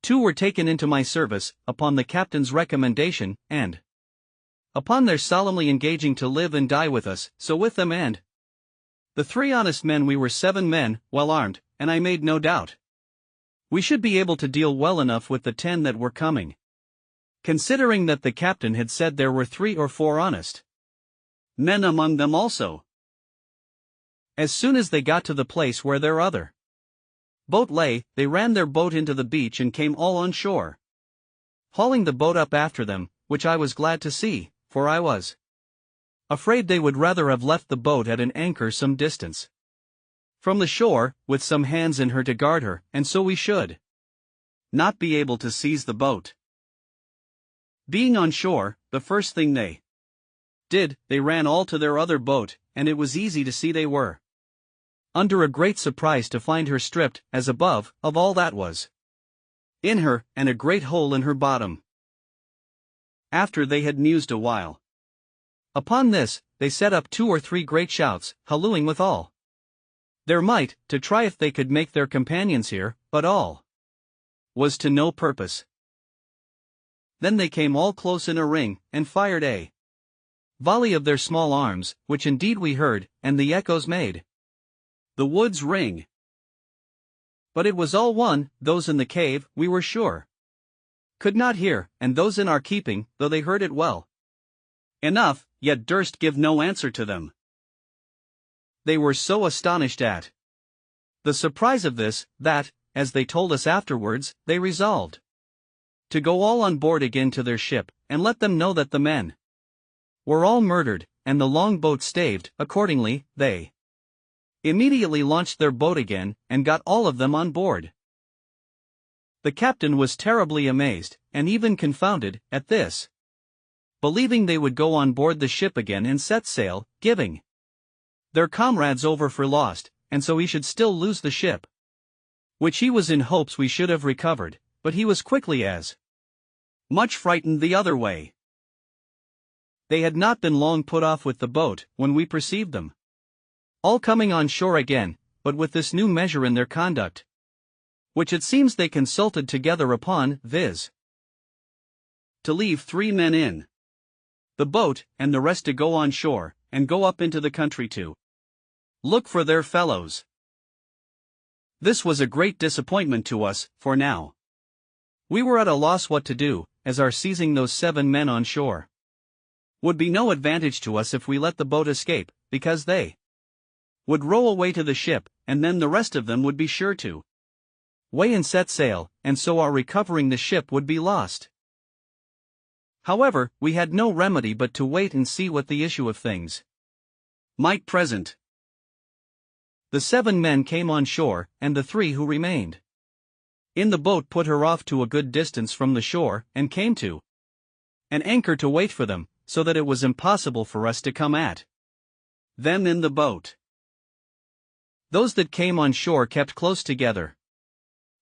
2 were taken into my service, upon the captain's recommendation, and upon their solemnly engaging to live and die with us, so with them and the 3 honest men we were 7 men, well armed, and I made no doubt we should be able to deal well enough with the 10 that were coming. Considering that the captain had said there were 3 or 4 honest men among them also. As soon as they got to the place where their other boat lay, they ran their boat into the beach and came all on shore, hauling the boat up after them, which I was glad to see, for I was afraid they would rather have left the boat at an anchor some distance from the shore, with some hands in her to guard her, and so we should not be able to seize the boat. Being on shore, the first thing they did, they ran all to their other boat, and it was easy to see they were under a great surprise to find her stripped, as above, of all that was in her, and a great hole in her bottom. After they had mused a while upon this, they set up 2 or 3 great shouts, hallooing with all their might, to try if they could make their companions hear, but all was to no purpose. Then they came all close in a ring, and fired a volley of their small arms, which indeed we heard, and the echoes made the woods ring. But it was all one, those in the cave, we were sure, could not hear, and those in our keeping, though they heard it well enough, yet durst give no answer to them. They were so astonished at the surprise of this, that, as they told us afterwards, they resolved to go all on board again to their ship, and let them know that the men were all murdered, and the long boat staved. Accordingly, they immediately launched their boat again, and got all of them on board. The captain was terribly amazed, and even confounded, at this, believing they would go on board the ship again and set sail, giving their comrades over for lost, and so he should still lose the ship, which he was in hopes we should have recovered, but he was quickly as much frightened the other way. They had not been long put off with the boat, when we perceived them all coming on shore again, but with this new measure in their conduct, which it seems they consulted together upon, viz. to leave 3 men in the boat, and the rest to go on shore, and go up into the country to look for their fellows. This was a great disappointment to us, for now we were at a loss what to do, as our seizing those 7 men on shore would be no advantage to us if we let the boat escape, because they would row away to the ship, and then the rest of them would be sure to weigh and set sail, and so our recovering the ship would be lost. However, we had no remedy but to wait and see what the issue of things might present. The 7 men came on shore, and the 3 who remained in the boat put her off to a good distance from the shore, and came to an anchor to wait for them, so that it was impossible for us to come at them in the boat. Those that came on shore kept close together,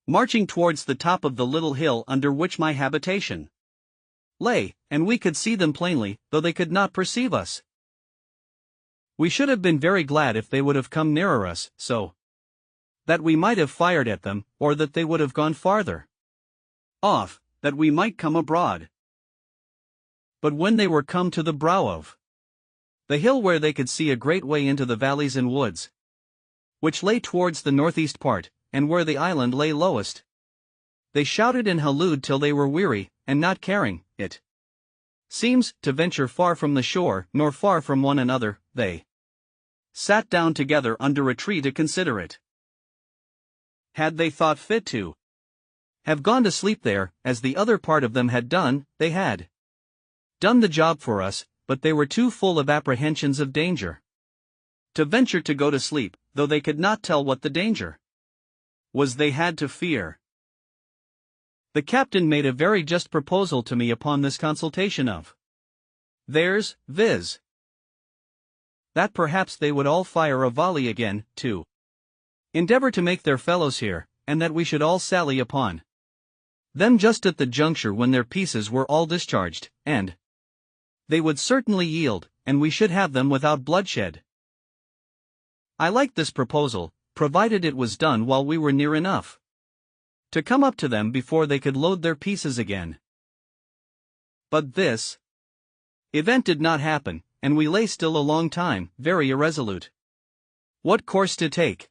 marching towards the top of the little hill under which my habitation lay, and we could see them plainly, though they could not perceive us. We should have been very glad if they would have come nearer us, so that we might have fired at them, or that they would have gone farther off, that we might come abroad. But when they were come to the brow of the hill, where they could see a great way into the valleys and woods, which lay towards the northeast part, and where the island lay lowest, they shouted and hallooed till they were weary, and not caring, it seems, to venture far from the shore, nor far from one another, they sat down together under a tree to consider it. Had they thought fit to have gone to sleep there, as the other part of them had done, they had done the job for us, but they were too full of apprehensions of danger to venture to go to sleep, though they could not tell what the danger was they had to fear. The captain made a very just proposal to me upon this consultation of theirs, viz. that perhaps they would all fire a volley again, to endeavor to make their fellows hear, and that we should all sally upon them just at the juncture when their pieces were all discharged, and they would certainly yield, and we should have them without bloodshed. I liked this proposal, provided it was done while we were near enough to come up to them before they could load their pieces again. But this event did not happen, and we lay still a long time, very irresolute what course to take.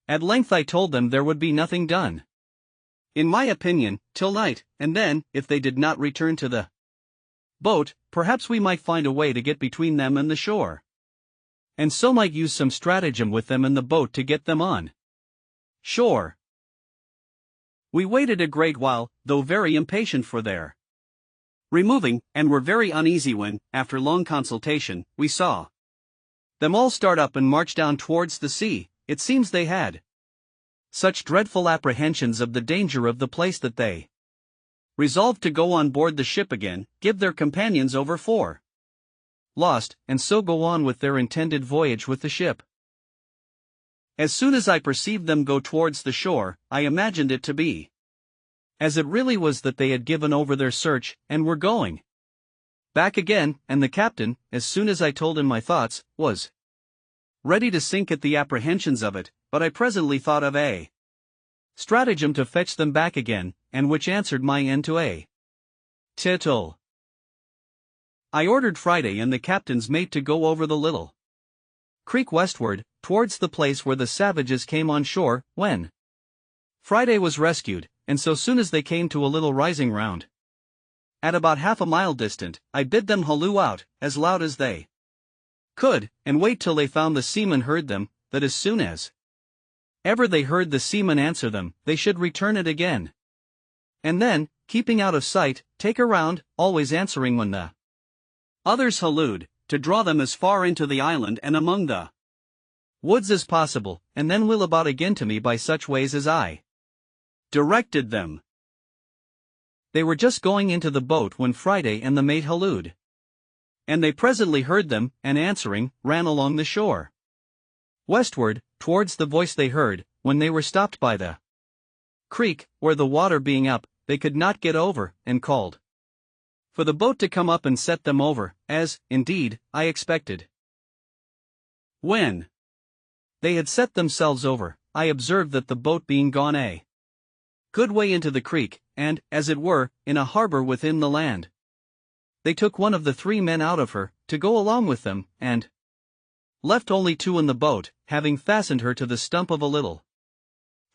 At length I told them there would be nothing done, in my opinion, till night, and then, if they did not return to the boat, perhaps we might find a way to get between them and the shore, and so might use some stratagem with them in the boat to get them on shore. We waited a great while, though very impatient for their removing, and were very uneasy when, after long consultation, we saw them all start up and march down towards the sea. It seems they had such dreadful apprehensions of the danger of the place that they resolved to go on board the ship again, give their companions over for lost, and so go on with their intended voyage with the ship. As soon as I perceived them go towards the shore, I imagined it to be as it really was, that they had given over their search, and were going back again, and the captain, as soon as I told him my thoughts, was ready to sink at the apprehensions of it, but I presently thought of a stratagem to fetch them back again, and which answered my end to a tittle. I ordered Friday and the captain's mate to go over the little creek westward, towards the place where the savages came on shore, when Friday was rescued, and so soon as they came to a little rising ground, at about half a mile distant, I bid them halloo out, as loud as they could, and wait till they found the seamen heard them, that as soon as ever they heard the seamen answer them, they should return it again. And then, keeping out of sight, take a round, always answering when the others hallooed, to draw them as far into the island and among the woods as possible, and then wheel about again to me by such ways as I directed them. They were just going into the boat when Friday and the mate hallooed, and they presently heard them, and answering, ran along the shore westward, towards the voice they heard, when they were stopped by the creek, where the water being up, they could not get over, and called for the boat to come up and set them over, as, indeed, I expected. When they had set themselves over, I observed that the boat being gone a good way into the creek, and, as it were, in a harbor within the land, they took one of the 3 men out of her, to go along with them, and left only 2 in the boat, having fastened her to the stump of a little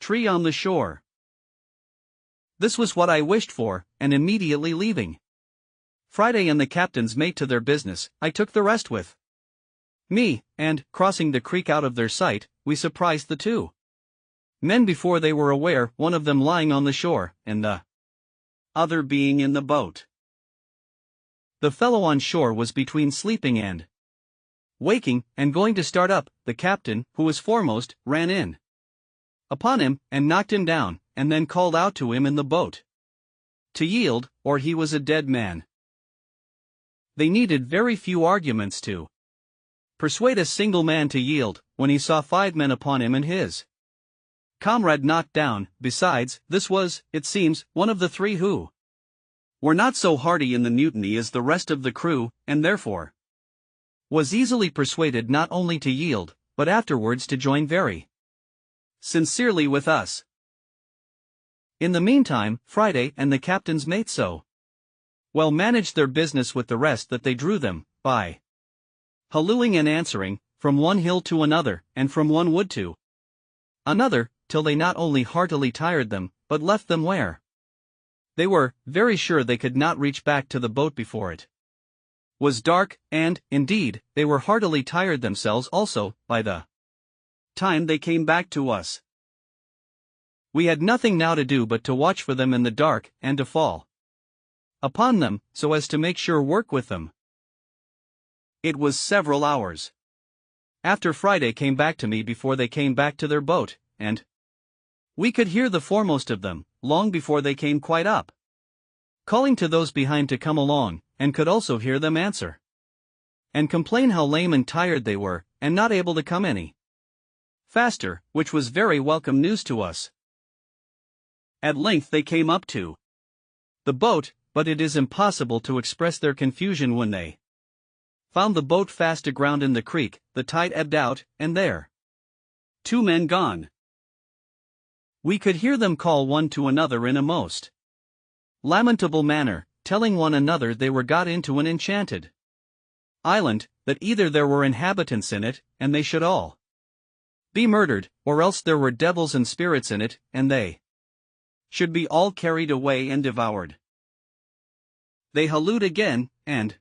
tree on the shore. This was what I wished for, and immediately leaving Friday and the captain's mate to their business, I took the rest with me, and, crossing the creek out of their sight, we surprised the 2 men before they were aware, one of them lying on the shore, and the other being in the boat. The fellow on shore was between sleeping and waking, and going to start up. The captain, who was foremost, ran in upon him, and knocked him down, and then called out to him in the boat to yield, or he was a dead man. They needed very few arguments to persuade a single man to yield, when he saw 5 men upon him and his comrade knocked down. Besides, this was, it seems, one of the 3 who were not so hearty in the mutiny as the rest of the crew, and therefore was easily persuaded not only to yield, but afterwards to join very sincerely with us. In the meantime, Friday and the captain's mate so well managed their business with the rest that they drew them, by hallooing and answering, from one hill to another, and from one wood to another, till they not only heartily tired them, but left them where they were, very sure they could not reach back to the boat before it was dark, and, indeed, they were heartily tired themselves also, by the time they came back to us. We had nothing now to do but to watch for them in the dark, and to fall upon them, so as to make sure work with them. It was several hours after Friday came back to me before they came back to their boat, and we could hear the foremost of them, long before they came quite up, calling to those behind to come along, and could also hear them answer and complain how lame and tired they were, and not able to come any faster, which was very welcome news to us. At length they came up to the boat, but it is impossible to express their confusion when they found the boat fast aground in the creek. The tide ebbed out, and there 2 men gone. We could hear them call one to another in a most lamentable manner, telling one another they were got into an enchanted island, that either there were inhabitants in it, and they should all be murdered, or else there were devils and spirits in it, and they should be all carried away and devoured. They hallooed again, and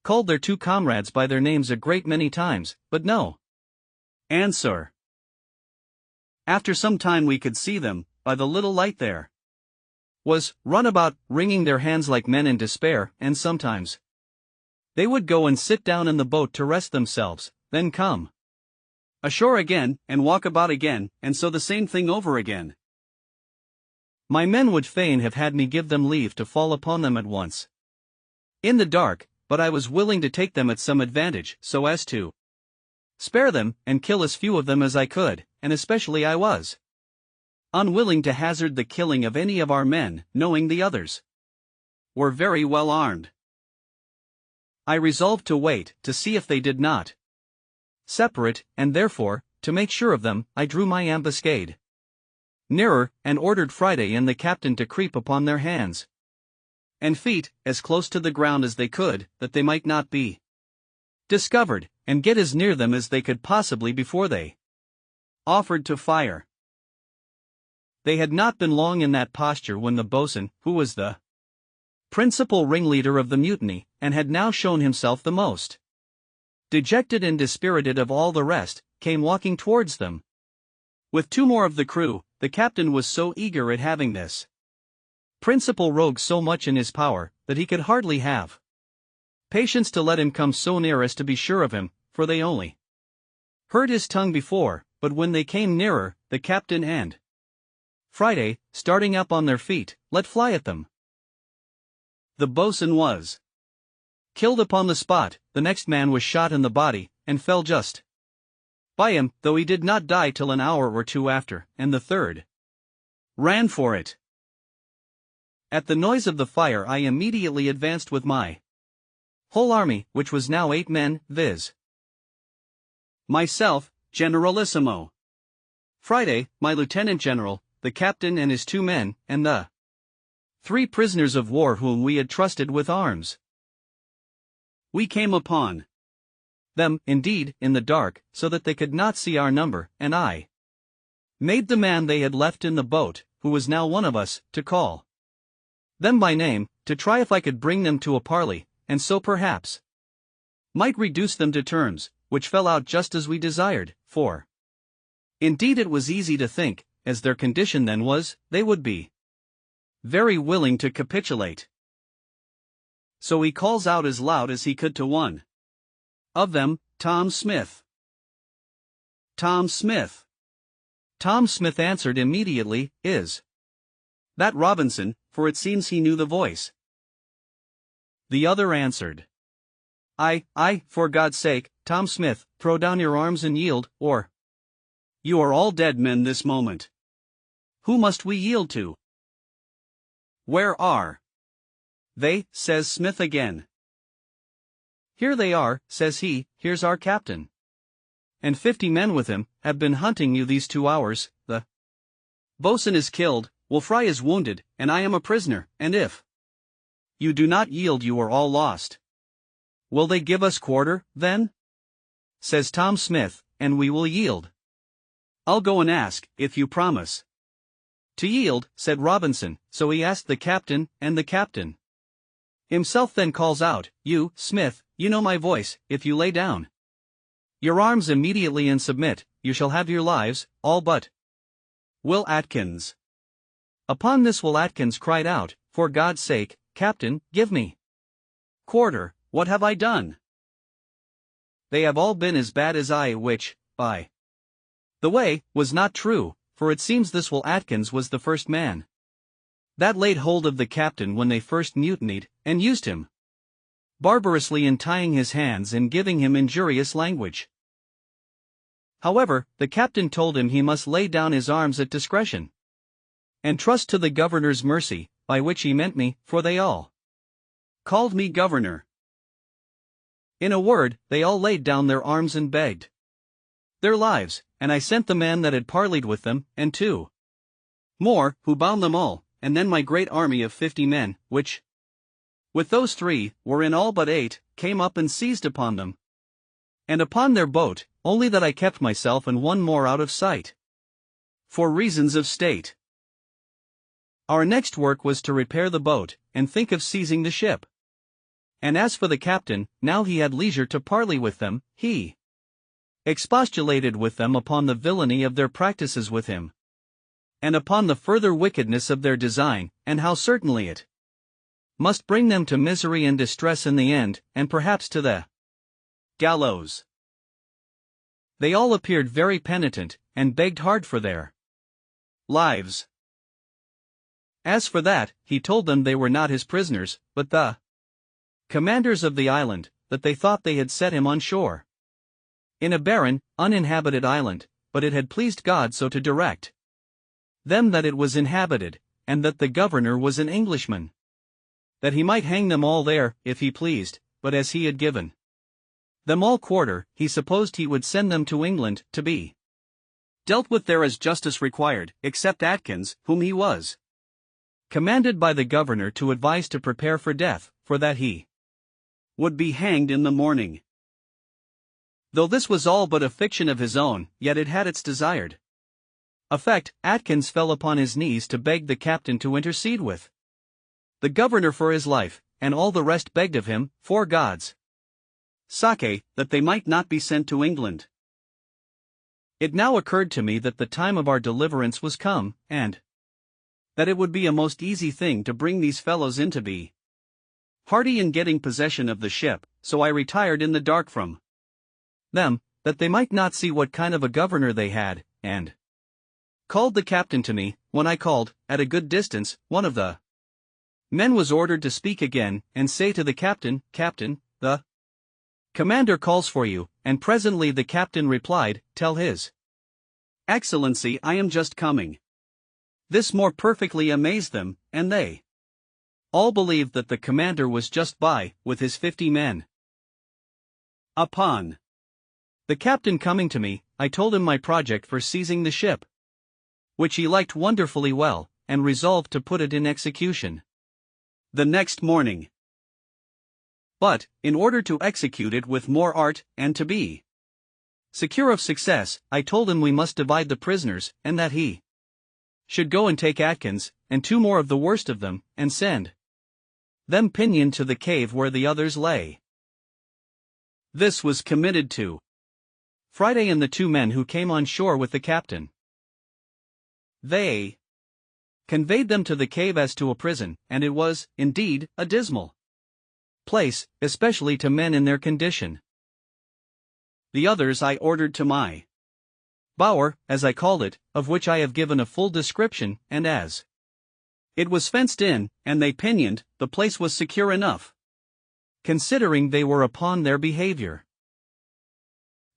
called their 2 comrades by their names a great many times, but no answer. After some time we could see them, by the little light there was, run about, wringing their hands like men in despair, and sometimes they would go and sit down in the boat to rest themselves, then come ashore again, and walk about again, and so the same thing over again. My men would fain have had me give them leave to fall upon them at once in the dark, but I was willing to take them at some advantage, so as to spare them, and kill as few of them as I could, and especially I was unwilling to hazard the killing of any of our men, knowing the others were very well armed. I resolved to wait, to see if they did not separate, and therefore, to make sure of them, I drew my ambuscade nearer, and ordered Friday and the captain to creep upon their hands and feet, as close to the ground as they could, that they might not be discovered, and get as near them as they could possibly before they offered to fire. They had not been long in that posture when the boatswain, who was the principal ringleader of the mutiny, and had now shown himself the most dejected and dispirited of all the rest, came walking towards them with 2 more of the crew. The captain was so eager at having this principal rogue so much in his power, that he could hardly have patience to let him come so near as to be sure of him, for they only heard his tongue before, but when they came nearer, the captain and Friday, starting up on their feet, let fly at them. The boatswain was killed upon the spot, the next man was shot in the body, and fell just by him, though he did not die till an hour or 2 after, and the third ran for it. At the noise of the fire I immediately advanced with my whole army, which was now 8 men, viz. myself, Generalissimo; Friday, my lieutenant general; the captain and his 2 men, and the 3 prisoners of war whom we had trusted with arms. We came upon them, indeed, in the dark, so that they could not see our number, and I made the man they had left in the boat, who was now one of us, to call them by name, to try if I could bring them to a parley, and so perhaps might reduce them to terms, which fell out just as we desired, for indeed it was easy to think, as their condition then was, they would be very willing to capitulate. So he calls out as loud as he could to one of them, Tom Smith. Tom Smith. Tom Smith answered immediately, Is that Robinson? For it seems he knew the voice. The other answered, I, for God's sake, Tom Smith, throw down your arms and yield, or you are all dead men this moment. Who must we yield to? Where are they? Says Smith again. Here they are, says he. Here's our captain, and 50 men with him, have been hunting you these 2 hours. The boatswain is killed, Wolfry is wounded, and I am a prisoner, and if you do not yield you are all lost. Will they give us quarter, then? Says Tom Smith, and we will yield. I'll go and ask, if you promise to yield, said Robinson. So he asked the captain, and the captain himself then calls out, You, Smith, you know my voice. If you lay down your arms immediately and submit, you shall have your lives, all but Will Atkins. Upon this Will Atkins cried out, For God's sake, Captain, give me quarter. What have I done? They have all been as bad as I, which, by the way, was not true, for it seems this Will Atkins was the first man that laid hold of the captain when they first mutinied, and used him barbarously in tying his hands and giving him injurious language. However, the captain told him he must lay down his arms at discretion. and trust to the governor's mercy, by which he meant me, for they all called me governor. In a word, they all laid down their arms and begged their lives, and I sent the man that had parleyed with them, and 2 more, who bound them all, and then my great army of 50 men, which, with those 3, were in all but 8, came up and seized upon them, and upon their boat, only that I kept myself and 1 more out of sight, for reasons of state. Our next work was to repair the boat, and think of seizing the ship. And as for the captain, now he had leisure to parley with them, he expostulated with them upon the villainy of their practices with him, and upon the further wickedness of their design, and how certainly it must bring them to misery and distress in the end, and perhaps to the gallows. They all appeared very penitent, and begged hard for their lives. As for that, he told them they were not his prisoners, but the commanders of the island, that they thought they had set him on shore in a barren, uninhabited island, but it had pleased God so to direct them that it was inhabited, and that the governor was an Englishman, that he might hang them all there, if he pleased, but as he had given them all quarter, he supposed he would send them to England, to be dealt with there as justice required, except Atkins, whom he was commanded by the governor to advise to prepare for death, for that he would be hanged in the morning. Though this was all but a fiction of his own, yet it had its desired effect. Atkins fell upon his knees to beg the captain to intercede with the governor for his life, and all the rest begged of him, for God's sake, that they might not be sent to England. It now occurred to me that the time of our deliverance was come, and that it would be a most easy thing to bring these fellows in to be hearty in getting possession of the ship, so I retired in the dark from them, that they might not see what kind of a governor they had, and called the captain to me. When I called, at a good distance, one of the men was ordered to speak again, and say to the captain, "Captain, the commander calls for you," and presently the captain replied, "Tell his Excellency I am just coming." This more perfectly amazed them, and they all believed that the commander was just by, with his 50 men. Upon the captain coming to me, I told him my project for seizing the ship, which he liked wonderfully well, and resolved to put it in execution the next morning. But, in order to execute it with more art, and to be secure of success, I told him we must divide the prisoners, and that he should go and take Atkins, and 2 more of the worst of them, and send them pinioned to the cave where the others lay. This was committed to Friday and the 2 men who came on shore with the captain. They conveyed them to the cave as to a prison, and it was, indeed, a dismal place, especially to men in their condition. The others I ordered to my bower, as I called it, of which I have given a full description, and as it was fenced in, and they pinioned, the place was secure enough, considering they were upon their behavior.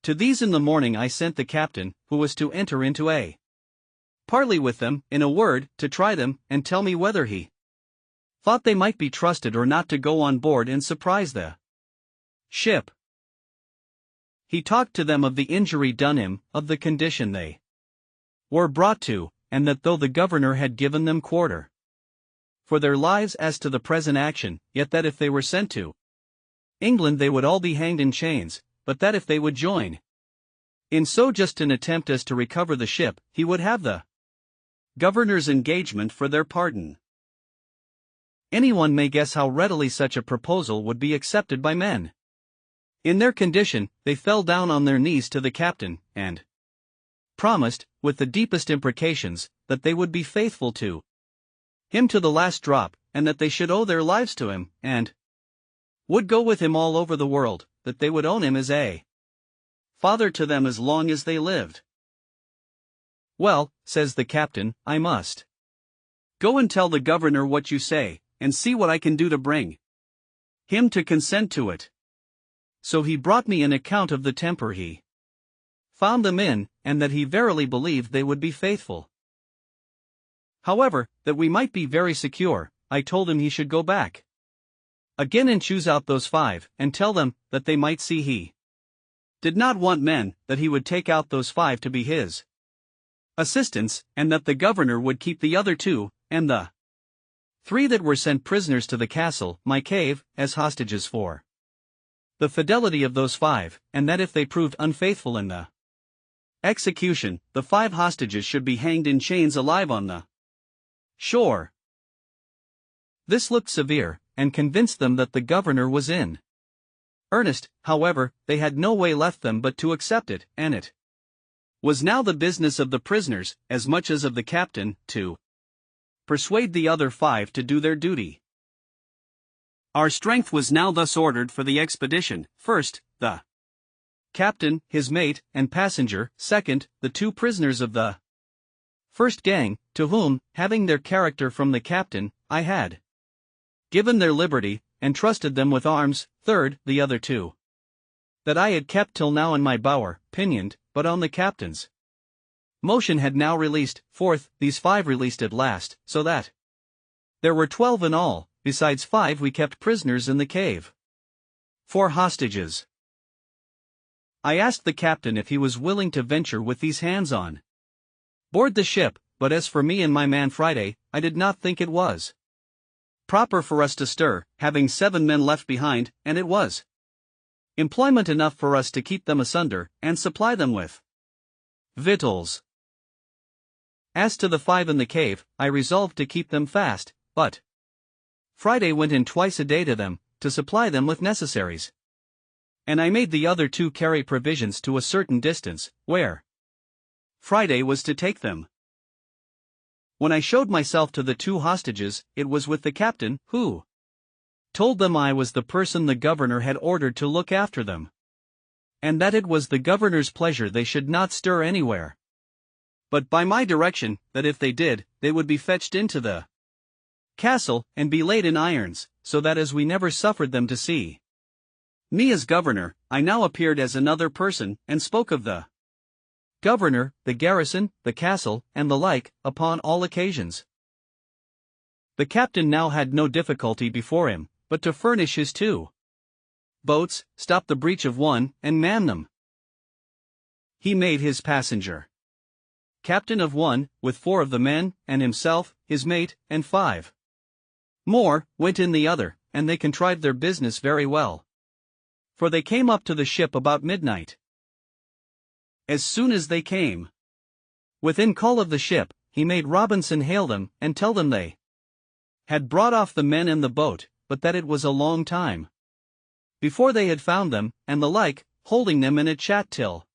To these in the morning I sent the captain, who was to enter into a parley with them, in a word, to try them, and tell me whether he thought they might be trusted or not to go on board and surprise the ship. He talked to them of the injury done him, of the condition they were brought to, and that though the governor had given them quarter for their lives as to the present action, yet that if they were sent to England they would all be hanged in chains, but that if they would join in so just an attempt as to recover the ship, he would have the governor's engagement for their pardon. Anyone may guess how readily such a proposal would be accepted by men. In their condition, they fell down on their knees to the captain, and promised, with the deepest imprecations, that they would be faithful to him to the last drop, and that they should owe their lives to him, and would go with him all over the world, that they would own him as a father to them as long as they lived. "Well," says the captain, "I must go and tell the governor what you say, and see what I can do to bring him to consent to it." So he brought me an account of the temper he found them in, and that he verily believed they would be faithful. However, that we might be very secure, I told him he should go back again and choose out those 5, and tell them that they might see he did not want men, that he would take out those 5 to be his assistants, and that the governor would keep the other 2, and the 3 that were sent prisoners to the castle, my cave, as hostages for the fidelity of those 5, and that if they proved unfaithful in the execution, the 5 hostages should be hanged in chains alive on the shore. This looked severe, and convinced them that the governor was in earnest. However, they had no way left them but to accept it, and it was now the business of the prisoners, as much as of the captain, to persuade the other 5 to do their duty. Our strength was now thus ordered for the expedition: first, the captain, his mate, and passenger; second, the 2 prisoners of the first gang, to whom, having their character from the captain, I had given their liberty, and trusted them with arms; third, the other 2 that I had kept till now in my bower, pinioned, but on the captain's motion had now released; fourth, these 5 released at last, so that there were 12 in all, besides 5 we kept prisoners in the cave. 4 hostages. I asked the captain if he was willing to venture with these hands on board the ship, but as for me and my man Friday, I did not think it was proper for us to stir, having 7 men left behind, and it was employment enough for us to keep them asunder, and supply them with victuals. As to the 5 in the cave, I resolved to keep them fast, but Friday went in twice a day to them, to supply them with necessaries. And I made the other 2 carry provisions to a certain distance, where Friday was to take them. When I showed myself to the 2 hostages, it was with the captain, who told them I was the person the governor had ordered to look after them, and that it was the governor's pleasure they should not stir anywhere, but by my direction, that if they did, they would be fetched into the castle, and be laid in irons, so that as we never suffered them to see me as governor, I now appeared as another person, and spoke of the governor, the garrison, the castle, and the like, upon all occasions. The captain now had no difficulty before him, but to furnish his 2 boats, stop the breach of one, and man them. He made his passenger captain of one, with 4 of the men, and himself, his mate, and 5 more, went in the other, and they contrived their business very well. For they came up to the ship about midnight. As soon as they came within call of the ship, he made Robinson hail them, and tell them they had brought off the men and the boat, but that it was a long time before they had found them, and the like, holding them in a chat till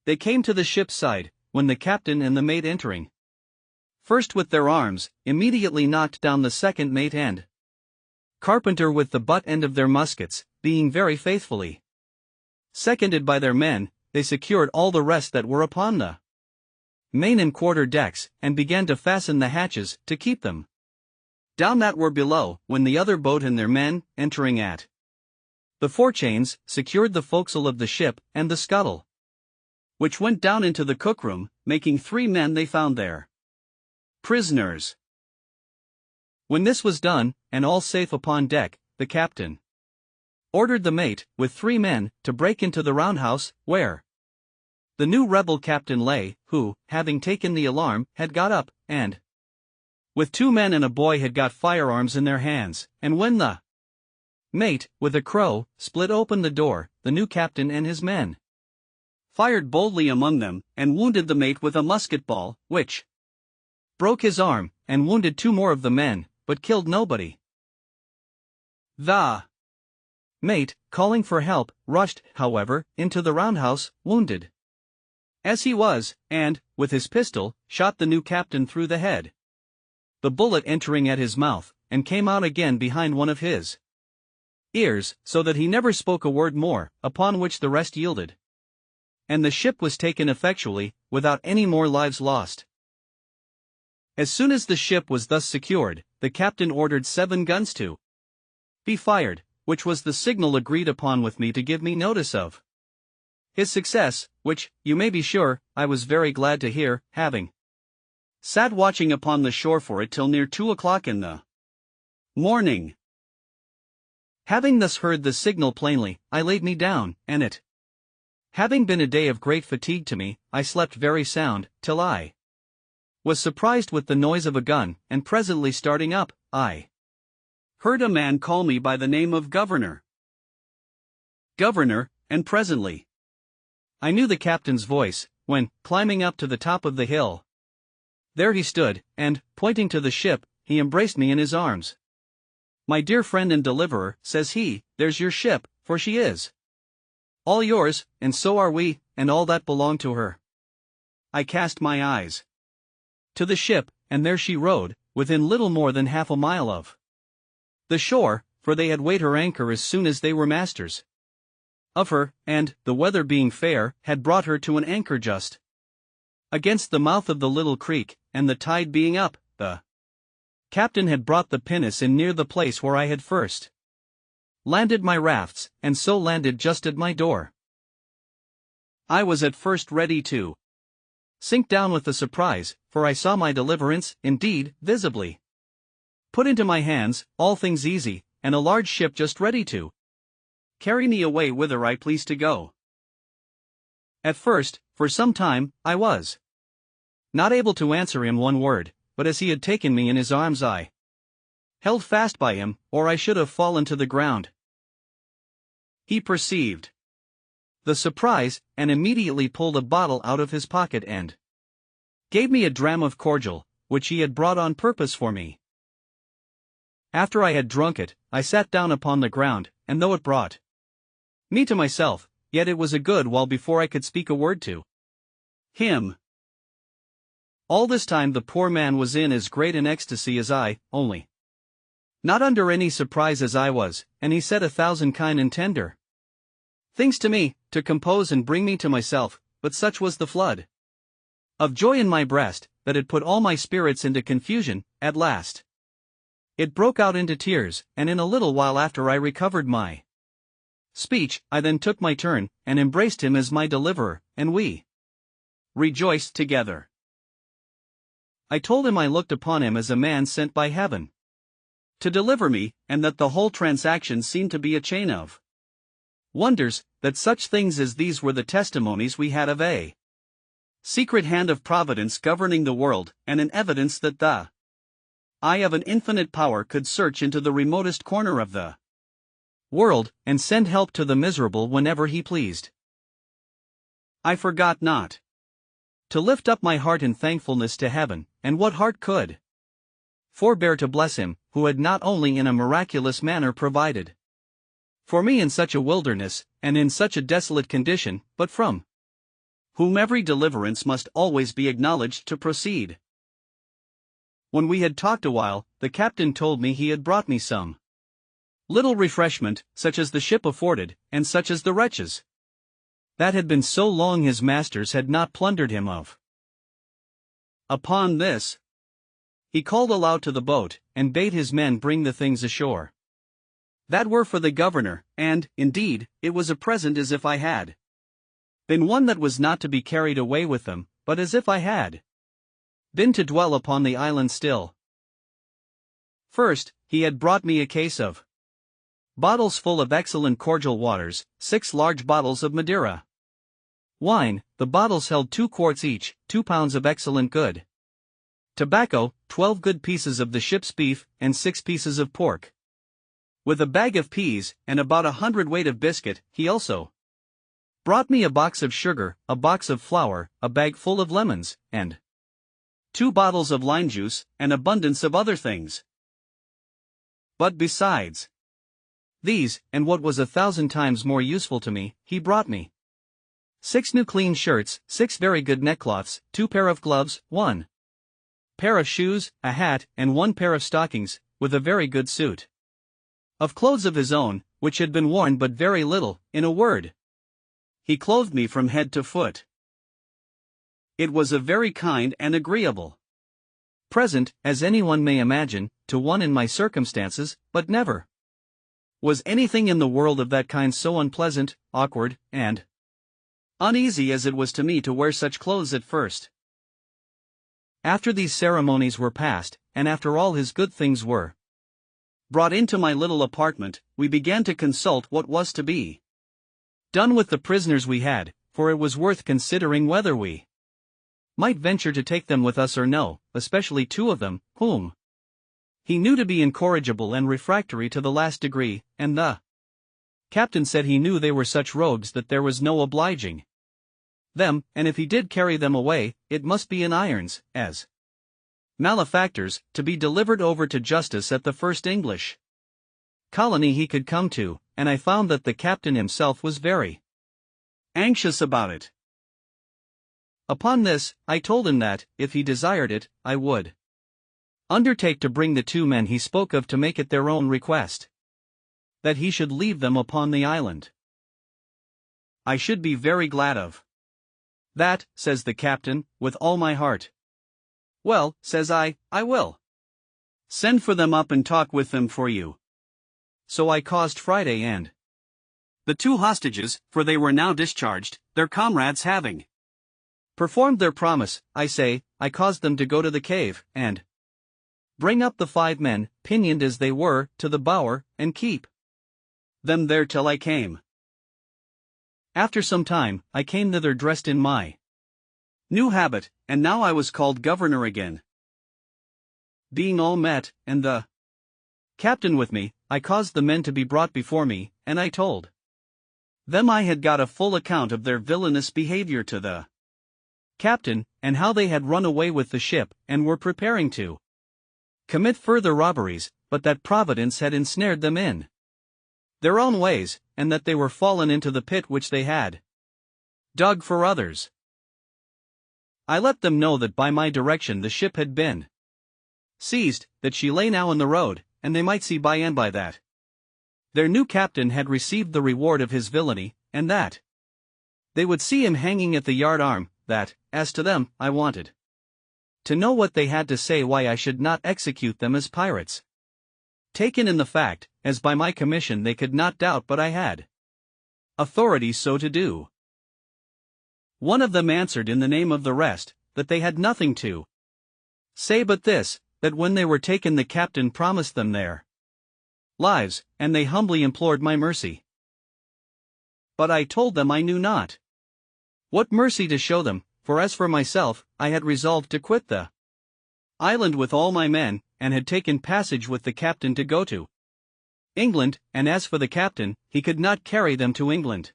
they came to the ship's side, when the captain and the mate entering, first with their arms, immediately knocked down the second mate and carpenter with the butt end of their muskets, being very faithfully seconded by their men, they secured all the rest that were upon the main and quarter decks, and began to fasten the hatches, to keep them down that were below, when the other boat and their men, entering at the forechains, secured the forecastle of the ship, and the scuttle, which went down into the cookroom, making 3 men they found there prisoners. When this was done, and all safe upon deck, the captain ordered the mate, with 3 men, to break into the roundhouse, where the new rebel captain lay, who, having taken the alarm, had got up, and with 2 men and a boy had got firearms in their hands, and when the mate, with a crow, split open the door, the new captain and his men fired boldly among them, and wounded the mate with a musket ball, which broke his arm, and wounded 2 more of the men, but killed nobody. The mate, calling for help, rushed, however, into the roundhouse, wounded as he was, and, with his pistol, shot the new captain through the head, the bullet entering at his mouth, and came out again behind one of his ears, so that he never spoke a word more, upon which the rest yielded, and the ship was taken effectually, without any more lives lost. As soon as the ship was thus secured, the captain ordered 7 guns to be fired, which was the signal agreed upon with me to give me notice of his success, which, you may be sure, I was very glad to hear, having Sat watching upon the shore for it till near 2 o'clock in the morning. Having thus heard the signal plainly, I laid me down, and it having been a day of great fatigue to me, I slept very sound, till I was surprised with the noise of a gun, and presently starting up, I heard a man call me by the name of Governor, and presently I knew the captain's voice, when, climbing up to the top of the hill, there he stood, and, pointing to the ship, he embraced me in his arms. "My dear friend and deliverer," says he, "there's your ship, for she is all yours, and so are we, and all that belong to her." I cast my eyes to the ship, and there she rode, within little more than half a mile of the shore, for they had weighed her anchor as soon as they were masters of her, and, the weather being fair, had brought her to an anchor just against the mouth of the little creek, and the tide being up, the captain had brought the pinnace in near the place where I had first landed my rafts, and so landed just at my door. I was at first ready to sink down with the surprise, for I saw my deliverance, indeed, visibly put into my hands, all things easy, and a large ship just ready to carry me away whither I pleased to go. At first, for some time, I was not able to answer him one word, but as he had taken me in his arms I held fast by him, or I should have fallen to the ground. He perceived the surprise, and immediately pulled a bottle out of his pocket and gave me a dram of cordial, which he had brought on purpose for me. After I had drunk it, I sat down upon the ground, and though it brought me to myself, yet it was a good while before I could speak a word to him. All this time the poor man was in as great an ecstasy as I, only not under any surprise as I was, and he said 1,000 kind and tender things to me, to compose and bring me to myself, but such was the flood of joy in my breast, that it put all my spirits into confusion. At last it broke out into tears, and in a little while after I recovered my speech. I then took my turn, and embraced him as my deliverer, and we rejoiced together. I told him I looked upon him as a man sent by heaven to deliver me, and that the whole transaction seemed to be a chain of wonders, that such things as these were the testimonies we had of a secret hand of Providence governing the world, and an evidence that the eye of an infinite power could search into the remotest corner of the world, and send help to the miserable whenever he pleased. I forgot not to lift up my heart in thankfulness to heaven, and what heart could forbear to bless him, who had not only in a miraculous manner provided for me in such a wilderness, and in such a desolate condition, but from whom every deliverance must always be acknowledged to proceed. When we had talked a while, the captain told me he had brought me some little refreshment, such as the ship afforded, and such as the wretches that had been so long his masters had not plundered him of. Upon this, he called aloud to the boat, and bade his men bring the things ashore that were for the governor, and, indeed, it was a present as if I had been one that was not to be carried away with them, but as if I had been to dwell upon the island still. First, he had brought me a case of bottles full of excellent cordial waters, 6 large bottles of Madeira wine. The bottles held 2 quarts each, 2 pounds of excellent good tobacco, 12 good pieces of the ship's beef, and 6 pieces of pork, with a bag of peas, and about 100 weight of biscuit. He also brought me a box of sugar, a box of flour, a bag full of lemons, and 2 bottles of lime juice, and abundance of other things. But besides these, and what was 1,000 times more useful to me, he brought me 6 new clean shirts, 6 very good neckcloths, 2 pair of gloves, 1 pair of shoes, a hat, and 1 pair of stockings, with a very good suit of clothes of his own, which had been worn but very little. In a word, he clothed me from head to foot. It was a very kind and agreeable present, as anyone may imagine, to one in my circumstances, but never was anything in the world of that kind so unpleasant, awkward, and uneasy as it was to me to wear such clothes at first. After these ceremonies were passed, and after all his good things were brought into my little apartment, we began to consult what was to be done with the prisoners we had, for it was worth considering whether we might venture to take them with us or no, especially two of them, whom he knew to be incorrigible and refractory to the last degree, and the captain said he knew they were such rogues that there was no obliging them, and if he did carry them away, it must be in irons, as malefactors, to be delivered over to justice at the first English colony he could come to, and I found that the captain himself was very anxious about it. Upon this, I told him that, if he desired it, I would undertake to bring the two men he spoke of to make it their own request that he should leave them upon the island. I should be very glad of that, says the captain, with all my heart. Well, says I will send for them up and talk with them for you. So I caused Friday and the two hostages, for they were now discharged, their comrades having performed their promise, I caused them to go to the cave, and bring up the 5 men, pinioned as they were, to the bower, and keep them there till I came. After some time, I came thither dressed in my new habit, and now I was called governor again. Being all met, and the captain with me, I caused the men to be brought before me, and I told them I had got a full account of their villainous behavior to the captain, and how they had run away with the ship, and were preparing to commit further robberies, but that Providence had ensnared them in their own ways, and that they were fallen into the pit which they had dug for others. I let them know that by my direction the ship had been seized, that she lay now in the road, and they might see by and by that their new captain had received the reward of his villainy, and that they would see him hanging at the yard arm, that, as to them, I wanted to know what they had to say why I should not execute them as pirates. Taken in the fact, as by my commission they could not doubt but I had authority so to do. One of them answered in the name of the rest, that they had nothing to say but this, that when they were taken the captain promised them their lives, and they humbly implored my mercy. But I told them I knew not what mercy to show them, for as for myself, I had resolved to quit the island with all my men, and had taken passage with the captain to go to England, and as for the captain, he could not carry them to England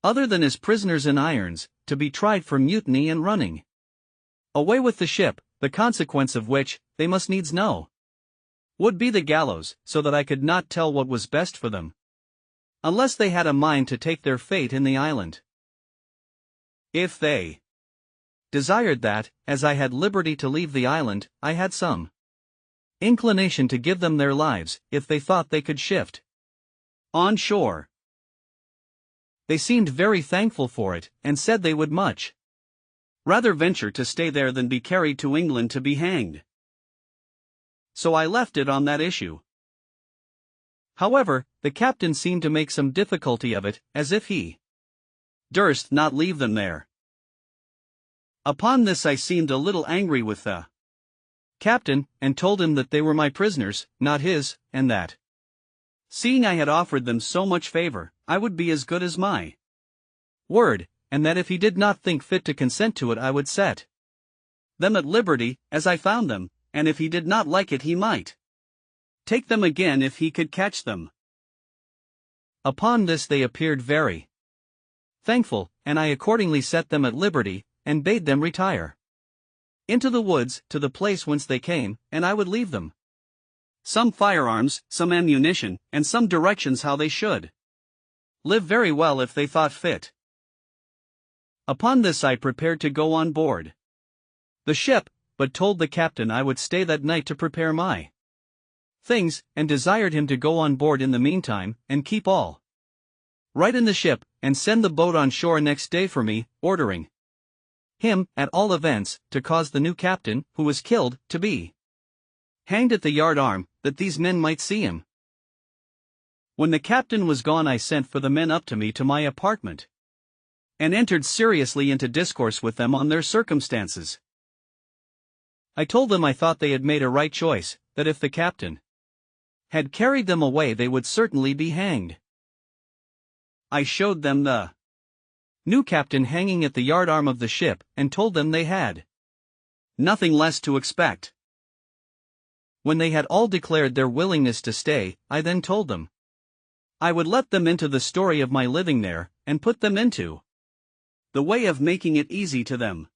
other than as prisoners in irons, to be tried for mutiny and running away with the ship, the consequence of which, they must needs know, would be the gallows, so that I could not tell what was best for them, unless they had a mind to take their fate in the island. If they desired that, as I had liberty to leave the island, I had some inclination to give them their lives, if they thought they could shift on shore. They seemed very thankful for it, and said they would much rather venture to stay there than be carried to England to be hanged. So I left it on that issue. However, the captain seemed to make some difficulty of it, as if he durst not leave them there. Upon this I seemed a little angry with the captain, and told him that they were my prisoners, not his, and that, seeing I had offered them so much favor, I would be as good as my word, and that if he did not think fit to consent to it I would set them at liberty, as I found them, and if he did not like it he might take them again if he could catch them. Upon this they appeared very thankful, and I accordingly set them at liberty, and bade them retire into the woods, to the place whence they came, and I would leave them some firearms, some ammunition, and some directions how they should live very well if they thought fit. Upon this I prepared to go on board the ship, but told the captain I would stay that night to prepare my things, and desired him to go on board in the meantime, and keep all right in the ship, and send the boat on shore next day for me, ordering him, at all events, to cause the new captain, who was killed, to be hanged at the yard arm, that these men might see him. When the captain was gone I sent for the men up to me to my apartment, and entered seriously into discourse with them on their circumstances. I told them I thought they had made a right choice, that if the captain had carried them away they would certainly be hanged. I showed them the new captain hanging at the yard arm of the ship and told them they had nothing less to expect. When they had all declared their willingness to stay, I then told them I would let them into the story of my living there, and put them into the way of making it easy to them.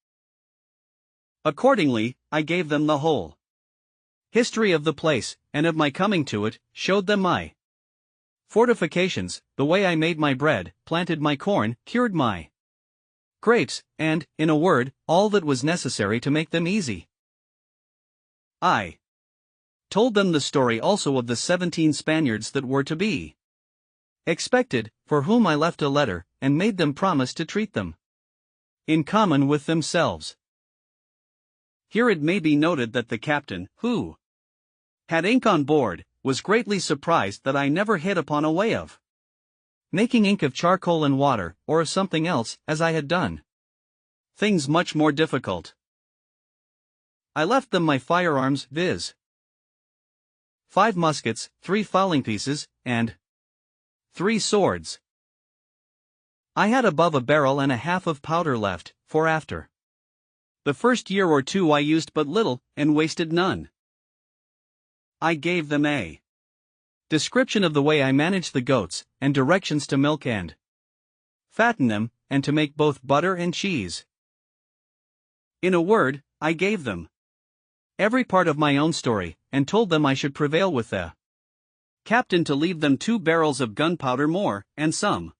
Accordingly, I gave them the whole history of the place, and of my coming to it, showed them my fortifications, the way I made my bread, planted my corn, cured my grapes, and, in a word, all that was necessary to make them easy. I told them the story also of the 17 Spaniards that were to be expected, for whom I left a letter, and made them promise to treat them in common with themselves. Here it may be noted that the captain, who had ink on board, was greatly surprised that I never hit upon a way of making ink of charcoal and water, or of something else, as I had done things much more difficult. I left them my firearms, viz. 5 muskets, 3 fowling pieces, and 3 swords. I had above a barrel and a half of powder left, for after the first year or two I used but little, and wasted none. I gave them a description of the way I managed the goats, and directions to milk and fatten them, and to make both butter and cheese. In a word, I gave them every part of my own story, and told them I should prevail with the captain to leave them 2 barrels of gunpowder more, and some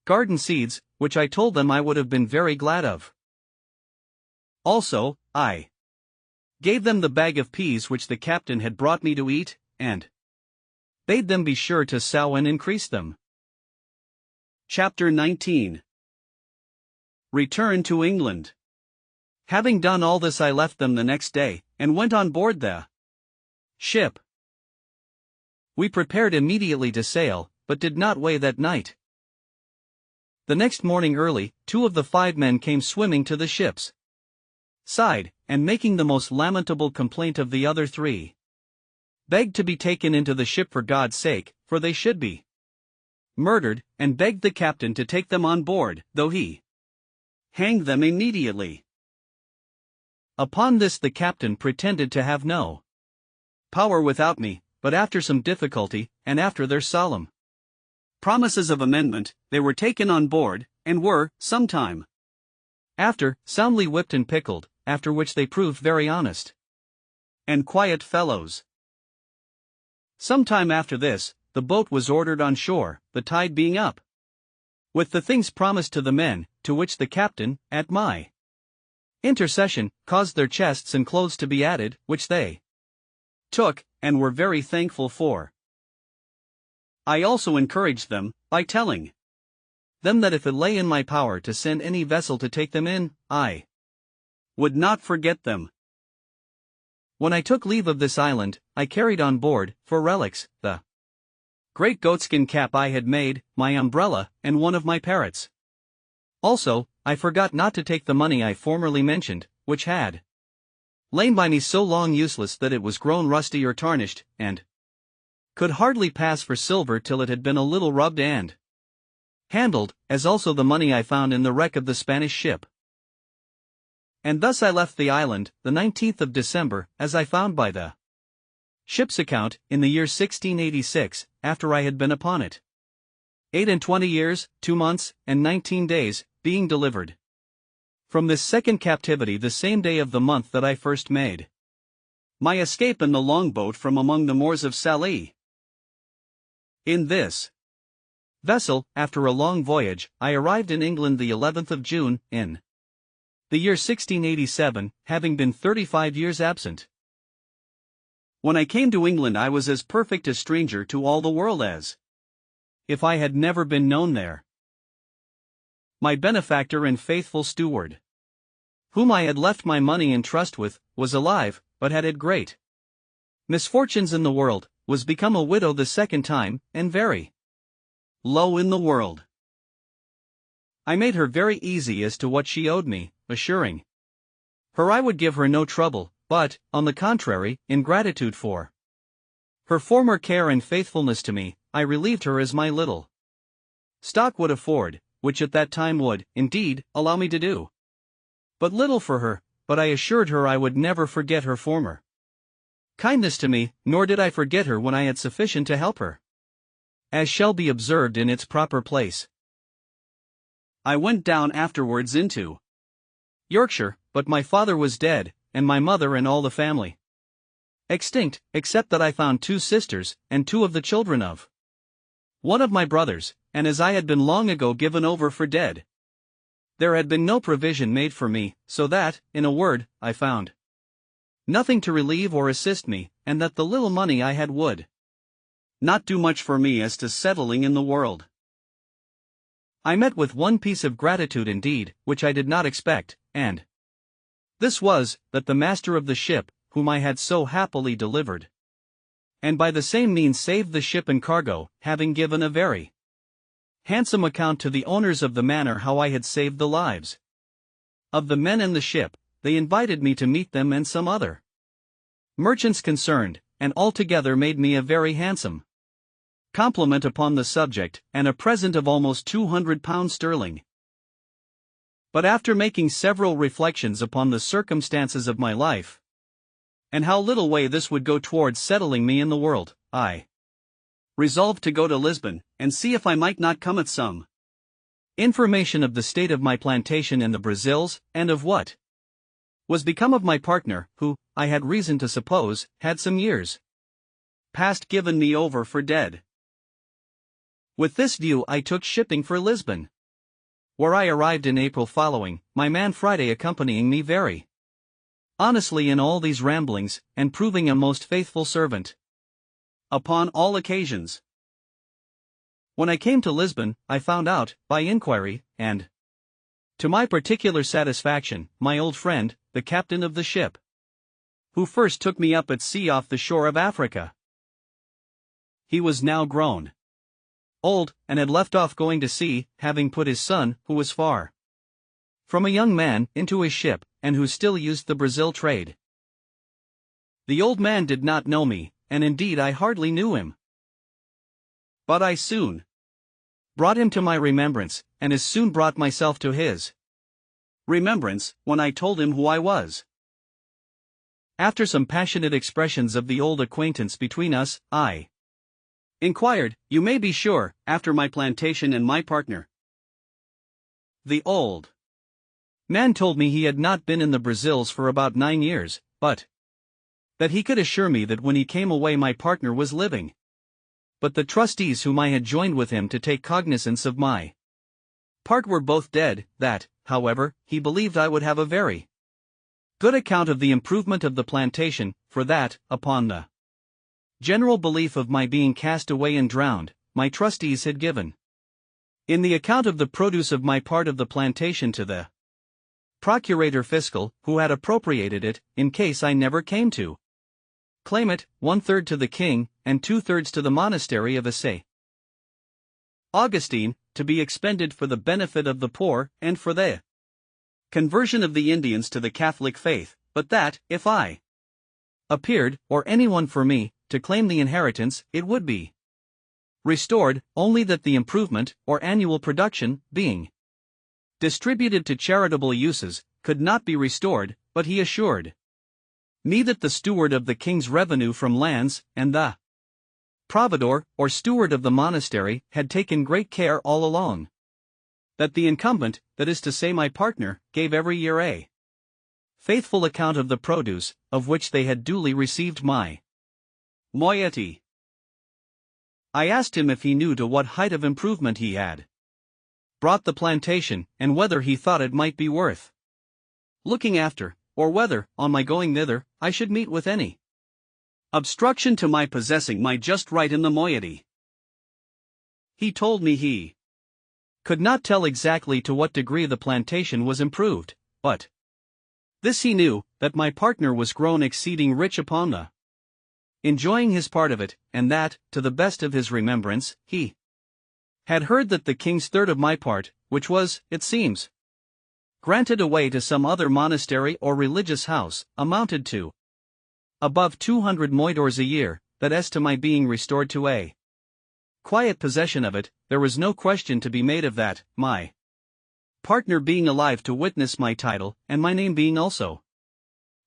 garden seeds, which I told them I would have been very glad of. Also, I gave them the bag of peas which the captain had brought me to eat, and bade them be sure to sow and increase them. Chapter 19. Return to England. Having done all this, I left them the next day, and went on board the ship. We prepared immediately to sail, but did not weigh that night. The next morning early, 2 of the 5 men came swimming to the ship's side, and making the most lamentable complaint of the other 3, begged to be taken into the ship for God's sake, for they should be murdered, and begged the captain to take them on board, though he hanged them immediately. Upon this the captain pretended to have no power without me, but after some difficulty, and after their solemn promises of amendment, they were taken on board, and were, some time after, soundly whipped and pickled, after which they proved very honest and quiet fellows. Some time after this, the boat was ordered on shore, the tide being up, with the things promised to the men, to which the captain, at my intercession, caused their chests and clothes to be added, which they took, and were very thankful for. I also encouraged them, by telling them that if it lay in my power to send any vessel to take them in, I would not forget them. When I took leave of this island, I carried on board, for relics, the great goatskin cap I had made, my umbrella, and one of my parrots. Also, I forgot not to take the money I formerly mentioned, which had lain by me so long useless that it was grown rusty or tarnished, and could hardly pass for silver till it had been a little rubbed and handled, as also the money I found in the wreck of the Spanish ship. And thus I left the island, the 19th of December, as I found by the ship's account, in the year 1686, after I had been upon it 28 years, 2 months, and 19 days, being delivered from this second captivity the same day of the month that I first made my escape in the longboat from among the Moors of Sallee. In this vessel, after a long voyage, I arrived in England the 11th of June, in the year 1687, having been 35 years absent. When I came to England I was as perfect a stranger to all the world as if I had never been known there. My benefactor and faithful steward, whom I had left my money in trust with, was alive, but had had great misfortunes in the world, was become a widow the second time, and very low in the world. I made her very easy as to what she owed me, assuring her I would give her no trouble, but, on the contrary, in gratitude for her former care and faithfulness to me, I relieved her as my little stock would afford, which at that time would, indeed, allow me to do but little for her, but I assured her I would never forget her former kindness to me, nor did I forget her when I had sufficient to help her, as shall be observed in its proper place. I went down afterwards into Yorkshire, but my father was dead, and my mother and all the family extinct, except that I found 2 sisters, and 2 of the children of one of my brothers, and as I had been long ago given over for dead, there had been no provision made for me, so that, in a word, I found nothing to relieve or assist me, and that the little money I had would not do much for me as to settling in the world. I met with one piece of gratitude indeed, which I did not expect, and this was, that the master of the ship, whom I had so happily delivered, and by the same means saved the ship and cargo, having given a very handsome account to the owners of the manor how I had saved the lives of the men in the ship, they invited me to meet them and some other merchants concerned, and altogether made me a very handsome compliment upon the subject, and a present of almost £200 sterling. But after making several reflections upon the circumstances of my life, and how little way this would go towards settling me in the world, I resolved to go to Lisbon, and see if I might not come at some information of the state of my plantation in the Brazils, and of what was become of my partner, who, I had reason to suppose, had some years past given me over for dead. With this view I took shipping for Lisbon, where I arrived in April following, my man Friday accompanying me very honestly in all these ramblings, and proving a most faithful servant upon all occasions. When I came to Lisbon, I found out, by inquiry, and to my particular satisfaction, my old friend, the captain of the ship, who first took me up at sea off the shore of Africa. He was now grown old, and had left off going to sea, having put his son, who was far from a young man, into his ship, and who still used the Brazil trade. The old man did not know me, and indeed I hardly knew him. But I soon brought him to my remembrance, and as soon brought myself to his remembrance, when I told him who I was. After some passionate expressions of the old acquaintance between us, I inquired, you may be sure, after my plantation and my partner. The old man told me he had not been in the Brazils for about 9 years, but that he could assure me that when he came away my partner was living. But the trustees whom I had joined with him to take cognizance of my part were both dead, that, however, he believed I would have a very good account of the improvement of the plantation, for that, upon the general belief of my being cast away and drowned, my trustees had given in the account of the produce of my part of the plantation to the procurator fiscal, who had appropriated it, in case I never came to claim it, 1/3 to the king, and 2/3 to the monastery of St. Augustine, to be expended for the benefit of the poor, and for the conversion of the Indians to the Catholic faith, but that, if I appeared, or anyone for me, to claim the inheritance, it would be restored, only that the improvement, or annual production, being distributed to charitable uses, could not be restored, but he assured me that the steward of the king's revenue from lands, and the providor, or steward of the monastery, had taken great care all along that the incumbent, that is to say my partner, gave every year a faithful account of the produce, of which they had duly received my moiety. I asked him if he knew to what height of improvement he had brought the plantation, and whether he thought it might be worth looking after, or whether, on my going thither, I should meet with any obstruction to my possessing my just right in the moiety. He told me he could not tell exactly to what degree the plantation was improved, but this he knew, that my partner was grown exceeding rich upon the enjoying his part of it, and that, to the best of his remembrance, he had heard that the king's third of my part, which was, it seems, granted away to some other monastery or religious house, amounted to above 200 moidores a year, that as to my being restored to a quiet possession of it, there was no question to be made of that, my partner being alive to witness my title, and my name being also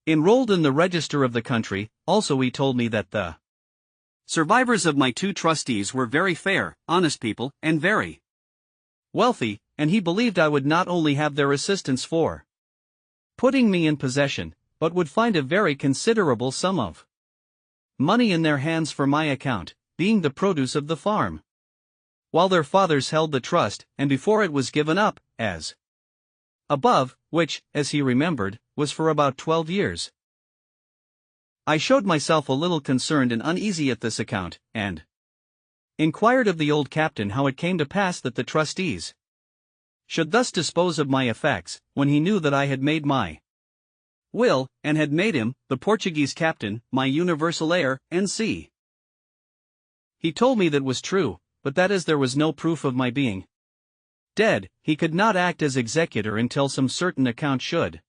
enrolled in the register of the country. Also he told me that the survivors of my 2 trustees were very fair, honest people, and very wealthy, and he believed I would not only have their assistance for putting me in possession, but would find a very considerable sum of money in their hands for my account, being the produce of the farm, while their fathers held the trust, and before it was given up, as above, which, as he remembered, was for about 12 years. I showed myself a little concerned and uneasy at this account, and inquired of the old captain how it came to pass that the trustees should thus dispose of my effects, when he knew that I had made my will, and had made him, the Portuguese captain, my universal heir, N.C. He told me that was true, but that as there was no proof of my being dead, he could not act as executor until some certain account should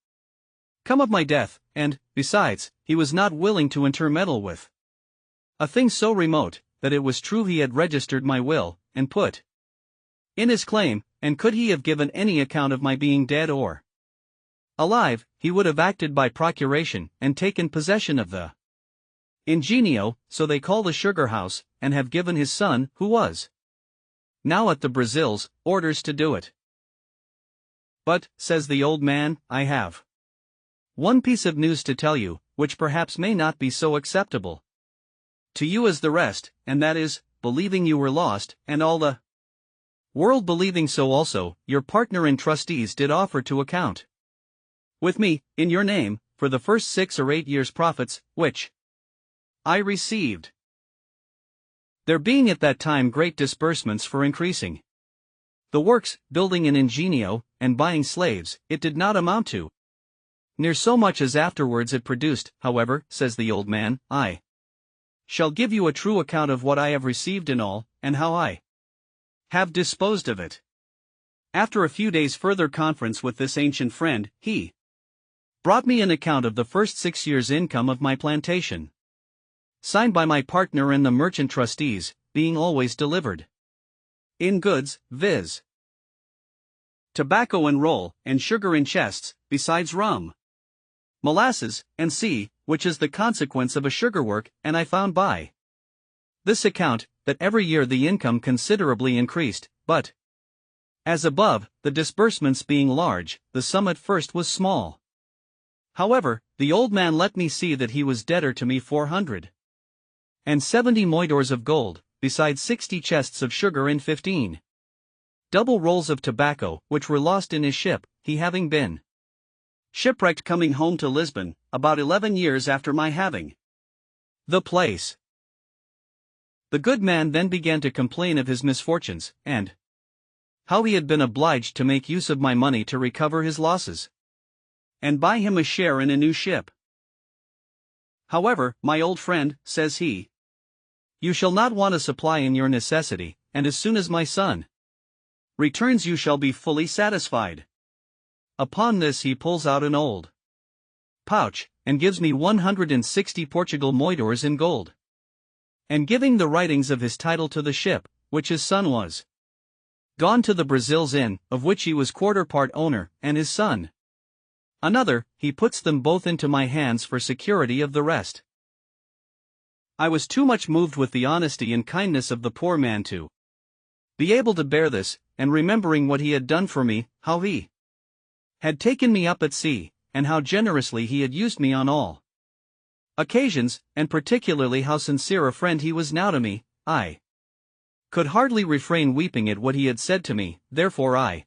come of my death, and, besides, he was not willing to intermeddle with a thing so remote, that it was true he had registered my will, and put in his claim, and could he have given any account of my being dead or alive, he would have acted by procuration, and taken possession of the ingenio, so they call the sugar house, and have given his son, who was now at the Brazils, orders to do it. But, says the old man, I have one piece of news to tell you, which perhaps may not be so acceptable to you as the rest, and that is, believing you were lost, and all the world believing so also, your partner and trustees did offer to account with me, in your name, for the first 6 or 8 years' profits, which I received. There being at that time great disbursements for increasing the works, building an ingenio, and buying slaves, it did not amount to near so much as afterwards it produced. However, says the old man, I shall give you a true account of what I have received in all, and how I have disposed of it. After a few days' further conference with this ancient friend, he brought me an account of the first 6 years' income of my plantation, signed by my partner and the merchant trustees, being always delivered in goods, viz. tobacco and roll, and sugar in chests, besides rum, molasses, and sea, which is the consequence of a sugar work, and I found by this account, that every year the income considerably increased, but as above, the disbursements being large, the sum at first was small. However, the old man let me see that he was debtor to me 470 moidores of gold, besides 60 chests of sugar and 15 double rolls of tobacco, which were lost in his ship, he having been shipwrecked coming home to Lisbon, about 11 years after my having the place. The good man then began to complain of his misfortunes, and how he had been obliged to make use of my money to recover his losses, and buy him a share in a new ship. However, my old friend, says he, you shall not want a supply in your necessity, and as soon as my son returns you shall be fully satisfied. Upon this he pulls out an old pouch, and gives me 160 Portugal moidores in gold, and giving the writings of his title to the ship, which his son was gone to the Brazils in, of which he was quarter part owner, and his son another, he puts them both into my hands for security of the rest. I was too much moved with the honesty and kindness of the poor man to be able to bear this, and remembering what he had done for me, how he had taken me up at sea, and how generously he had used me on all occasions, and particularly how sincere a friend he was now to me, I could hardly refrain weeping at what he had said to me. Therefore I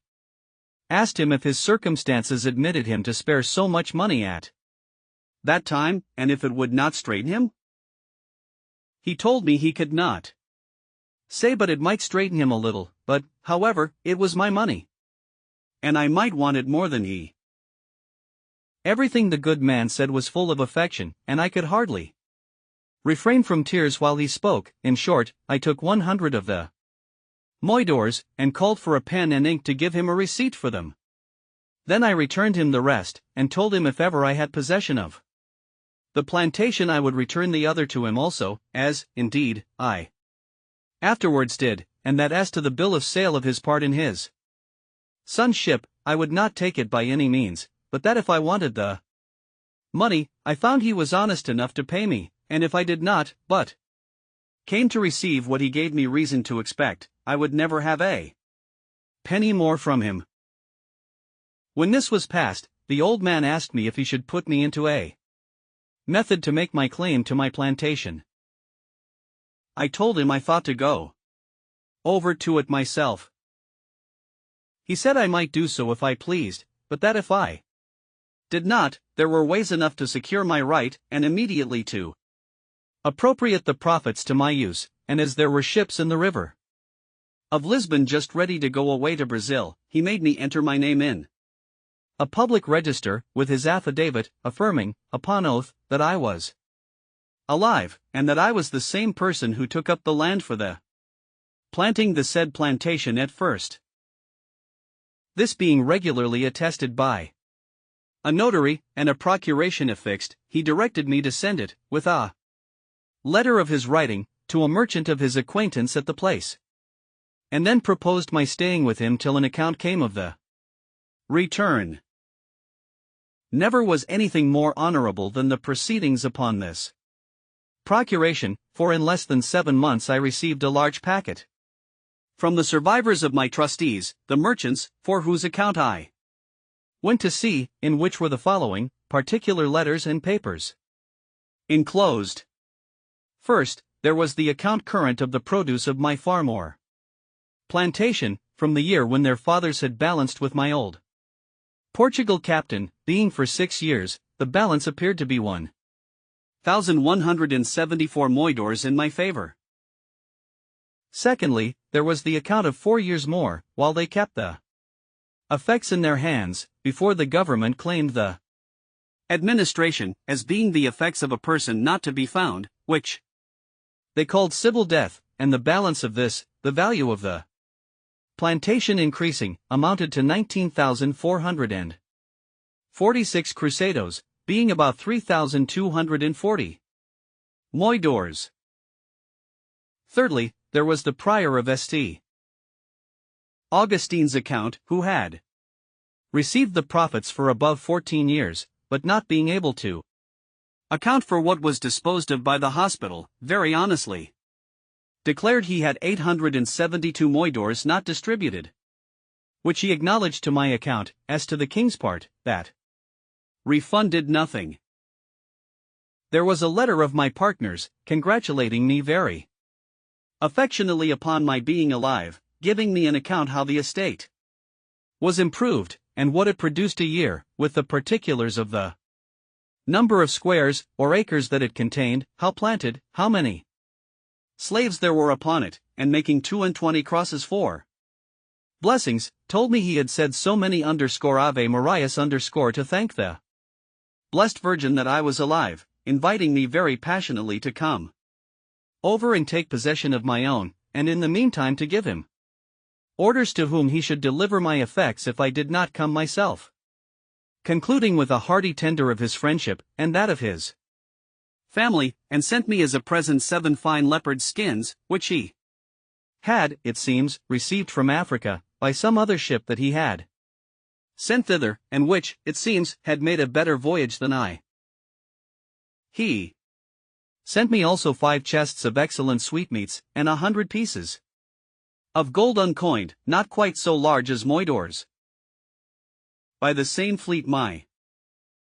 asked him if his circumstances admitted him to spare so much money at that time, and if it would not straiten him. He told me he could not say, but it might straiten him a little, but, however, it was my money, and I might want it more than he. Everything the good man said was full of affection, and I could hardly refrain from tears while he spoke. In short, I took 100 of the moidores, and called for a pen and ink to give him a receipt for them. Then I returned him the rest, and told him if ever I had possession of the plantation I would return the other to him also, as, indeed, I afterwards did, and that as to the bill of sale of his part in his son's ship, I would not take it by any means, but that if I wanted the money, I found he was honest enough to pay me, and if I did not, but came to receive what he gave me reason to expect, I would never have a penny more from him. When this was past, the old man asked me if he should put me into a method to make my claim to my plantation. I told him I thought to go over to it myself. He said I might do so if I pleased, but that if I did not, there were ways enough to secure my right, and immediately to appropriate the profits to my use, and as there were ships in the river of Lisbon just ready to go away to Brazil, he made me enter my name in a public register, with his affidavit, affirming, upon oath, that I was alive, and that I was the same person who took up the land for the planting the said plantation at first. This being regularly attested by a notary, and a procuration affixed, he directed me to send it, with a letter of his writing, to a merchant of his acquaintance at the place, and then proposed my staying with him till an account came of the return. Never was anything more honorable than the proceedings upon this procuration, for in less than 7 months I received a large packet from the survivors of my trustees, the merchants, for whose account I went to sea, in which were the following particular letters and papers enclosed. First, there was the account current of the produce of my farm or plantation, from the year when their fathers had balanced with my old Portugal captain, being for 6 years, the balance appeared to be 1,174 moidores in my favor. Secondly, there was the account of 4 years more, while they kept the effects in their hands, before the government claimed the administration, as being the effects of a person not to be found, which they called civil death, and the balance of this, the value of the plantation increasing, amounted to 19,446 cruzados, being about 3,240 moidores. Thirdly, there was the prior of St. Augustine's account, who had received the profits for above 14 years, but not being able to account for what was disposed of by the hospital, very honestly declared he had 872 moidores not distributed, which he acknowledged to my account, as to the king's part, that refunded nothing. There was a letter of my partners, congratulating me very affectionately upon my being alive, giving me an account how the estate was improved, and what it produced a year, with the particulars of the number of squares, or acres that it contained, how planted, how many slaves there were upon it, and making 22 crosses for blessings, told me he had said so many _Ave Marias to thank the blessed Virgin that I was alive, inviting me very passionately to come over and take possession of my own, and in the meantime to give him orders to whom he should deliver my effects if I did not come myself, concluding with a hearty tender of his friendship, and that of his family, and sent me as a present 7 fine leopard skins, which he had, it seems, received from Africa, by some other ship that he had sent thither, and which, it seems, had made a better voyage than I. He sent me also 5 chests of excellent sweetmeats, and 100 pieces of gold uncoined, not quite so large as moidores. By the same fleet my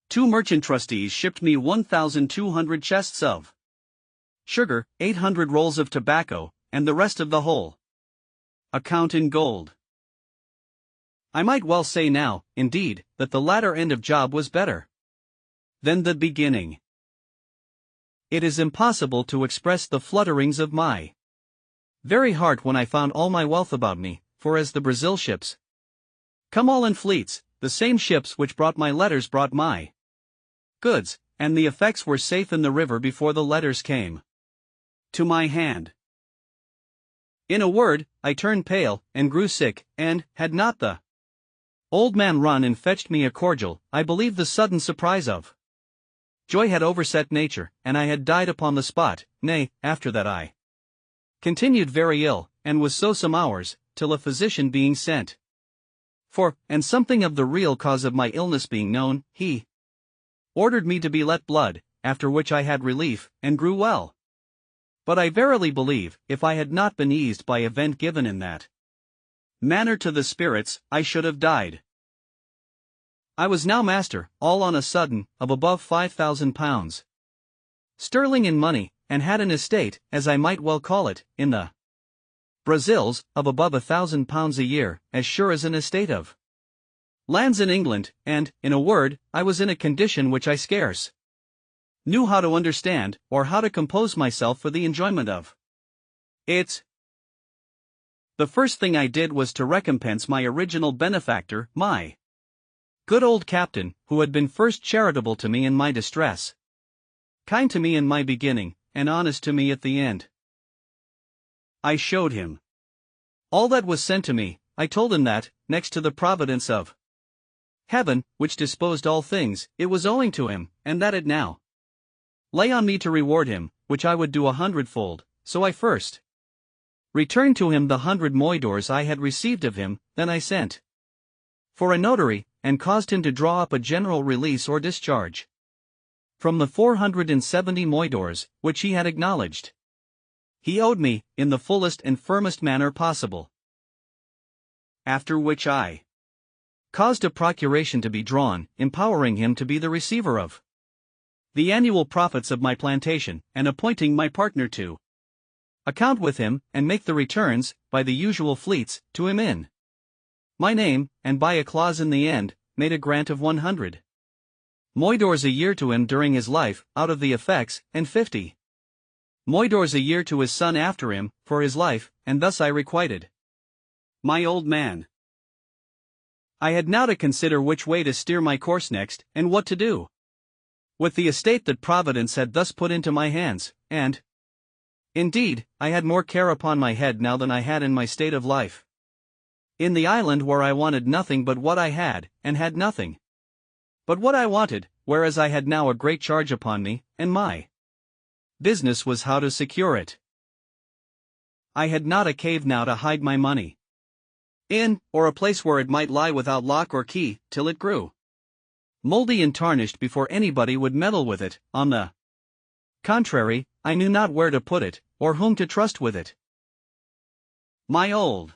2 merchant trustees shipped me 1,200 chests of sugar, 800 rolls of tobacco, and the rest of the whole account in gold. I might well say now, indeed, that the latter end of job was better than the beginning. It is impossible to express the flutterings of my very heart when I found all my wealth about me, for as the Brazil ships come all in fleets, the same ships which brought my letters brought my goods, and the effects were safe in the river before the letters came to my hand. In a word, I turned pale, and grew sick, and, had not the Old man run and fetched me a cordial. I believe the sudden surprise of joy had overset nature, and I had died upon the spot. Nay, after that I continued very ill, and was so some hours, till a physician being sent for, and something of the real cause of my illness being known, he ordered me to be let blood, after which I had relief, and grew well. But I verily believe, if I had not been eased by event given in that manner to the spirits, I should have died. I was now master, all on a sudden, of above £5,000 sterling in money, and had an estate, as I might well call it, in the Brazils, of above £1,000 a year, as sure as an estate of lands in England, and, in a word, I was in a condition which I scarce knew how to understand, or how to compose myself for the enjoyment of it. The first thing I did was to recompense my original benefactor, my good old captain, who had been first charitable to me in my distress, kind to me in my beginning, and honest to me at the end. I showed him all that was sent to me. I told him that, next to the providence of heaven, which disposed all things, it was owing to him, and that it now lay on me to reward him, which I would do 100-fold. So I first returned to him the 100 moidores I had received of him, then I sent for a notary, and caused him to draw up a general release or discharge from the 470 moidores, which he had acknowledged he owed me, in the fullest and firmest manner possible. After which I caused a procuration to be drawn, empowering him to be the receiver of the annual profits of my plantation, and appointing my partner to account with him, and make the returns, by the usual fleets, to him in my name, and by a clause in the end, made a grant of 100 moidores a year to him during his life, out of the effects, and 50 moidores a year to his son after him, for his life, and thus I requited my old man. I had now to consider which way to steer my course next, and what to do with the estate that Providence had thus put into my hands, and indeed, I had more care upon my head now than I had in my state of life in the island, where I wanted nothing but what I had, and had nothing but what I wanted, whereas I had now a great charge upon me, and my business was how to secure it. I had not a cave now to hide my money in, or a place where it might lie without lock or key, till it grew mouldy and tarnished before anybody would meddle with it. On the contrary, I knew not where to put it, or whom to trust with it. My old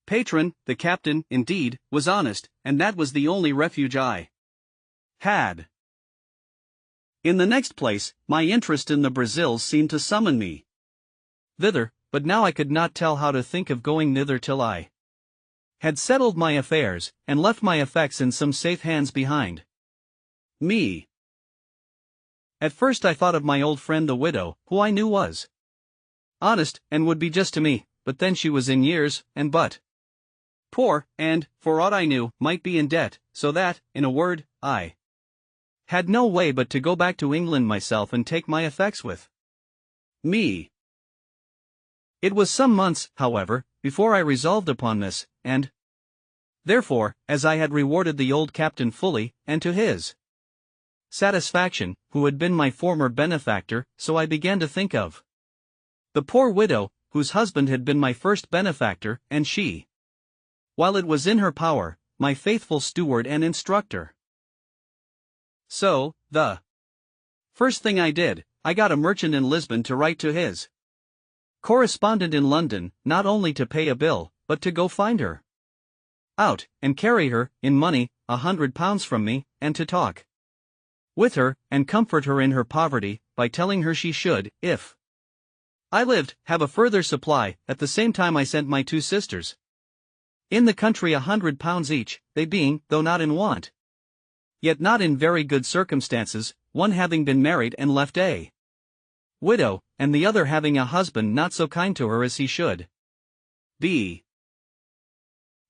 patron, the captain, indeed, was honest, and that was the only refuge I had. In the next place, my interest in the Brazils seemed to summon me thither, but now I could not tell how to think of going thither till I had settled my affairs, and left my effects in some safe hands behind me. At first I thought of my old friend the widow, who I knew was honest, and would be just to me, but then she was in years, and but poor, and, for aught I knew, might be in debt, so that, in a word, I had no way but to go back to England myself and take my effects with me. It was some months, however, before I resolved upon this, and therefore, as I had rewarded the old captain fully, and to his satisfaction, who had been my former benefactor, so I began to think of the poor widow, whose husband had been my first benefactor, and she, while it was in her power, my faithful steward and instructor. So, the first thing I did, I got a merchant in Lisbon to write to his correspondent in London, not only to pay a bill, but to go find her out, and carry her, in money, £100 from me, and to talk with her, and comfort her in her poverty, by telling her she should, if I lived, have a further supply. At the same time I sent my 2 sisters in the country £100 each, they being, though not in want, yet not in very good circumstances, one having been married and left a widow, and the other having a husband not so kind to her as he should be.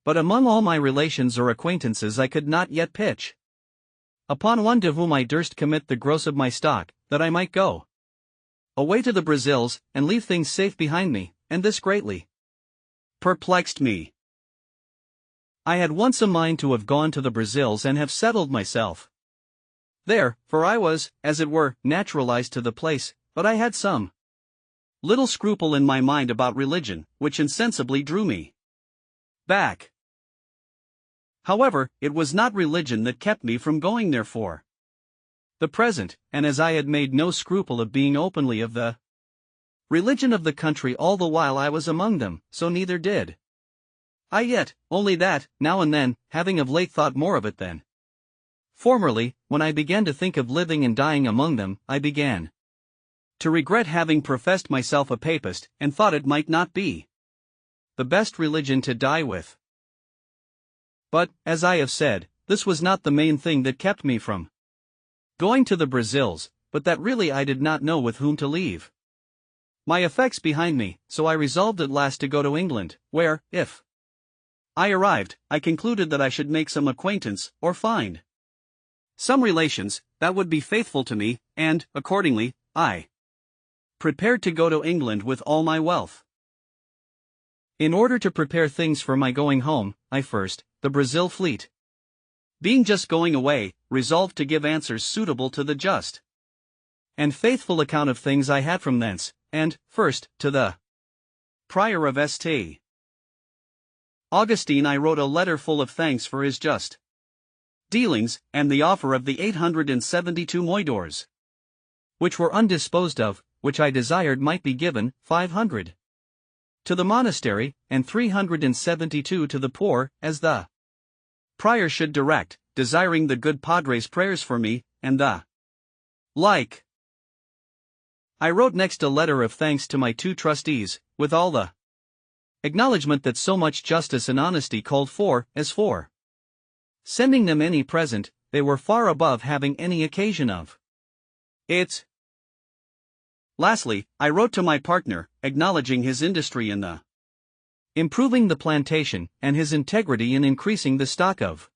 But among all my relations or acquaintances I could not yet pitch upon one to whom I durst commit the gross of my stock, that I might go away to the Brazils, and leave things safe behind me, and this greatly perplexed me. I had once a mind to have gone to the Brazils and have settled myself there, for I was, as it were, naturalized to the place, but I had some little scruple in my mind about religion, which insensibly drew me back. However, it was not religion that kept me from going there for the present, and as I had made no scruple of being openly of the religion of the country all the while I was among them, so neither did I yet, only that, now and then, having of late thought more of it than formerly, when I began to think of living and dying among them, I began to regret having professed myself a papist, and thought it might not be the best religion to die with. But, as I have said, this was not the main thing that kept me from going to the Brazils, but that really I did not know with whom to leave my effects behind me, so I resolved at last to go to England, where, if I arrived, I concluded that I should make some acquaintance, or find some relations, that would be faithful to me, and, accordingly, I prepared to go to England with all my wealth. In order to prepare things for my going home, I first, the Brazil fleet being just going away, resolved to give answers suitable to the just and faithful account of things I had from thence, and, first, to the Prior of St. Augustine I wrote a letter full of thanks for his just dealings, and the offer of the 872 moidores, which were undisposed of, which I desired might be given, 500 to the monastery, and 372 to the poor, as the prior should direct, desiring the good padre's prayers for me, and the like. I wrote next a letter of thanks to my 2 trustees, with all the acknowledgment that so much justice and honesty called for, as for sending them any present, they were far above having any occasion of it. Lastly, I wrote to my partner, acknowledging his industry in the improving the plantation, and his integrity in increasing the stock of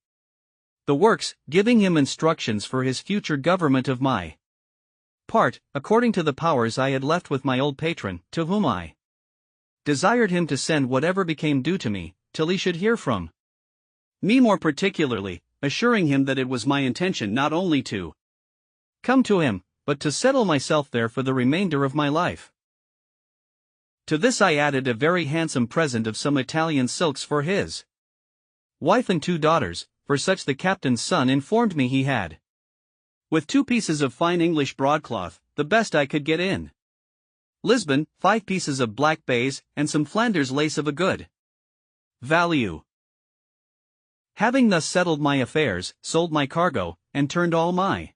the works, giving him instructions for his future government of my part, according to the powers I had left with my old patron, to whom I desired him to send whatever became due to me, till he should hear from me more particularly, assuring him that it was my intention not only to come to him, but to settle myself there for the remainder of my life. To this I added a very handsome present of some Italian silks for his wife and 2 daughters, for such the captain's son informed me he had, with 2 pieces of fine English broadcloth, the best I could get in Lisbon, 5 pieces of black baize, and some Flanders lace of a good value. Having thus settled my affairs, sold my cargo, and turned all my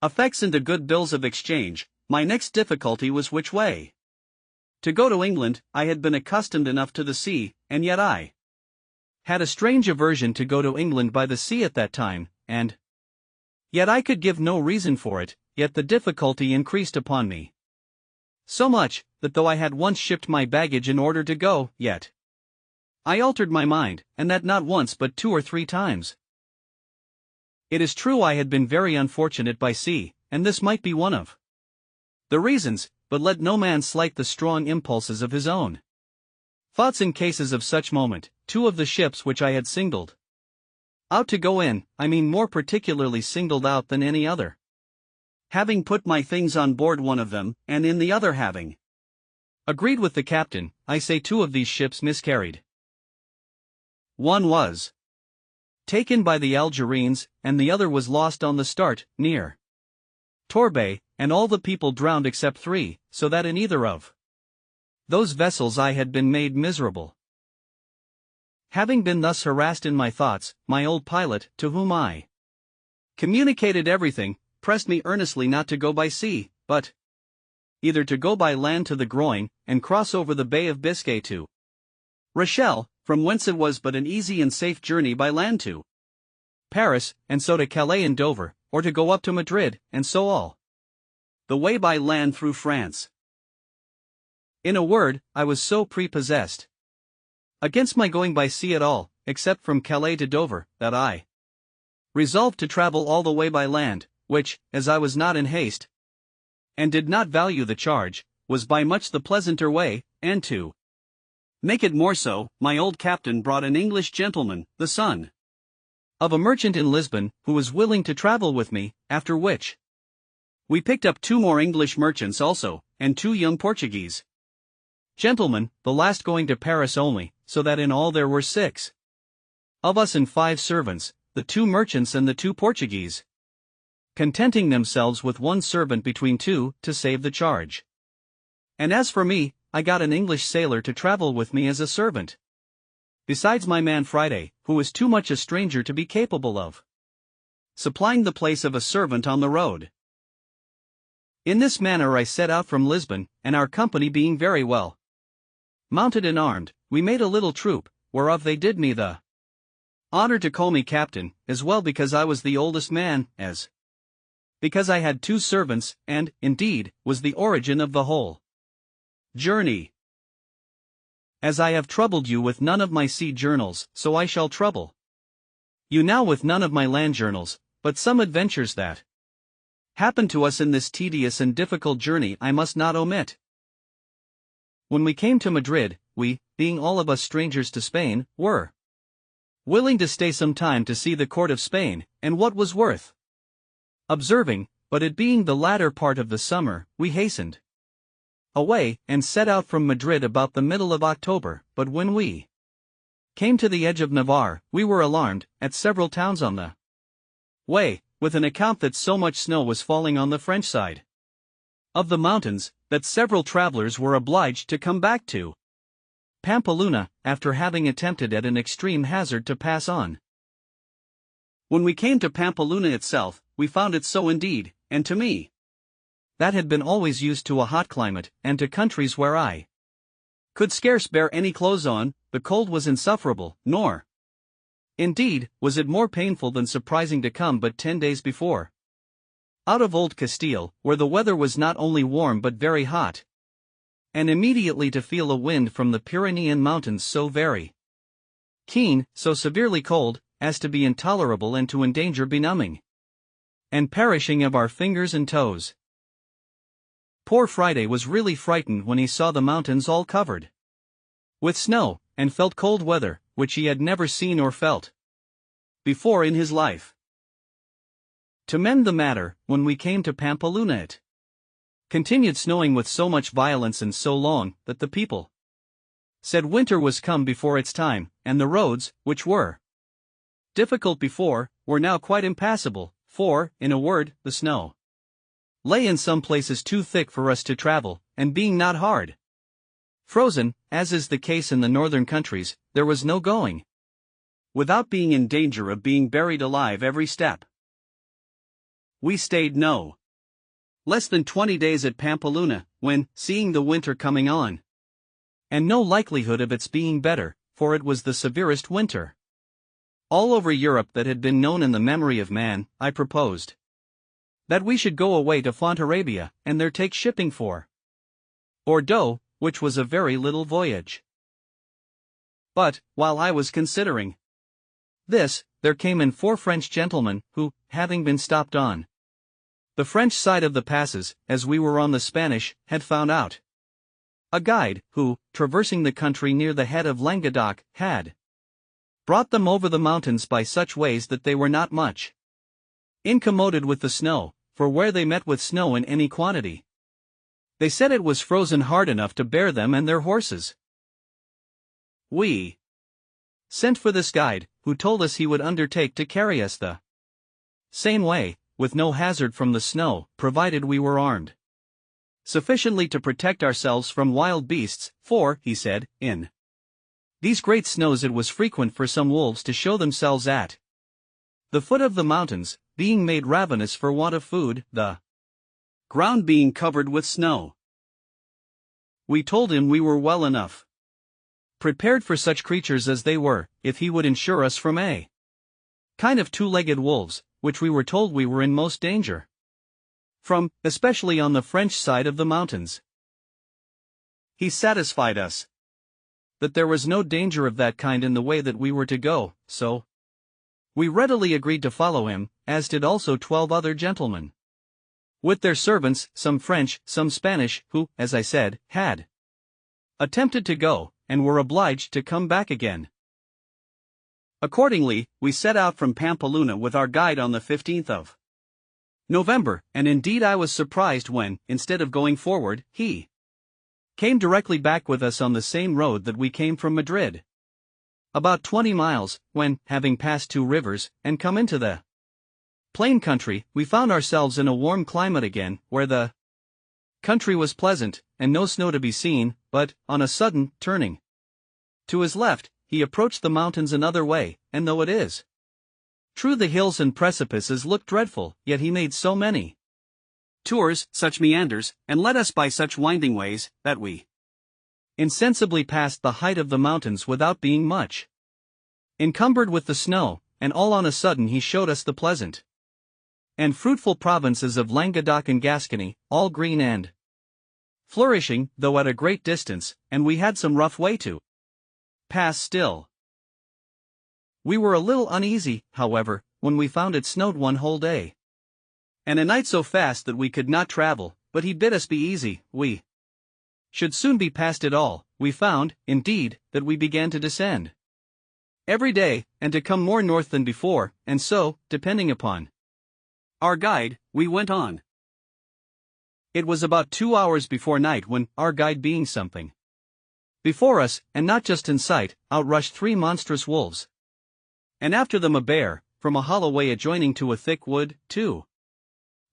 effects into good bills of exchange, my next difficulty was which way to go to England. I had been accustomed enough to the sea, and yet I had a strange aversion to go to England by the sea at that time, and yet I could give no reason for it, yet the difficulty increased upon me so much, that though I had once shipped my baggage in order to go, yet I altered my mind, and that not once but 2 or 3 times. It is true I had been very unfortunate by sea, and this might be one of the reasons, but let no man slight the strong impulses of his own thoughts in cases of such moment. 2 of the ships which I had singled out to go in, I mean more particularly singled out than any other, having put my things on board one of them, and in the other having agreed with the captain, I say 2 of these ships miscarried. One was taken by the Algerines, and the other was lost on the start, near Torbay, and all the people drowned except 3, so that in either of those vessels I had been made miserable. Having been thus harassed in my thoughts, my old pilot, to whom I communicated everything, pressed me earnestly not to go by sea, but either to go by land to the Groine, and cross over the Bay of Biscay to Rochelle, from whence it was but an easy and safe journey by land to Paris, and so to Calais and Dover, or to go up to Madrid, and so all the way by land through France. In a word, I was so prepossessed against my going by sea at all, except from Calais to Dover, that I resolved to travel all the way by land, which, as I was not in haste, and did not value the charge, was by much the pleasanter way, and to Make it more so, my old captain brought an English gentleman, the son of a merchant in Lisbon, who was willing to travel with me, after which we picked up 2 more English merchants also, and 2 young Portuguese gentlemen, the last going to Paris only, so that in all there were 6 of us and 5 servants, the 2 merchants and the 2 Portuguese, contenting themselves with 1 servant between 2 to save the charge. And as for me, I got an English sailor to travel with me as a servant, besides my man Friday, who was too much a stranger to be capable of supplying the place of a servant on the road. In this manner I set out from Lisbon, and our company being very well mounted and armed, we made a little troop, whereof they did me the honor to call me captain, as well because I was the oldest man, as because I had 2 servants, and, indeed, was the origin of the whole journey. As I have troubled you with none of my sea journals, so I shall trouble you now with none of my land journals, but some adventures that happened to us in this tedious and difficult journey I must not omit. When we came to Madrid, we, being all of us strangers to Spain, were willing to stay some time to see the court of Spain, and what was worth observing, but it being the latter part of the summer, we hastened away, and set out from Madrid about the middle of October, but when we came to the edge of Navarre, we were alarmed, at several towns on the way, with an account that so much snow was falling on the French side of the mountains, that several travelers were obliged to come back to Pampeluna, after having attempted at an extreme hazard to pass on. When we came to Pampeluna itself, we found it so indeed, and to me, that had been always used to a hot climate, and to countries where I could scarce bear any clothes on, the cold was insufferable, nor, indeed, was it more painful than surprising to come but 10 days before out of Old Castile, where the weather was not only warm but very hot, and immediately to feel a wind from the Pyrenean mountains so very keen, so severely cold, as to be intolerable and to endanger benumbing and perishing of our fingers and toes. Poor Friday was really frightened when he saw the mountains all covered with snow, and felt cold weather, which he had never seen or felt before in his life. To mend the matter, when we came to Pampeluna it continued snowing with so much violence and so long, that the people said winter was come before its time, and the roads, which were difficult before, were now quite impassable, for, in a word, the snow lay in some places too thick for us to travel, and being not hard frozen, as is the case in the northern countries, there was no going without being in danger of being buried alive every step. We stayed no less than 20 days at Pampeluna, when, seeing the winter coming on, and no likelihood of its being better, for it was the severest winter all over Europe that had been known in the memory of man, I proposed that we should go away to Fontarabia, and there take shipping for Bordeaux, which was a very little voyage. But, while I was considering this, there came in 4 French gentlemen, who, having been stopped on the French side of the passes, as we were on the Spanish, had found out a guide, who, traversing the country near the head of Languedoc, had brought them over the mountains by such ways that they were not much incommoded with the snow, for where they met with snow in any quantity, they said it was frozen hard enough to bear them and their horses. We sent for this guide, who told us he would undertake to carry us the same way, with no hazard from the snow, provided we were armed sufficiently to protect ourselves from wild beasts, for, he said, in these great snows it was frequent for some wolves to show themselves at the foot of the mountains, being made ravenous for want of food, the ground being covered with snow. We told him we were well enough prepared for such creatures as they were, if he would insure us from a kind of 2-legged wolves, which we were told we were in most danger from, especially on the French side of the mountains. He satisfied us that there was no danger of that kind in the way that we were to go, so we readily agreed to follow him, as did also 12 other gentlemen, with their servants, some French, some Spanish, who, as I said, had attempted to go, and were obliged to come back again. Accordingly, we set out from Pampeluna with our guide on the 15th of November, and indeed I was surprised when, instead of going forward, he came directly back with us on the same road that we came from Madrid. About 20 miles, when, having passed 2 rivers, and come into the plain country, we found ourselves in a warm climate again, where the country was pleasant, and no snow to be seen, but, on a sudden, turning to his left, he approached the mountains another way, and though it is true the hills and precipices looked dreadful, yet he made so many tours, such meanders, and led us by such winding ways, that we insensibly passed the height of the mountains without being much encumbered with the snow, and all on a sudden he showed us the pleasant and fruitful provinces of Languedoc and Gascony, all green and flourishing, though at a great distance, and we had some rough way to pass still. We were a little uneasy, however, when we found it snowed one whole day, and a night so fast that we could not travel, but he bid us be easy, we should soon be past it all. We found, indeed, that we began to descend every day, and to come more north than before, and so, depending upon our guide, we went on. It was about 2 hours before night when, our guide being something before us, and not just in sight, out rushed 3 monstrous wolves, and after them a bear, from a hollow way adjoining to a thick wood. 2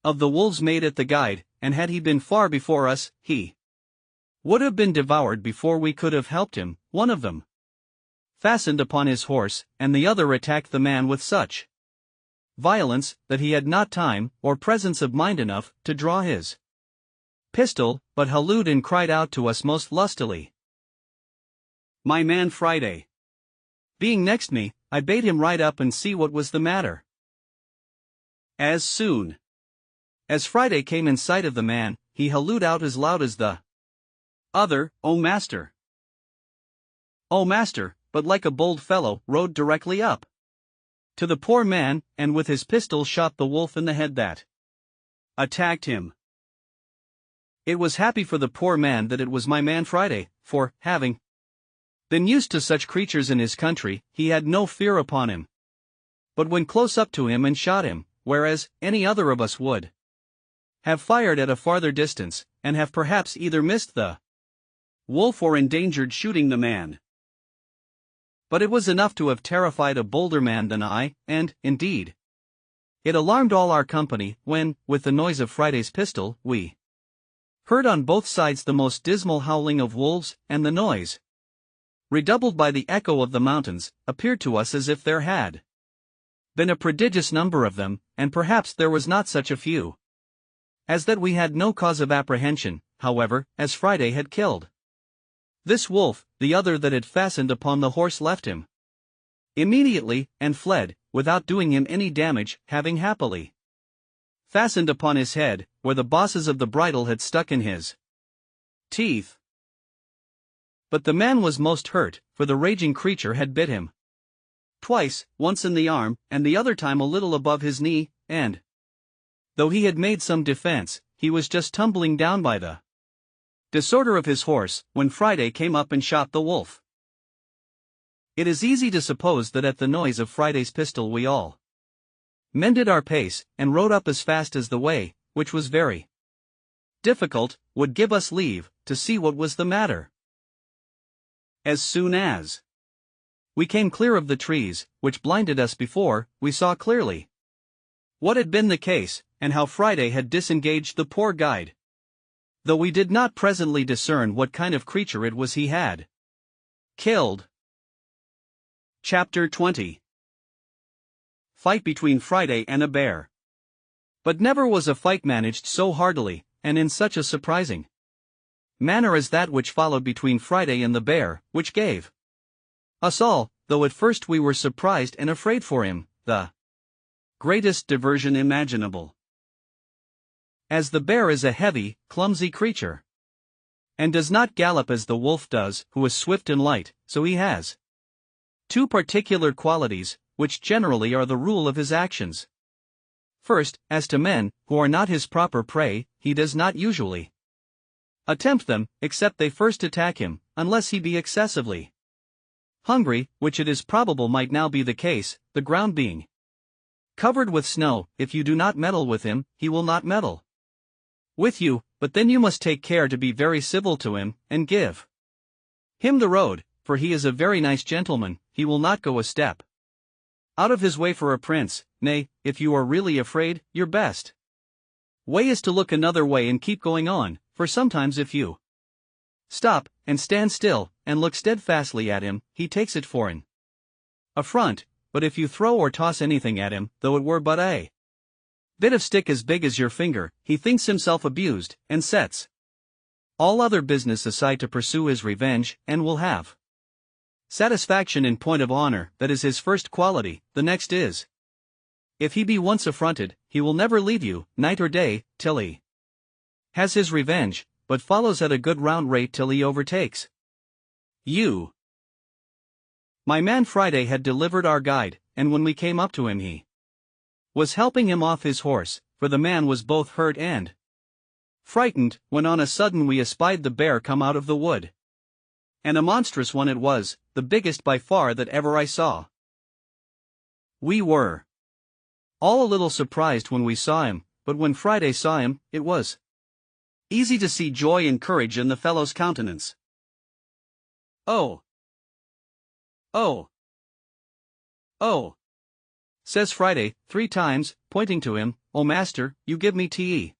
of the wolves made at the guide, and had he been far before us, he would have been devoured before we could have helped him. One of them fastened upon his horse, and the other attacked the man with such violence, that he had not time, or presence of mind enough, to draw his pistol, but hallooed and cried out to us most lustily. My man Friday being next me, I bade him ride up and see what was the matter. As soon as Friday came in sight of the man, he hallooed out as loud as the other, "O master! O master!" but like a bold fellow, rode directly up to the poor man, and with his pistol shot the wolf in the head that attacked him. It was happy for the poor man that it was my man Friday, for, having been used to such creatures in his country, he had no fear upon him, but went close up to him and shot him, whereas, any other of us would have fired at a farther distance, and have perhaps either missed the wolf or endangered shooting the man. But it was enough to have terrified a bolder man than I, and, indeed, it alarmed all our company, when, with the noise of Friday's pistol, we heard on both sides the most dismal howling of wolves, and the noise, redoubled by the echo of the mountains, appeared to us as if there had been a prodigious number of them, and perhaps there was not such a few as that. We had no cause of apprehension, however, as Friday had killed this wolf. The other that had fastened upon the horse left him immediately, and fled, without doing him any damage, having happily fastened upon his head, where the bosses of the bridle had stuck in his teeth. But the man was most hurt, for the raging creature had bit him twice, once in the arm, and the other time a little above his knee, and, though he had made some defense, he was just tumbling down by the disorder of his horse, when Friday came up and shot the wolf. It is easy to suppose that at the noise of Friday's pistol we all mended our pace, and rode up as fast as the way, which was very difficult, would give us leave, to see what was the matter. As soon as we came clear of the trees, which blinded us before, we saw clearly what had been the case, and how Friday had disengaged the poor guide, though we did not presently discern what kind of creature it was he had killed. Chapter 20. Fight between Friday and a bear. But never was a fight managed so hardily, and in such a surprising manner as that which followed between Friday and the bear, which gave us all, though at first we were surprised and afraid for him, the greatest diversion imaginable. As the bear is a heavy, clumsy creature, and does not gallop as the wolf does, who is swift and light, so he has 2 particular qualities, which generally are the rule of his actions. First, as to men, who are not his proper prey, he does not usually attempt them, except they first attack him, unless he be excessively hungry, which it is probable might now be the case, the ground being covered with snow. If you do not meddle with him, he will not meddle with you, but then you must take care to be very civil to him, and give him the road, for he is a very nice gentleman. He will not go a step out of his way for a prince. Nay, if you are really afraid, your best way is to look another way and keep going on, for sometimes if you stop, and stand still, and look steadfastly at him, he takes it for an affront. But if you throw or toss anything at him, though it were but a bit of stick as big as your finger, he thinks himself abused, and sets all other business aside to pursue his revenge, and will have satisfaction in point of honor. That is his first quality. The next is, if he be once affronted, he will never leave you, night or day, till he has his revenge, but follows at a good round rate till he overtakes you. My man Friday had delivered our guide, and when we came up to him he was helping him off his horse, for the man was both hurt and frightened, when on a sudden we espied the bear come out of the wood. And a monstrous one it was, the biggest by far that ever I saw. We were all a little surprised when we saw him, but when Friday saw him, it was easy to see joy and courage in the fellow's countenance. "Oh! Oh! Oh!" says Friday, 3 times, pointing to him. "Oh master, you give me te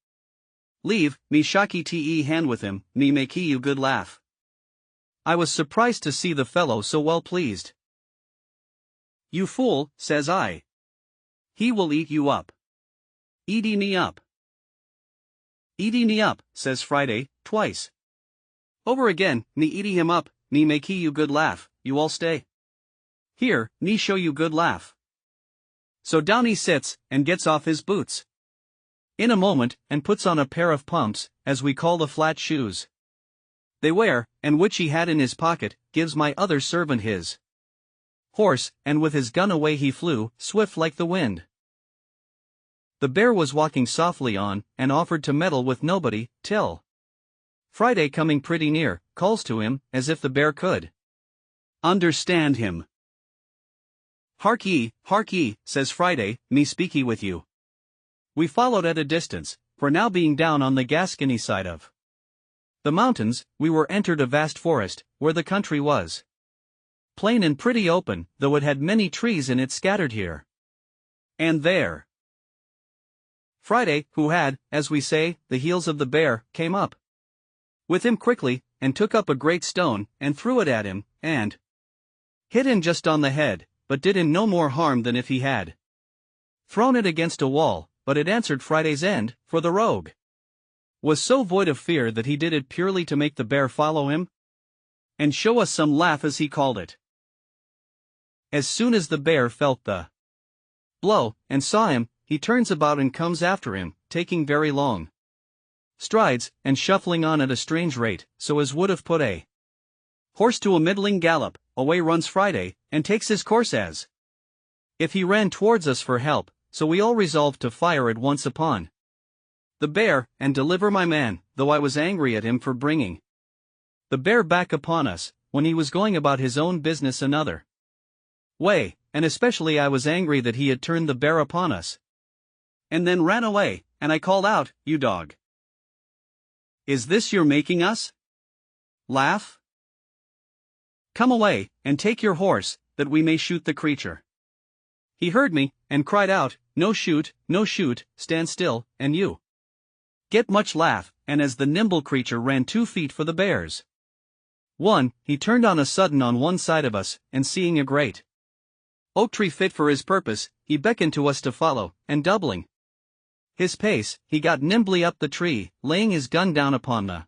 leave, me shocky te hand with him, me make he you good laugh." I was surprised to see the fellow so well pleased. "You fool," says I. "He will eat you up. Eaty me up. Eaty me up," says Friday, twice. Over again, "Me eaty him up, me make he you good laugh, you all stay here, me show you good laugh." So down he sits, and gets off his boots in a moment, and puts on a pair of pumps, as we call the flat shoes they wear, and which he had in his pocket, gives my other servant his horse, and with his gun away he flew, swift like the wind. The bear was walking softly on, and offered to meddle with nobody, till Friday, coming pretty near, calls to him, as if the bear could understand him. Hark ye, says Friday, "me speaky with you." We followed at a distance, for now being down on the Gascony side of the mountains, we were entered a vast forest, where the country was plain and pretty open, though it had many trees in it scattered here and there. Friday, who had, as we say, the heels of the bear, came up with him quickly, and took up a great stone, and threw it at him, and hit him just on the head, but did him no more harm than if he had thrown it against a wall. But it answered Friday's end, for the rogue was so void of fear that he did it purely to make the bear follow him, and show us some laugh, as he called it. As soon as the bear felt the blow, and saw him, he turns about and comes after him, taking very long strides, and shuffling on at a strange rate, so as would have put a horse to a middling gallop. Away runs Friday, and takes his course as if he ran towards us for help, so we all resolved to fire at once upon the bear, and deliver my man, though I was angry at him for bringing the bear back upon us, when he was going about his own business another way, and especially I was angry that he had turned the bear upon us, and then ran away, and I called out, "You dog! Is this your making us laugh? Come away, and take your horse, that we may shoot the creature." He heard me, and cried out, no shoot, stand still, and you get much laugh," and as the nimble creature ran 2 feet for the bears one, he turned on a sudden on one side of us, and seeing a great oak tree fit for his purpose, he beckoned to us to follow, and doubling his pace, he got nimbly up the tree, laying his gun down upon the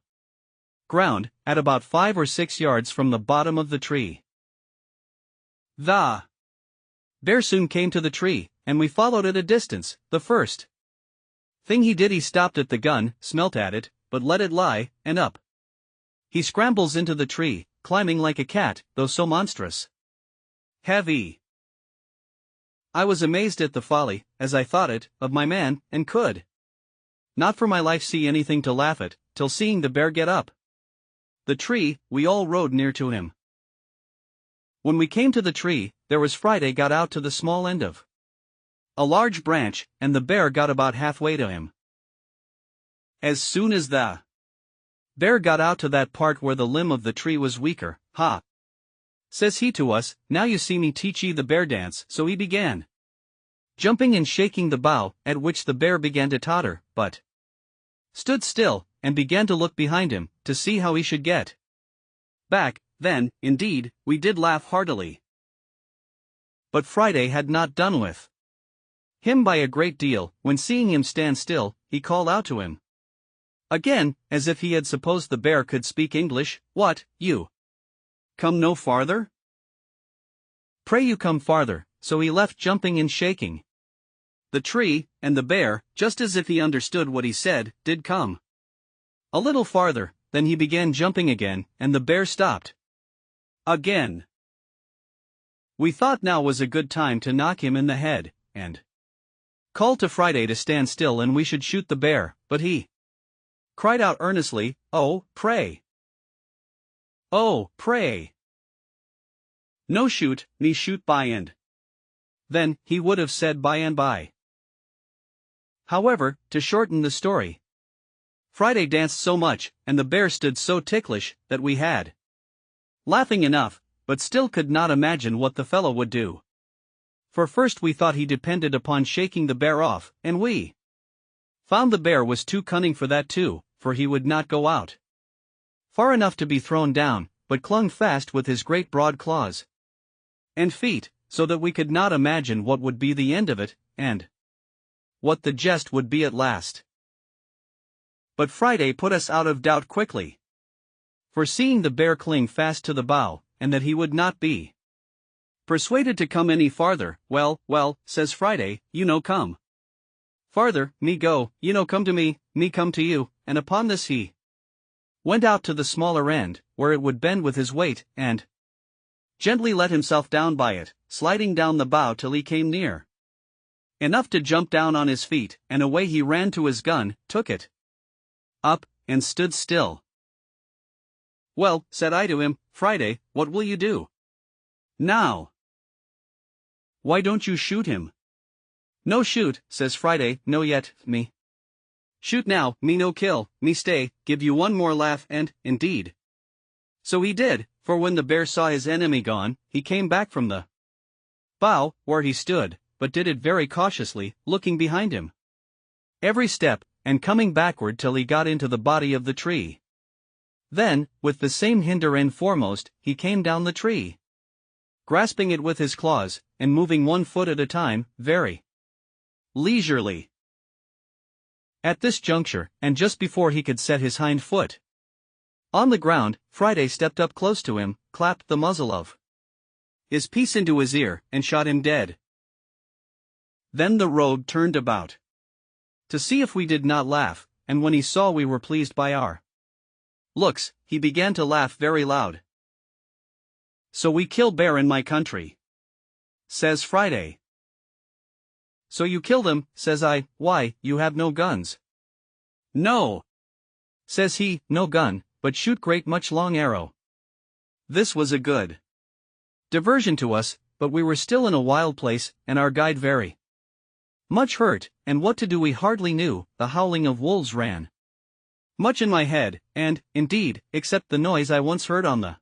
ground, at about 5 or 6 yards from the bottom of the tree. The bear soon came to the tree, and we followed at a distance. The first thing he did, he stopped at the gun, smelt at it, but let it lie, and up he scrambles into the tree, climbing like a cat, though so monstrous heavy. I was amazed at the folly, as I thought it, of my man, and could not for my life see anything to laugh at, till seeing the bear get up the tree, we all rode near to him. When we came to the tree, there was Friday got out to the small end of a large branch, and the bear got about halfway to him. As soon as the bear got out to that part where the limb of the tree was weaker, "Ha!" says he to us, "Now you see me teach ye the bear dance." So he began jumping and shaking the bough, at which the bear began to totter, but stood still, and began to look behind him, to see how he should get back. Then, indeed, we did laugh heartily. But Friday had not done with him by a great deal, when seeing him stand still, he called out to him again, as if he had supposed the bear could speak English, "What, you come no farther? Pray you come farther." So he left jumping and shaking the tree, and the bear, just as if he understood what he said, did come a little farther. Then he began jumping again, and the bear stopped again. We thought now was a good time to knock him in the head, and called to Friday to stand still and we should shoot the bear, but he cried out earnestly, "Oh, pray! Oh, pray! No shoot, me shoot by and." Then, he would have said by and by. However, to shorten the story, Friday danced so much, and the bear stood so ticklish, that we had laughing enough, but still could not imagine what the fellow would do. For first we thought he depended upon shaking the bear off, and we found the bear was too cunning for that too, for he would not go out far enough to be thrown down, but clung fast with his great broad claws and feet, so that we could not imagine what would be the end of it, and what the jest would be at last. But Friday put us out of doubt quickly. For seeing the bear cling fast to the bough, and that he would not be persuaded to come any farther, "Well, well," says Friday, "you no come farther, me go, you no come to me come to you," and upon this he went out to the smaller end, where it would bend with his weight, and gently let himself down by it, sliding down the bough till he came near enough to jump down on his feet, and away he ran to his gun, took it up, and stood still. "Well," said I to him, "Friday, what will you do now? Why don't you shoot him?" "No shoot," says Friday, "no yet, me shoot now, me no kill, me stay, give you one more laugh," and, indeed, so he did, for when the bear saw his enemy gone, he came back from the bough, where he stood, but did it very cautiously, looking behind him every step, and coming backward till he got into the body of the tree. Then, with the same hinder end foremost, he came down the tree, grasping it with his claws, and moving one foot at a time, very leisurely. At this juncture, and just before he could set his hind foot on the ground, Friday stepped up close to him, clapped the muzzle of his piece into his ear, and shot him dead. Then the rogue turned about to see if we did not laugh, and when he saw we were pleased by our looks, he began to laugh very loud. "So we kill bear in my country," says Friday. "So you kill them," says I, "why, you have no guns." "No," says he, "no gun, but shoot great much long arrow." This was a good diversion to us, but we were still in a wild place, and our guide very much hurt, and what to do we hardly knew. The howling of wolves ran much in my head, and, indeed, except the noise I once heard on the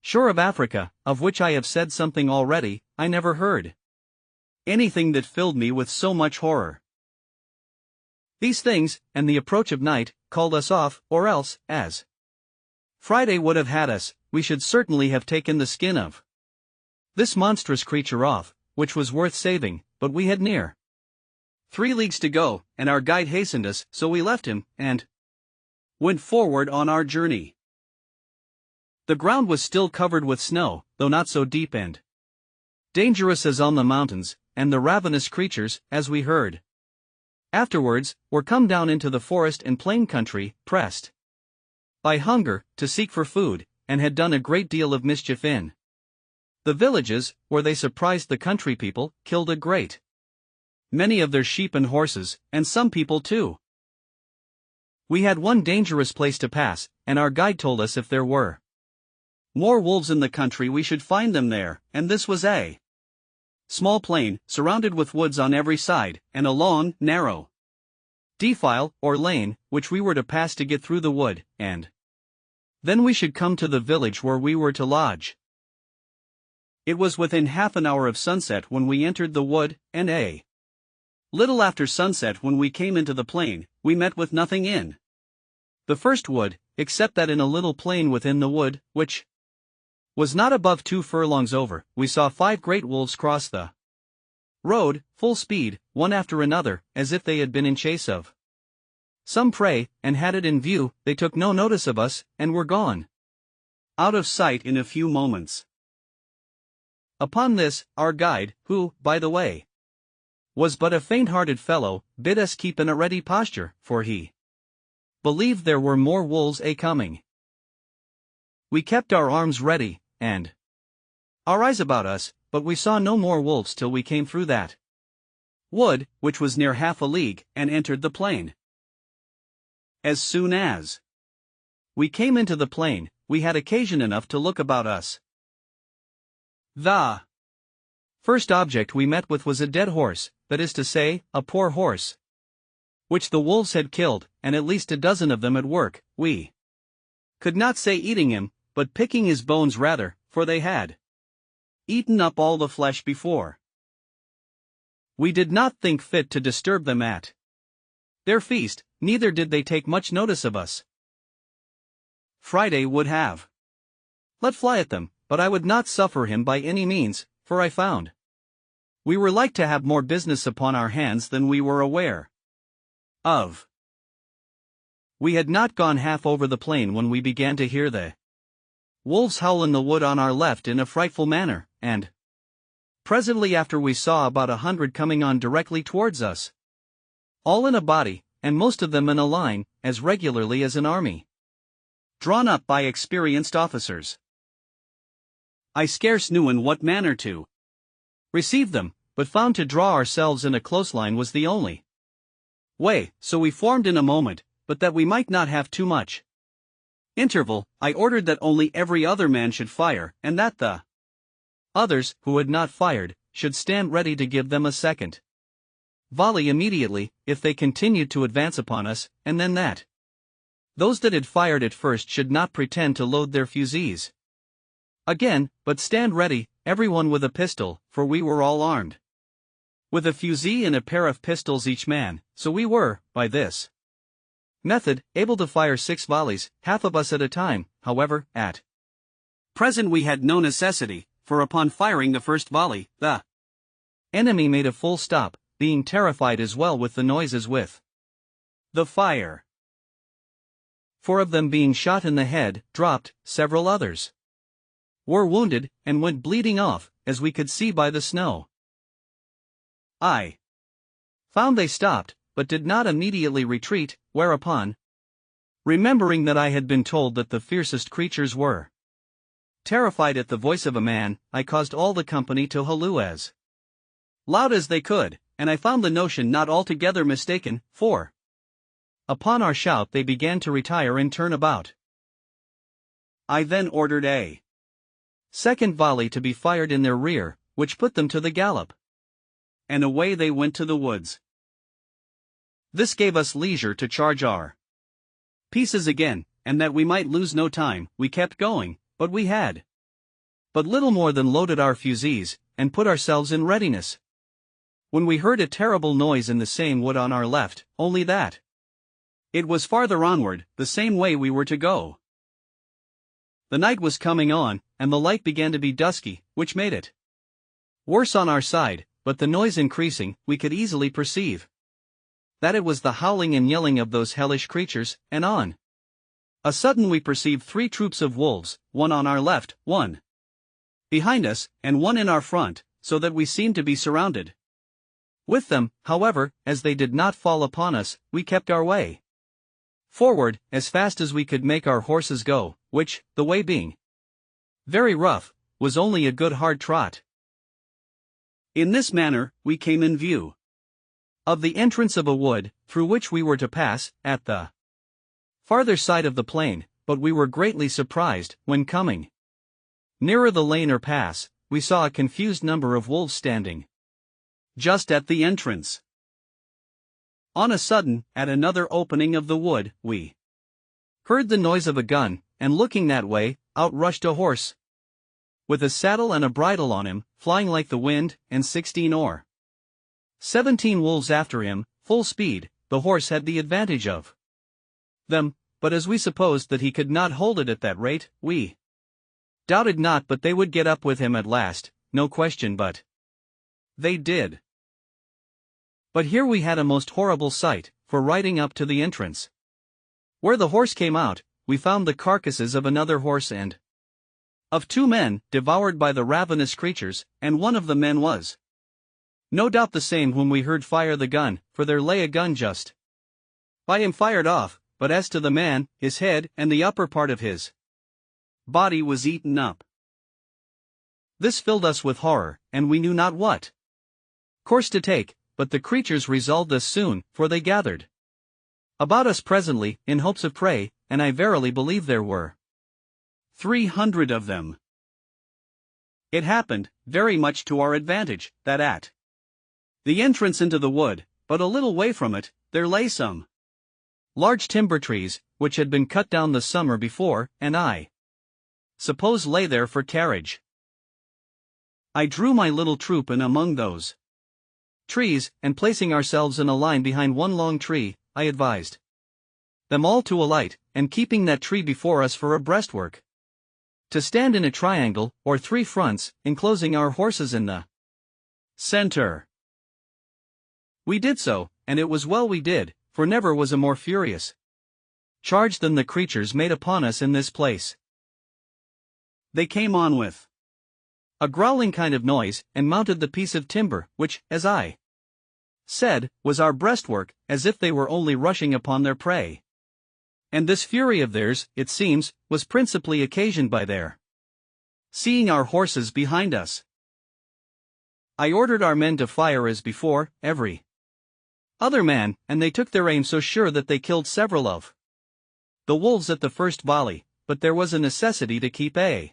shore of Africa, of which I have said something already, I never heard anything that filled me with so much horror. These things, and the approach of night, called us off, or else, as Friday would have had us, we should certainly have taken the skin of this monstrous creature off, which was worth saving, but we had near 3 leagues to go, and our guide hastened us, so we left him, and went forward on our journey. The ground was still covered with snow, though not so deep and dangerous as on the mountains, and the ravenous creatures, as we heard afterwards, were come down into the forest and plain country, pressed by hunger, to seek for food, and had done a great deal of mischief in the villages, where they surprised the country people, killed a great many of their sheep and horses, and some people too. We had one dangerous place to pass, and our guide told us if there were more wolves in the country we should find them there, and this was a small plain, surrounded with woods on every side, and a long, narrow defile, or lane, which we were to pass to get through the wood, and then we should come to the village where we were to lodge. It was within half an hour of sunset when we entered the wood, and a little after sunset when we came into the plain, we met with nothing in the first wood, except that in a little plain within the wood, which was not above 2 furlongs over, we saw 5 great wolves cross the road, full speed, one after another, as if they had been in chase of some prey, and had it in view, they took no notice of us, and were gone out of sight in a few moments. Upon this, our guide, who, by the way, was but a faint-hearted fellow, bid us keep in a ready posture, for he believed there were more wolves a-coming. We kept our arms ready, and our eyes about us, but we saw no more wolves till we came through that wood, which was near half a league, and entered the plain. As soon as we came into the plain, we had occasion enough to look about us. The first object we met with was a dead horse, that is to say, a poor horse, which the wolves had killed, and at least a dozen of them at work. We could not say eating him, but picking his bones rather, for they had eaten up all the flesh before. We did not think fit to disturb them at their feast, neither did they take much notice of us. Friday would have let fly at them, but I would not suffer him by any means, for I found we were like to have more business upon our hands than we were aware of. We had not gone half over the plain when we began to hear the wolves howl in the wood on our left in a frightful manner, and presently after we saw about 100 coming on directly towards us, all in a body, and most of them in a line, as regularly as an army, drawn up by experienced officers. I scarce knew in what manner to receive them, but found to draw ourselves in a close line was the only way, so we formed in a moment, but that we might not have too much interval, I ordered that only every other man should fire, and that the others, who had not fired, should stand ready to give them a second volley immediately, if they continued to advance upon us, and then that those that had fired at first should not pretend to load their fusées again, but stand ready, everyone with a pistol, for we were all armed with a fusee and a pair of pistols each man, so we were, by this method, able to fire 6 volleys, half of us at a time. However, at present we had no necessity, for upon firing the first volley, the enemy made a full stop, being terrified as well with the noise as with the fire. 4 of them being shot in the head, dropped, several others were wounded, and went bleeding off, as we could see by the snow. I found they stopped, but did not immediately retreat, whereupon, remembering that I had been told that the fiercest creatures were terrified at the voice of a man, I caused all the company to halloo as loud as they could, and I found the notion not altogether mistaken, for upon our shout they began to retire and turn about. I then ordered a second volley to be fired in their rear, which put them to the gallop, and away they went to the woods. This gave us leisure to charge our pieces again, and that we might lose no time, we kept going, but we had but little more than loaded our fusées, and put ourselves in readiness, when we heard a terrible noise in the same wood on our left, only that it was farther onward, the same way we were to go. The night was coming on, and the light began to be dusky, which made it worse on our side, but the noise increasing, we could easily perceive that it was the howling and yelling of those hellish creatures, and on a sudden we perceived 3 troops of wolves, one on our left, one behind us, and one in our front, so that we seemed to be surrounded with them. However, as they did not fall upon us, we kept our way forward, as fast as we could make our horses go, which, the way being very rough, was only a good hard trot. In this manner, we came in view of the entrance of a wood, through which we were to pass, at the farther side of the plain, but we were greatly surprised, when coming nearer the lane or pass, we saw a confused number of wolves standing just at the entrance. On a sudden, at another opening of the wood, we heard the noise of a gun, and looking that way, out rushed a horse, with a saddle and a bridle on him, flying like the wind, and 16 or 17 wolves after him, full speed. The horse had the advantage of them, but as we supposed that he could not hold it at that rate, we doubted not but they would get up with him at last, no question but they did. But here we had a most horrible sight, for riding up to the entrance where the horse came out, we found the carcasses of another horse and of 2 men, devoured by the ravenous creatures, and one of the men was no doubt the same whom we heard fire the gun, for there lay a gun just by him fired off, but as to the man, his head and the upper part of his body was eaten up. This filled us with horror, and we knew not what course to take, but the creatures resolved us soon, for they gathered about us presently, in hopes of prey, and I verily believe there were 300 of them. It happened, very much to our advantage, that at the entrance into the wood, but a little way from it, there lay some large timber trees, which had been cut down the summer before, and I suppose lay there for carriage. I drew my little troop in among those trees, and placing ourselves in a line behind one long tree, I advised them all to alight, and keeping that tree before us for a breastwork, to stand in a triangle, or 3 fronts, enclosing our horses in the center. We did so, and it was well we did, for never was a more furious charge than the creatures made upon us in this place. They came on with a growling kind of noise, and mounted the piece of timber, which, as I said, was our breastwork, as if they were only rushing upon their prey. And this fury of theirs, it seems, was principally occasioned by their seeing our horses behind us. I ordered our men to fire as before, every other man, and they took their aim so sure that they killed several of the wolves at the first volley, but there was a necessity to keep a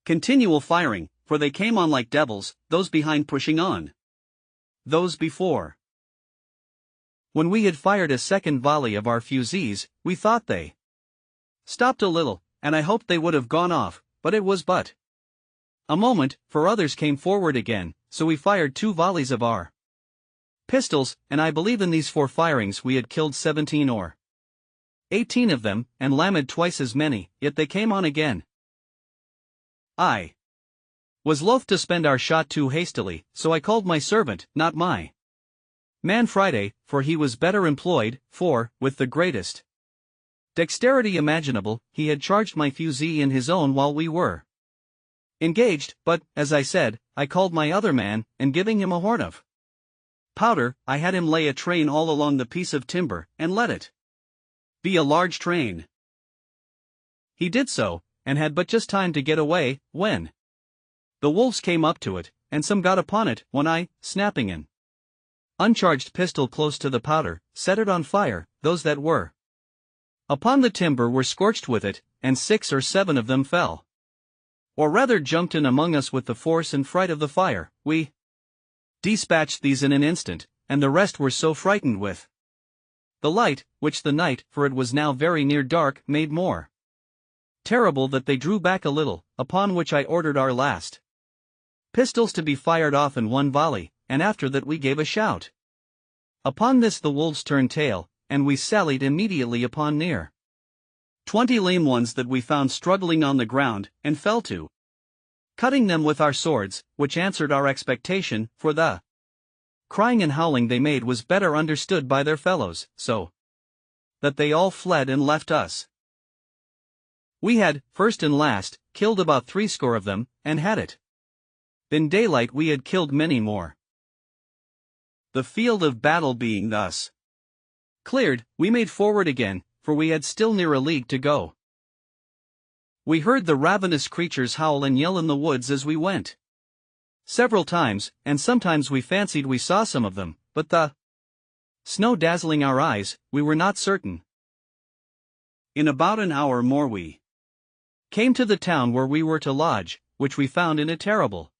continual firing, for they came on like devils, those behind pushing on those before. When we had fired a second volley of our fusees, we thought they stopped a little, and I hoped they would have gone off, but it was but a moment, for others came forward again, so we fired 2 volleys of our pistols, and I believe in these 4 firings we had killed 17 or 18 of them, and lamed twice as many, yet they came on again. I was loath to spend our shot too hastily, so I called my servant, not my man Friday, for he was better employed, for, with the greatest dexterity imaginable, he had charged my fusee in his own while we were engaged, but, as I said, I called my other man, and giving him a horn of powder, I had him lay a train all along the piece of timber, and let it be a large train. He did so, and had but just time to get away, when the wolves came up to it, and some got upon it, when I, snapping an uncharged pistol close to the powder, set it on fire. Those that were upon the timber were scorched with it, and 6 or 7 of them fell, or rather jumped in among us with the force and fright of the fire. We dispatched these in an instant, and the rest were so frightened with the light, which the night, for it was now very near dark, made more terrible, that they drew back a little, upon which I ordered our last pistols to be fired off in 1 volley, and after that we gave a shout. Upon this the wolves turned tail, and we sallied immediately upon near 20 lame ones that we found struggling on the ground, and fell to cutting them with our swords, which answered our expectation, for the crying and howling they made was better understood by their fellows, so that they all fled and left us. We had, first and last, killed about 60 of them, and had it been daylight we had killed many more. The field of battle being thus cleared, we made forward again, for we had still near a league to go. We heard the ravenous creatures howl and yell in the woods as we went several times, and sometimes we fancied we saw some of them, but the snow dazzling our eyes, we were not certain. In about an hour more we came to the town where we were to lodge, which we found in a terrible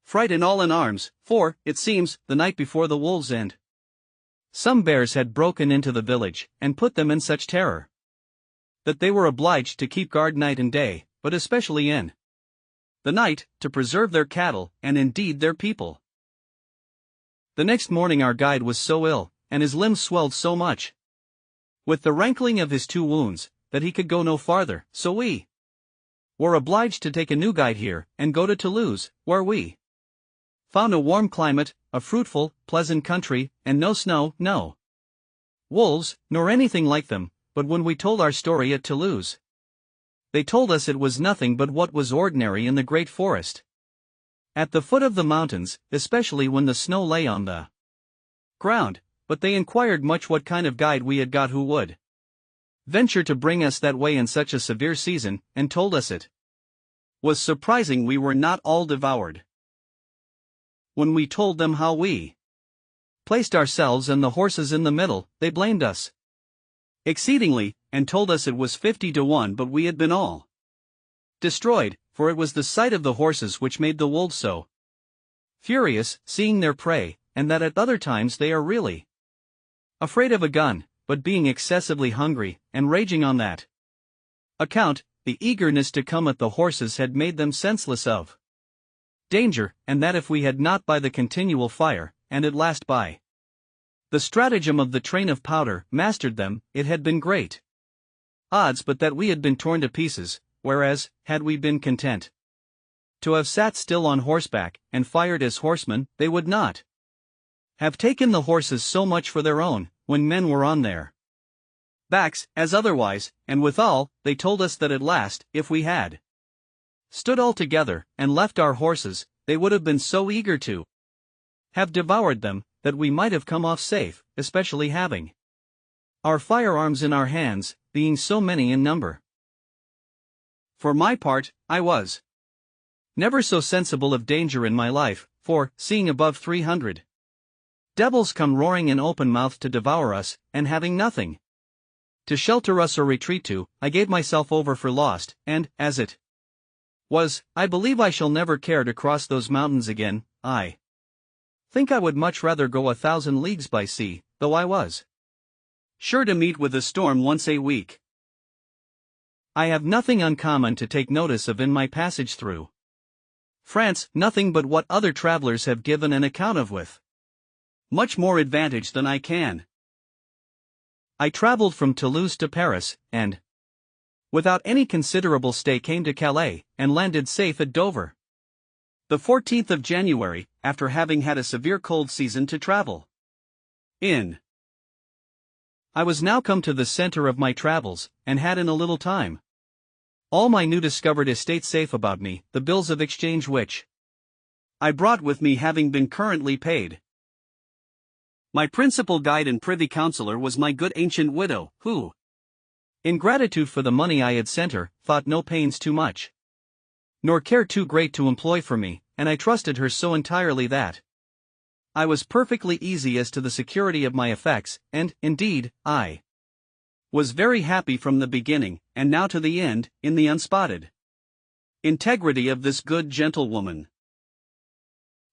fright and all in arms, for, it seems, the night before the wolves and some bears had broken into the village, and put them in such terror that they were obliged to keep guard night and day, but especially in the night, to preserve their cattle, and indeed their people. The next morning our guide was so ill, and his limbs swelled so much with the rankling of his 2 wounds, that he could go no farther, so we were obliged to take a new guide here, and go to Toulouse, where we found a warm climate, a fruitful, pleasant country, and no snow, no wolves, nor anything like them. But when we told our story at Toulouse, they told us it was nothing but what was ordinary in the great forest at the foot of the mountains, especially when the snow lay on the ground. But they inquired much what kind of guide we had got who would venture to bring us that way in such a severe season, and told us it was surprising we were not all devoured. When we told them how we placed ourselves and the horses in the middle, they blamed us exceedingly, and told us it was 50 to 1, but we had been all destroyed, for it was the sight of the horses which made the wolves so furious, seeing their prey, and that at other times they are really afraid of a gun, but being excessively hungry, and raging on that account, the eagerness to come at the horses had made them senseless of danger, and that if we had not by the continual fire, and at last by the stratagem of the train of powder, mastered them, it had been great odds but that we had been torn to pieces, whereas, had we been content to have sat still on horseback, and fired as horsemen, they would not have taken the horses so much for their own, when men were on their backs, as otherwise, and withal, they told us that at last, if we had stood all together, and left our horses, they would have been so eager to have devoured them, that we might have come off safe, especially having our firearms in our hands, being so many in number. For my part, I was never so sensible of danger in my life, for, seeing above 300 devils come roaring in open mouth to devour us, and having nothing to shelter us or retreat to, I gave myself over for lost, and, as it I believe I shall never care to cross those mountains again. I think I would much rather go 1,000 leagues by sea, though I was sure to meet with a storm once a week. I have nothing uncommon to take notice of in my passage through France, nothing but what other travelers have given an account of with much more advantage than I can. I traveled from Toulouse to Paris, and without any considerable stay came to Calais, and landed safe at Dover. The 14th of January, after having had a severe cold season to travel in. I was now come to the center of my travels, and had in a little time all my new discovered estate safe about me, the bills of exchange which I brought with me having been currently paid. My principal guide and privy counsellor was my good ancient widow, who, in gratitude for the money I had sent her, thought no pains too much, nor care too great to employ for me, and I trusted her so entirely that I was perfectly easy as to the security of my effects, and, indeed, I was very happy from the beginning, and now to the end, in the unspotted integrity of this good gentlewoman.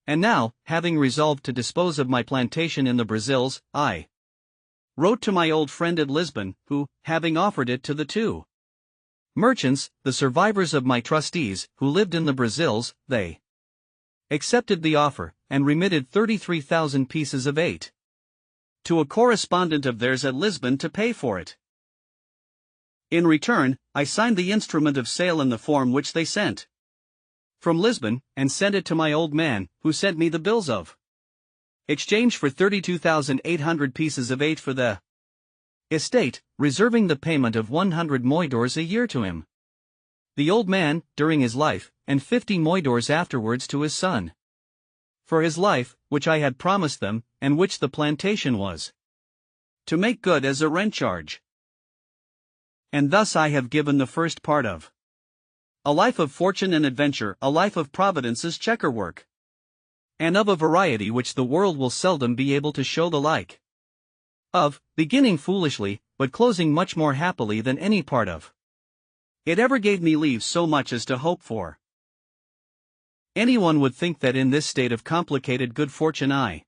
And now, having resolved to dispose of my plantation in the Brazils, I wrote to my old friend at Lisbon, who, having offered it to the 2 merchants, the survivors of my trustees, who lived in the Brazils, they accepted the offer, and remitted 33,000 pieces of 8 to a correspondent of theirs at Lisbon to pay for it. In return, I signed the instrument of sale in the form which they sent from Lisbon, and sent it to my old man, who sent me the bills of exchange for 32,800 pieces of 8 for the estate, reserving the payment of 100 moidores a year to him, the old man, during his life, and 50 moidores afterwards to his son, for his life, which I had promised them, and which the plantation was to make good as a rent charge. And thus I have given the first part of a life of fortune and adventure, a life of Providence's checkerwork, and of a variety which the world will seldom be able to show the like of, beginning foolishly, but closing much more happily than any part of it ever gave me leave so much as to hope for. Anyone would think that in this state of complicated good fortune I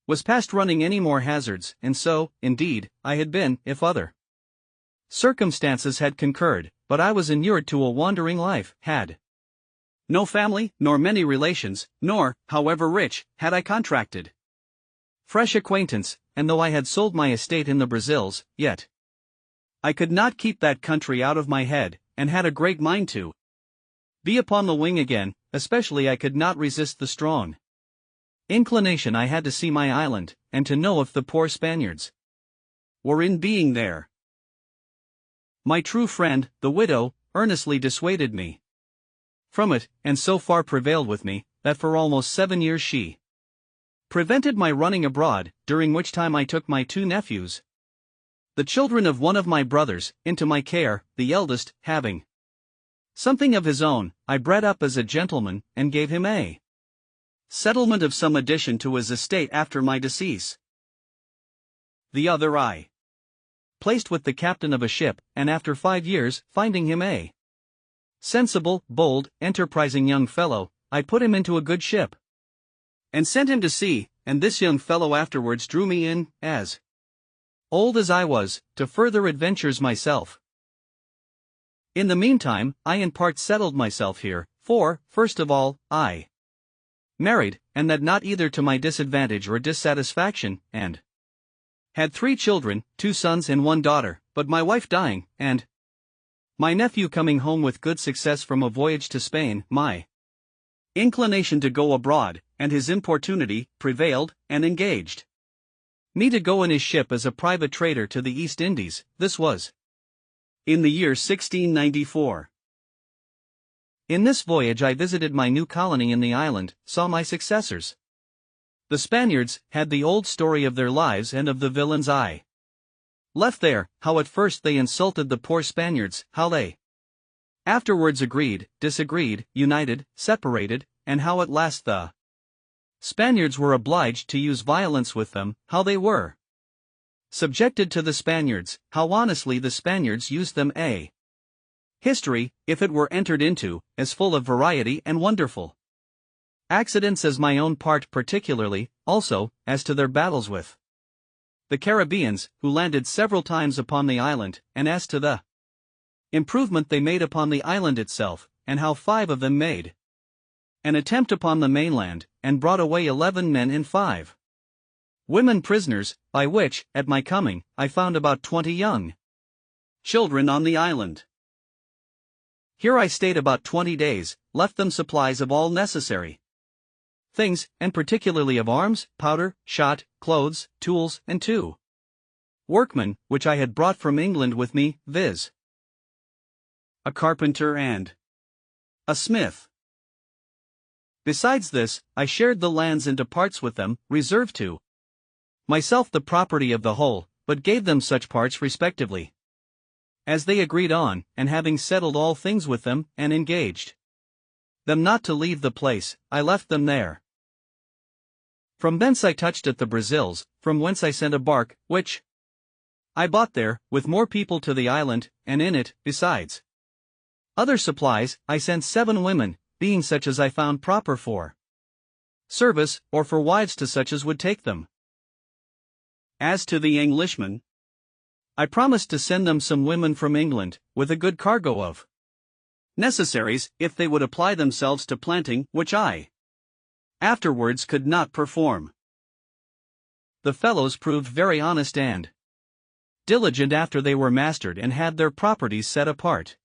was past running any more hazards, and so, indeed, I had been, if other circumstances had concurred, but I was inured to a wandering life, had no family, nor many relations, nor, however rich, had I contracted fresh acquaintance, and though I had sold my estate in the Brazils, yet I could not keep that country out of my head, and had a great mind to be upon the wing again, especially I could not resist the strong inclination I had to see my island, and to know if the poor Spaniards were in being there. My true friend, the widow, earnestly dissuaded me from it, and so far prevailed with me, that for almost 7 years she prevented my running abroad, during which time I took my 2 nephews, the children of one of my brothers, into my care, the eldest, having something of his own, I bred up as a gentleman, and gave him a settlement of some addition to his estate after my decease. The other I placed with the captain of a ship, and after 5 years, finding him a sensible, bold, enterprising young fellow, I put him into a good ship and sent him to sea, and this young fellow afterwards drew me in, as old as I was, to further adventures myself. In the meantime, I in part settled myself here, for, first of all, I married, and that not either to my disadvantage or dissatisfaction, and had 3 children, 2 sons and 1 daughter, but my wife dying, and my nephew coming home with good success from a voyage to Spain, my inclination to go abroad, and his importunity, prevailed, and engaged me to go in his ship as a private trader to the East Indies. This was in the year 1694. In this voyage I visited my new colony in the island, saw my successors. The Spaniards had the old story of their lives and of the villains I left there, how at first they insulted the poor Spaniards, how they afterwards agreed, disagreed, united, separated, and how at last the Spaniards were obliged to use violence with them, how they were subjected to the Spaniards, how honestly the Spaniards used them. A history, if it were entered into, as full of variety and wonderful accidents as my own part particularly, also, as to their battles with the Caribbeans, who landed several times upon the island, and as to the improvement they made upon the island itself, and how 5 of them made an attempt upon the mainland, and brought away 11 men and 5 women prisoners, by which, at my coming, I found about 20 young children on the island. Here I stayed about 20 days, left them supplies of all necessary things, and particularly of arms, powder, shot, clothes, tools, and 2 workmen, which I had brought from England with me, viz. a carpenter and a smith. Besides this, I shared the lands into parts with them, reserved to myself the property of the whole, but gave them such parts respectively as they agreed on, and having settled all things with them, and engaged them not to leave the place, I left them there. From thence I touched at the Brazils, from whence I sent a bark, which I bought there, with more people to the island, and in it, besides other supplies, I sent 7 women, being such as I found proper for service, or for wives to such as would take them. As to the Englishmen, I promised to send them some women from England, with a good cargo of necessaries, if they would apply themselves to planting, which I afterwards could not perform. The fellows proved very honest and diligent after they were mastered and had their properties set apart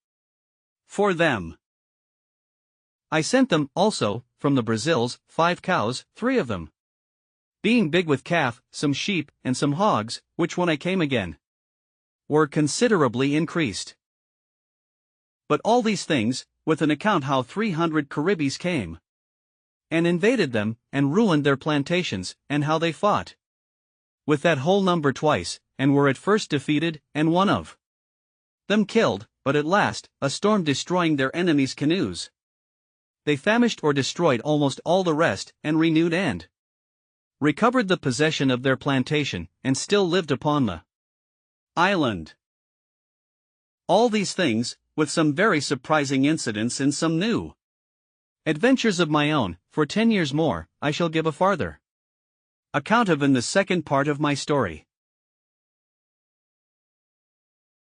for them. I sent them, also, from the Brazils, 5 cows, 3 of them being big with calf, some sheep, and some hogs, which when I came again were considerably increased. But all these things, with an account how 300 Caribbees came and invaded them, and ruined their plantations, and how they fought with that whole number twice, and were at first defeated, and one of them killed, but at last, a storm destroying their enemies' canoes, they famished or destroyed almost all the rest, and renewed and recovered the possession of their plantation, and still lived upon the Island. All these things, with some very surprising incidents and some new adventures of my own, for 10 years more, I shall give a farther account of in the second part of my story.